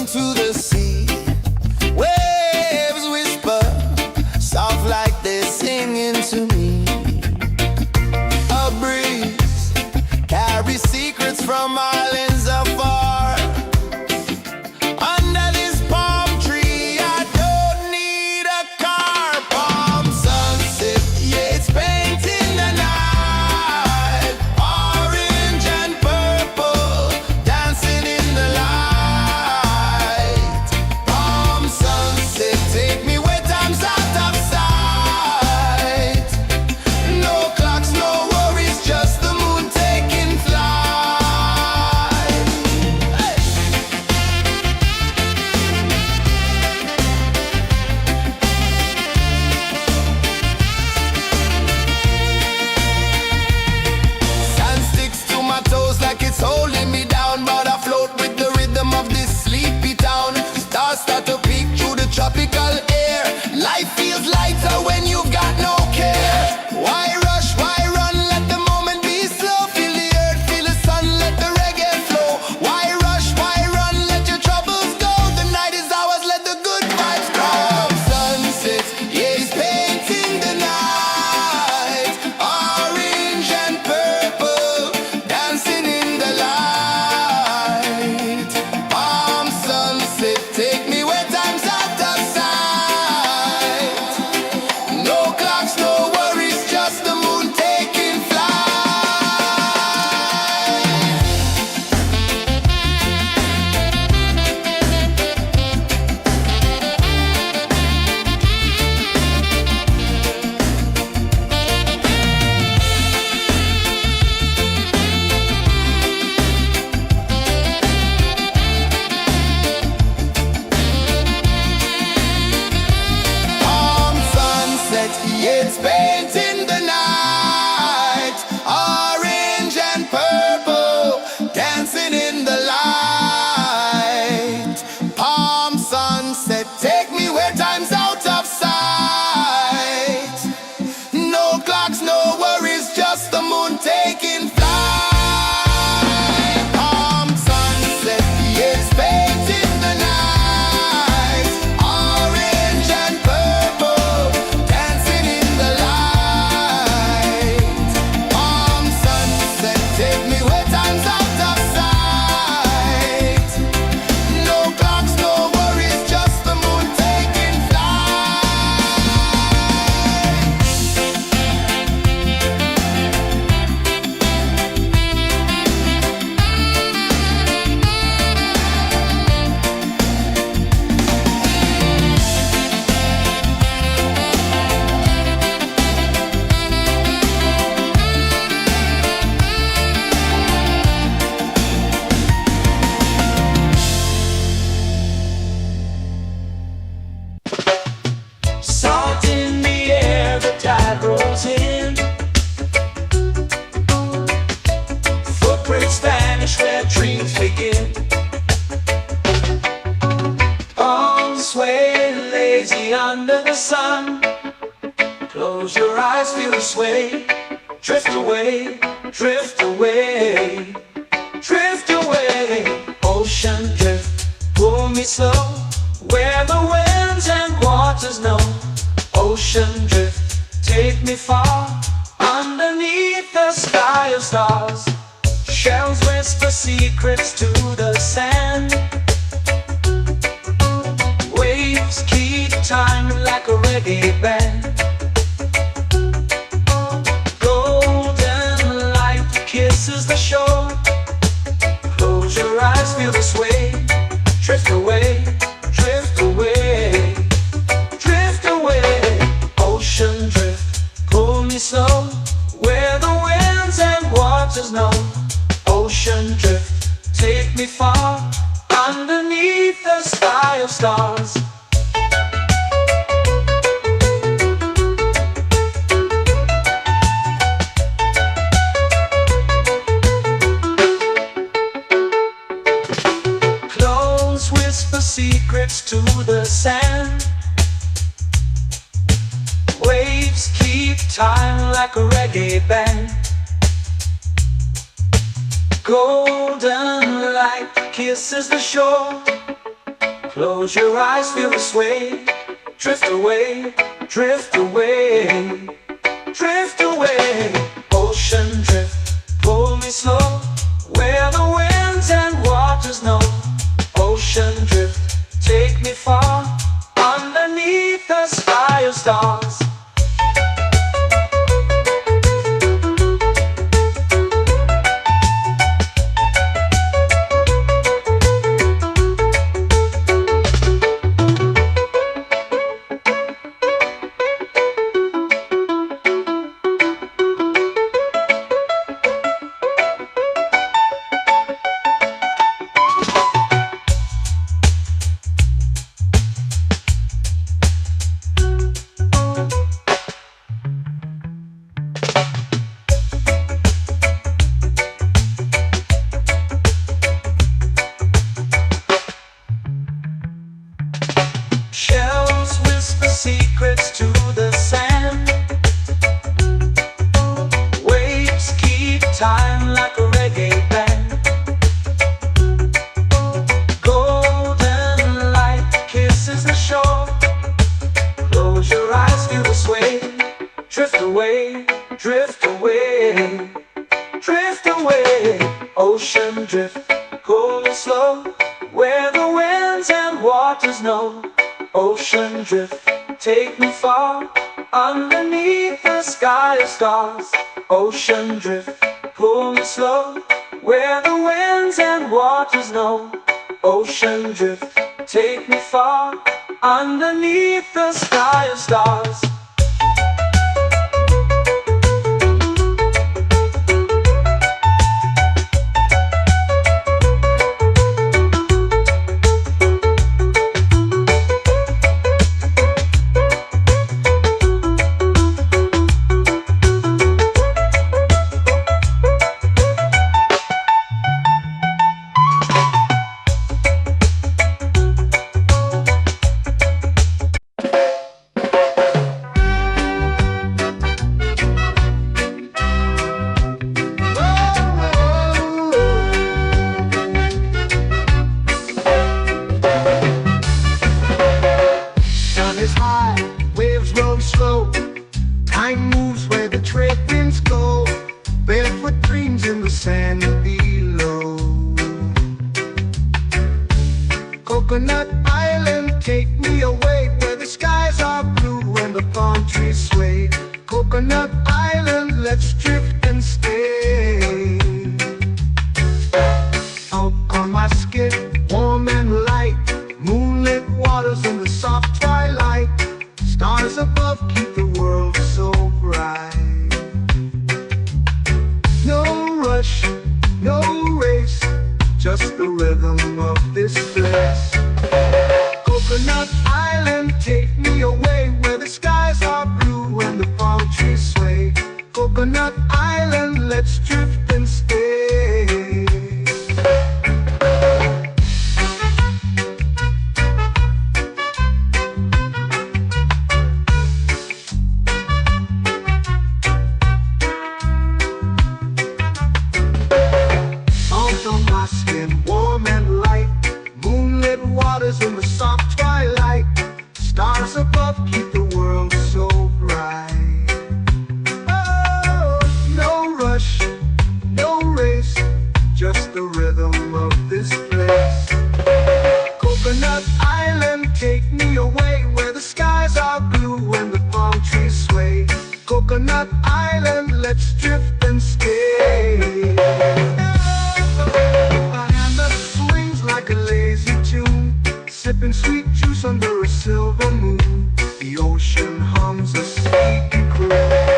into the sea. Waves whisper, soft like they're singing to me. A breeze carries secrets from islands afar. Under this palm tree, I don't need a car. Palm sunset, yeah, it's painting the night. Orange and purple, dancing in the light. Palm sunset, take me where time's out of sight. No clocks, no worries, just the moon taking flight. Hey. Sand sticks to my toes like it's holding me down, but I float with the rhythm of this sleepy town. Stars start to peek through the tropical air. Life feels lighter when you've got no care. Why rush, why run, let the moment be slow. Feel the earth, feel the sun, let the reggae flow. Why rush, why run, let your troubles go. The night is ours, let the good vibes grow. Sunset, yeah, it's painting the night. Orange and purple, dancing in the light. Palm sunset, take me where time's out of sight. No clocks, no worries, just the moon taking flight. Palm sunset, yeah, it's painting the night. Orange and purple, dancing in the light. Palm sunset, take me where time's out of sight. No clocks, no worries, just the moon taking flight. Palm sunset, yeah, it's painting the night. Orange and purple, dancing in the light. Palm sunset, take me where time's out of sight. No clocks, no worries, just the moon taking flight. Salt in the air, the tide rolls in. Footprints vanish where dreams begin. Arms sway lazy under the sun. Close your eyes, feel the sway. Drift away, drift away, drift away. Ocean drift, pull me slow, where the winds and waters know. Ocean drift, take me far, underneath the sky of stars. Shells whisper secrets to the sand. Waves keep time like a reggae band. Golden light kisses the shore. Close your eyes, feel the sway. Drift away, drift away, drift away. Ocean drift, pull me slow, where the winds and waters know. Ocean drift, take me far, underneath the sky of stars. Clones whisper secrets to the sand. Waves keep time like a reggae band. Golden light kisses the shore. Close your eyes, feel the sway. Drift away, drift away, drift away. Ocean drift, pull me slow, where the winds and waters know. Ocean drift, take me far, underneath the sky of stars. Shells whisper secrets to the sand. Waves keep time like a reggae band. Golden light kisses the shore. Close your eyes, feel the sway. Drift away, drift away, drift away. Ocean drift, cool and slow, where the winds and waters know. Ocean drift, take me far, underneath the sky of stars. Ocean drift, pull me slow, where the winds and waters know. Ocean drift, take me far, underneath the sky of stars. Time moves where the trade winds go. Barefoot dreams in the sand below. Coconut Island, take me away, where the skies are blue and the palm trees sway. Coconut Island, let's drift and stay. Out on my skin, warm and light, moonlit waters in the soft twilight. Stars above keep the world so bright. No rush, no race, just the rhythm of this place. Coconut Island, take me away, where the skies are blue and the palm trees sway. Coconut Island, let's drift and stay. Warm and light, moonlit waters in the soft twilight. Stars above keep the world so bright. Oh, no rush, no race, just the rhythm of this place. Coconut Island, take me away, where the skies are blue and the palm trees sway. Coconut Island, let's drift and stay. Like a lazy tune, sipping sweet juice under a silver moon. The ocean hums a sleepy croon.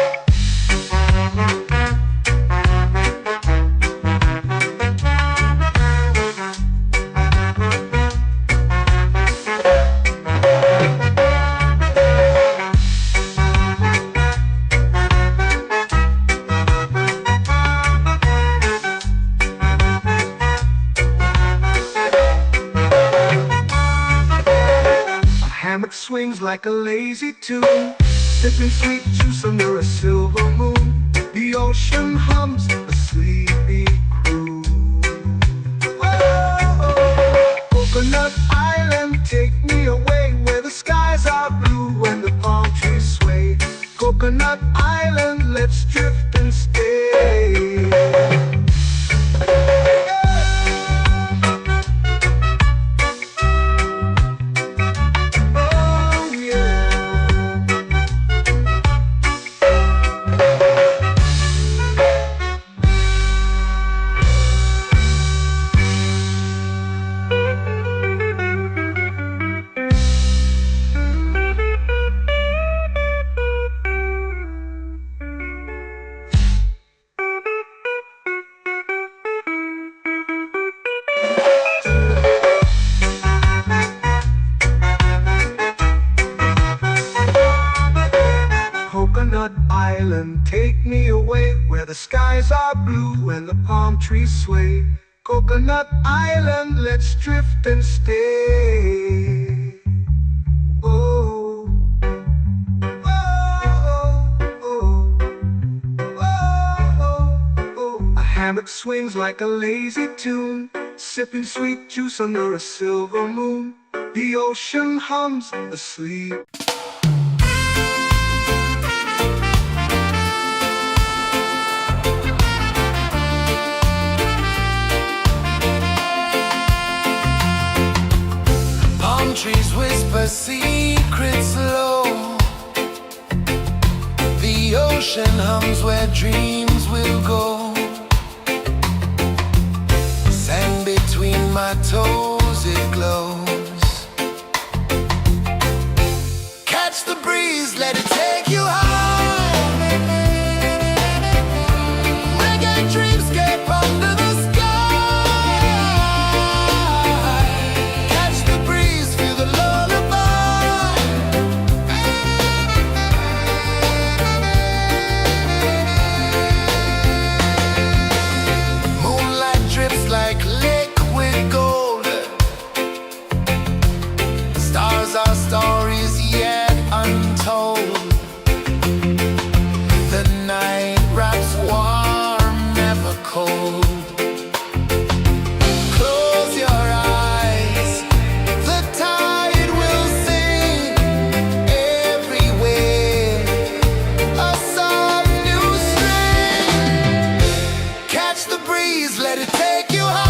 Swings like a lazy tune, sipping sweet juice under a silver moon. The ocean hums a sleepy croon. Whoa, Coconut Island, island, take me away where the skies are blue and the palm trees sway. Coconut Island, let's drift and stay. Oh, oh, oh, oh. A hammock swings like a lazy tune, sipping sweet juice under a silver moon. The ocean hums asleep. Trees whisper secrets low. The ocean hums where dreams will go. Sand between my toes, it glows. Catch the breeze, let it take you high. Reggae dreamscape under the sky. Our stories yet untold. The night wraps warm, never cold. Close your eyes, the tide will sing everywhere. A soft new string. Catch the breeze, let it take you high.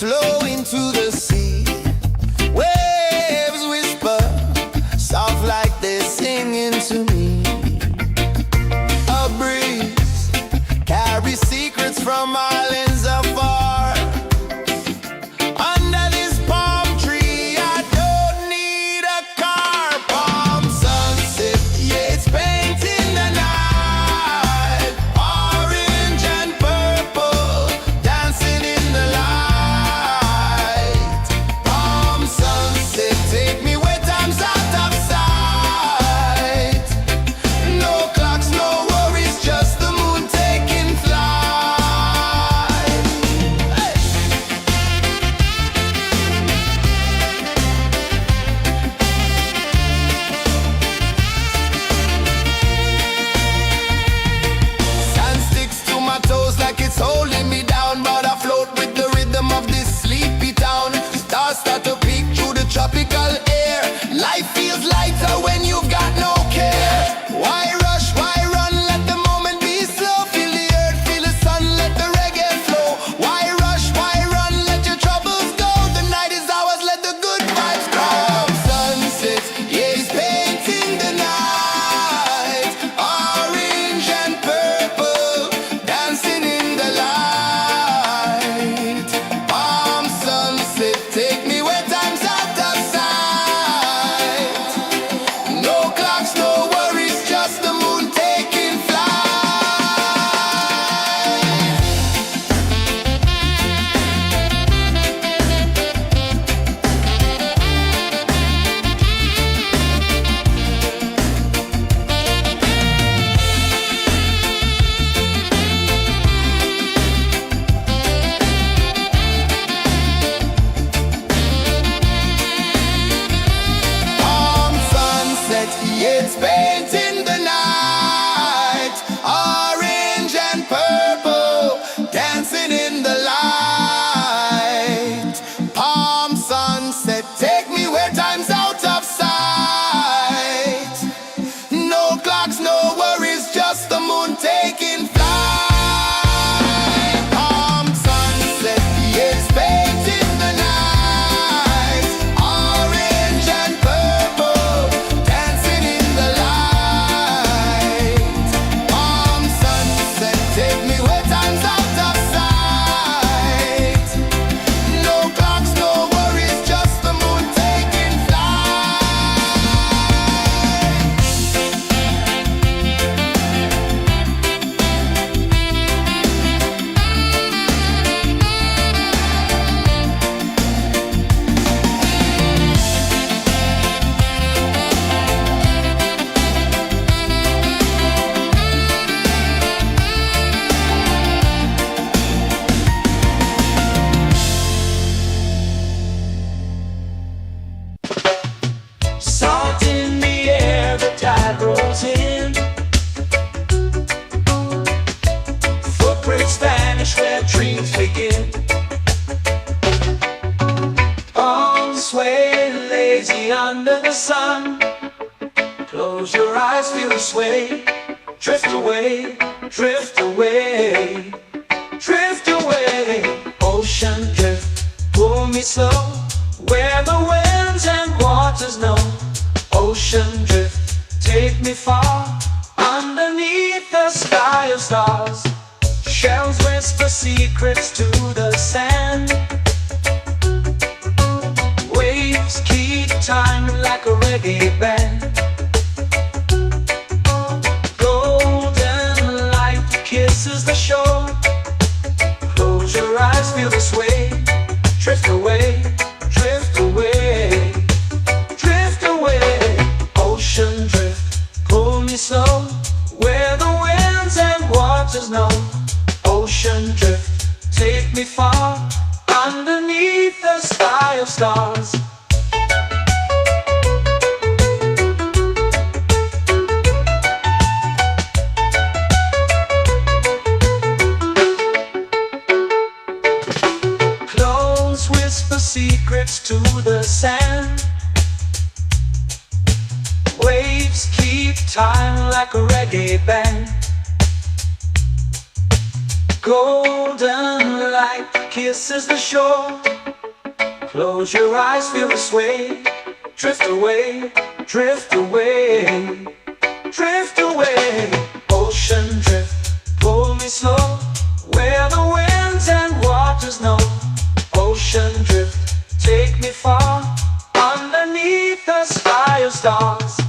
Slow into the sea. Waves whisper, soft like they're singing to me. A breeze carries secrets from islands afar. Under this palm tree, I don't need a car. Palm sunset, yeah, it's painting the night. Orange and purple, dancing in the light. Take me where time's out of sight. No clocks, no worries, just the moon taking flight. under the sun. Close your eyes, feel the sway. Drift away, drift away, drift away. Ocean drift, pull me slow, where the winds and waters know. Ocean drift, take me far, underneath the sky of stars. Shells whisper secrets to the sand. Waves keep time like a reggae band. Golden light kisses the shore. Close your eyes, feel the sway. Drift away, drift away, drift away. Ocean drift, pull me slow, where the winds and waters know. Ocean drift, take me far, underneath the sky of stars. Clones whisper secrets to the sand. Waves keep time like a reggae band. Golden light kisses the shore. Close your eyes, feel the sway. Drift away, drift away, drift away. Ocean drift, pull me slow, where the winds and waters know. Ocean drift, take me far, underneath the sky of stars.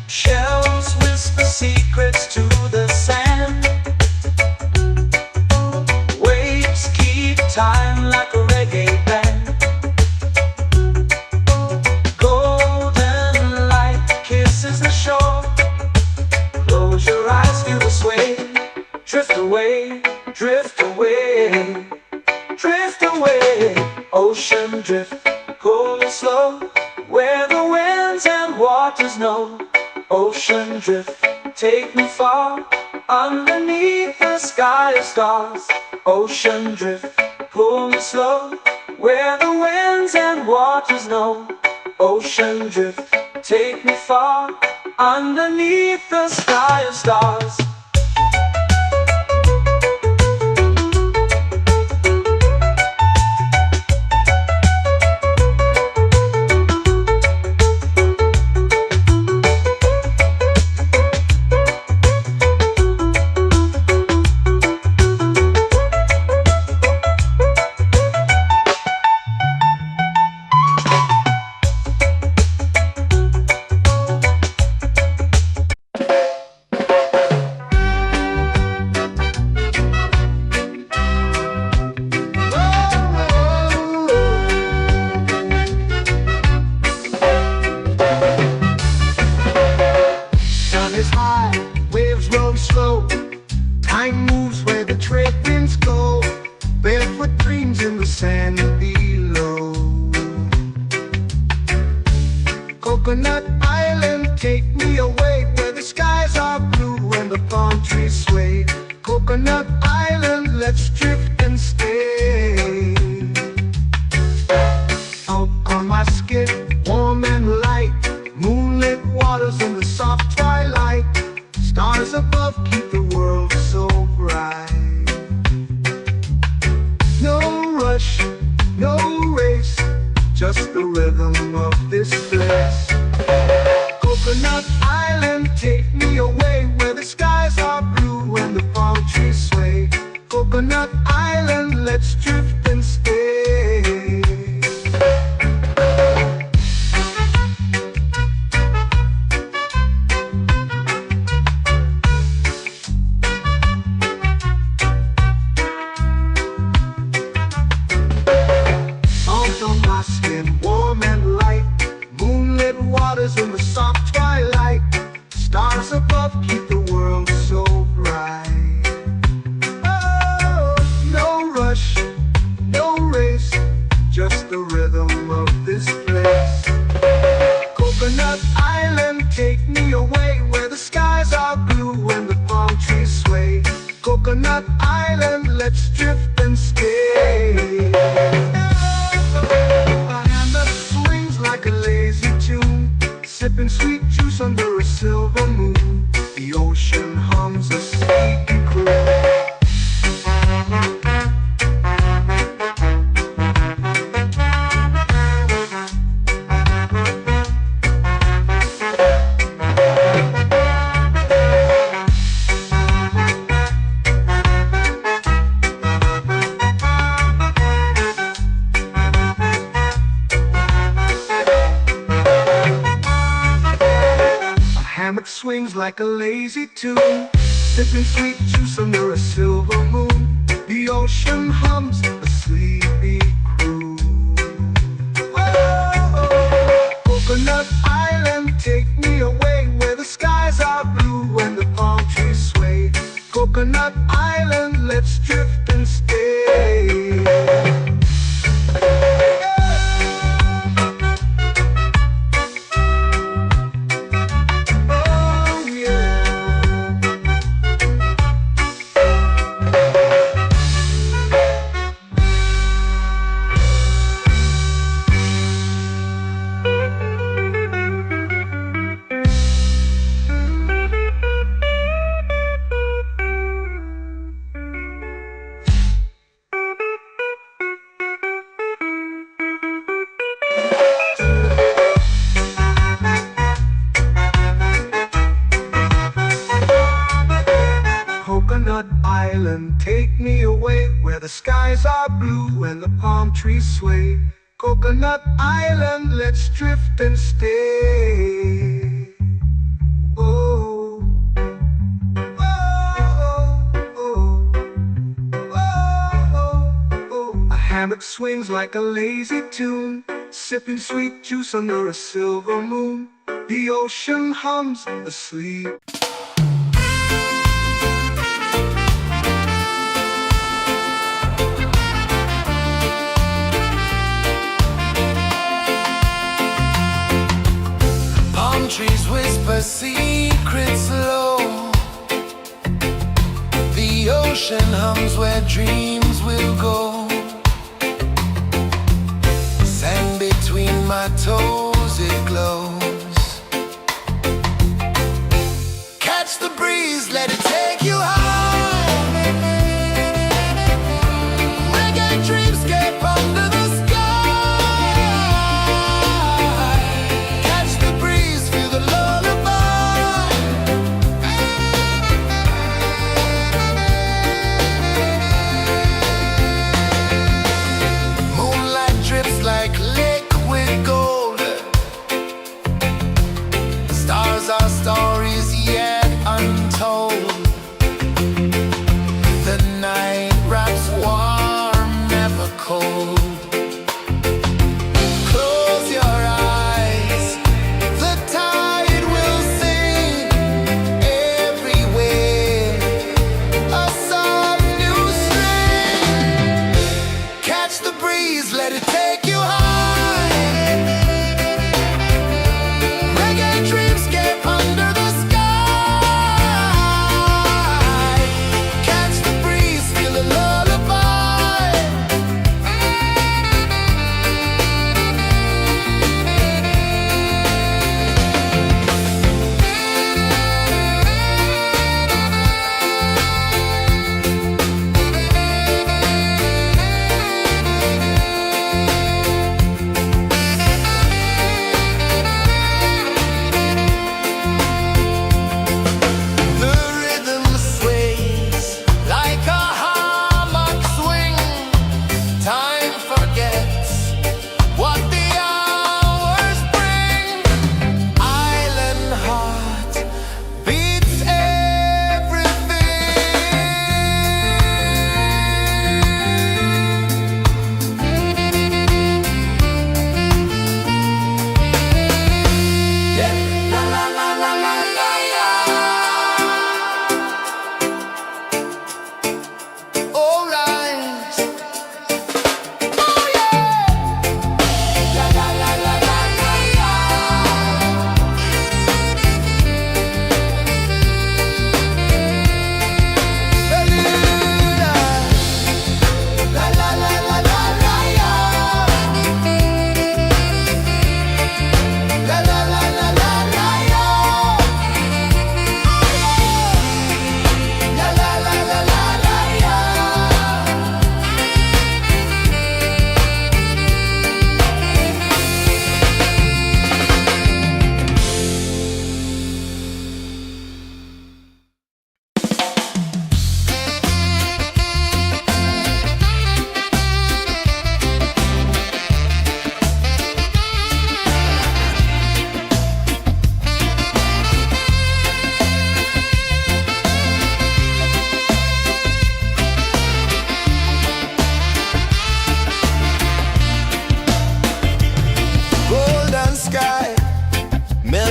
Shells whisper secrets to the sand. Waves keep time like a reggae band. Golden light kisses the shore. Close your eyes, feel the sway. Drift away, drift away, drift away. Ocean drift, pull me slow, where the winds and waters know. Ocean drift, take me far, underneath the sky of stars. Ocean drift, pull me slow, where the winds and waters know. Ocean drift, take me far, underneath the sky of stars. Time moves where the trade winds go. Barefoot dreams in the sand below. Coconut Island, take me away, where the skies are blue and the palm trees sway. Coconut Island, let's drift and stay. Out on my skin, warm and light, moonlit waters in the soft twilight. Stars above keep the world so bright. No rush, no race, just the rhythm of this place. Coconut Island, take me away, where the skies are blue and the palm trees sway. Coconut Island. away where the skies are blue and the palm trees sway. Coconut Island, let's drift and stay. A hand that swings like a lazy tune, sipping sweet juice under a silver moon. The ocean hums a sleepy croon. Hammock swings like a lazy tune, sipping sweet juice under a silver moon. The ocean hums a sleepy croon. Whoa, Coconut Island, take me away where the skies are blue and the palm trees sway. Coconut Island, let's drift and stay. Coconut Island, take me away where the skies are blue and the palm trees sway. Coconut Island, let's drift and stay. Oh, oh, oh, oh, oh. A hammock swings like a lazy tune, sipping sweet juice under a silver moon. The ocean hums asleep. Trees whisper secrets low. The ocean hums where dreams will go. Sand between my toes, it glows. Catch the breeze, let it take you high. Reggae dreamscape under the sky. Like liquid gold,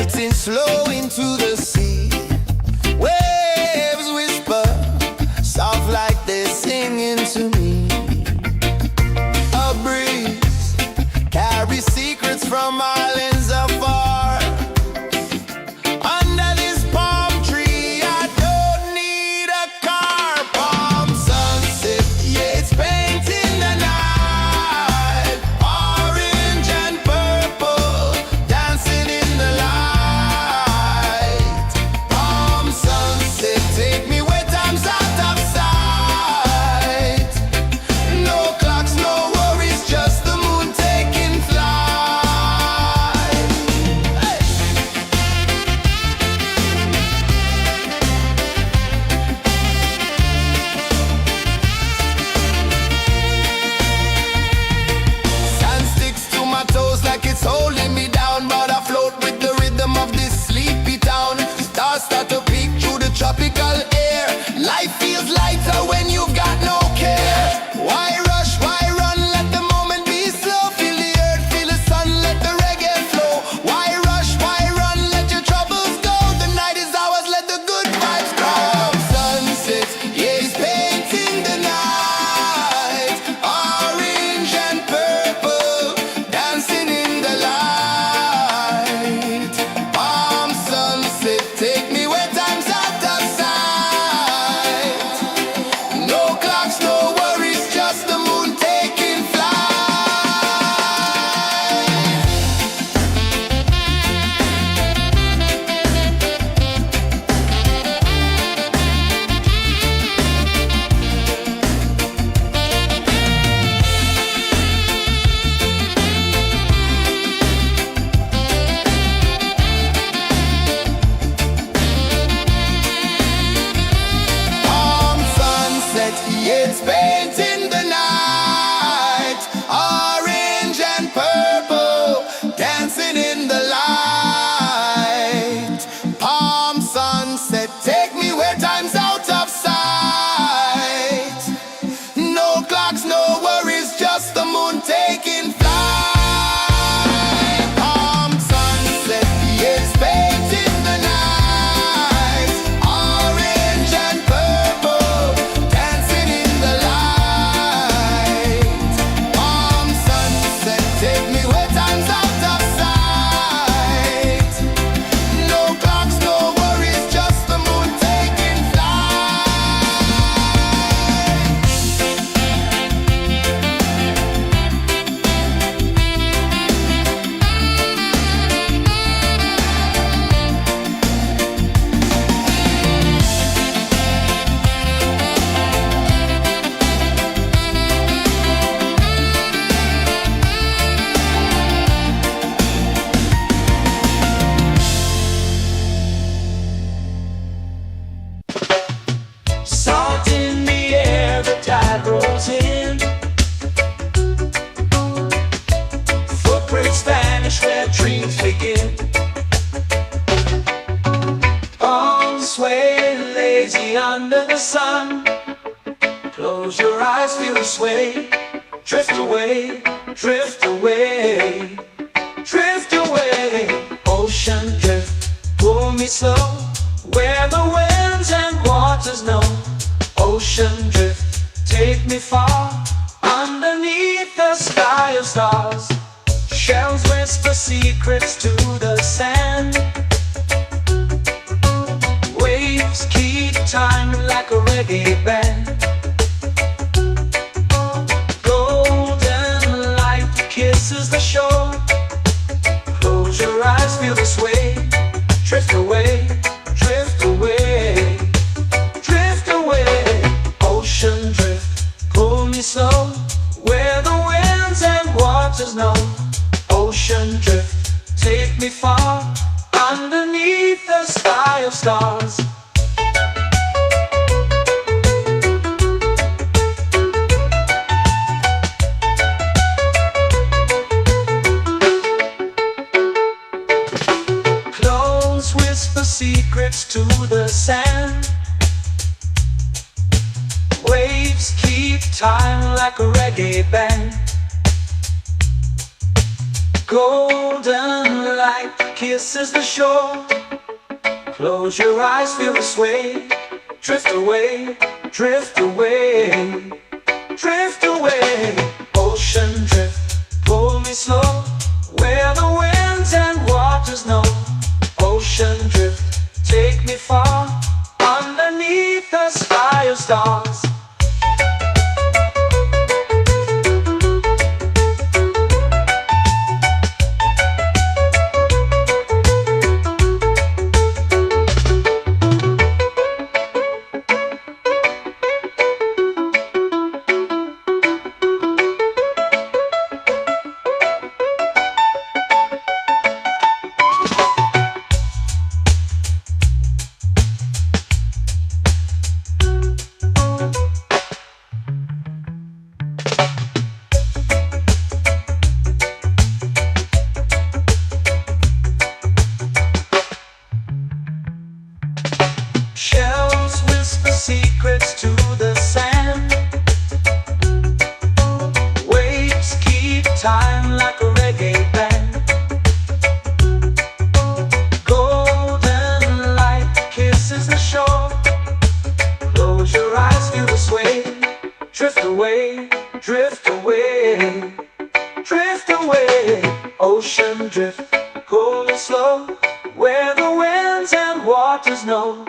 melting slow into the sea. Waves whisper, soft like they're singing to me. A breeze carries secrets from islands afar. Under this palm tree, I don't need a car. Palm sunset, yeah, it's painting the night. Orange and purple, dancing in the light. Palm sunset, take me where time's out of sight. No clocks, no worries, just the moon taking flight. Hey! Sand sticks to my toes like it's holding me down, but I float with the rhythm of this sleepy town. Stars start to peek through the tropical air. Life feels lighter when you've got no care. Why rush, why run, let the moment be slow. Feel the earth, feel the sun, let the reggae flow. Why rush, why run, let your troubles go. The night is ours, let the good vibes grow. Sunset, yeah, it's painting the night. Orange and purple, dancing in the light. Palm sunset, take me where time's out of sight. No clocks, no worries, just the moon taking flight. Palm sunset, yeah, it's painting the night. Orange and purple, dancing in the light. Palm sunset, take me where time's out of sight. No clocks, no worries, just the moon taking flight. Palm sunset, yeah, it's painting the night. Orange and purple, dancing in the light. Palm sunset, take me where time's out of sight. No clocks, no worries, just the moon taking flight. Salt in the air, the tide rolls in. Footprints vanish where dreams begin. Arms sway lazy under the sun. Close your eyes, feel the sway. Drift away, drift away, drift away. Ocean drift, pull me slow, where the winds and waters know. Ocean drift, take me far, underneath the sky of stars. Shells whisper secrets to the sand. Waves keep time like a reggae band. Golden light kisses the shore. Close your eyes, feel the sway. Drift away, drift away, drift away. Ocean drift, pull me slow, where the winds and waters know. Ocean drift, take me far, underneath the sky of stars. Close whisper secrets to the sand. Waves keep time like a reggae band. Golden light kisses the shore. Close your eyes, feel the sway. Drift away, drift away, drift away. Ocean drift, pull me slow, where the winds and waters know. Ocean drift, take me far, underneath the sky of stars. Shells whisper secrets to the sand. Waves keep time like a reggae band. Golden light kisses the shore. Close your eyes, feel the sway. Drift away, drift away, drift away. Ocean drift, pull me slow, where the winds and waters know.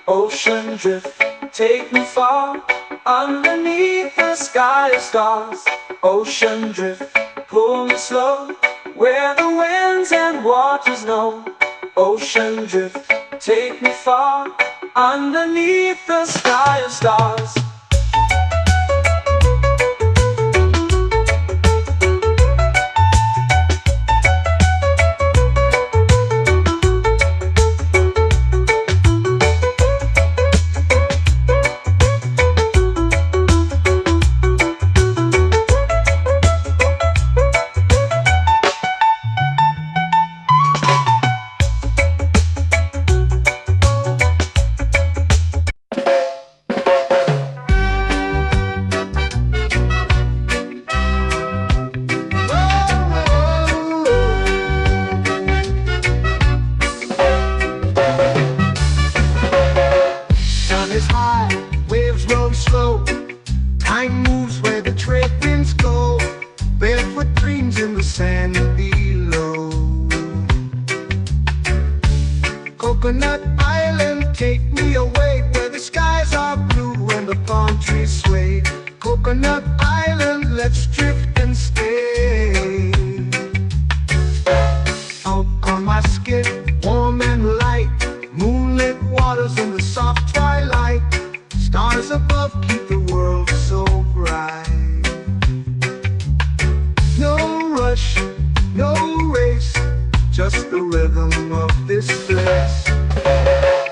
Ocean drift, take me far, underneath the sky of stars. Ocean drift, pull me slow, where the winds and waters know. Ocean drift, take me far, underneath the sky of stars. Time moves where the trade winds go. Barefoot dreams in the sand below. Coconut Island, take me away, where the skies are blue and the palm trees sway. Coconut Island, let's drift and stay. Out on my skin, warm and light, moonlit waters in the soft twilight. Stars above keep the world so bright. No rush, no race, just the rhythm of this place.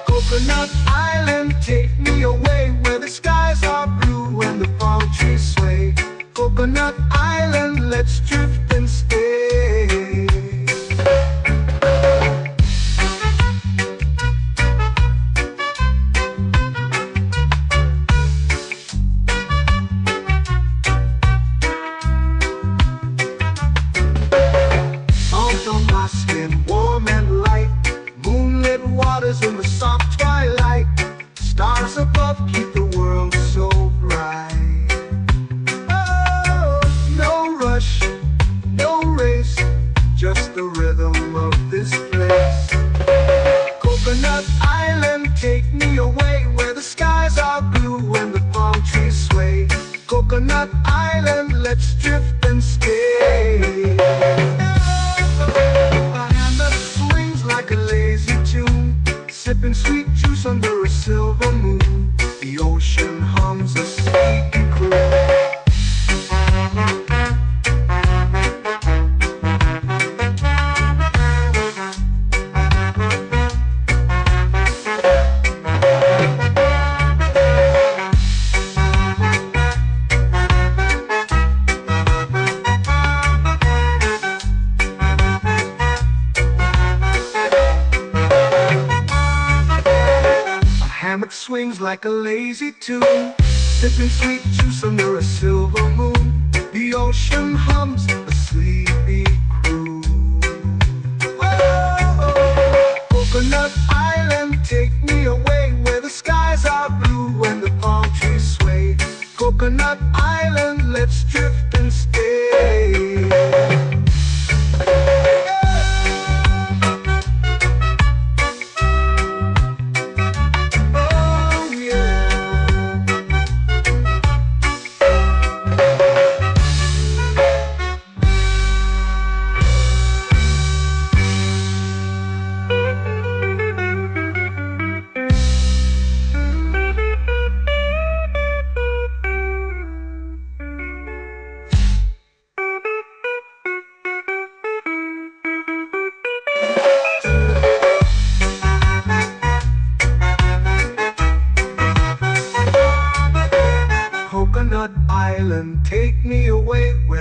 Coconut Island, take me away, where the skies are blue and the palm trees sway. Coconut Island, let's drift and stay. In the soft twilight, stars above keep the world so bright. Oh, no rush, no race, just the rhythm of this place. Coconut Island, take me away, where the skies are blue and the palm trees sway. Coconut Island, let's drift and stay. A hand that swings like a lazy tune, sipping sweet juice under a silver moon. The ocean hums a sleepy croon. Hammock swings like a lazy tune, sipping sweet juice under a silver moon. The ocean hums a sleepy croon. Whoa.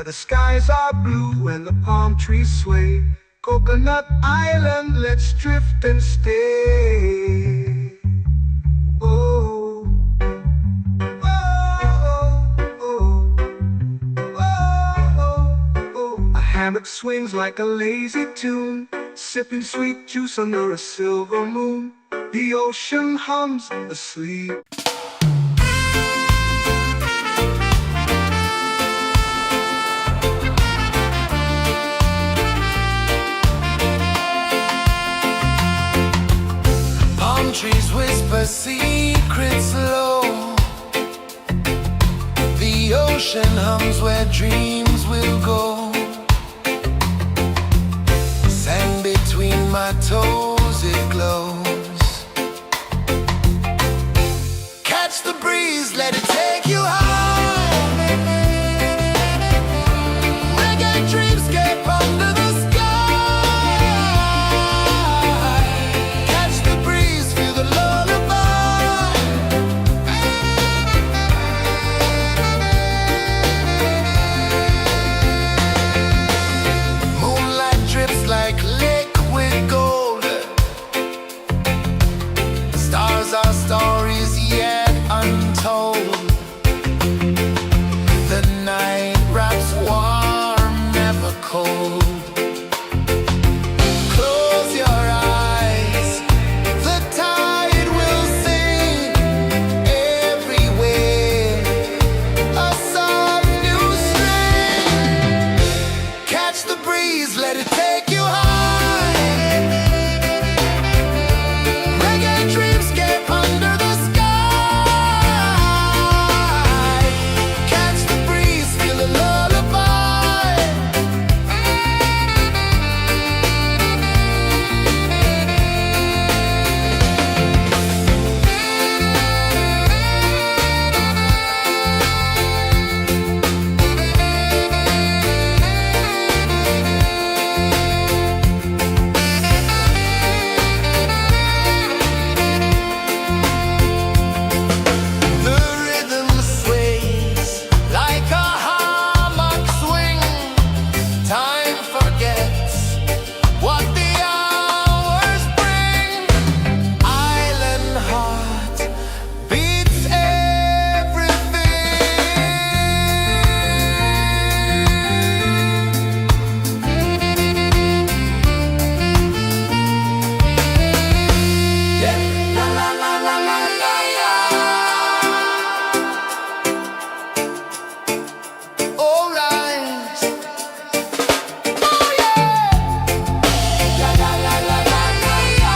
the skies are blue and the palm trees sway. Coconut Island, let's drift and stay. Oh, oh, oh, oh, oh. A hammock swings like a lazy tune, sipping sweet juice under a silver moon. The ocean hums asleep. Palm trees whisper secrets low. The ocean hums where dreams will go. Sand between my toes, it glows. Catch the breeze, let it take you high. Reggae dreamscape under the sky. Catch the breeze, feel the lullaby. Moonlight drips like liquid gold. Stars are stories yet untold. The night wraps warm, never cold. Close your eyes, the tide will sing everywhere. A soft new string. Catch the breeze, let it take you high. Reggae dreamscape under the sky. Catch the breeze, feel the lullaby. The rhythm sways like a hammock swing. Time forgets what the hours bring. Island heart beats everything. Yeah. La la la la la la la. All right. Oh yeah. La la la la la la la.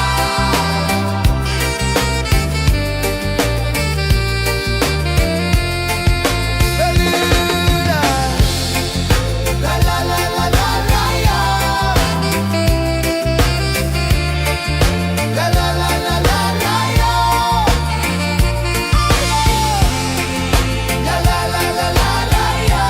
Bermuda. La la la la la la la. La la la la la la la. La la la la la la la.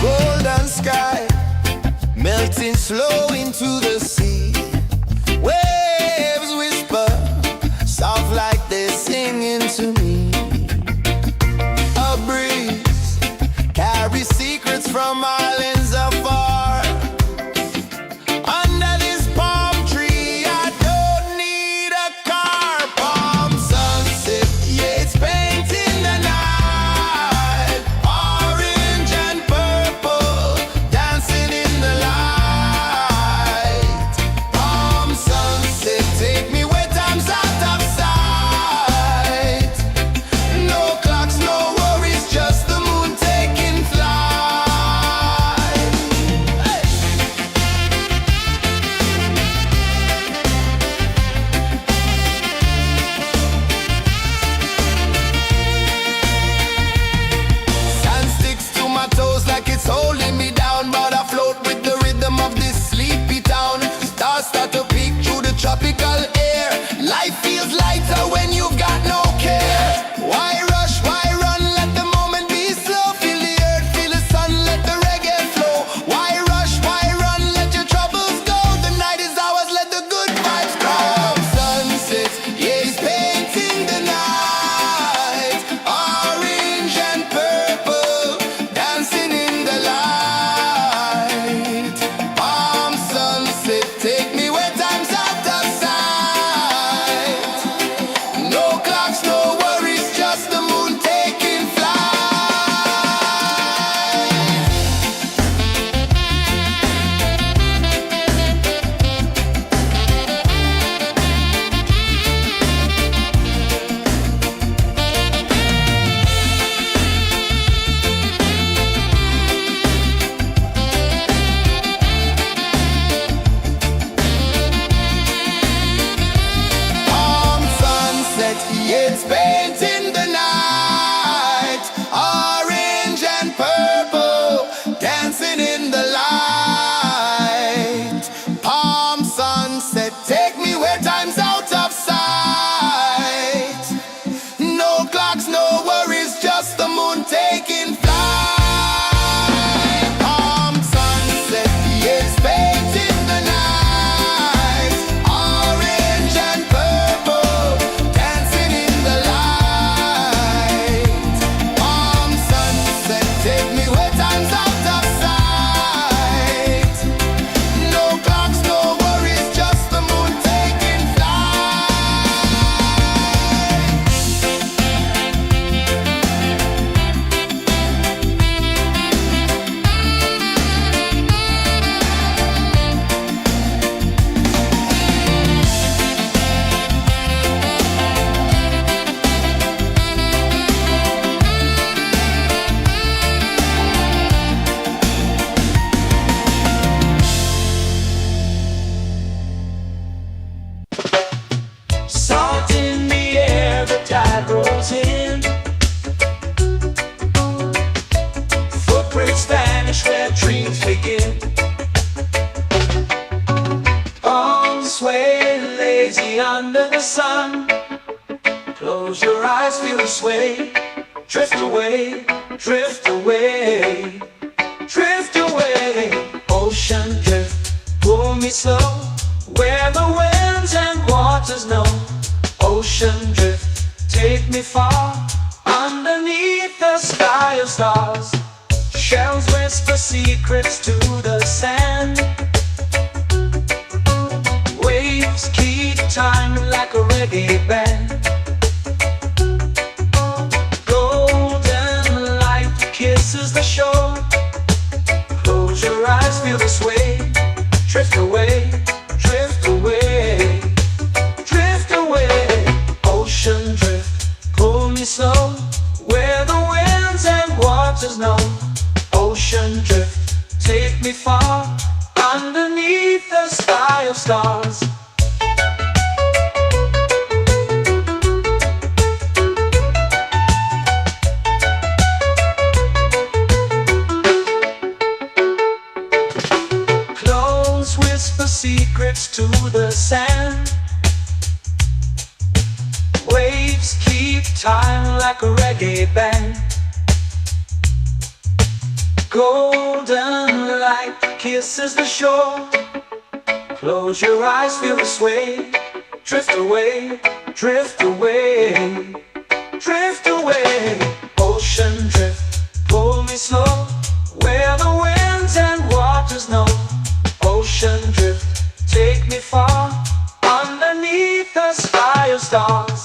Golden sky melting slow into the sea. Waves whisper soft like they're singing to me. A breeze carries secrets from islands afar. Under this palm tree, I don't need a car. Palm sunset, yeah, it's painting the night. Orange and purple dancing in the light. vanish where dreams begin. Sway lazy under the sun. Close your eyes, feel the sway. Drift away, drift away, drift away. Ocean drift, pull me slow, where the winds and waters know. Ocean drift, take me far, underneath the sky of stars. Shells whisper secrets to the sand. Waves keep time like a reggae band. Golden light kisses the shore. Close your eyes, feel the sway. Drift away, drift away, drift away. Ocean drift, pull me slow, where the winds and waters know. Ocean drift, take me far, underneath the sky of stars. Close whisper secrets to the sand. Waves keep time like a reggae band. Golden light kisses the shore. Close your eyes, feel the sway. Drift away, drift away, drift away. Ocean drift, pull me slow, where the winds and waters know. Ocean drift, take me far, underneath the sky of stars.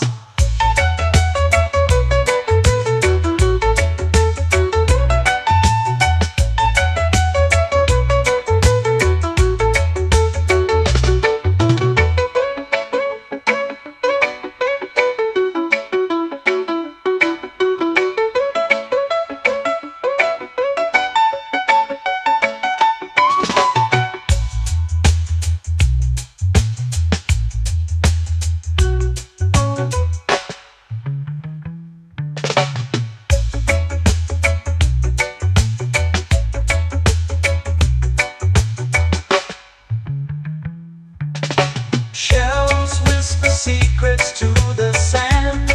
Shells whisper secrets to the sand.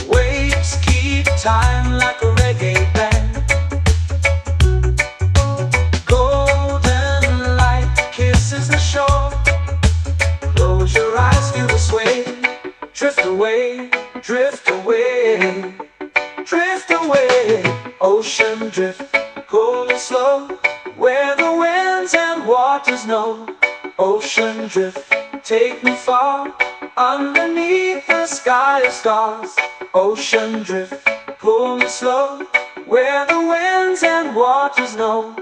Waves keep time like a reggae band. Golden light kisses the shore. Close your eyes, feel the sway. Drift away, drift away, drift away. Ocean drift, pull me slow, where the winds and waters know. Ocean drift, take me far, underneath the sky of stars. Ocean drift, pull me slow, where the winds and waters know.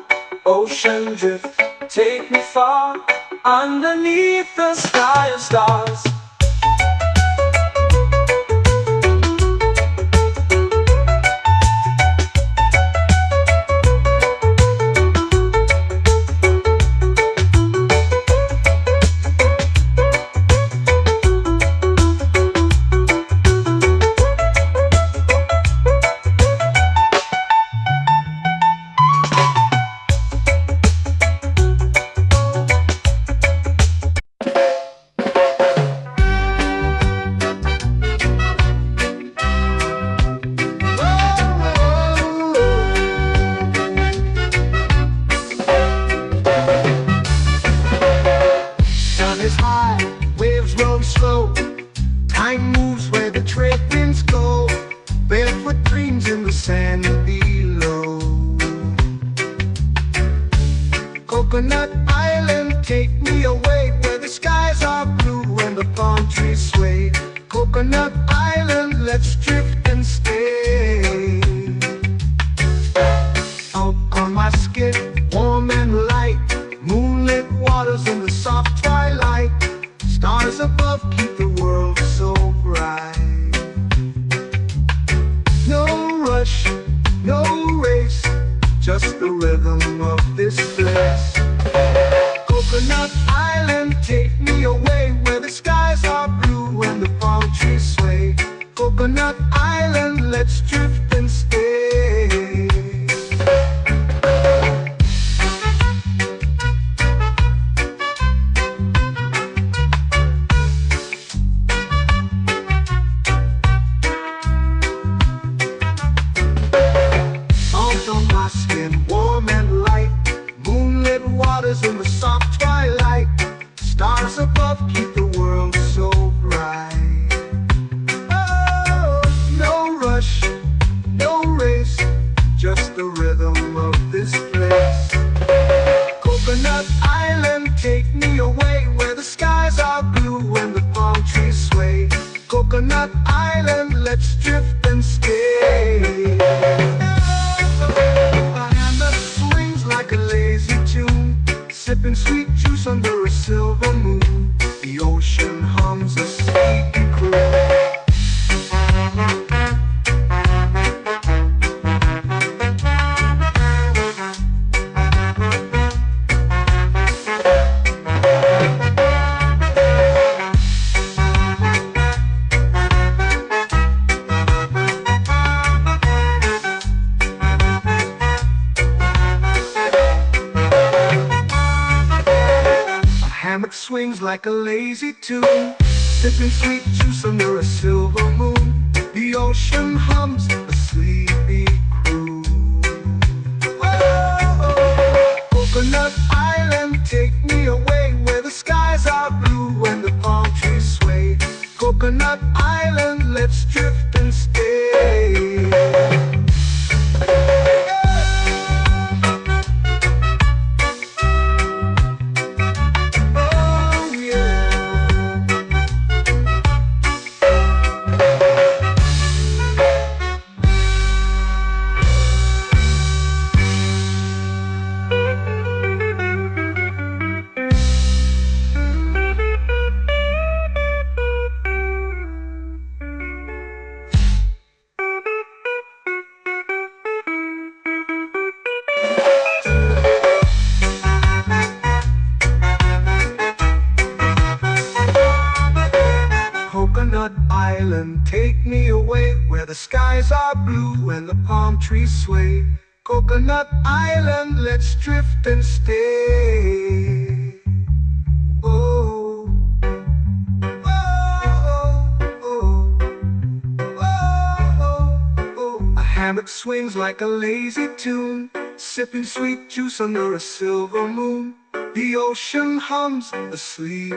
Ocean drift, take me far, underneath the sky of stars. Time moves where the trade winds go. Barefoot dreams in the sand below. Coconut Island, take me away, where the skies are blue and the palm trees sway. Coconut Island, let's drift and stay. Out on my skin, warm and light, moonlit waters in the soft twilight. Stars above keep the world so bright. No rush, no race, just the rhythm of this place. Coconut Island, take me away, where the skies are blue and the palm trees sway. Coconut Island, let's drift and stay. skin warm and light. Moonlit waters in the soft twilight. Stars above keep the world so bright. Oh, no rush, no race, just the rhythm of this place. Coconut Island, take me away where the skies are blue and the palm trees sway. Coconut Island, let's drift and stay. A hand that swings like a lazy tune, sipping sweet juice under a silver moon. The ocean hums a sleepy croon. Hammock swings like a lazy tune, sipping sweet juice under a silver moon. The ocean hums a sleepy croon. Whoa, Coconut Island, take me away where the skies are blue and the palm trees sway. Coconut Island, let's drift and stay. Coconut Island, take me away where the skies are blue and the palm trees sway. Coconut Island, let's drift and stay. Oh, oh, oh, oh, oh. A hammock swings like a lazy tune, sipping sweet juice under a silver moon. The ocean hums asleep.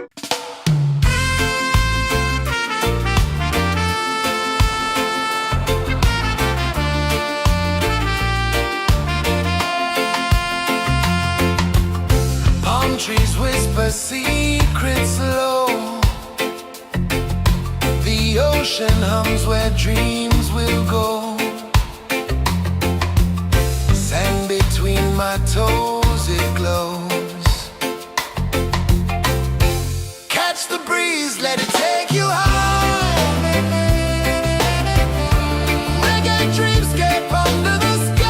Trees whisper secrets low. The ocean hums where dreams will go. Sand between my toes, it glows. Catch the breeze, let it take you high. Reggae dreamscape under the sky.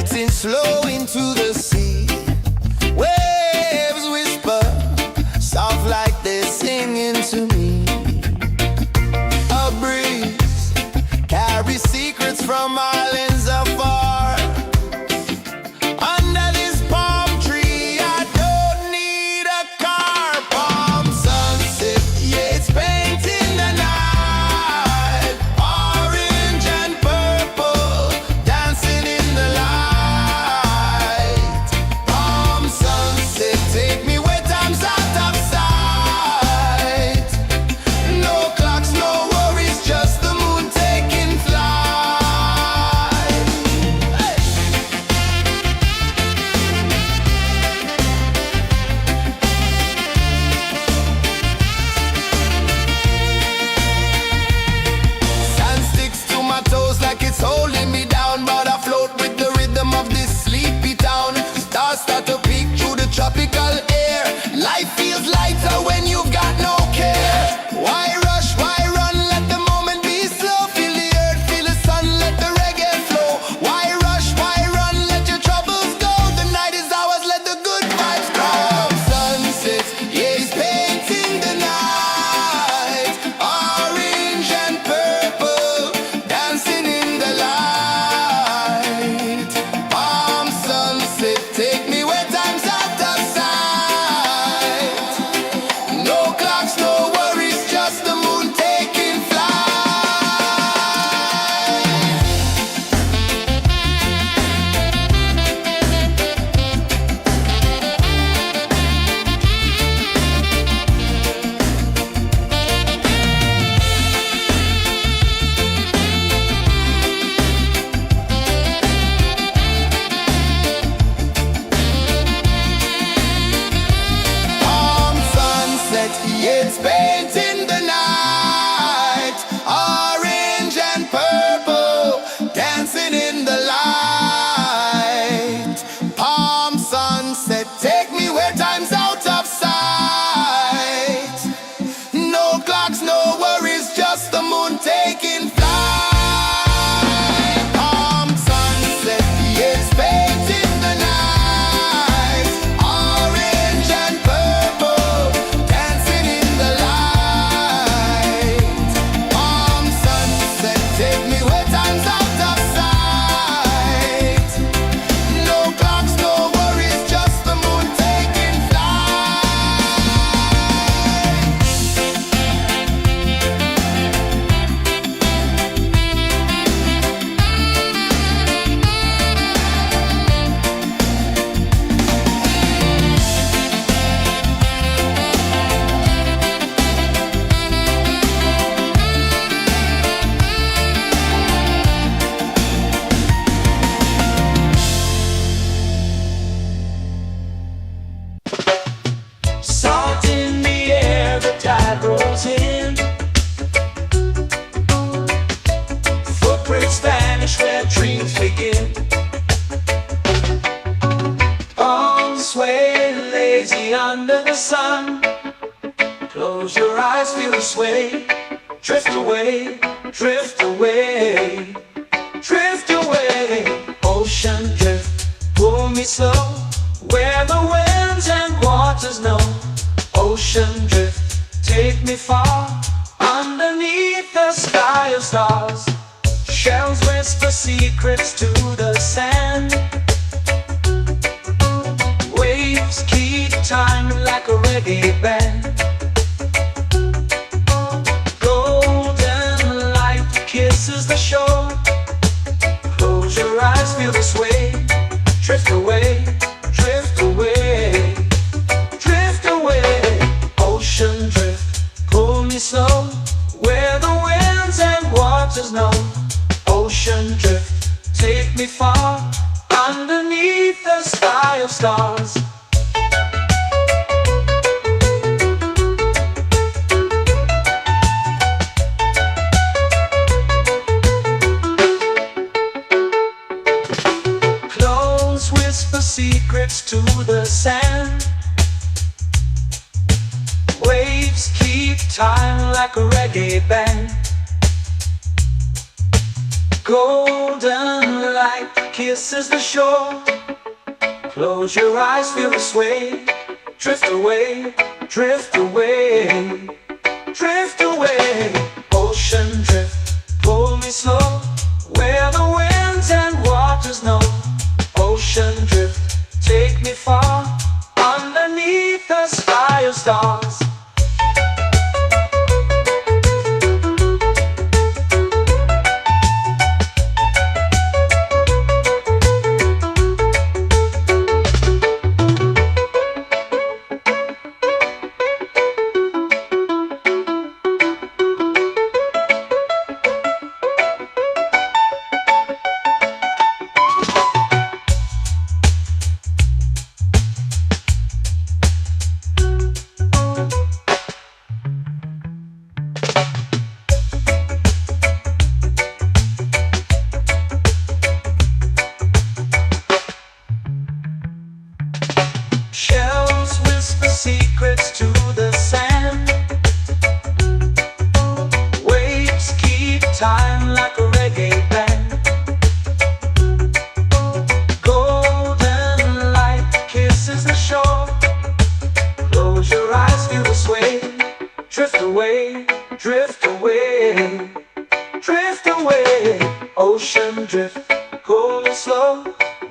melting slow into the sea. Waves whisper, soft like they're singing to me. A breeze carries secrets from islands afar. Under this palm tree, I don't need a car. Palm sunset, yeah, it's painting the night. Orange and purple, dancing in the light. Palm sunset, take me where time's out of sight. No clocks, no worries, just the moon taking flight. Hey! Sand sticks to my toes like it's holding me down, but I float with the rhythm of this sleepy town. Stars start to peek through the tropical air. Life feels lighter when you've got no care. Why rush, why run, let the moment be slow. Feel the earth, feel the sun, let the reggae flow. Why rush, why run, let your troubles go. The night is ours, let the good vibes come. Sunset, yeah, it's painting the night. Orange and purple, dancing in the light. Palm sunset, take me where time's out of sight. No clocks, no worries, just the moon taking flight. Palm sunset, yeah, it's painting the night. Orange and purple, dancing in the light. Palm sunset, take me where time's out of sight. No clocks, no worries, just the moon taking flight. Palm sunset, yeah, it's painting the night. Orange and purple, dancing in the light. Palm sunset, take me where time's out of sight. No clocks, no worries, just the moon taking flight. Salt in the air, the tide rolls in. Footprints vanish where dreams begin. Arms sway lazy under the sun. Close your eyes, feel the sway. Drift away, drift away, drift away. Ocean drift, pull me slow, where the winds and waters know. Ocean drift, take me far, underneath the sky of stars. Shells whisper secrets to the sand. Waves keep time like a reggae band. Golden light kisses the shore. Close your eyes, feel the sway. Drift away, drift away, drift away. Ocean drift, pull me slow, where the winds and waters know. Ocean drift, take me far, underneath the sky of stars. Close whisper secrets to the sand. Waves keep time like a reggae band. Golden light kisses the shore. Close your eyes, feel the sway. Drift away, drift away, drift away. Ocean drift, pull me slow, where the winds and waters know. Ocean drift, take me far, underneath the sky of stars. Shells whisper secrets to the sand. Waves keep time like a reggae band. Golden light kisses the shore. Close your eyes, feel the sway. Drift away, drift away, drift away. Ocean drift, cool and slow,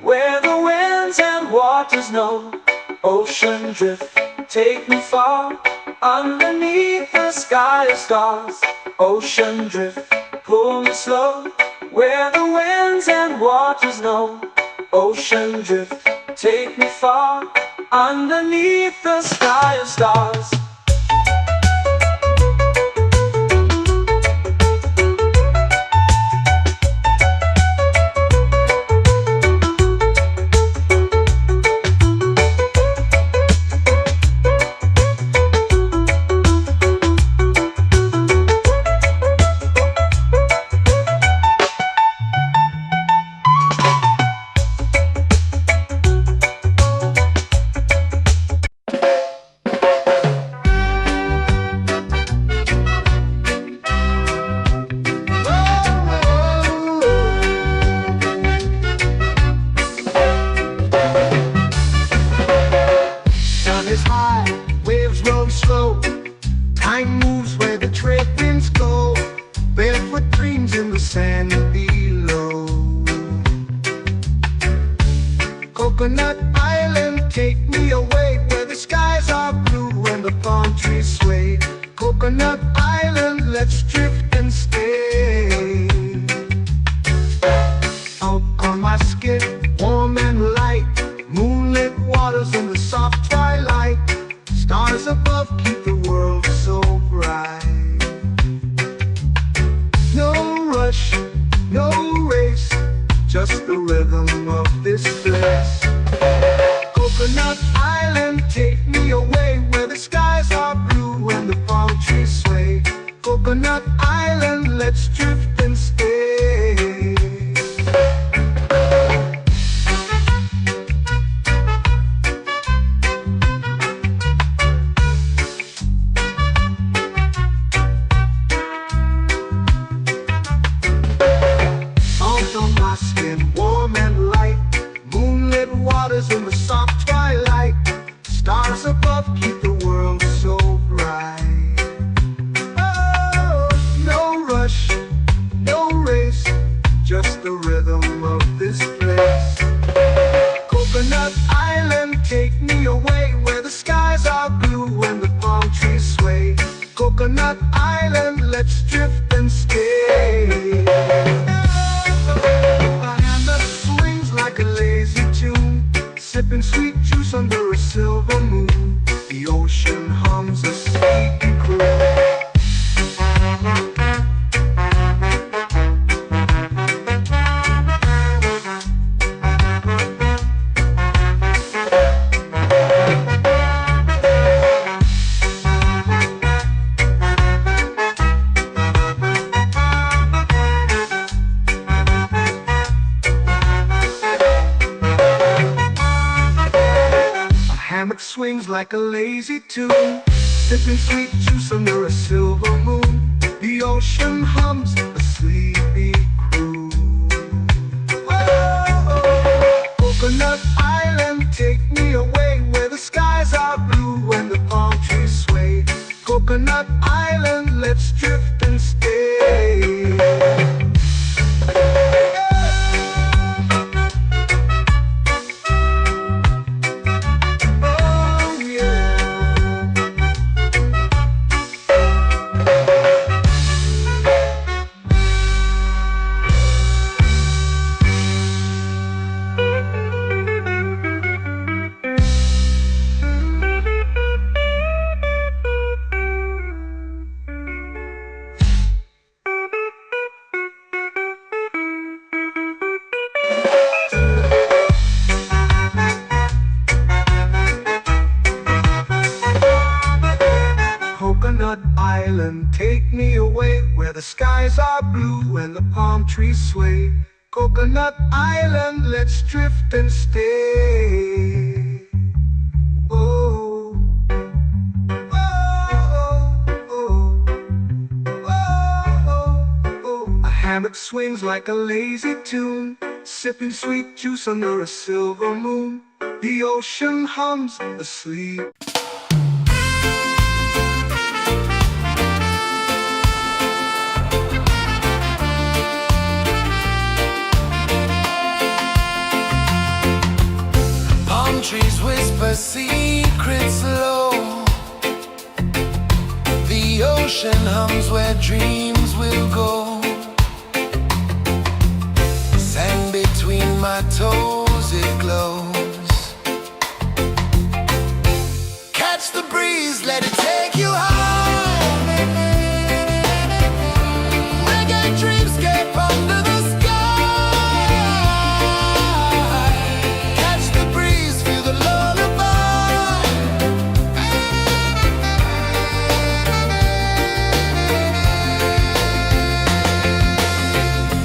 where the winds and waters know. Ocean drift, take me far, underneath the sky of stars. Ocean drift, pull me slow, where the winds and waters know. Ocean drift, take me far, underneath the sky of stars. Is high, waves roll slow. Time moves where the trade winds go. Barefoot dreams in the sand below. Coconut Island, take me away, where the skies are blue and the palm trees sway. Coconut Island, let's drift and stay. Out on my skin, warm and light, moonlit waters in the soft twilight. Stars above keep the world so bright. No rush, no race, just the rhythm of this place. Coconut Island, take me away, where the skies are blue and the palm trees sway. Coconut Island, let's drift and stay. Warm and light, moonlit waters in the soft twilight. Stars above keep the world so bright. Oh, no rush, no race, just the rhythm of this place. Coconut Island, take me away, where the skies are blue and the palm trees sway. Coconut Island, let's drift and stay. Sipping sweet juice under a silver moon. The ocean hums a sleepy croon. Swings like a lazy tune, sipping sweet juice under a silver moon. The ocean hums a sleepy croon. Whoa. the skies are blue and the palm trees sway. Coconut Island, let's drift and stay. Oh, oh, oh, oh, oh. A hammock swings like a lazy tune, sipping sweet juice under a silver moon. The ocean hums asleep. Palm trees whisper secrets low. The ocean hums where dreams will go. Sand between my toes, it glows. Catch the breeze, let it take you high. Reggae dreamscape under the sky. Catch the breeze, feel the lullaby.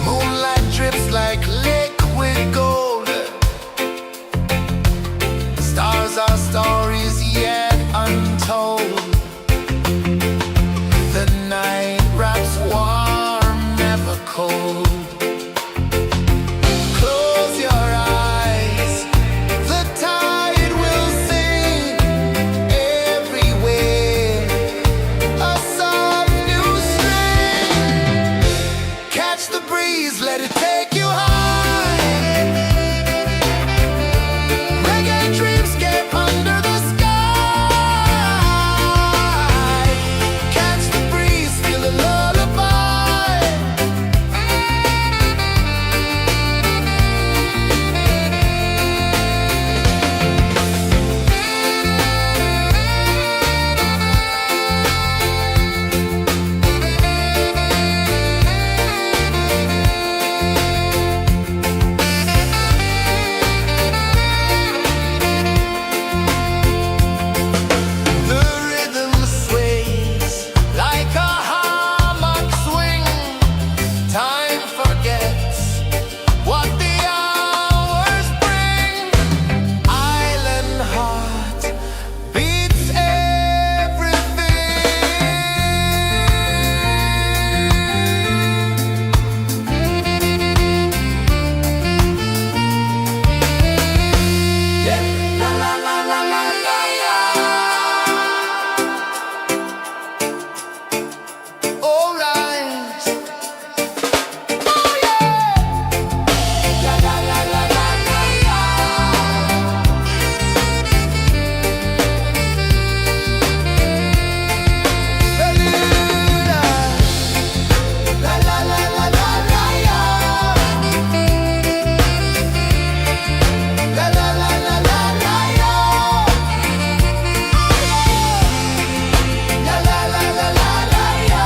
Moonlight drips like liquid gold. Stars are stories yet untold. The night wraps warm, never cold. Close your eyes, the tide will sing everywhere. A soft new string. Catch the breeze, let it take you high. Reggae dreamscape under the sky. Catch the breeze, feel the lullaby. The rhythm sways like a hammock swing. Time forgets what the hours bring. Island heart beats everything. Yeah. La la la la la la la. All right. Oh yeah. La la la la la la la. La la la la la la la. La la la la la la la. La la la la la la la.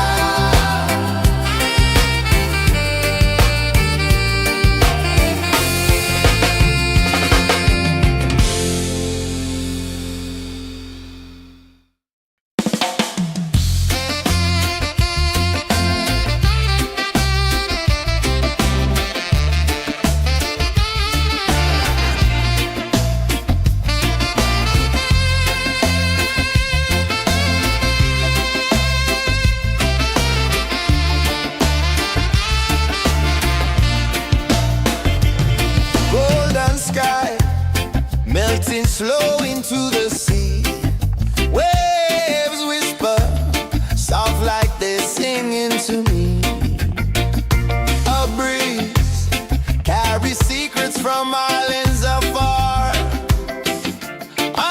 Golden sky melting slow into the sea. Waves whisper soft like they're singing to me. A breeze carries secrets from islands afar.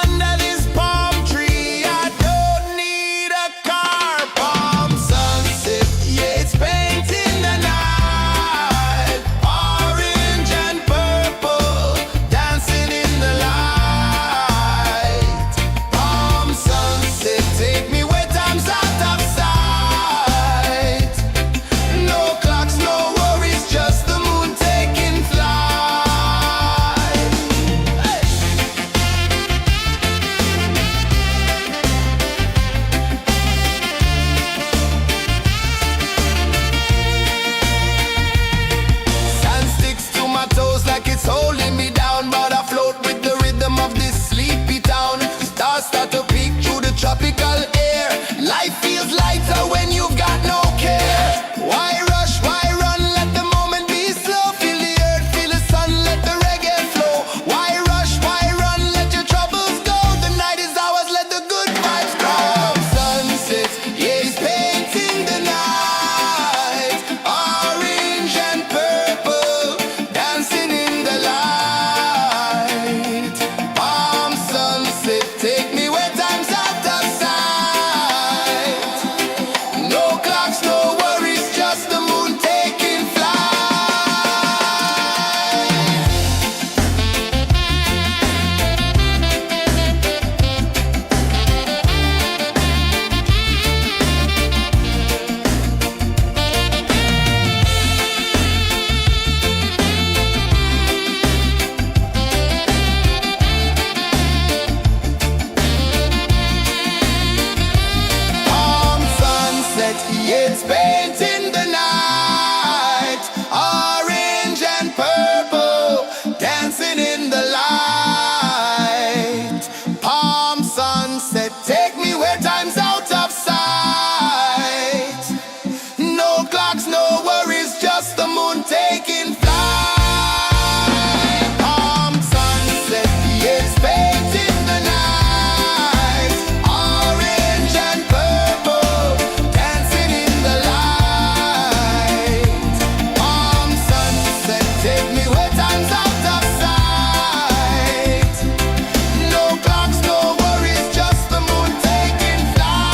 Under this palm tree, I don't need a car. Palm sunset, yeah, it's painting the night. Orange and purple, dancing in the light. Palm sunset, take me where time's out of sight. No clocks, no worries, just the moon taking flight. holding me down, but I float with the rhythm of this sleepy town. Stars start to peek through the tropical air. Life feels lighter when you've got no care. Why rush, why run, let the moment be slow. Feel the earth, feel the sun, let the reggae flow. Why rush, why run, let your troubles go. The night is ours, let the good vibes grow. Sunset, yeah, it's painting the night. Orange and purple, dancing in the light. Palm sunset, take me where time's out of sight. No clocks, no worries, just the moon taking flight. Palm sunset, yeah, it's painting the night. Orange and purple, dancing in the light. Palm sunset, take me where time's out of sight. No clocks, no worries, just the moon taking flight. Palm sunset, yeah, it's painting the night. Orange and purple, dancing in the light. Palm sunset, take me where time's out of sight. No clocks, no worries, just the moon taking flight.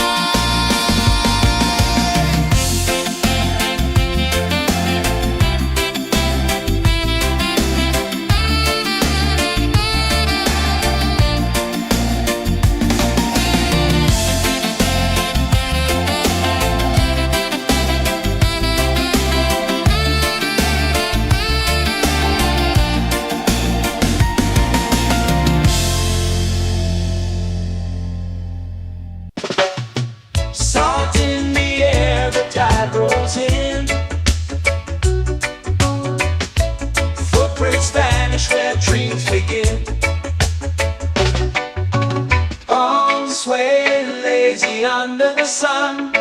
Salt in the air, the tide rolls in. Footprints vanish where dreams begin. Arms sway lazy under the sun.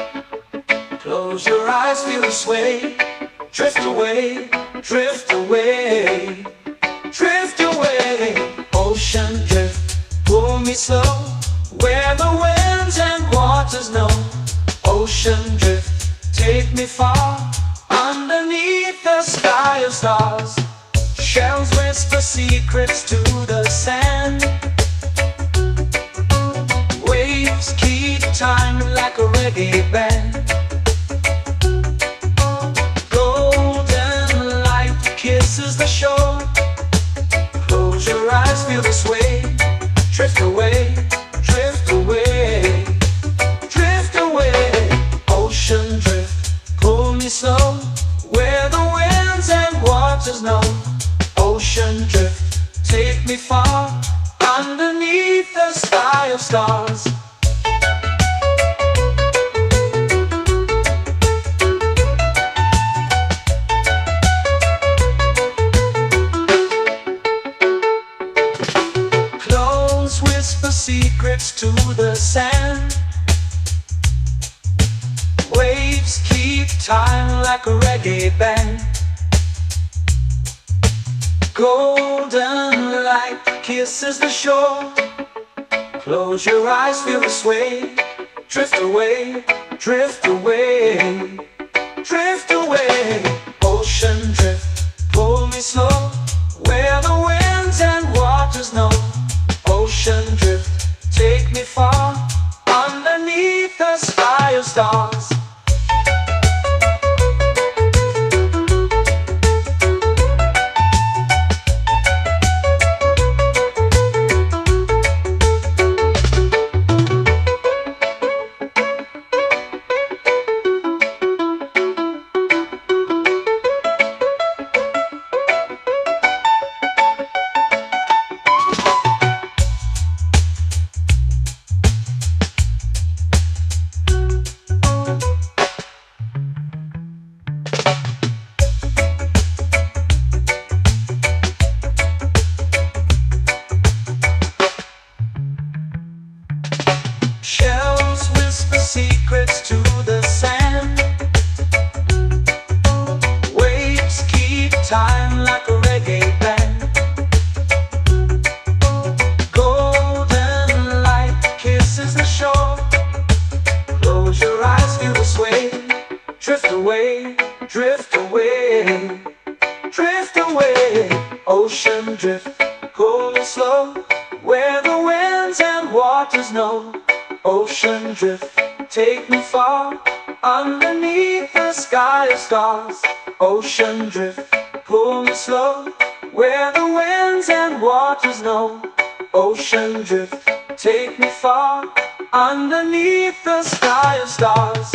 Close your eyes, feel the sway. Drift away, drift away, drift away. Ocean drift, pull me slow, where the winds and waters know. Ocean drift, take me far, underneath the sky of stars. Shells whisper secrets to the sand. Waves keep time like a reggae band. Golden light kisses the shore. Close your eyes, feel the sway. Drift away, drift away, drift away. Ocean drift, pull me slow, where the winds and waters know. Ocean drift, take me far, underneath the sky of stars. Clones whisper secrets to the sand. Waves keep time like a reggae band. Golden light kisses the shore. Close your eyes, feel the sway. Drift away, drift away, drift away. Ocean drift, pull me slow, where the winds and waters know. Ocean drift, take me far, underneath the sky of stars. drift away. Ocean drift, pull me slow, where the winds and waters know. Ocean drift, take me far, underneath the sky of stars. Ocean drift, pull me slow, where the winds and waters know. Ocean drift, take me far, underneath the sky of stars.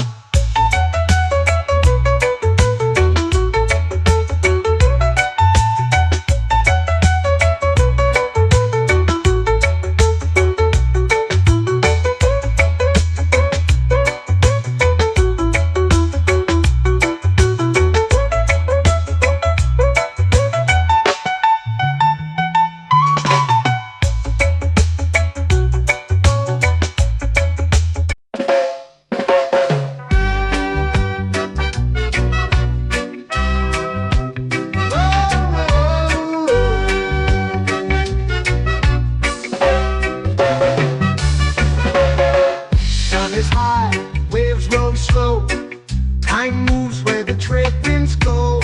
Time moves where the trade winds go,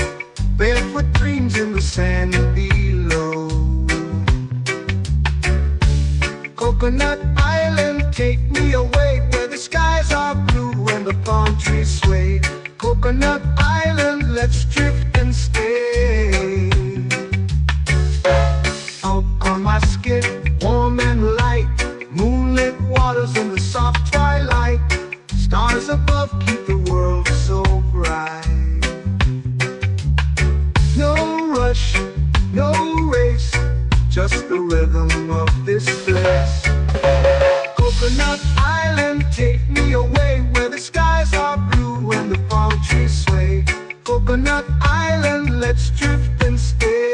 barefoot dreams in the sand below. Coconut Island, take me away, where the skies are blue and the palm trees sway. Coconut Island, let's drift and stay. Out on my skin, warm and light, moonlit waters in the soft twilight. Stars above keep the world so bright. No rush, no race, just the rhythm of this place. Coconut Island, take me away, where the skies are blue and the palm trees sway. Coconut Island, let's drift and stay.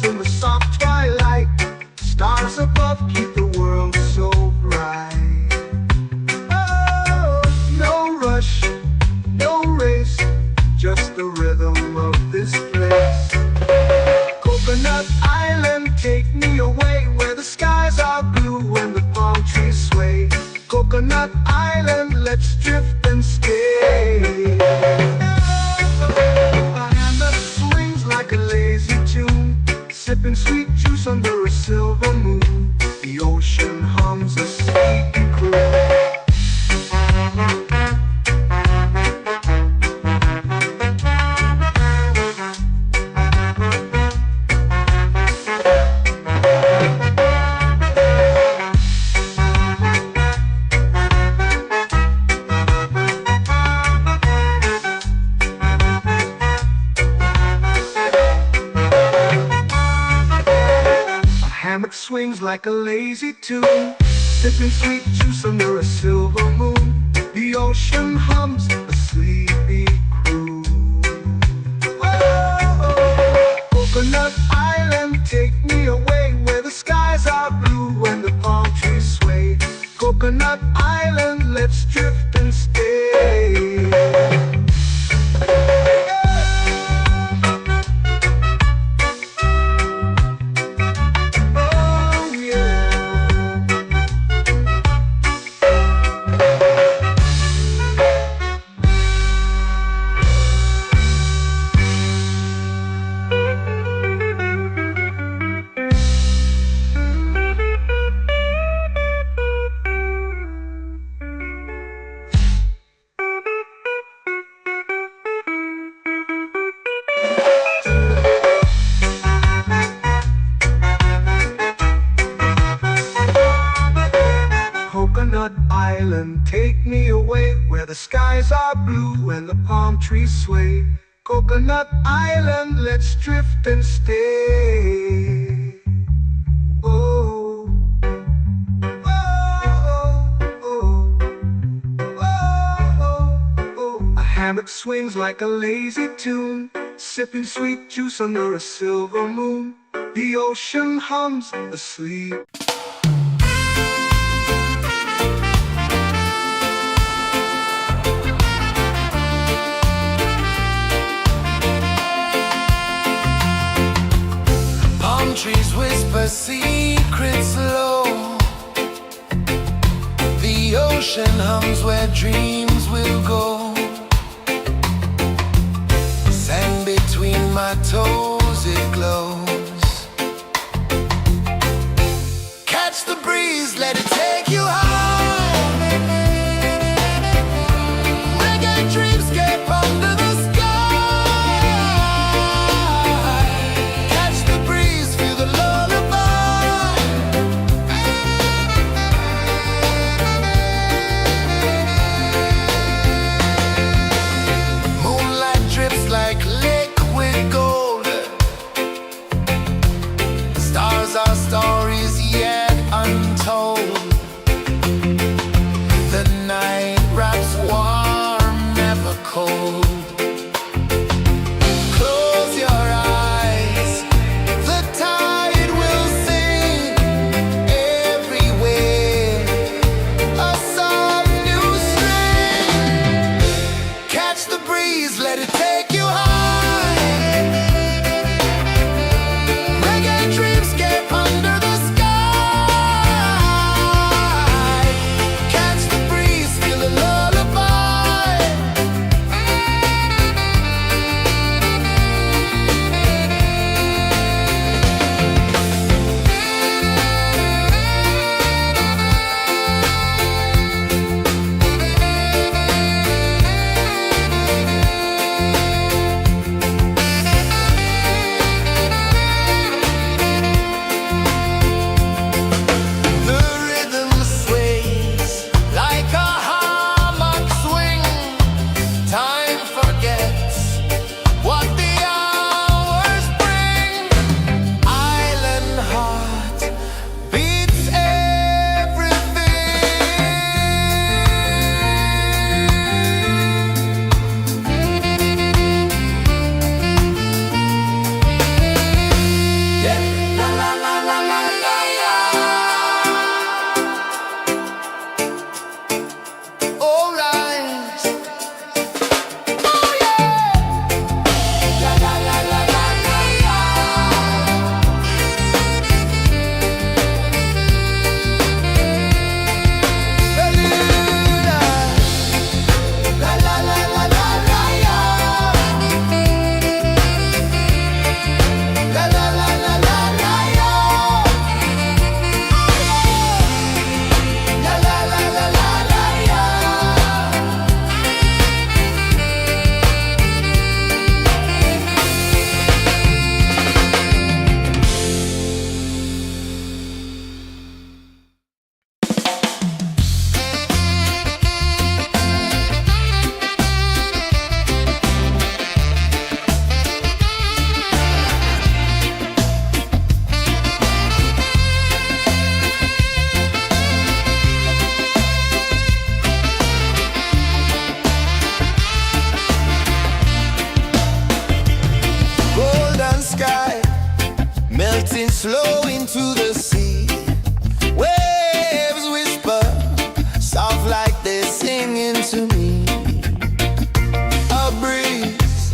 In the soft twilight, stars above keep the world so bright. Oh, no rush, no race, just the rhythm of this place. Coconut Island, take me away, where the skies are blue and the palm trees sway. Coconut Island, let's drift and stay. A hand that swings like a lazy tune, sipping sweet juice under a silver moon. The ocean hums a sleepy croon. Hammock swings like a lazy tune, sipping sweet juice under a silver moon. The ocean hums a sleepy croon. Oh, Coconut Island, take me away, where the skies are blue and the palm trees sway. Coconut Island, let's drift and stay. Coconut Island, take me away, where the skies are blue and the palm trees sway. Coconut Island, let's drift and stay. Oh, oh, oh, oh, oh. A hammock swings like a lazy tune, sipping sweet juice under a silver moon. The ocean hums asleep. a secret slow. The ocean hums where dreams will go. Sand between my toes, it glows. Catch the breeze, let it take you high. Reggae dreamscape under the sky. Catch the breeze, feel the lullaby. Moonlight drips like liquid gold. Stars are stories yet untold. The night wraps warm, never cold. Close your eyes, the tide will sing everywhere. A soft new string. Catch the breeze, let it take you high. Reggae dreamscape under the sky. Catch the breeze, feel the lullaby. The rhythm sways like a hammock swing. Time forgets what the hours bring. Island heart beats everything. Yeah. La la la la la la la. All right. Oh yeah. La la la la la la la. La la la la la la la. La la la la la la la. La la la la la la la. Golden sky melting slow into the sea. Waves whisper soft like they're singing to me. A breeze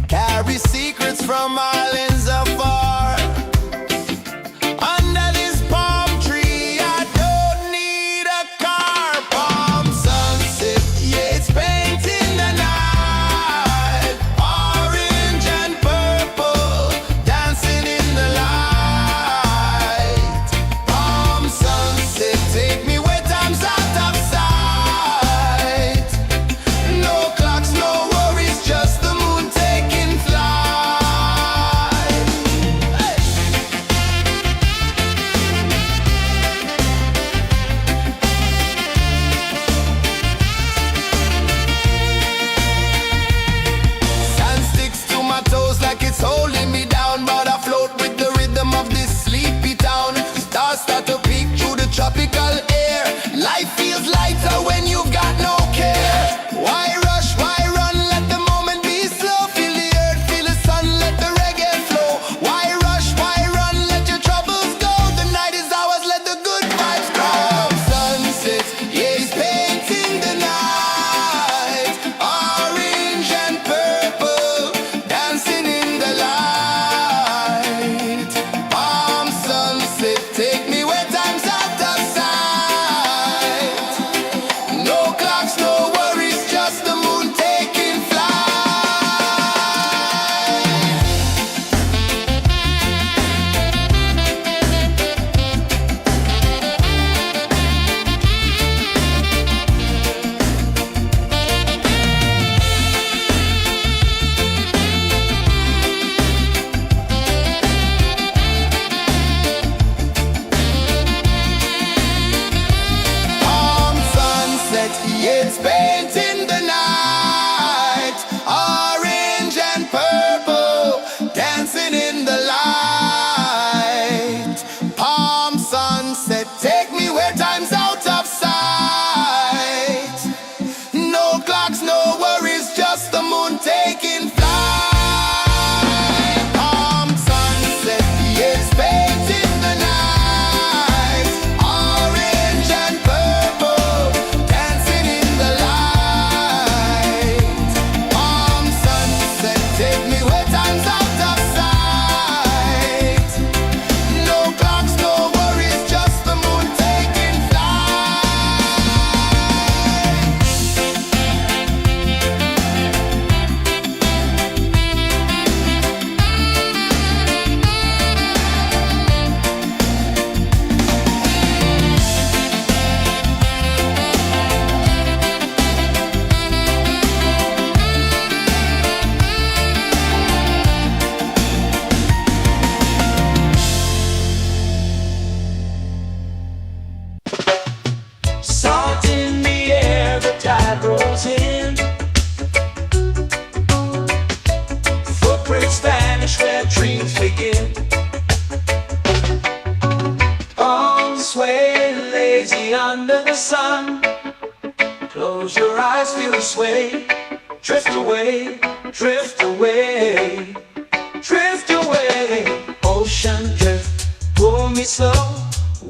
carries secrets from islands afar. Under this palm tree, I don't need a car. Palm sunset, yeah, it's painting the night. Orange and purple dancing in the light. take me where time's out of sight. No clocks, no worries, just the moon taking flight. Salt in the air, the tide rolls in. Footprints vanish where dreams begin. Arms sway lazy under the sun. Close your eyes, feel the sway. Drift away, drift away, drift away. Ocean drift, pull me slow,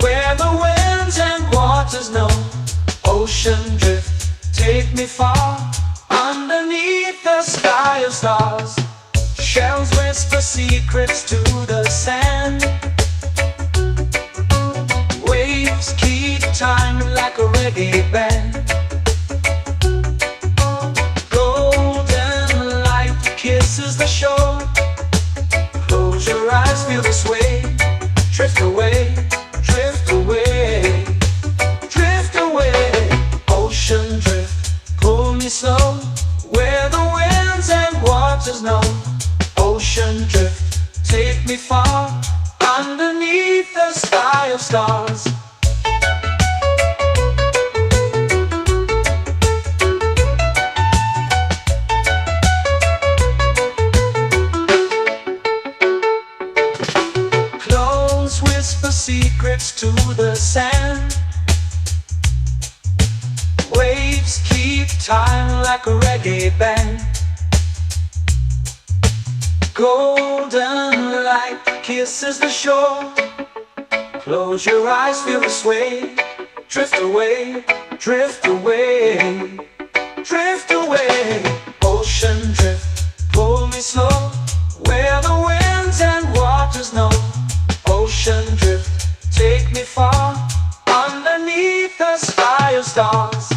where the winds and waters know. Ocean drift, take me far, underneath the sky of stars. Shells whisper secrets to the sand. Waves keep time like a reggae band. Golden light kisses the shore. Close your eyes, feel the sway. Drift away, drift away, drift away. Ocean drift, pull me slow, where the winds and waters know. Ocean drift, take me far, underneath the sky of stars. Close whisper secrets to the sand. Waves keep time like a reggae band. Golden light kisses the shore. Close your eyes, feel the sway. Drift away, drift away, drift away. Ocean drift, pull me slow, where the winds and waters know. Ocean drift, take me far, underneath the sky of stars.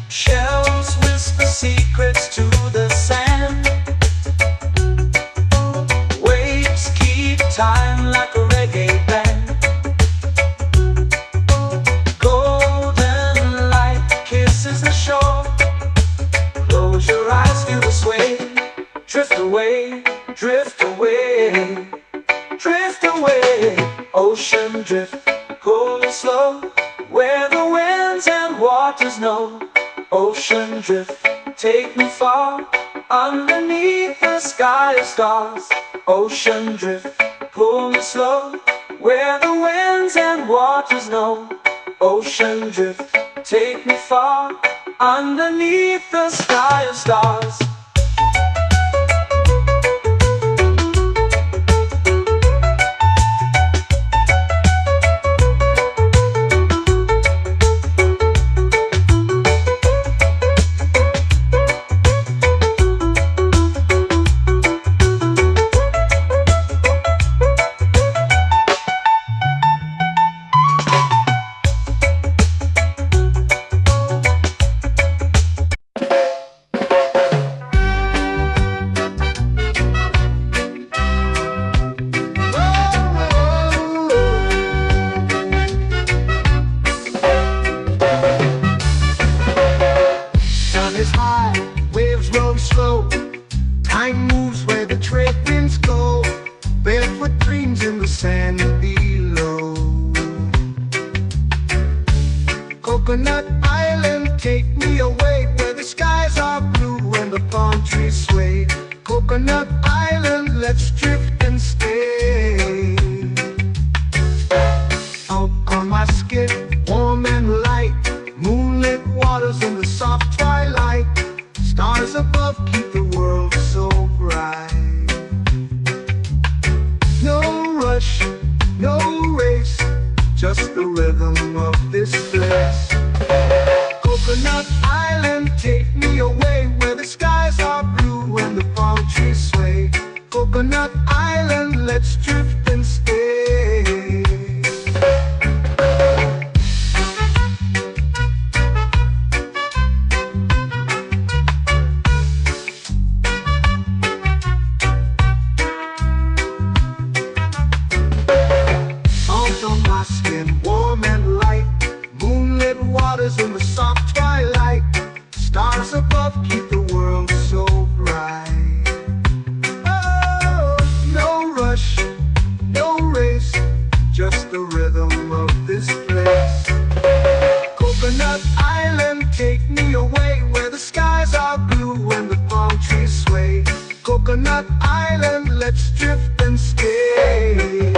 Shells whisper secrets to the sand. Waves keep time like a reggae band. Golden light kisses the shore. Close your eyes, feel the sway. Drift away, drift away, drift away. Ocean drift, pull me slow, where the winds and waters know. Ocean drift, take me far, underneath the sky of stars. Ocean drift, pull me slow, where the winds and waters know. Ocean drift, take me far, underneath the sky of stars. Time moves where the trade winds go. Barefoot dreams in the sand below. Coconut Island, take me away where the skies are blue and the palm trees sway. Coconut Island, let's drift and stay. Out on my skin, warm and light, moonlit waters in the soft twilight. Stars above keep the world so bright. No rush, no race, just the rhythm of this place. Coconut Island, take me away where the skies are blue and the palm trees sway. Coconut Island, let's drift and stay. Out on my skin, warm and light, moonlit waters in the soft twilight. Stars above keep the world so bright. Oh, no rush, no race, just the rhythm of this place. Coconut Island, take me away where the skies are blue and the palm trees sway. Coconut Island, let's drift and stay.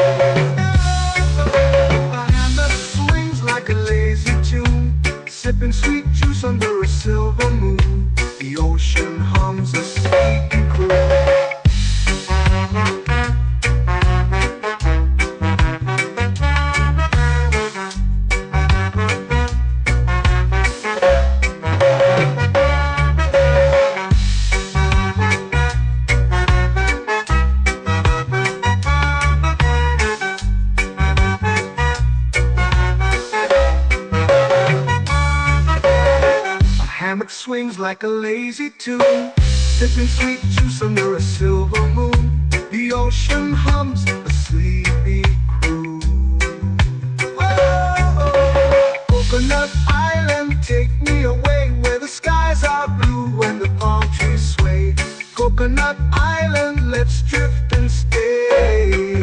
A hand that swings like a lazy tune, sipping sweet juice under a silver moon. The ocean hums a sleepy croon. Hammock swings like a lazy tune, sipping sweet juice under a silver moon. The ocean hums a sleepy croon. Whoa, Coconut Island, take me away where the skies are blue and the palm trees sway. Coconut Island, let's drift and stay.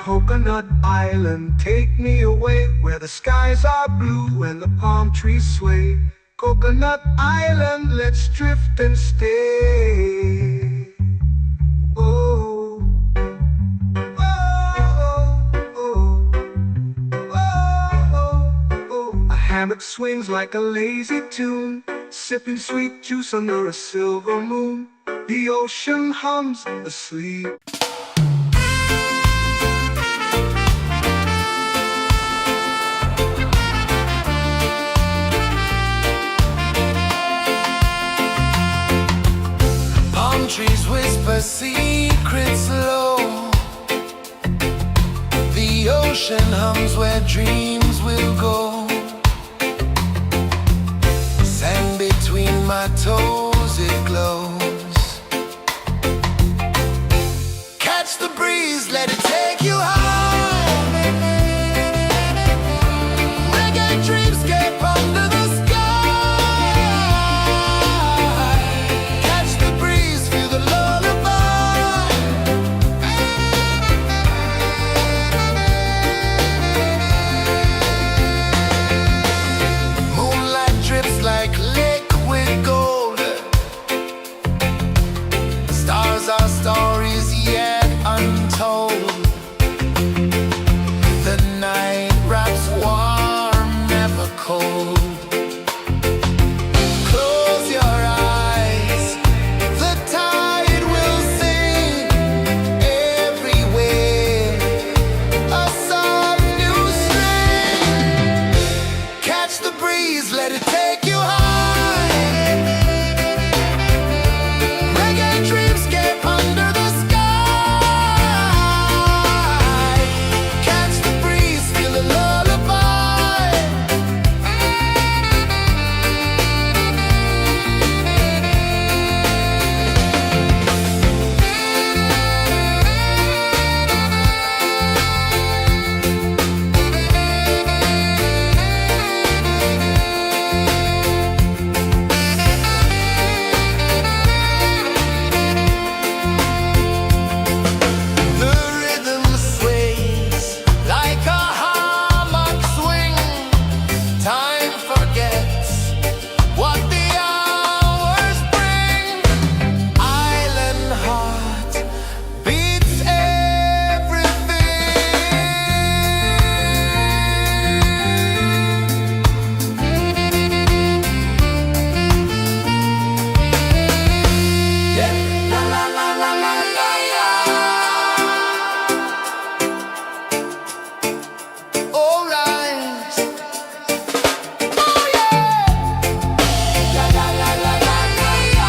Coconut Island, take me away where the skies are blue and the palm trees sway. Coconut Island, let's drift and stay. Oh, oh, oh, oh, oh. A hammock swings like a lazy tune, sipping sweet juice under a silver moon. The ocean hums asleep. Trees whisper secrets low. The ocean hums where dreams will go. Sand between my toes, it glows. Catch the breeze, let it take you high. Reggae dreamscape under the sky. breeze, let it take you high. Reggae dreamscape under the sky. Catch the breeze, feel the lullaby. The rhythm sways like a hammock swing. Time forgets what the hours bring. Island heart beats everything. Yeah. La la la la la la la. All right. Oh yeah. La la la la la la la.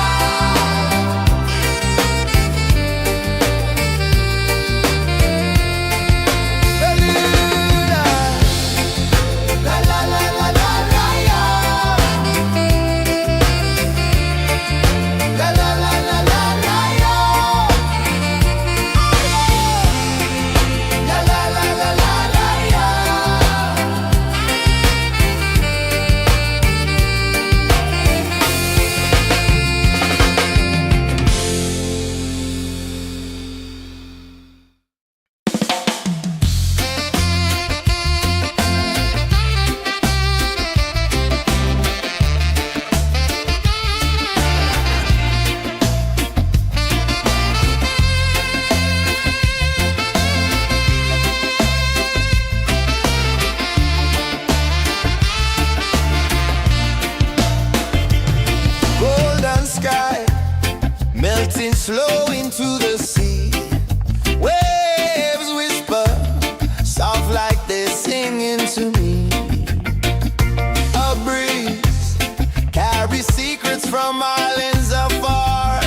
La la la la la la la. La la la la la la la. La la la la la la la. Golden sky melting slow into the sea. Waves whisper soft like they're singing to me. A breeze carries secrets from islands afar.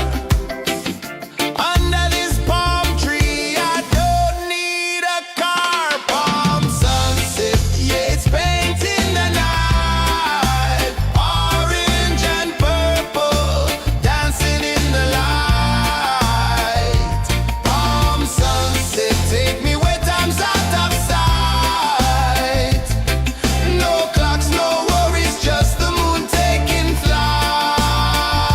Under this palm tree, I don't need a car. Palm sunset, yeah, it's painting the night. Orange and purple, dancing in the light. Palm sunset, take me where time's out of sight. No clocks, no worries, just the moon taking flight.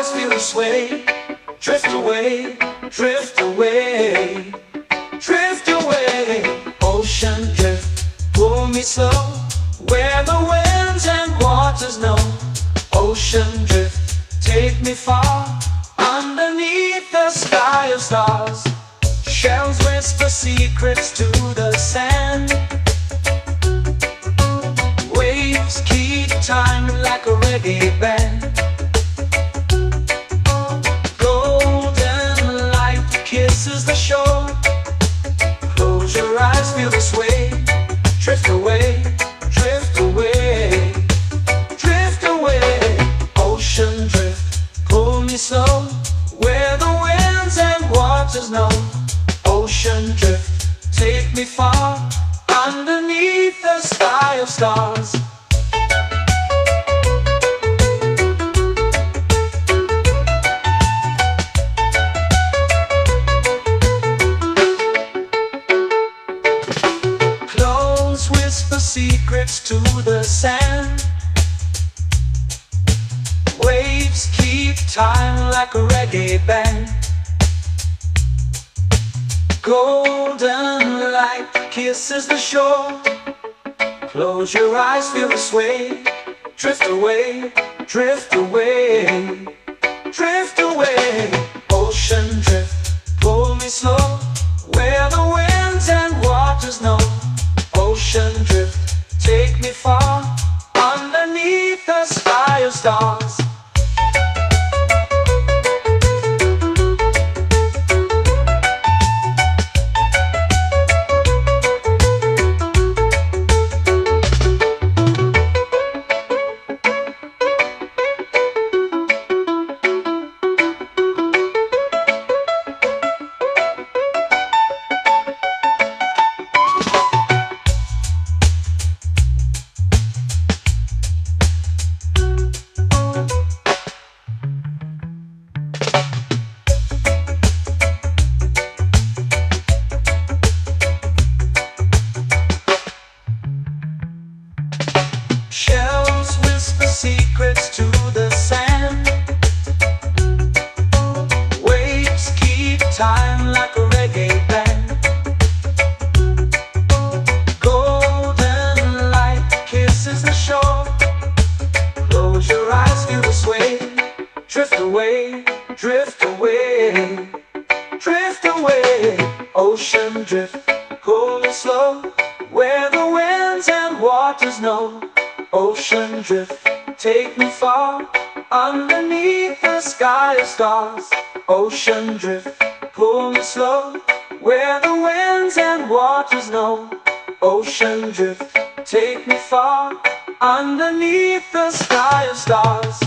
eyes feel the sway. Drift away, drift away, drift away. Ocean drift, pull me slow, where the winds and waters know. Ocean drift, take me far, underneath the sky of stars. Shells whisper secrets to the sand. Waves keep time like a reggae band. Golden light kisses the shore. Close your eyes, feel the sway. Drift away, drift away, drift away. Ocean drift, pull me slow, where the winds and waters know. Ocean drift, take me far, underneath the sky of stars. Close whisper secrets to the sand. Waves keep time like a reggae band. Golden light kisses the shore. Close your eyes, feel the sway. Drift away, drift away, drift away. Ocean drift, pull me slow, where the winds and waters know. Ocean drift, take me far, underneath the sky of stars. Shells whisper secrets to the sand. Waves keep time like a reggae band. Golden light kisses the shore. Close your eyes, feel the sway. Drift away, drift away, drift away. Ocean drift, pull me slow, where the winds and waters know. Ocean drift, take me far, underneath the sky of stars. Ocean drift, pull me slow, where the winds and waters know. Ocean drift, take me far, underneath the sky of stars.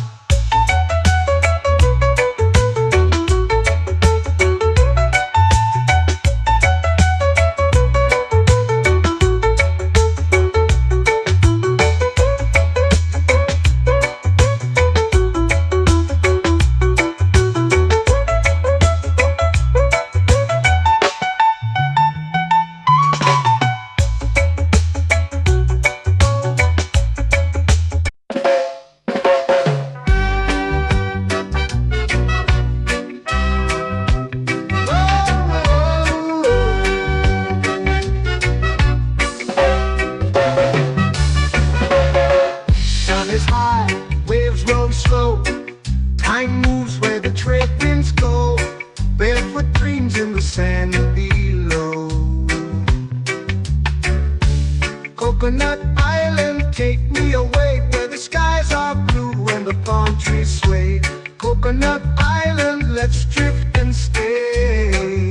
Time moves where the trade winds go. Barefoot dreams in the sand below. Coconut Island, take me away, where the skies are blue and the palm trees sway. Coconut Island, let's drift and stay.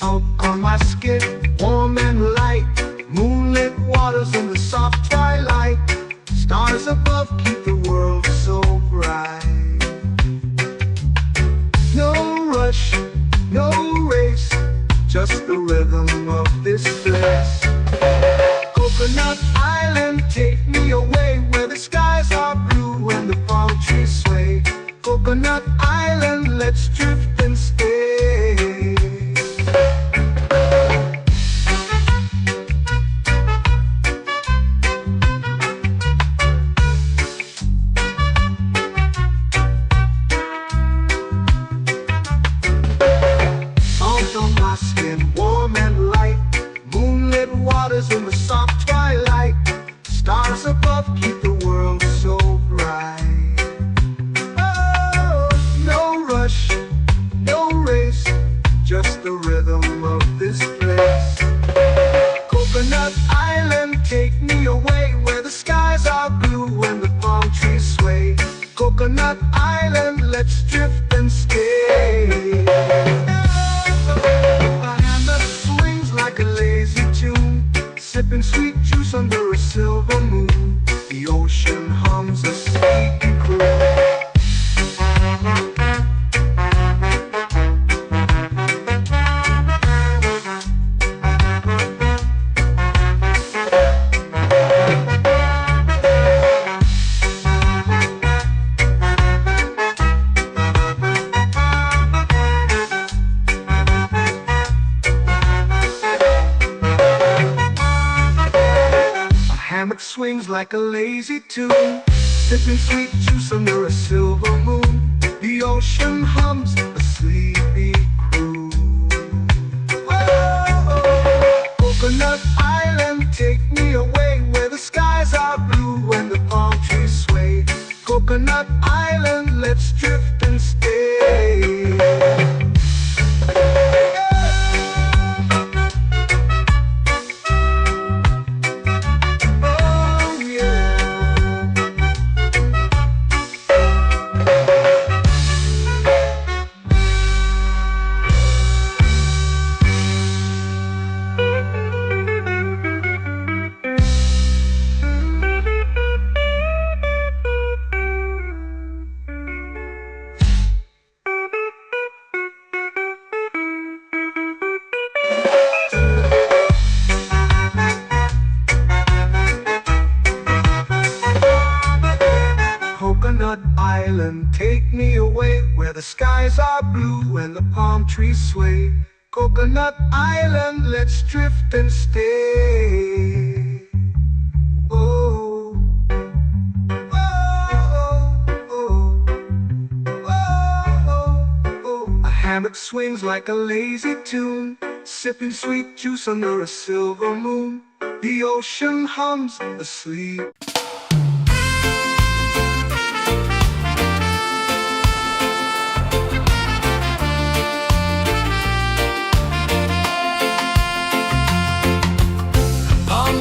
Out on my skin, warm and light, moonlit waters in the soft twilight. Stars above keep the world so bright. No rush, no race, just the rhythm of this place. Coconut Island, take me away, where the skies are blue and the palm trees sway. Coconut Island, let's drift and stay. swings like a lazy tune, sipping sweet juice under a silver moon. The ocean hums a sleepy croon. Whoa, Coconut Island, take me away where the skies are blue and the palm trees sway. Coconut Island, let's drift and stay. Coconut Island, take me away where the skies are blue and the palm trees sway. Coconut Island, let's drift and stay. Oh, oh, oh, oh, oh. A hammock swings like a lazy tune, sipping sweet juice under a silver moon. The ocean hums asleep.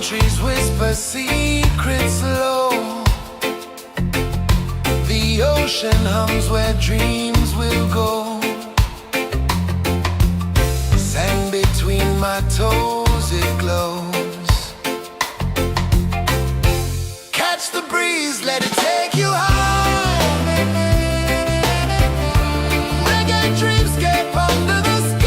Trees whisper secrets low. The ocean hums where dreams will go. Sand between my toes, it glows. Catch the breeze, let it take you high. Reggae dreamscape under the sky.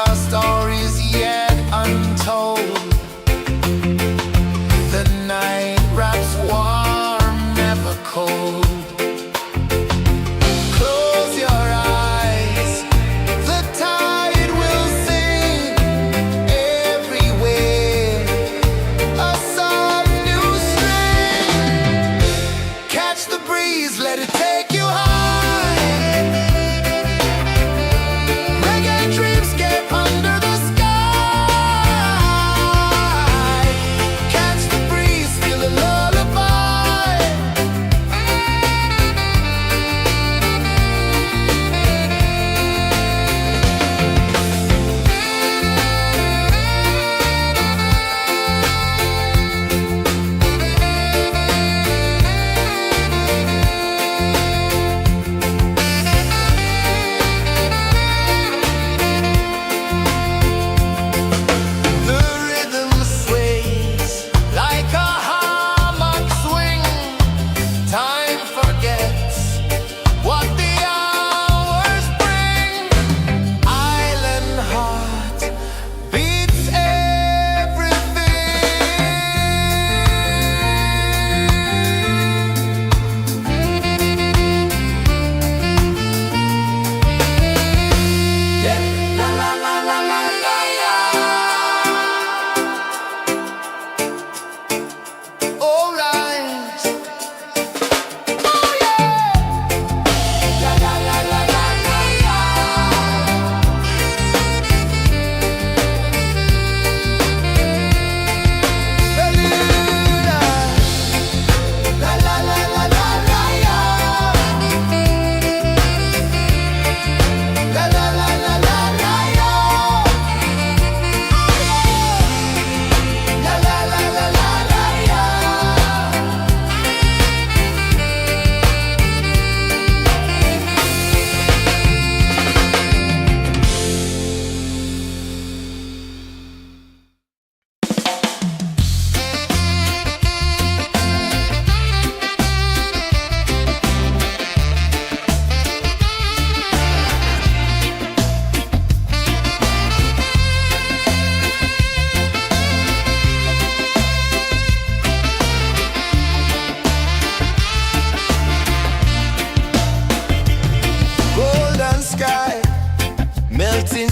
Our stories yet untold. The night wraps warm, never cold. Close your eyes, the tide will sing everywhere. A soft new string. Catch the breeze, let it take you high.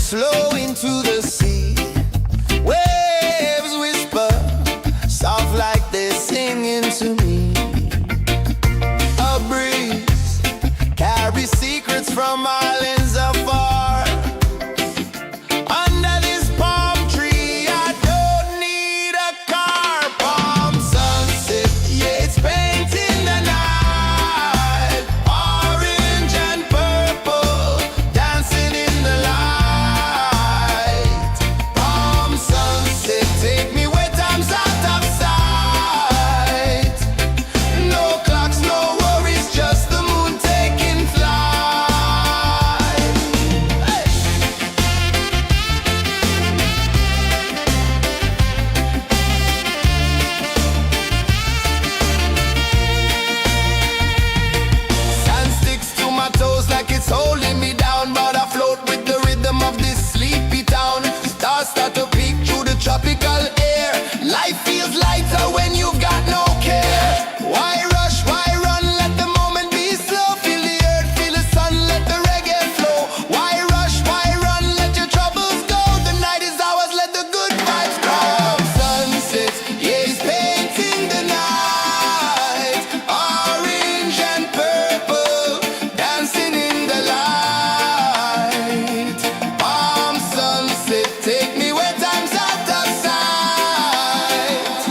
flow into the sea. Waves whisper, soft like they're singing to me. A breeze carries secrets from islands afar. Under this palm tree, I don't need a car. Palm sunset, yeah, it's painting the night. Orange and purple, dancing in the light. Palm sunset, take me where time's out of sight. No clocks, no worries, just the moon taking flight. Hey! Sand sticks to my toes like it's holding me down, but I float with the rhythm of this sleepy town. Stars start to peek through the tropical air. Life feels lighter when you've got no care. Why rush, why run, let the moment be slow. Feel the earth, feel the sun, let the reggae flow. Why rush, why run, let your troubles go. The night is ours, let the good vibes grow. Sunset, yeah, it's painting the night. Orange and purple, dancing in the light. Palm sunset, take me where time's out of sight.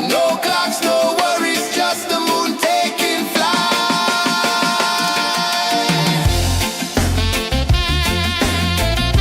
No clocks, no worries, just the moon taking flight. Palm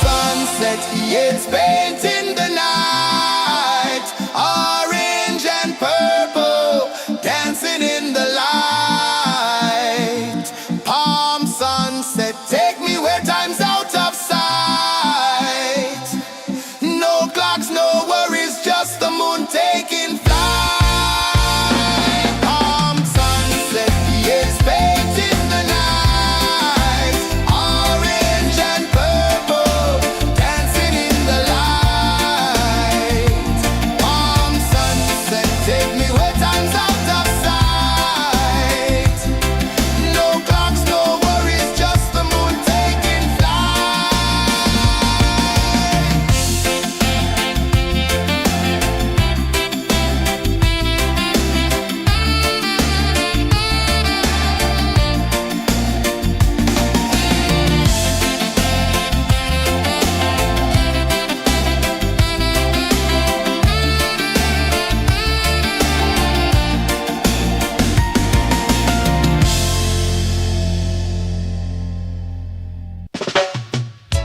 sunset, yeah, it's painting the night. Orange and purple, dancing in the light. Palm sunset, take me where time's out of sight. No clocks, no worries, just the moon taking flight. Palm sunset, yeah, it's painting the night. Orange and purple, dancing in the light. Palm sunset, take me where time's out of sight. No clocks, no worries, just the moon taking flight.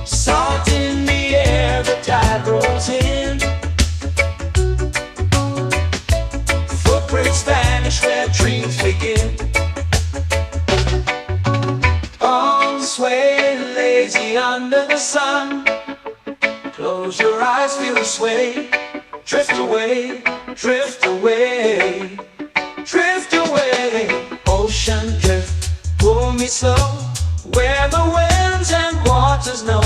Salt in the air, the tide rolls in. Footprints vanish where dreams begin. Arms sway lazy under the sun. Close your eyes, feel the sway. Drift away, drift away, drift away. Ocean drift, pull me slow, where the winds and waters know.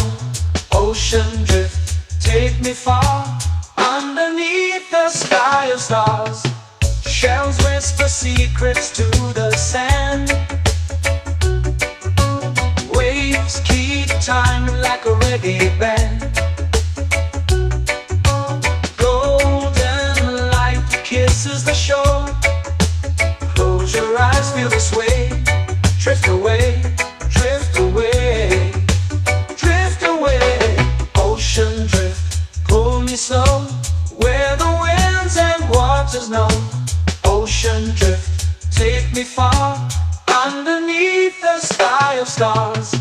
Ocean drift, take me far, underneath the sky of stars. Shells whisper secrets to the sand. Waves keep time like a reggae band. Golden light kisses the shore. Close your eyes, feel the sway. Drift away, drift away, drift away. Ocean drift, pull me slow, where the winds and waters know. Ocean drift, take me far, underneath the sky of stars.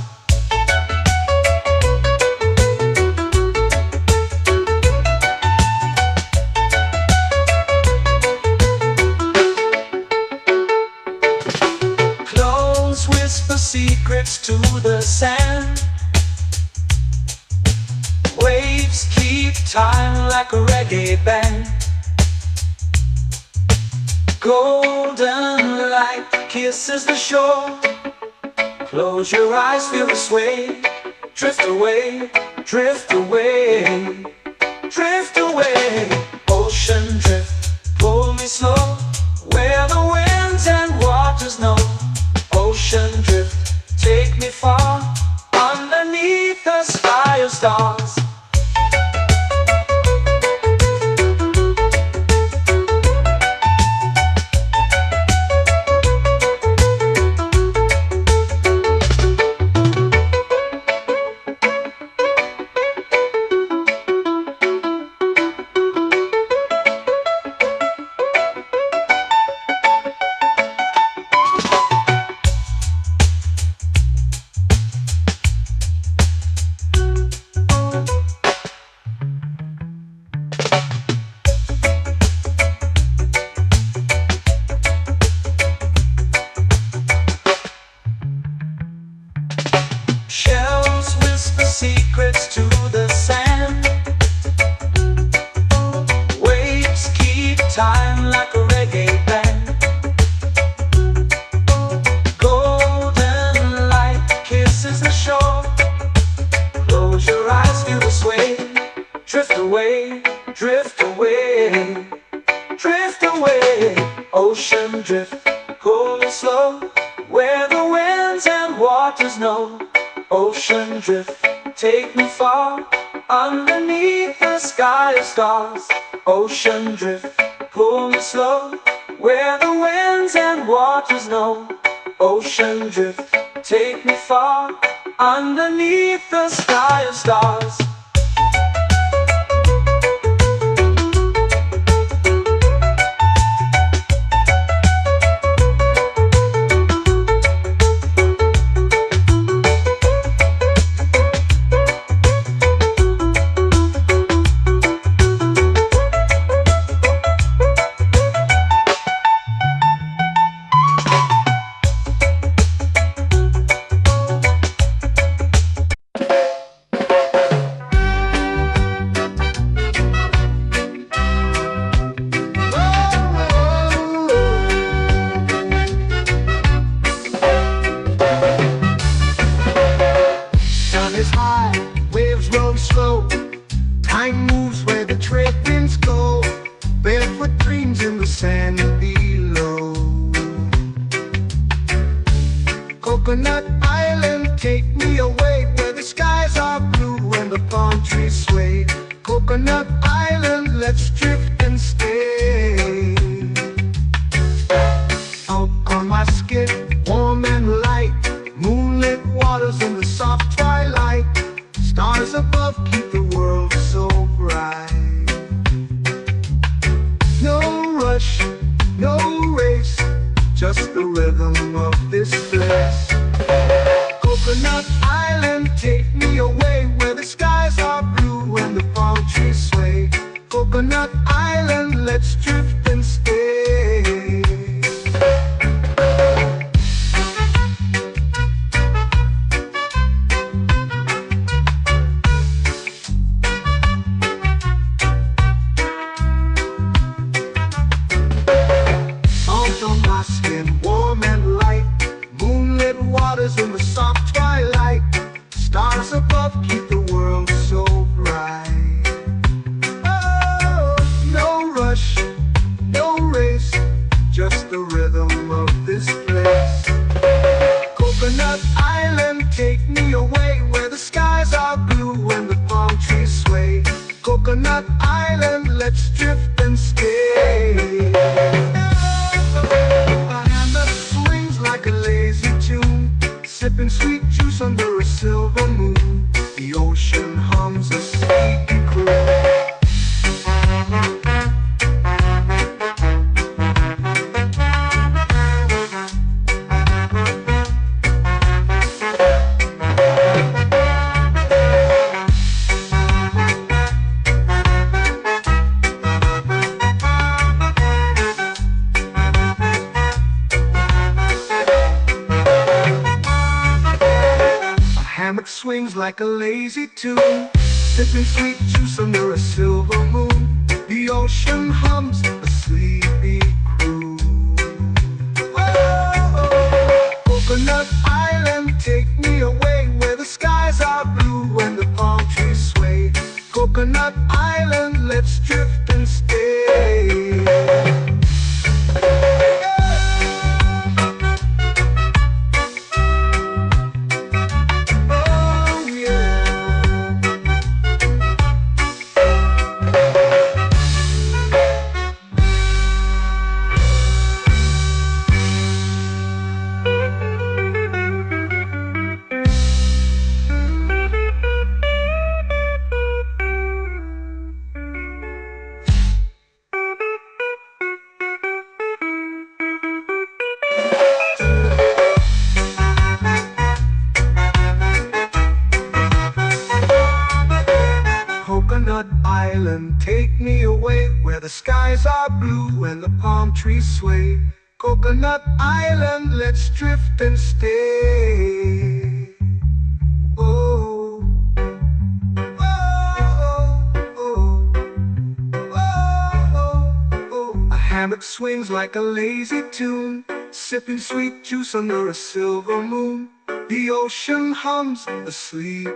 Close whisper secrets to the sand. Waves keep time like a reggae band. Golden light kisses the shore. Close your eyes, feel the sway. Drift away, drift away, drift away. Ocean drift, pull me slow, where the winds and waters know. Ocean drift, take me far, underneath the sky of stars. Shells whisper secrets to the sand. Waves keep time like a reggae band. Golden light kisses the shore. Close your eyes, feel the sway. Drift away, drift away, drift away. Ocean drift, pull me slow, where the winds and waters know. Ocean drift, take me far, underneath the sky of stars. Ocean drift, pull me slow, where the winds and waters know. Ocean drift, take me far, underneath the sky of stars. Waves roll slow, time moves where the trade winds go. Barefoot dreams in the sand below. Coconut Island, take me away, where the skies are blue and the palm trees sway. Coconut Island, let's drift and stay. Out on my skin, warm and light, moonlit waters in the soft twilight. Stars above keep the world so bright. No rush, no race, just the rhythm of this place. Coconut Island, take me away, where the skies are blue and the palm trees sway. Coconut Island, let's drift and stay. In the soft twilight, stars above keep the world so bright. Oh, no rush, no race, just the rhythm of this place. Coconut Island, take me away, where the skies are blue and the palm trees sway. Coconut Island, let's drift and stay. A hand that swings like a lazy tune, sipping sweet juice under a silver moon. The ocean hums a sleepy croon. Hammock swings like a lazy tune, sipping sweet juice under a silver moon. The ocean hums a sleepy croon. Whoa. away where the skies are blue and the palm trees sway. Coconut Island, let's drift and stay. Oh, oh, oh, oh, oh. A hammock swings like a lazy tune, sipping sweet juice under a silver moon. The ocean hums asleep.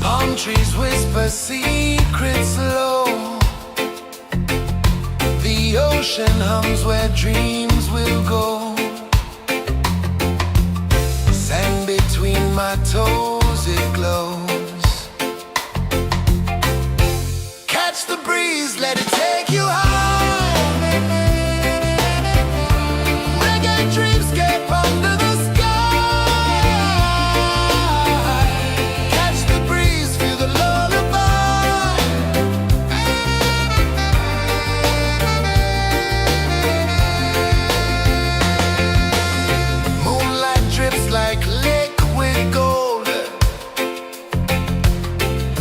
Palm trees whisper secrets low. The ocean hums where dreams will go. Sand between my toes, it glows. Catch the breeze, let it take you high. Reggae dreamscape under the sky. Catch the breeze, feel the lullaby. Moonlight drips like liquid gold.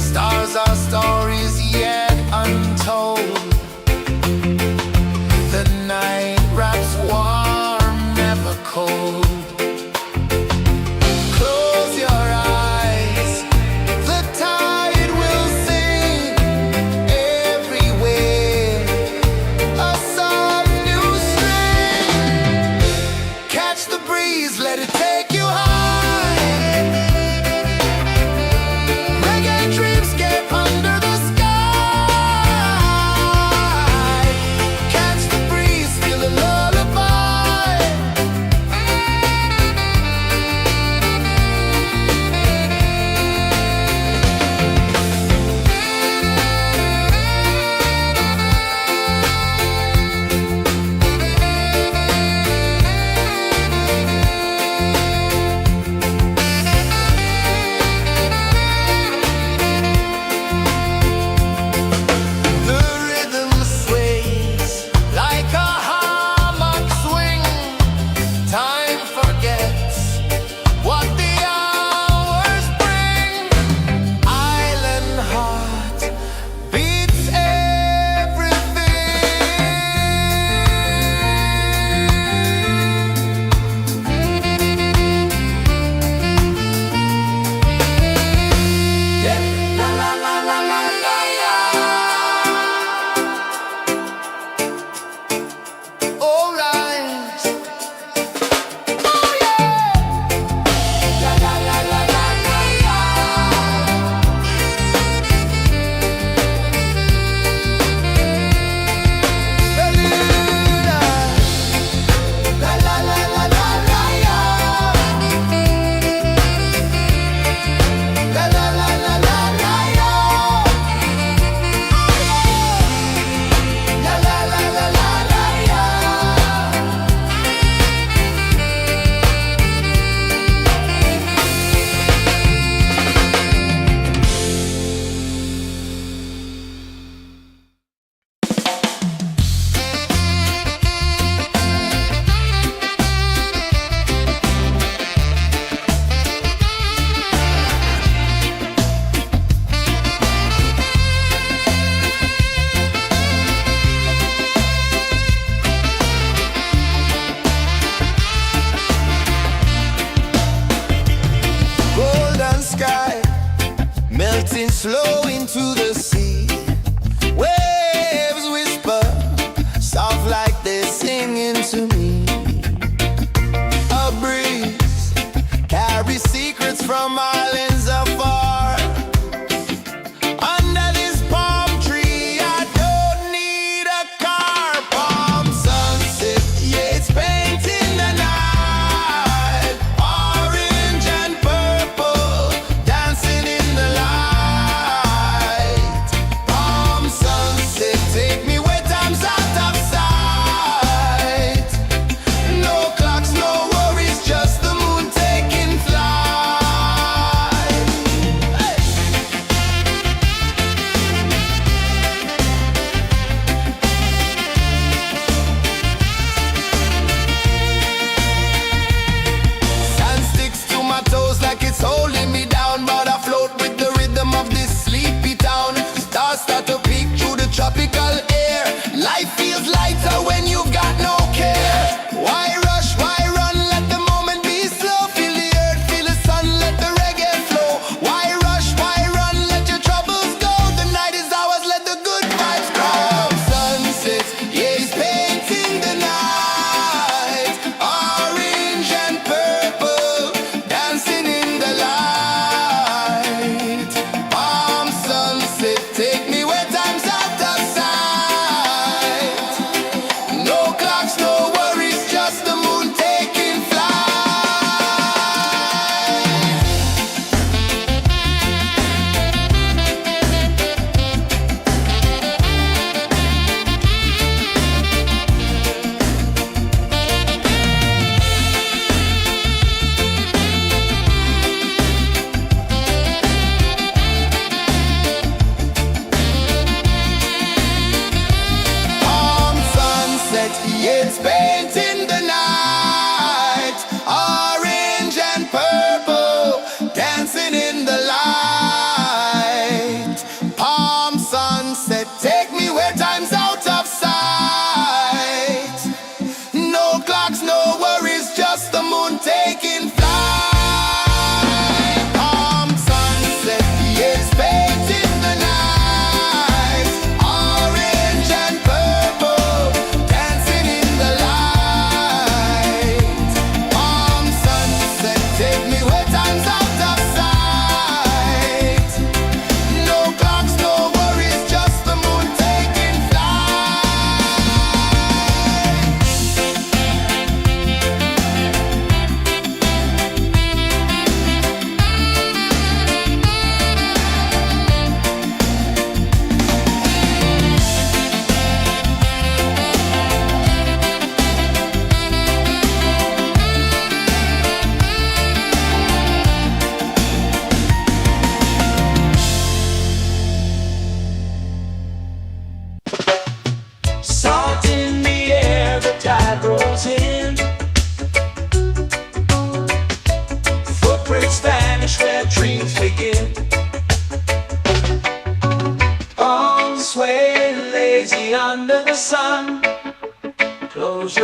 Stars are stories yet untold. The night wraps warm, never cold. Close your eyes, the tide will sing everywhere. A soft new string. Catch the breeze, let it take you high. Reggae dreamscape under the sky. Catch the breeze, feel the lullaby. The rhythm sways like a hammock swing. Time forgets what the hours bring. Island heart beats everything. Yeah. La la la la la la la. All right. Oh yeah. La la la la la la la. Bermuda. La la la la la la la. La la la la la la la. La la la la la la la. Golden sky melting slow into the sea. Waves whisper soft like they're singing to me. A breeze carries secrets from islands afar. Under this palm tree, I don't need a car. Palm sunset, yeah, it's painting the night. Orange and purple, dancing in the light. Palm sunset, take me where time's out of sight.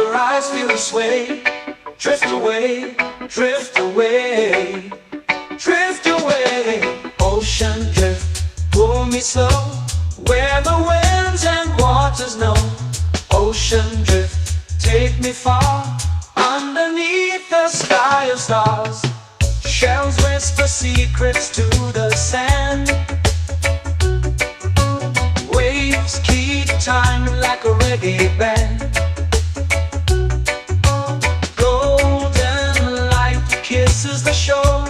your eyes, feel the sway. Drift away, drift away, drift away. Ocean drift, pull me slow, where the winds and waters know. Ocean drift, take me far, underneath the sky of stars. Shells whisper secrets to the sand. Waves keep time like a reggae band. Golden light kisses the shore.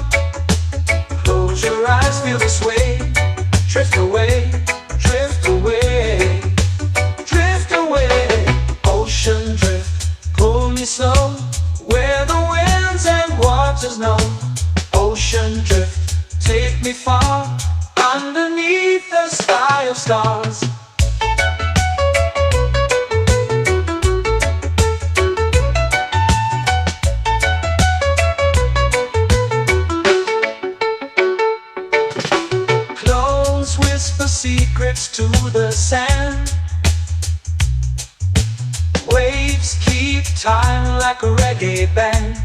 Close your eyes, feel the sway. Drift away, drift away, drift away. Ocean drift, pull me slow, where the winds and waters know. Ocean drift, take me far, underneath the sky of stars. Close whisper secrets to the sand. Waves keep time like a reggae band.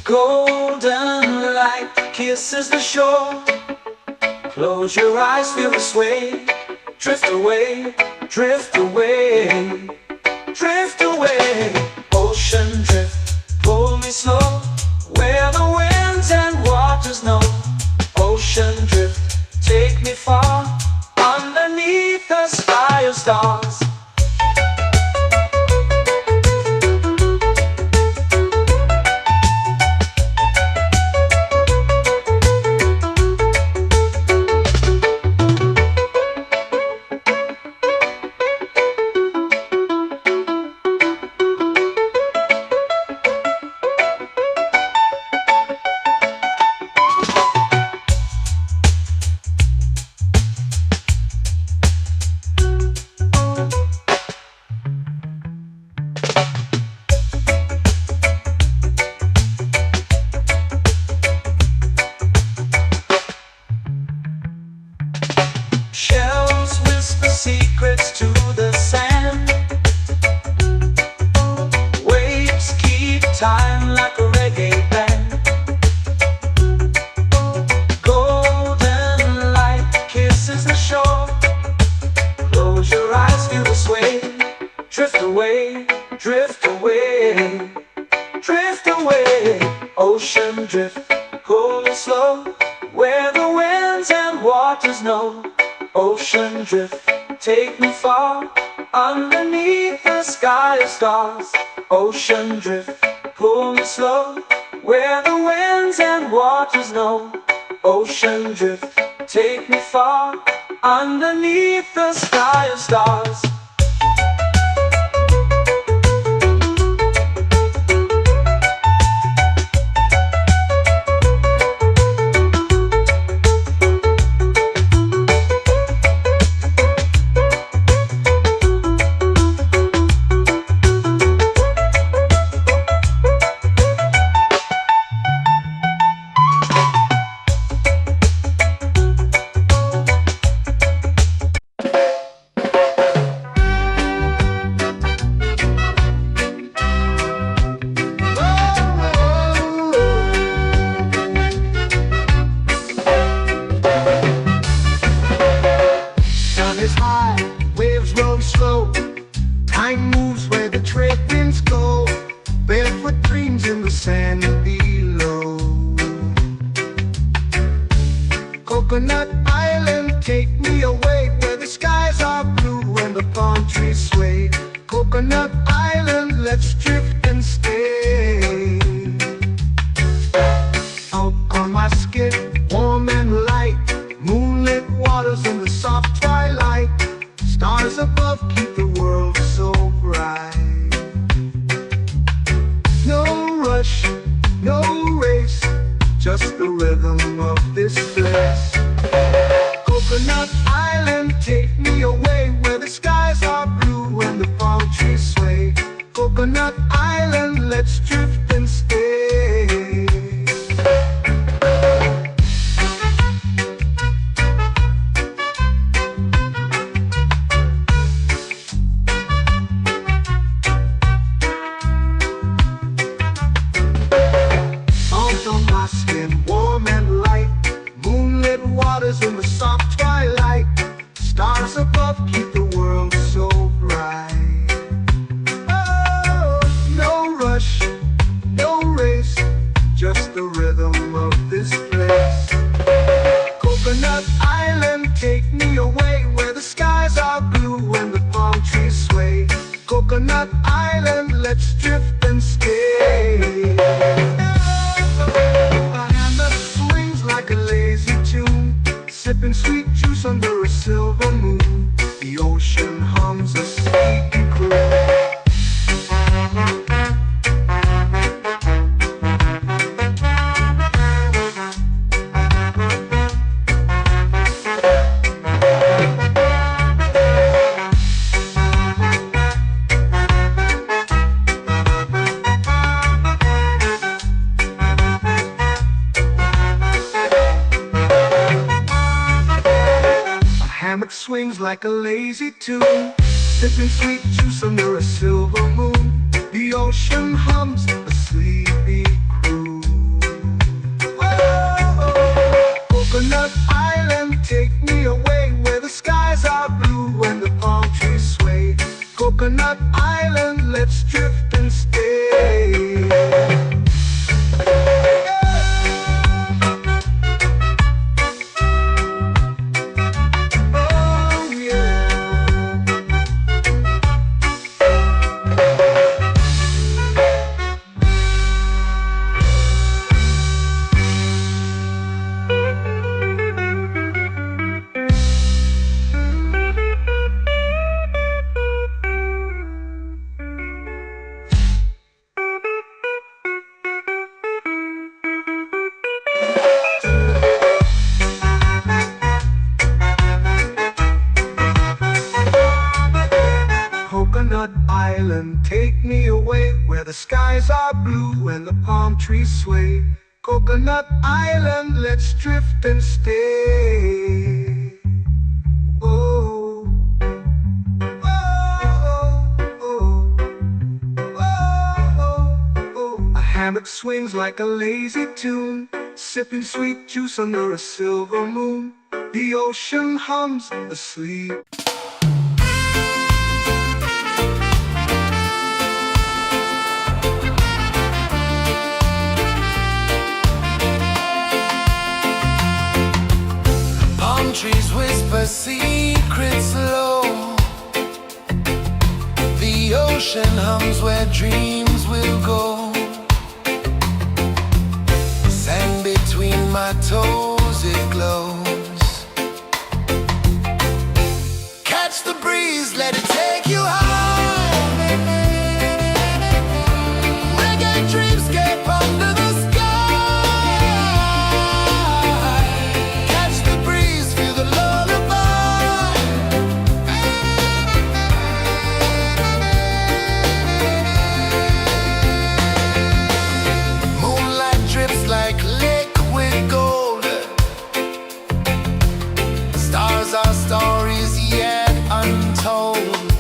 Golden light kisses the shore. Close your eyes, feel the sway. Drift away, drift away, drift away. Ocean drift, pull me slow, where the winds and waters know. Ocean drift, take me far, underneath the sky of stars. Shells whisper secrets to the sand. Waves keep time like a reggae band. Golden light kisses the shore. Close your eyes, feel the sway. Drift away, drift away, drift away. Ocean drift, pull me slow, where the winds and waters know. Ocean drift, take me far, underneath the sky of stars. Ocean drift, pull me slow, where the winds and waters know. Ocean drift, take me far, underneath the sky of stars. Is high, waves roll slow. Time moves where the trade winds go. Barefoot dreams in the sand below. Coconut Island, take me away, where the skies are blue and the palm trees sway. Coconut Island, let's drift and stay. Out on my skin, warm and light, moonlit waters in the soft twilight. Stars above keep the world so bright. No rush, no race, just the rhythm of this place. Coconut Island, take me away, where the skies are blue and the palm trees sway. Coconut Island, let's drift and stay. island, let's drift and stay. A hand that swings like a lazy tune, sipping sweet juice under a silver moon. The ocean hums a sleepy croon. Hammock swings like a lazy tune, sipping sweet juice under a silver moon. The ocean hums a sleepy croon. Whoa, Coconut Island, take me away where the skies are blue and the palm trees sway. Coconut Island, let's drift and stay. Coconut Island, take me away where the skies are blue and the palm trees sway. Coconut Island, let's drift and stay. Oh, oh, oh, oh, oh. A hammock swings like a lazy tune, sipping sweet juice under a silver moon. The ocean hums asleep. Trees whisper secrets low. The ocean hums where dreams will go. Sand between my toes, it glows. Catch the breeze, let it take you high. Reggae dreamscape under the sky. Our stories yet untold.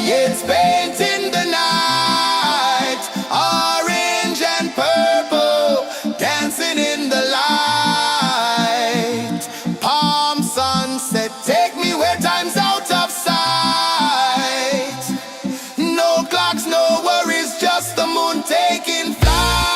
It's painting the night, orange and purple, dancing in the light. Palm sunset, take me where time's out of sight. No clocks, no worries, just the moon taking flight.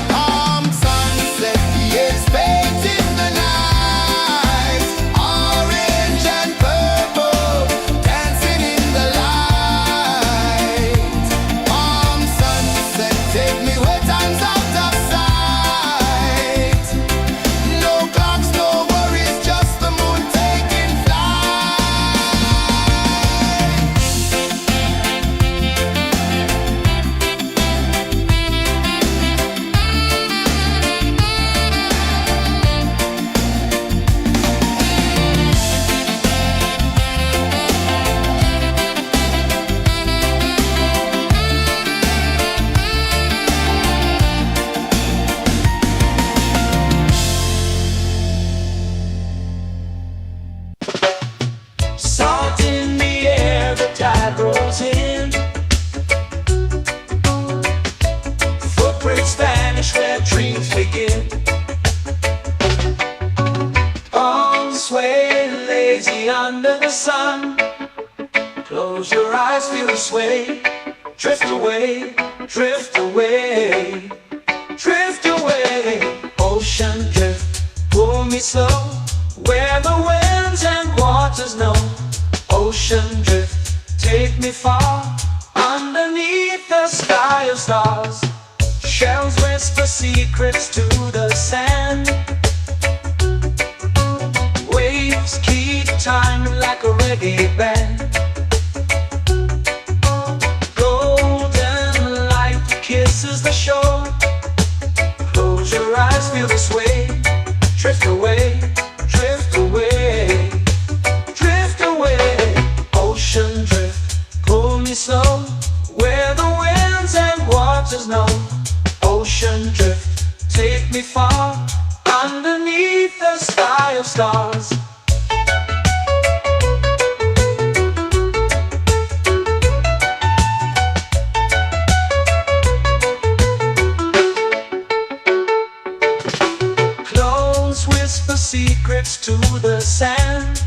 Palm sunset, it's painting the night, orange and purple, dancing in the light. Palm sunset, take me where time's out of sight. No clocks, no worries, just the moon taking flight. Salt in the air, the tide rolls in. Footprints vanish where dreams begin. Arms sway lazy under the sun. Close your eyes, feel the sway. Drift away, drift away, drift away. Ocean drift, pull me slow, where the winds and waters know. Ocean drift, take me far, underneath the sky of stars. Shells whisper secrets to the sand. Waves keep time like a reggae band. Golden light kisses the shore. Close your eyes, feel the sway. Drift away, drift away, drift away. Ocean drift, pull me slow, where the winds and waters know. Ocean drift, take me far, underneath the sky of stars. Clones whisper secrets to the sand.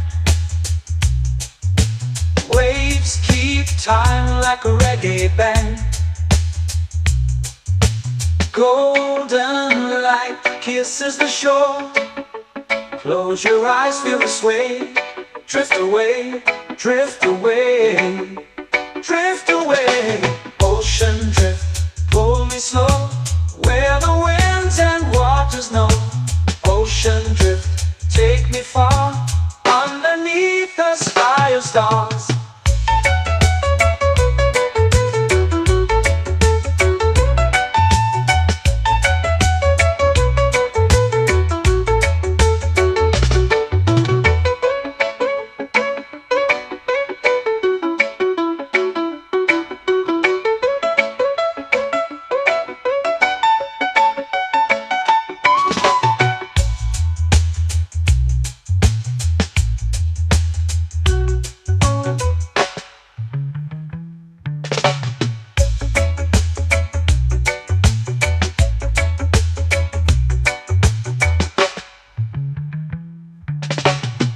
Waves keep time like a reggae band. Golden light kisses the shore. Close your eyes, feel the sway. Drift away, drift away, drift away. Ocean drift, pull me slow, where the winds and waters know. Ocean drift, take me far, underneath the sky of stars.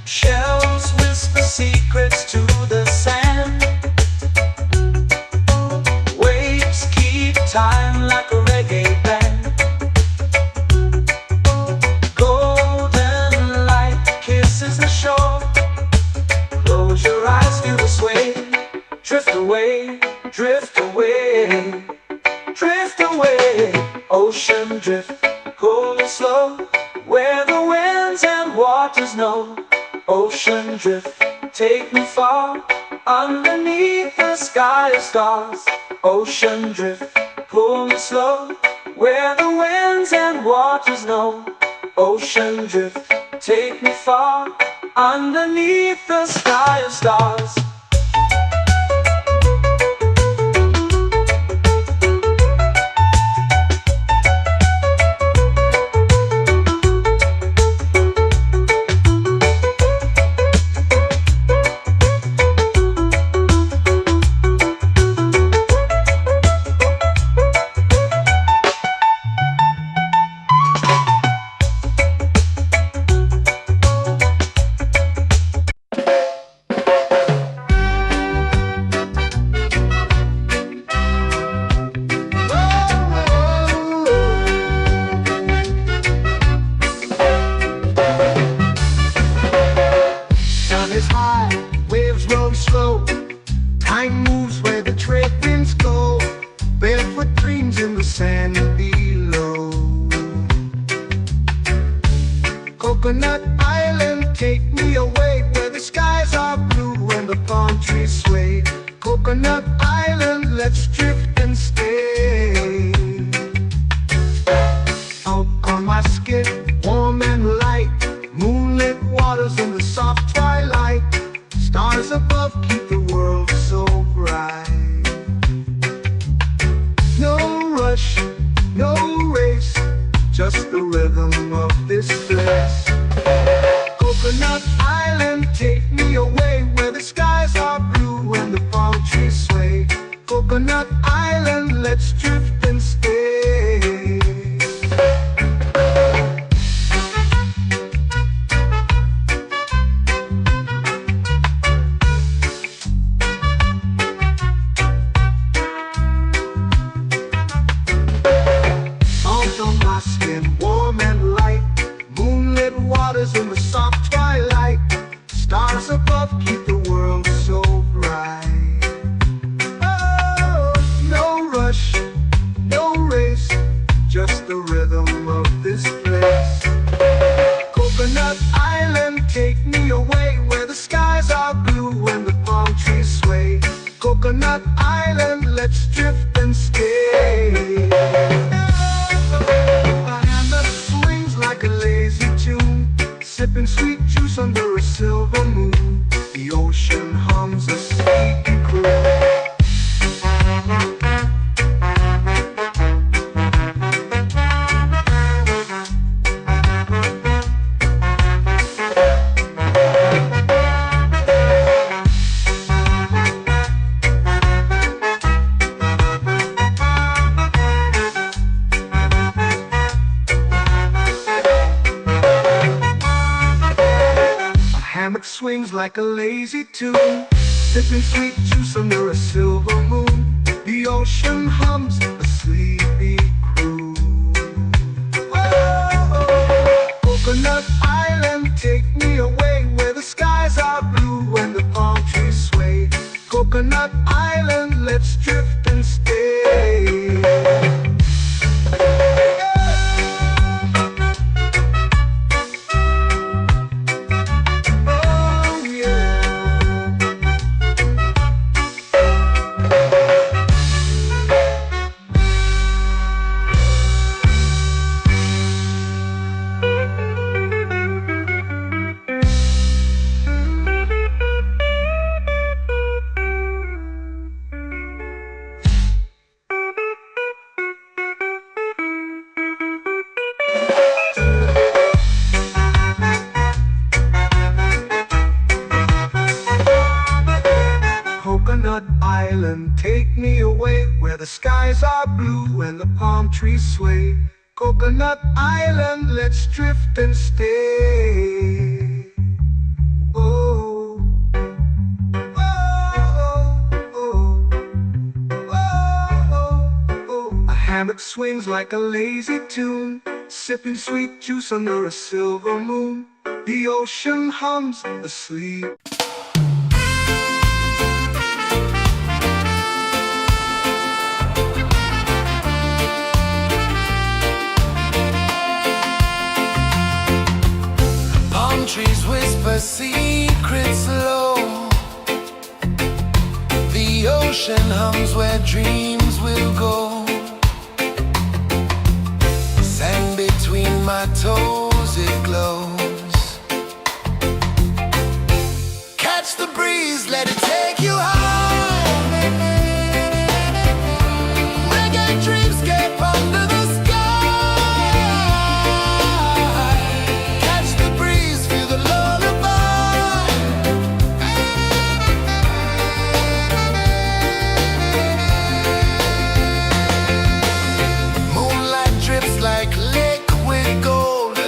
Shells whisper secrets to the sand. Waves keep time like a reggae band. Golden light kisses the shore. Close your eyes, feel the sway. Drift away, drift away, drift away. Ocean drift, pull me slow, where the winds and waters know. Ocean drift, take me far, underneath the sky of stars. Ocean drift, pull me slow, where the winds and waters know. Ocean drift, take me far, underneath the sky of stars. Coconut Island, let's drift and stay. Out on my skin, warm and light, moonlit waters in the soft twilight. Stars above keep the world so bright. No rush, no race, just the rhythm of this place. Coconut Island, take me away where the skies are blue and the palm trees sway. Coconut Island, let's drift and stay. Salt on my skin, warm and light, moonlit waters in the soft twilight. Stars above keep the world so bright. Oh, no rush, no race, just the rhythm of this place. Coconut Island, take me away where the skies are blue and the palm trees sway. Coconut Island, let's drift and stay. A hand that swings like a lazy tune, sipping sweet juice under a silver moon. The ocean hums a sleepy croon. Hammock swings like a lazy tune, sipping sweet juice under a silver moon. The ocean hums a sleepy croon. Oh, Coconut Island, take me away where the skies are blue and the palm trees sway. Coconut Island, let's drift and stay. Coconut Island, take me away where the skies are blue and the palm trees sway. Coconut Island, let's drift and stay. Oh, oh, oh, oh, oh. A hammock swings like a lazy tune, sipping sweet juice under a silver moon. The ocean hums asleep. Trees whisper secrets low. The ocean hums where dreams will go. Sand between my toes, it glows. Catch the breeze, let it take you high. Reggae dreamscape under the sky. Like liquid gold,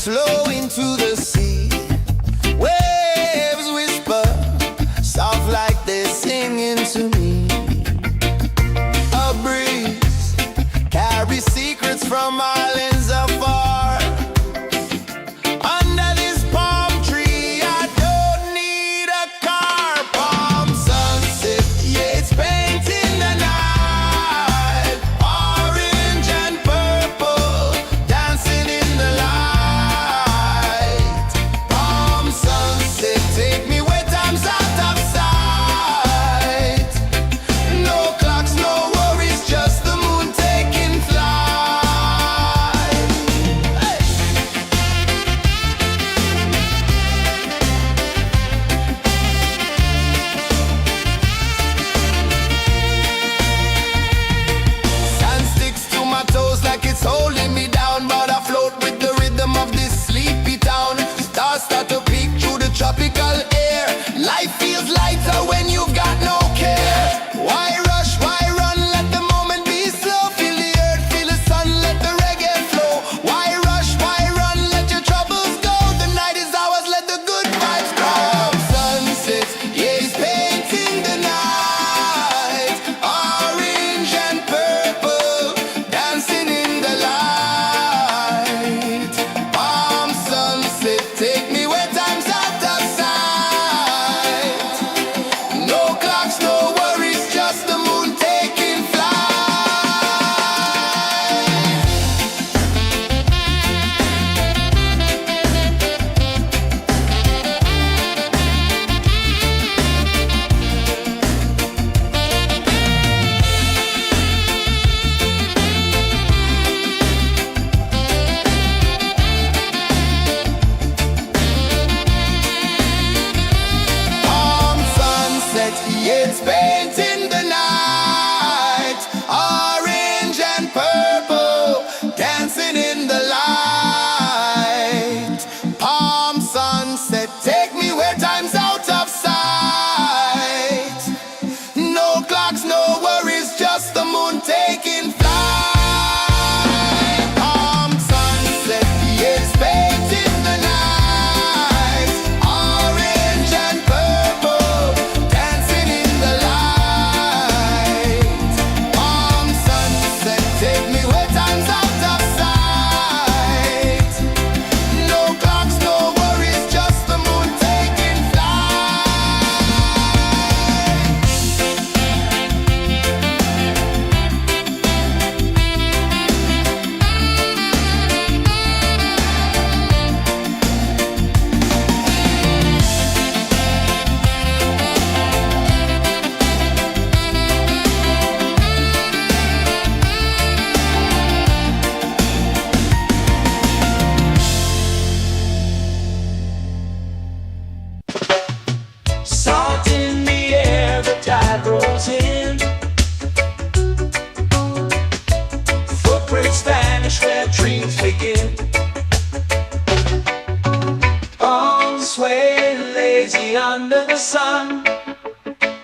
slow into the sea. Waves whisper, soft like they're singing to me. A breeze carries secrets from islands afar. Under this palm tree, I don't need a car. Palm sunset, yeah, it's painting the night. Orange and purple, dancing in the light. Palm sunset, take me where time's out of sight. No clocks, no worries, just the moon taking flight. Hey! Sand sticks to my toes like it's holding me down, but I float with the rhythm of this sleepy town. Stars start to peek through the tropical air. Life feels lighter when you've got no care. Why rush, why run, let the moment be slow. Feel the earth, feel the sun, let the reggae flow. Why rush, why run, let your troubles go. The night is ours, let the good vibes grow. Sunset, yeah, it's painting the night. Orange and purple, dancing in the light. Palm sunset, take me where time's out of sight. No clocks, no worries, just the moon taking flight. Palm sunset, yeah, it's painting the night. Orange and purple, dancing in the light. Palm sunset, take me where time's out of sight. No clocks, no worries, just the moon taking flight. Palm sunset, yeah, it's painting the night. Orange and purple, dancing in the light. Palm sunset, take me where time's out of sight. No clocks, no worries, just the moon taking flight. Salt in the air, the tide rolls in. Footprints vanish where dreams begin. Arms sway lazy under the sun.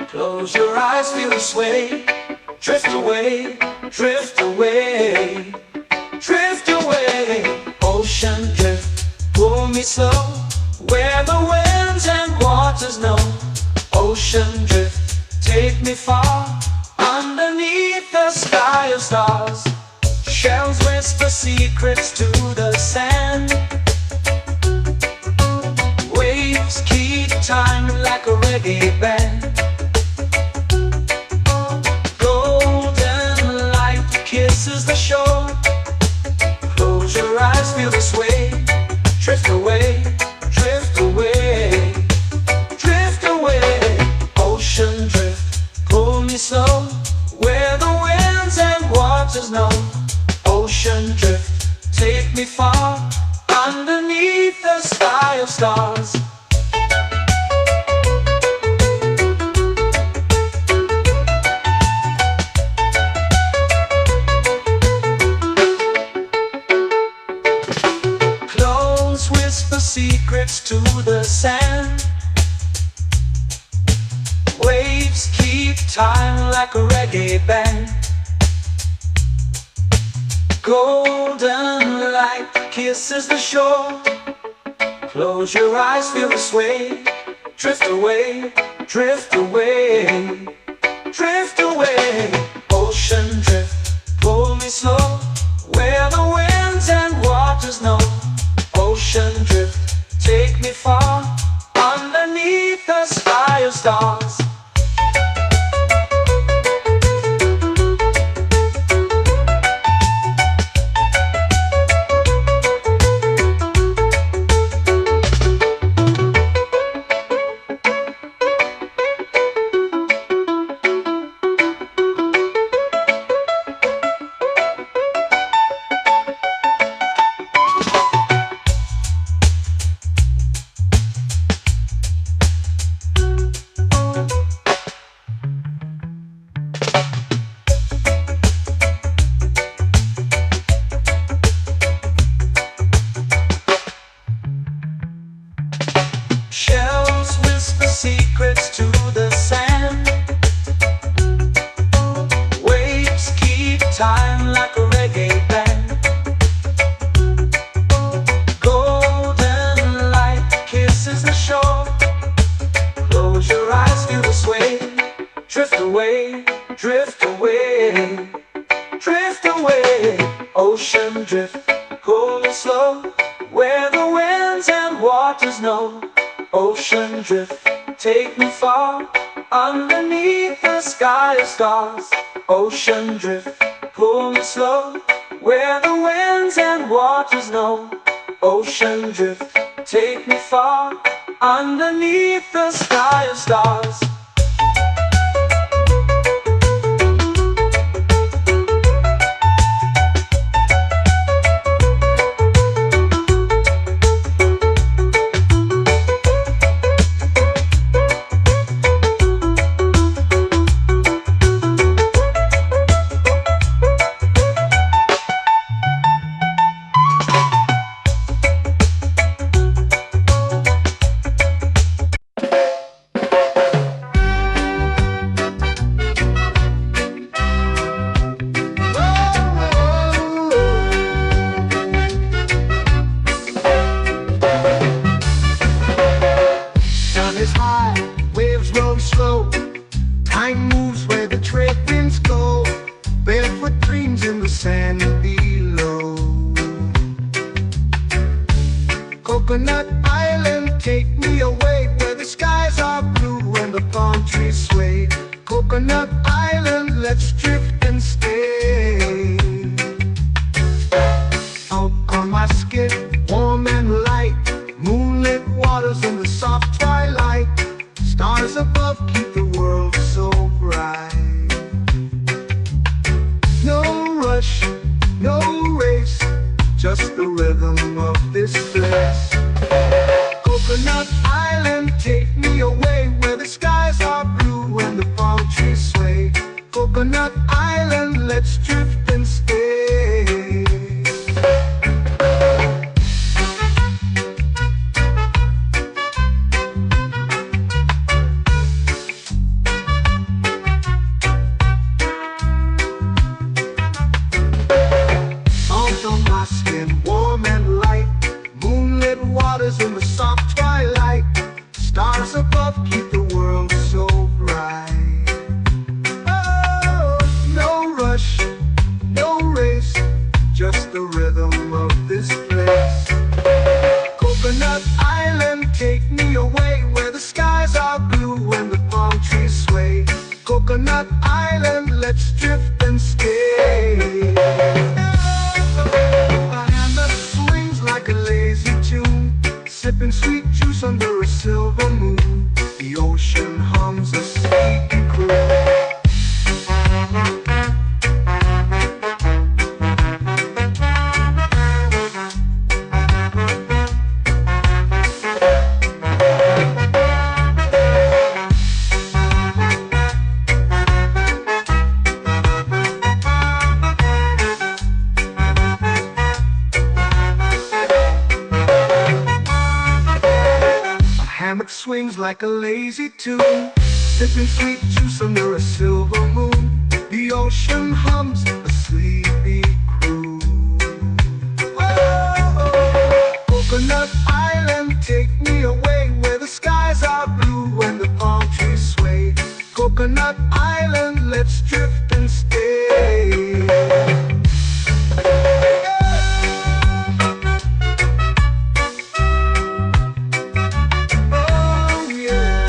Close your eyes, feel the sway. Drift away, drift away, drift away. Ocean drift, pull me slow, where the winds and waters know. Ocean drift, take me far, underneath the sky of stars. Shells whisper secrets to the sand. Waves keep time like a reggae band. Golden light kisses the shore. Close your eyes, feel the sway. Drift away, drift away, drift away. Ocean drift, pull me slow, where the winds and waters know. Ocean drift, take me far, underneath the sky of stars. Clones whisper secrets to the sand. Waves keep time like a reggae band. Golden light kisses the shore. Close your eyes, feel the sway. Drift away, drift away, drift away. Ocean drift, pull me slow, where the winds and waters know. Ocean drift, take me far, underneath the sky of stars. Shells whisper secrets to the sand. Waves keep time like a reggae band. Golden light kisses the shore. Close your eyes, feel the sway. Drift away, drift away, drift away. Ocean drift, pull me slow, where the winds and waters know. Ocean drift, take me far, underneath the sky of stars. Ocean drift, pull me slow, where the winds and waters know. Ocean drift, take me far, underneath the sky of stars. Time moves where the trade winds go. Barefoot dreams in the sand below. Coconut Island, take me away, where the skies are blue and the palm trees sway. Coconut Island, let's drift and stay. Out on my skin, warm and light, moonlit waters in the soft twilight. Stars above keep the world so bright. No rush, no race, just the rhythm of this place. Coconut Island, take me away, where the skies are blue and the palm trees sway. Coconut Island, let's drift and stay. Warm and light, moonlit waters in the soft twilight. Stars above keep the world so bright. Oh, no rush, no race, just the rhythm of this place. Coconut Island, take me away, where the skies are blue and the palm trees sway. Coconut Island, let's drift and stay. Sipping sweet juice under a silver moon. The ocean hums a sleepy croon. Swings like a lazy tune, sipping sweet juice under a silver moon. The ocean hums a sleepy croon. Coconut Island, let's drift and stay. Oh yeah.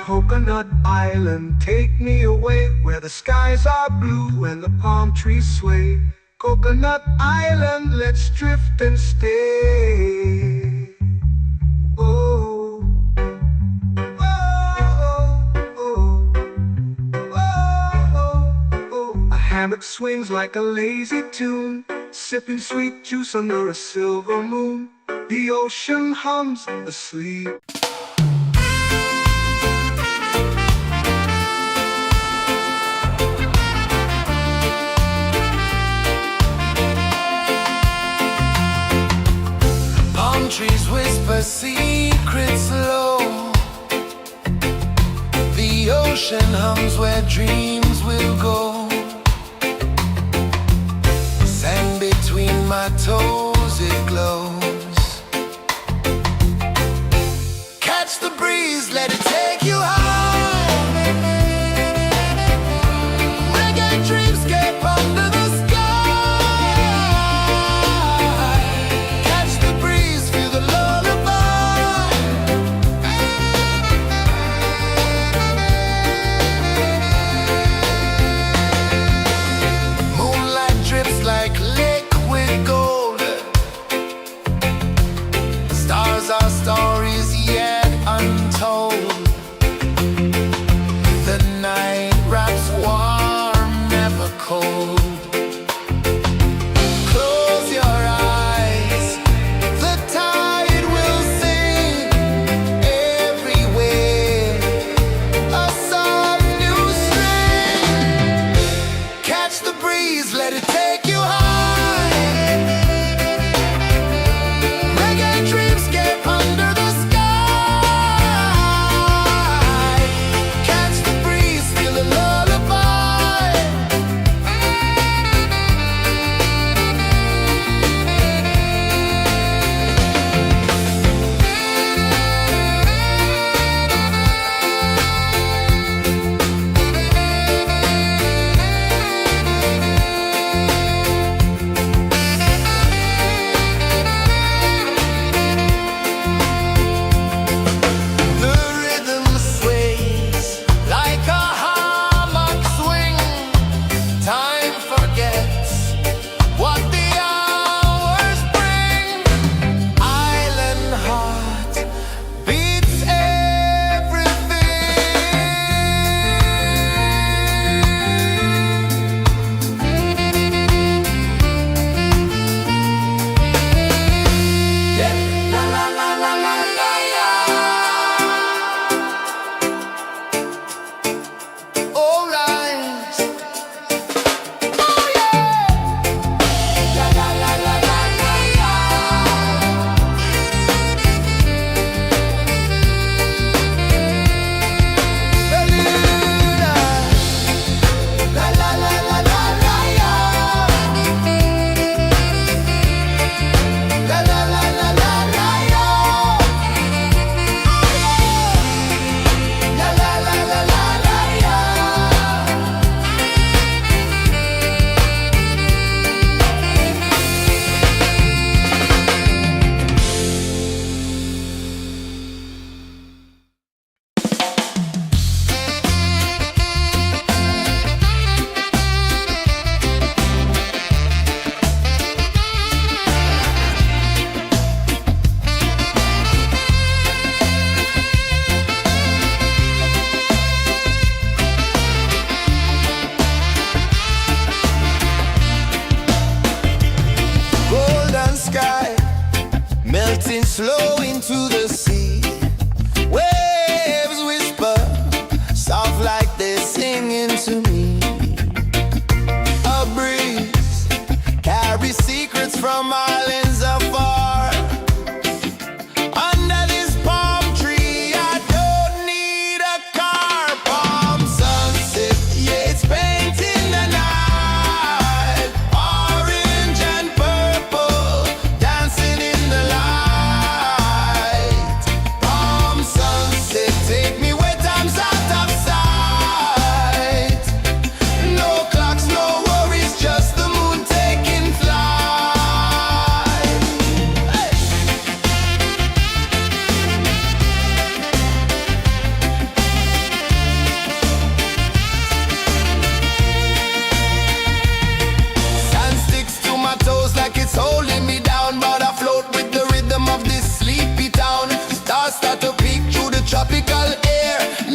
Coconut Island, take me away where the skies are blue and the palm trees sway. Coconut Island, let's drift and stay. Oh, oh, oh, oh, oh. A hammock swings like a lazy tune, sipping sweet juice under a silver moon. The ocean hums asleep. Trees whisper secrets low. The ocean hums where dreams will go. Sand between my toes, it glows. Catch the breeze, let it take you high. Reggae dreamscape under the sky.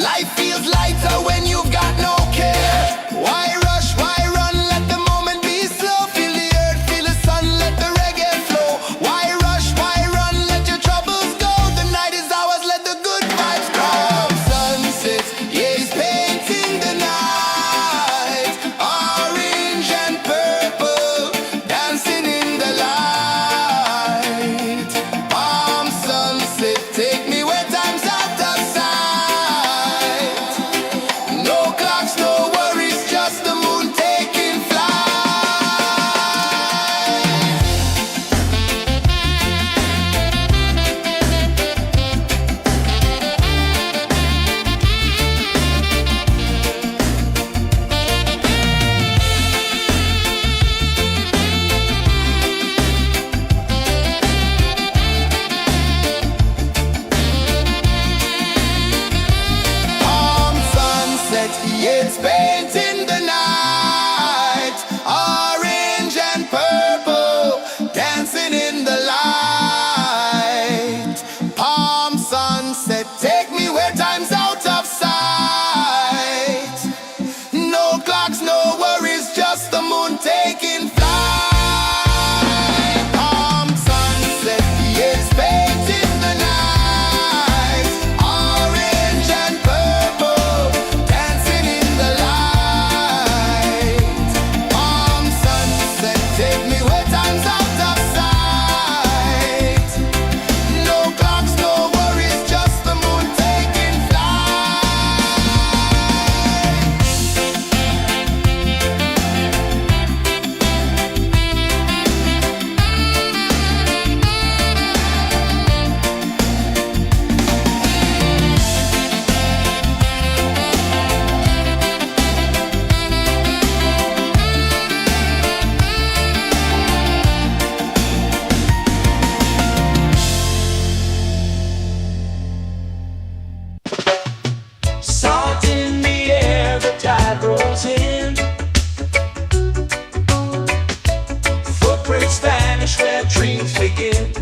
Life feels lighter when you've got no care. Why rush, why run, let the moment be slow. Feel the earth, feel the sun, let the reggae flow. Why rush, why run, let your troubles go. The night is ours, let the good vibes grow. Sunset, yeah, it's painting the night. Orange and purple, dancing in the light. Palm sunset, take me where time's out of sight. No clocks, no worries, just the moon taking flight. Palm sunset, yeah, it's painting the night. Orange and purple, dancing in the light. Palm sunset, take me where time's out of sight. No clocks, no worries, just the moon taking flight. Palm sunset, yeah, it's painting the night. Orange and purple, dancing in the light. Palm sunset, take me where time's out of sight. No clocks, no worries, just the moon taking flight. Salt in the air, the tide rolls in. Footprints vanish where dreams begin.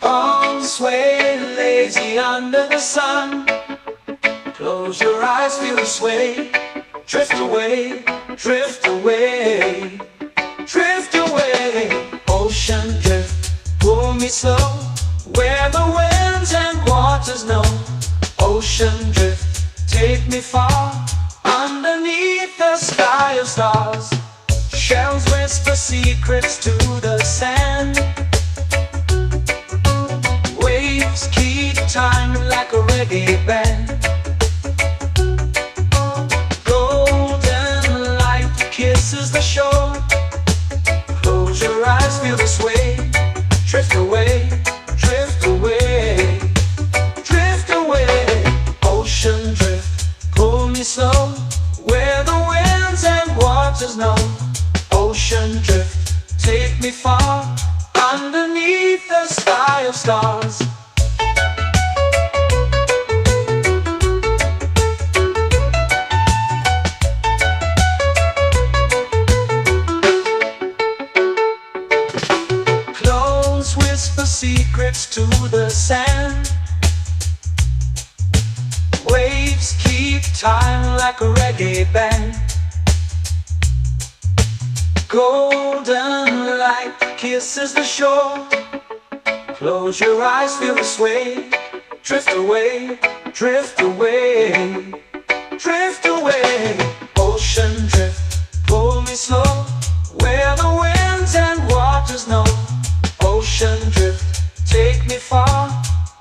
Arms sway lazy under the sun. Close your eyes, feel the sway. Drift away, drift away, drift away. Ocean drift, pull me slow. Where the winds and waters know. Ocean drift, take me far. Underneath the sky of stars. Shells whisper secrets to the sand. Waves keep time like a reggae band. Golden light kisses the shore. Close your eyes, feel the sway. Drift away, drift away, drift away. Ocean drift, pull me slow. Where the winds and waters know. Ocean drift, take me far. Underneath the sky of stars. Close whisper secrets to the sand. Waves keep time like a reggae band. Golden light kisses the shore. Close your eyes, feel the sway. Drift away, drift away, drift away. Ocean drift, pull me slow. Where the winds and waters know. Ocean drift, take me far.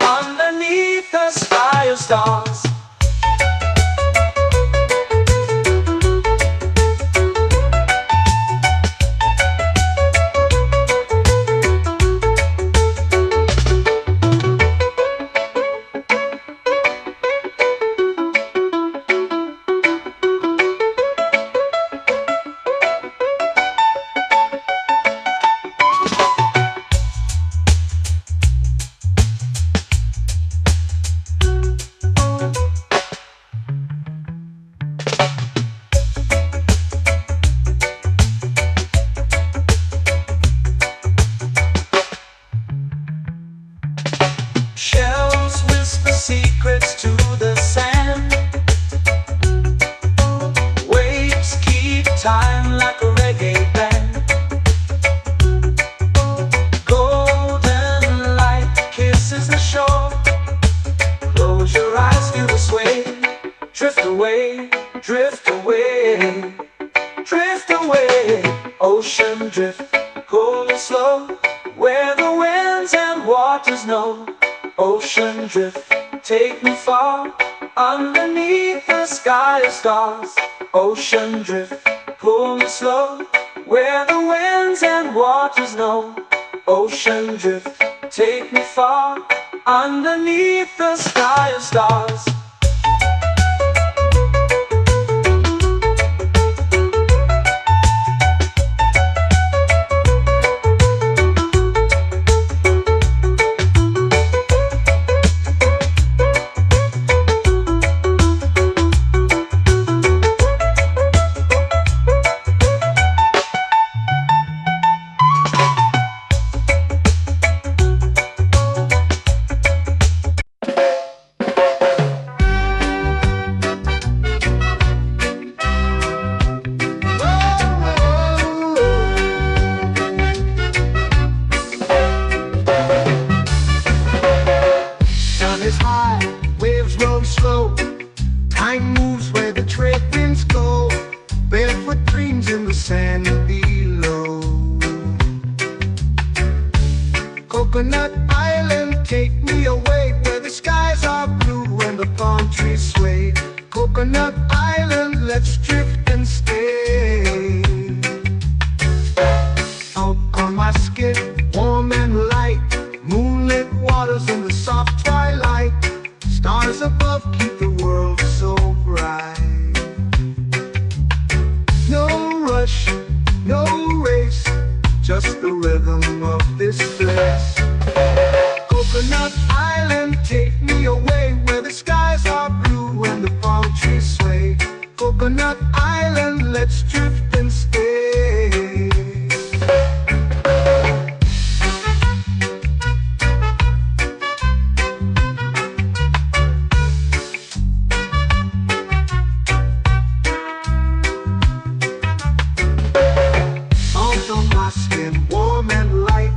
Underneath the sky of stars. secrets to the sand. Waves keep time like a reggae band. Golden light kisses the shore. Close your eyes, feel the sway. Drift away, drift away, drift away. Ocean drift, cool and slow, where the winds and waters know. Ocean drift, take me far, underneath the sky of stars. Ocean drift, pull me slow, where the winds and waters know. Ocean drift, take me far, underneath the sky of stars. Time moves where the trade winds go. Barefoot dreams in the sand below. Coconut Island, take me away, where the skies are blue and the palm trees sway. Coconut Island, let's drift and stay. Out on my skin, warm and light, moonlit waters in the soft twilight. Stars above keep the world so bright. No rush, no race, just the rhythm of this place. Coconut Island, take me away, where the skies are blue and the palm trees sway. Coconut Island, let's drift and stay. Warm and light,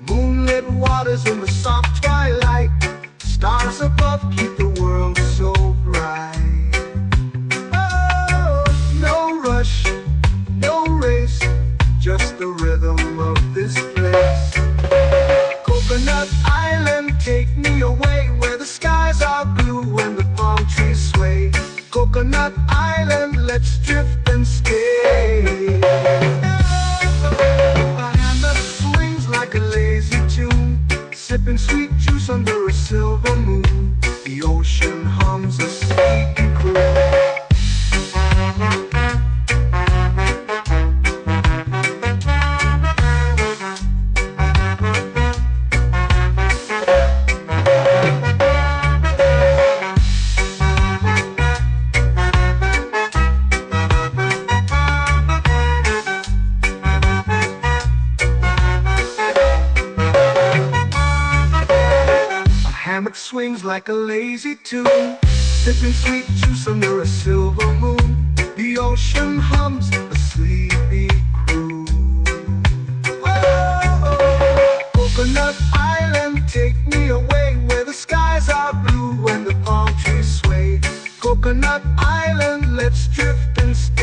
moonlit waters in the soft twilight. Stars above keep the world so bright. Oh, no rush, no race, just the rhythm of this place. Coconut Island, take me away, where the skies are blue and the palm trees sway. Coconut Island, let's drift and stay. Like a lazy tune, sipping sweet juice under a silver moon. The ocean hums a sleepy croon. Hammock swings like a lazy tune, sipping sweet juice under a silver moon. The ocean hums a sleepy croon. Oh, Coconut Island, take me away, where the skies are blue and the palm trees sway. Coconut Island, let's drift and stay.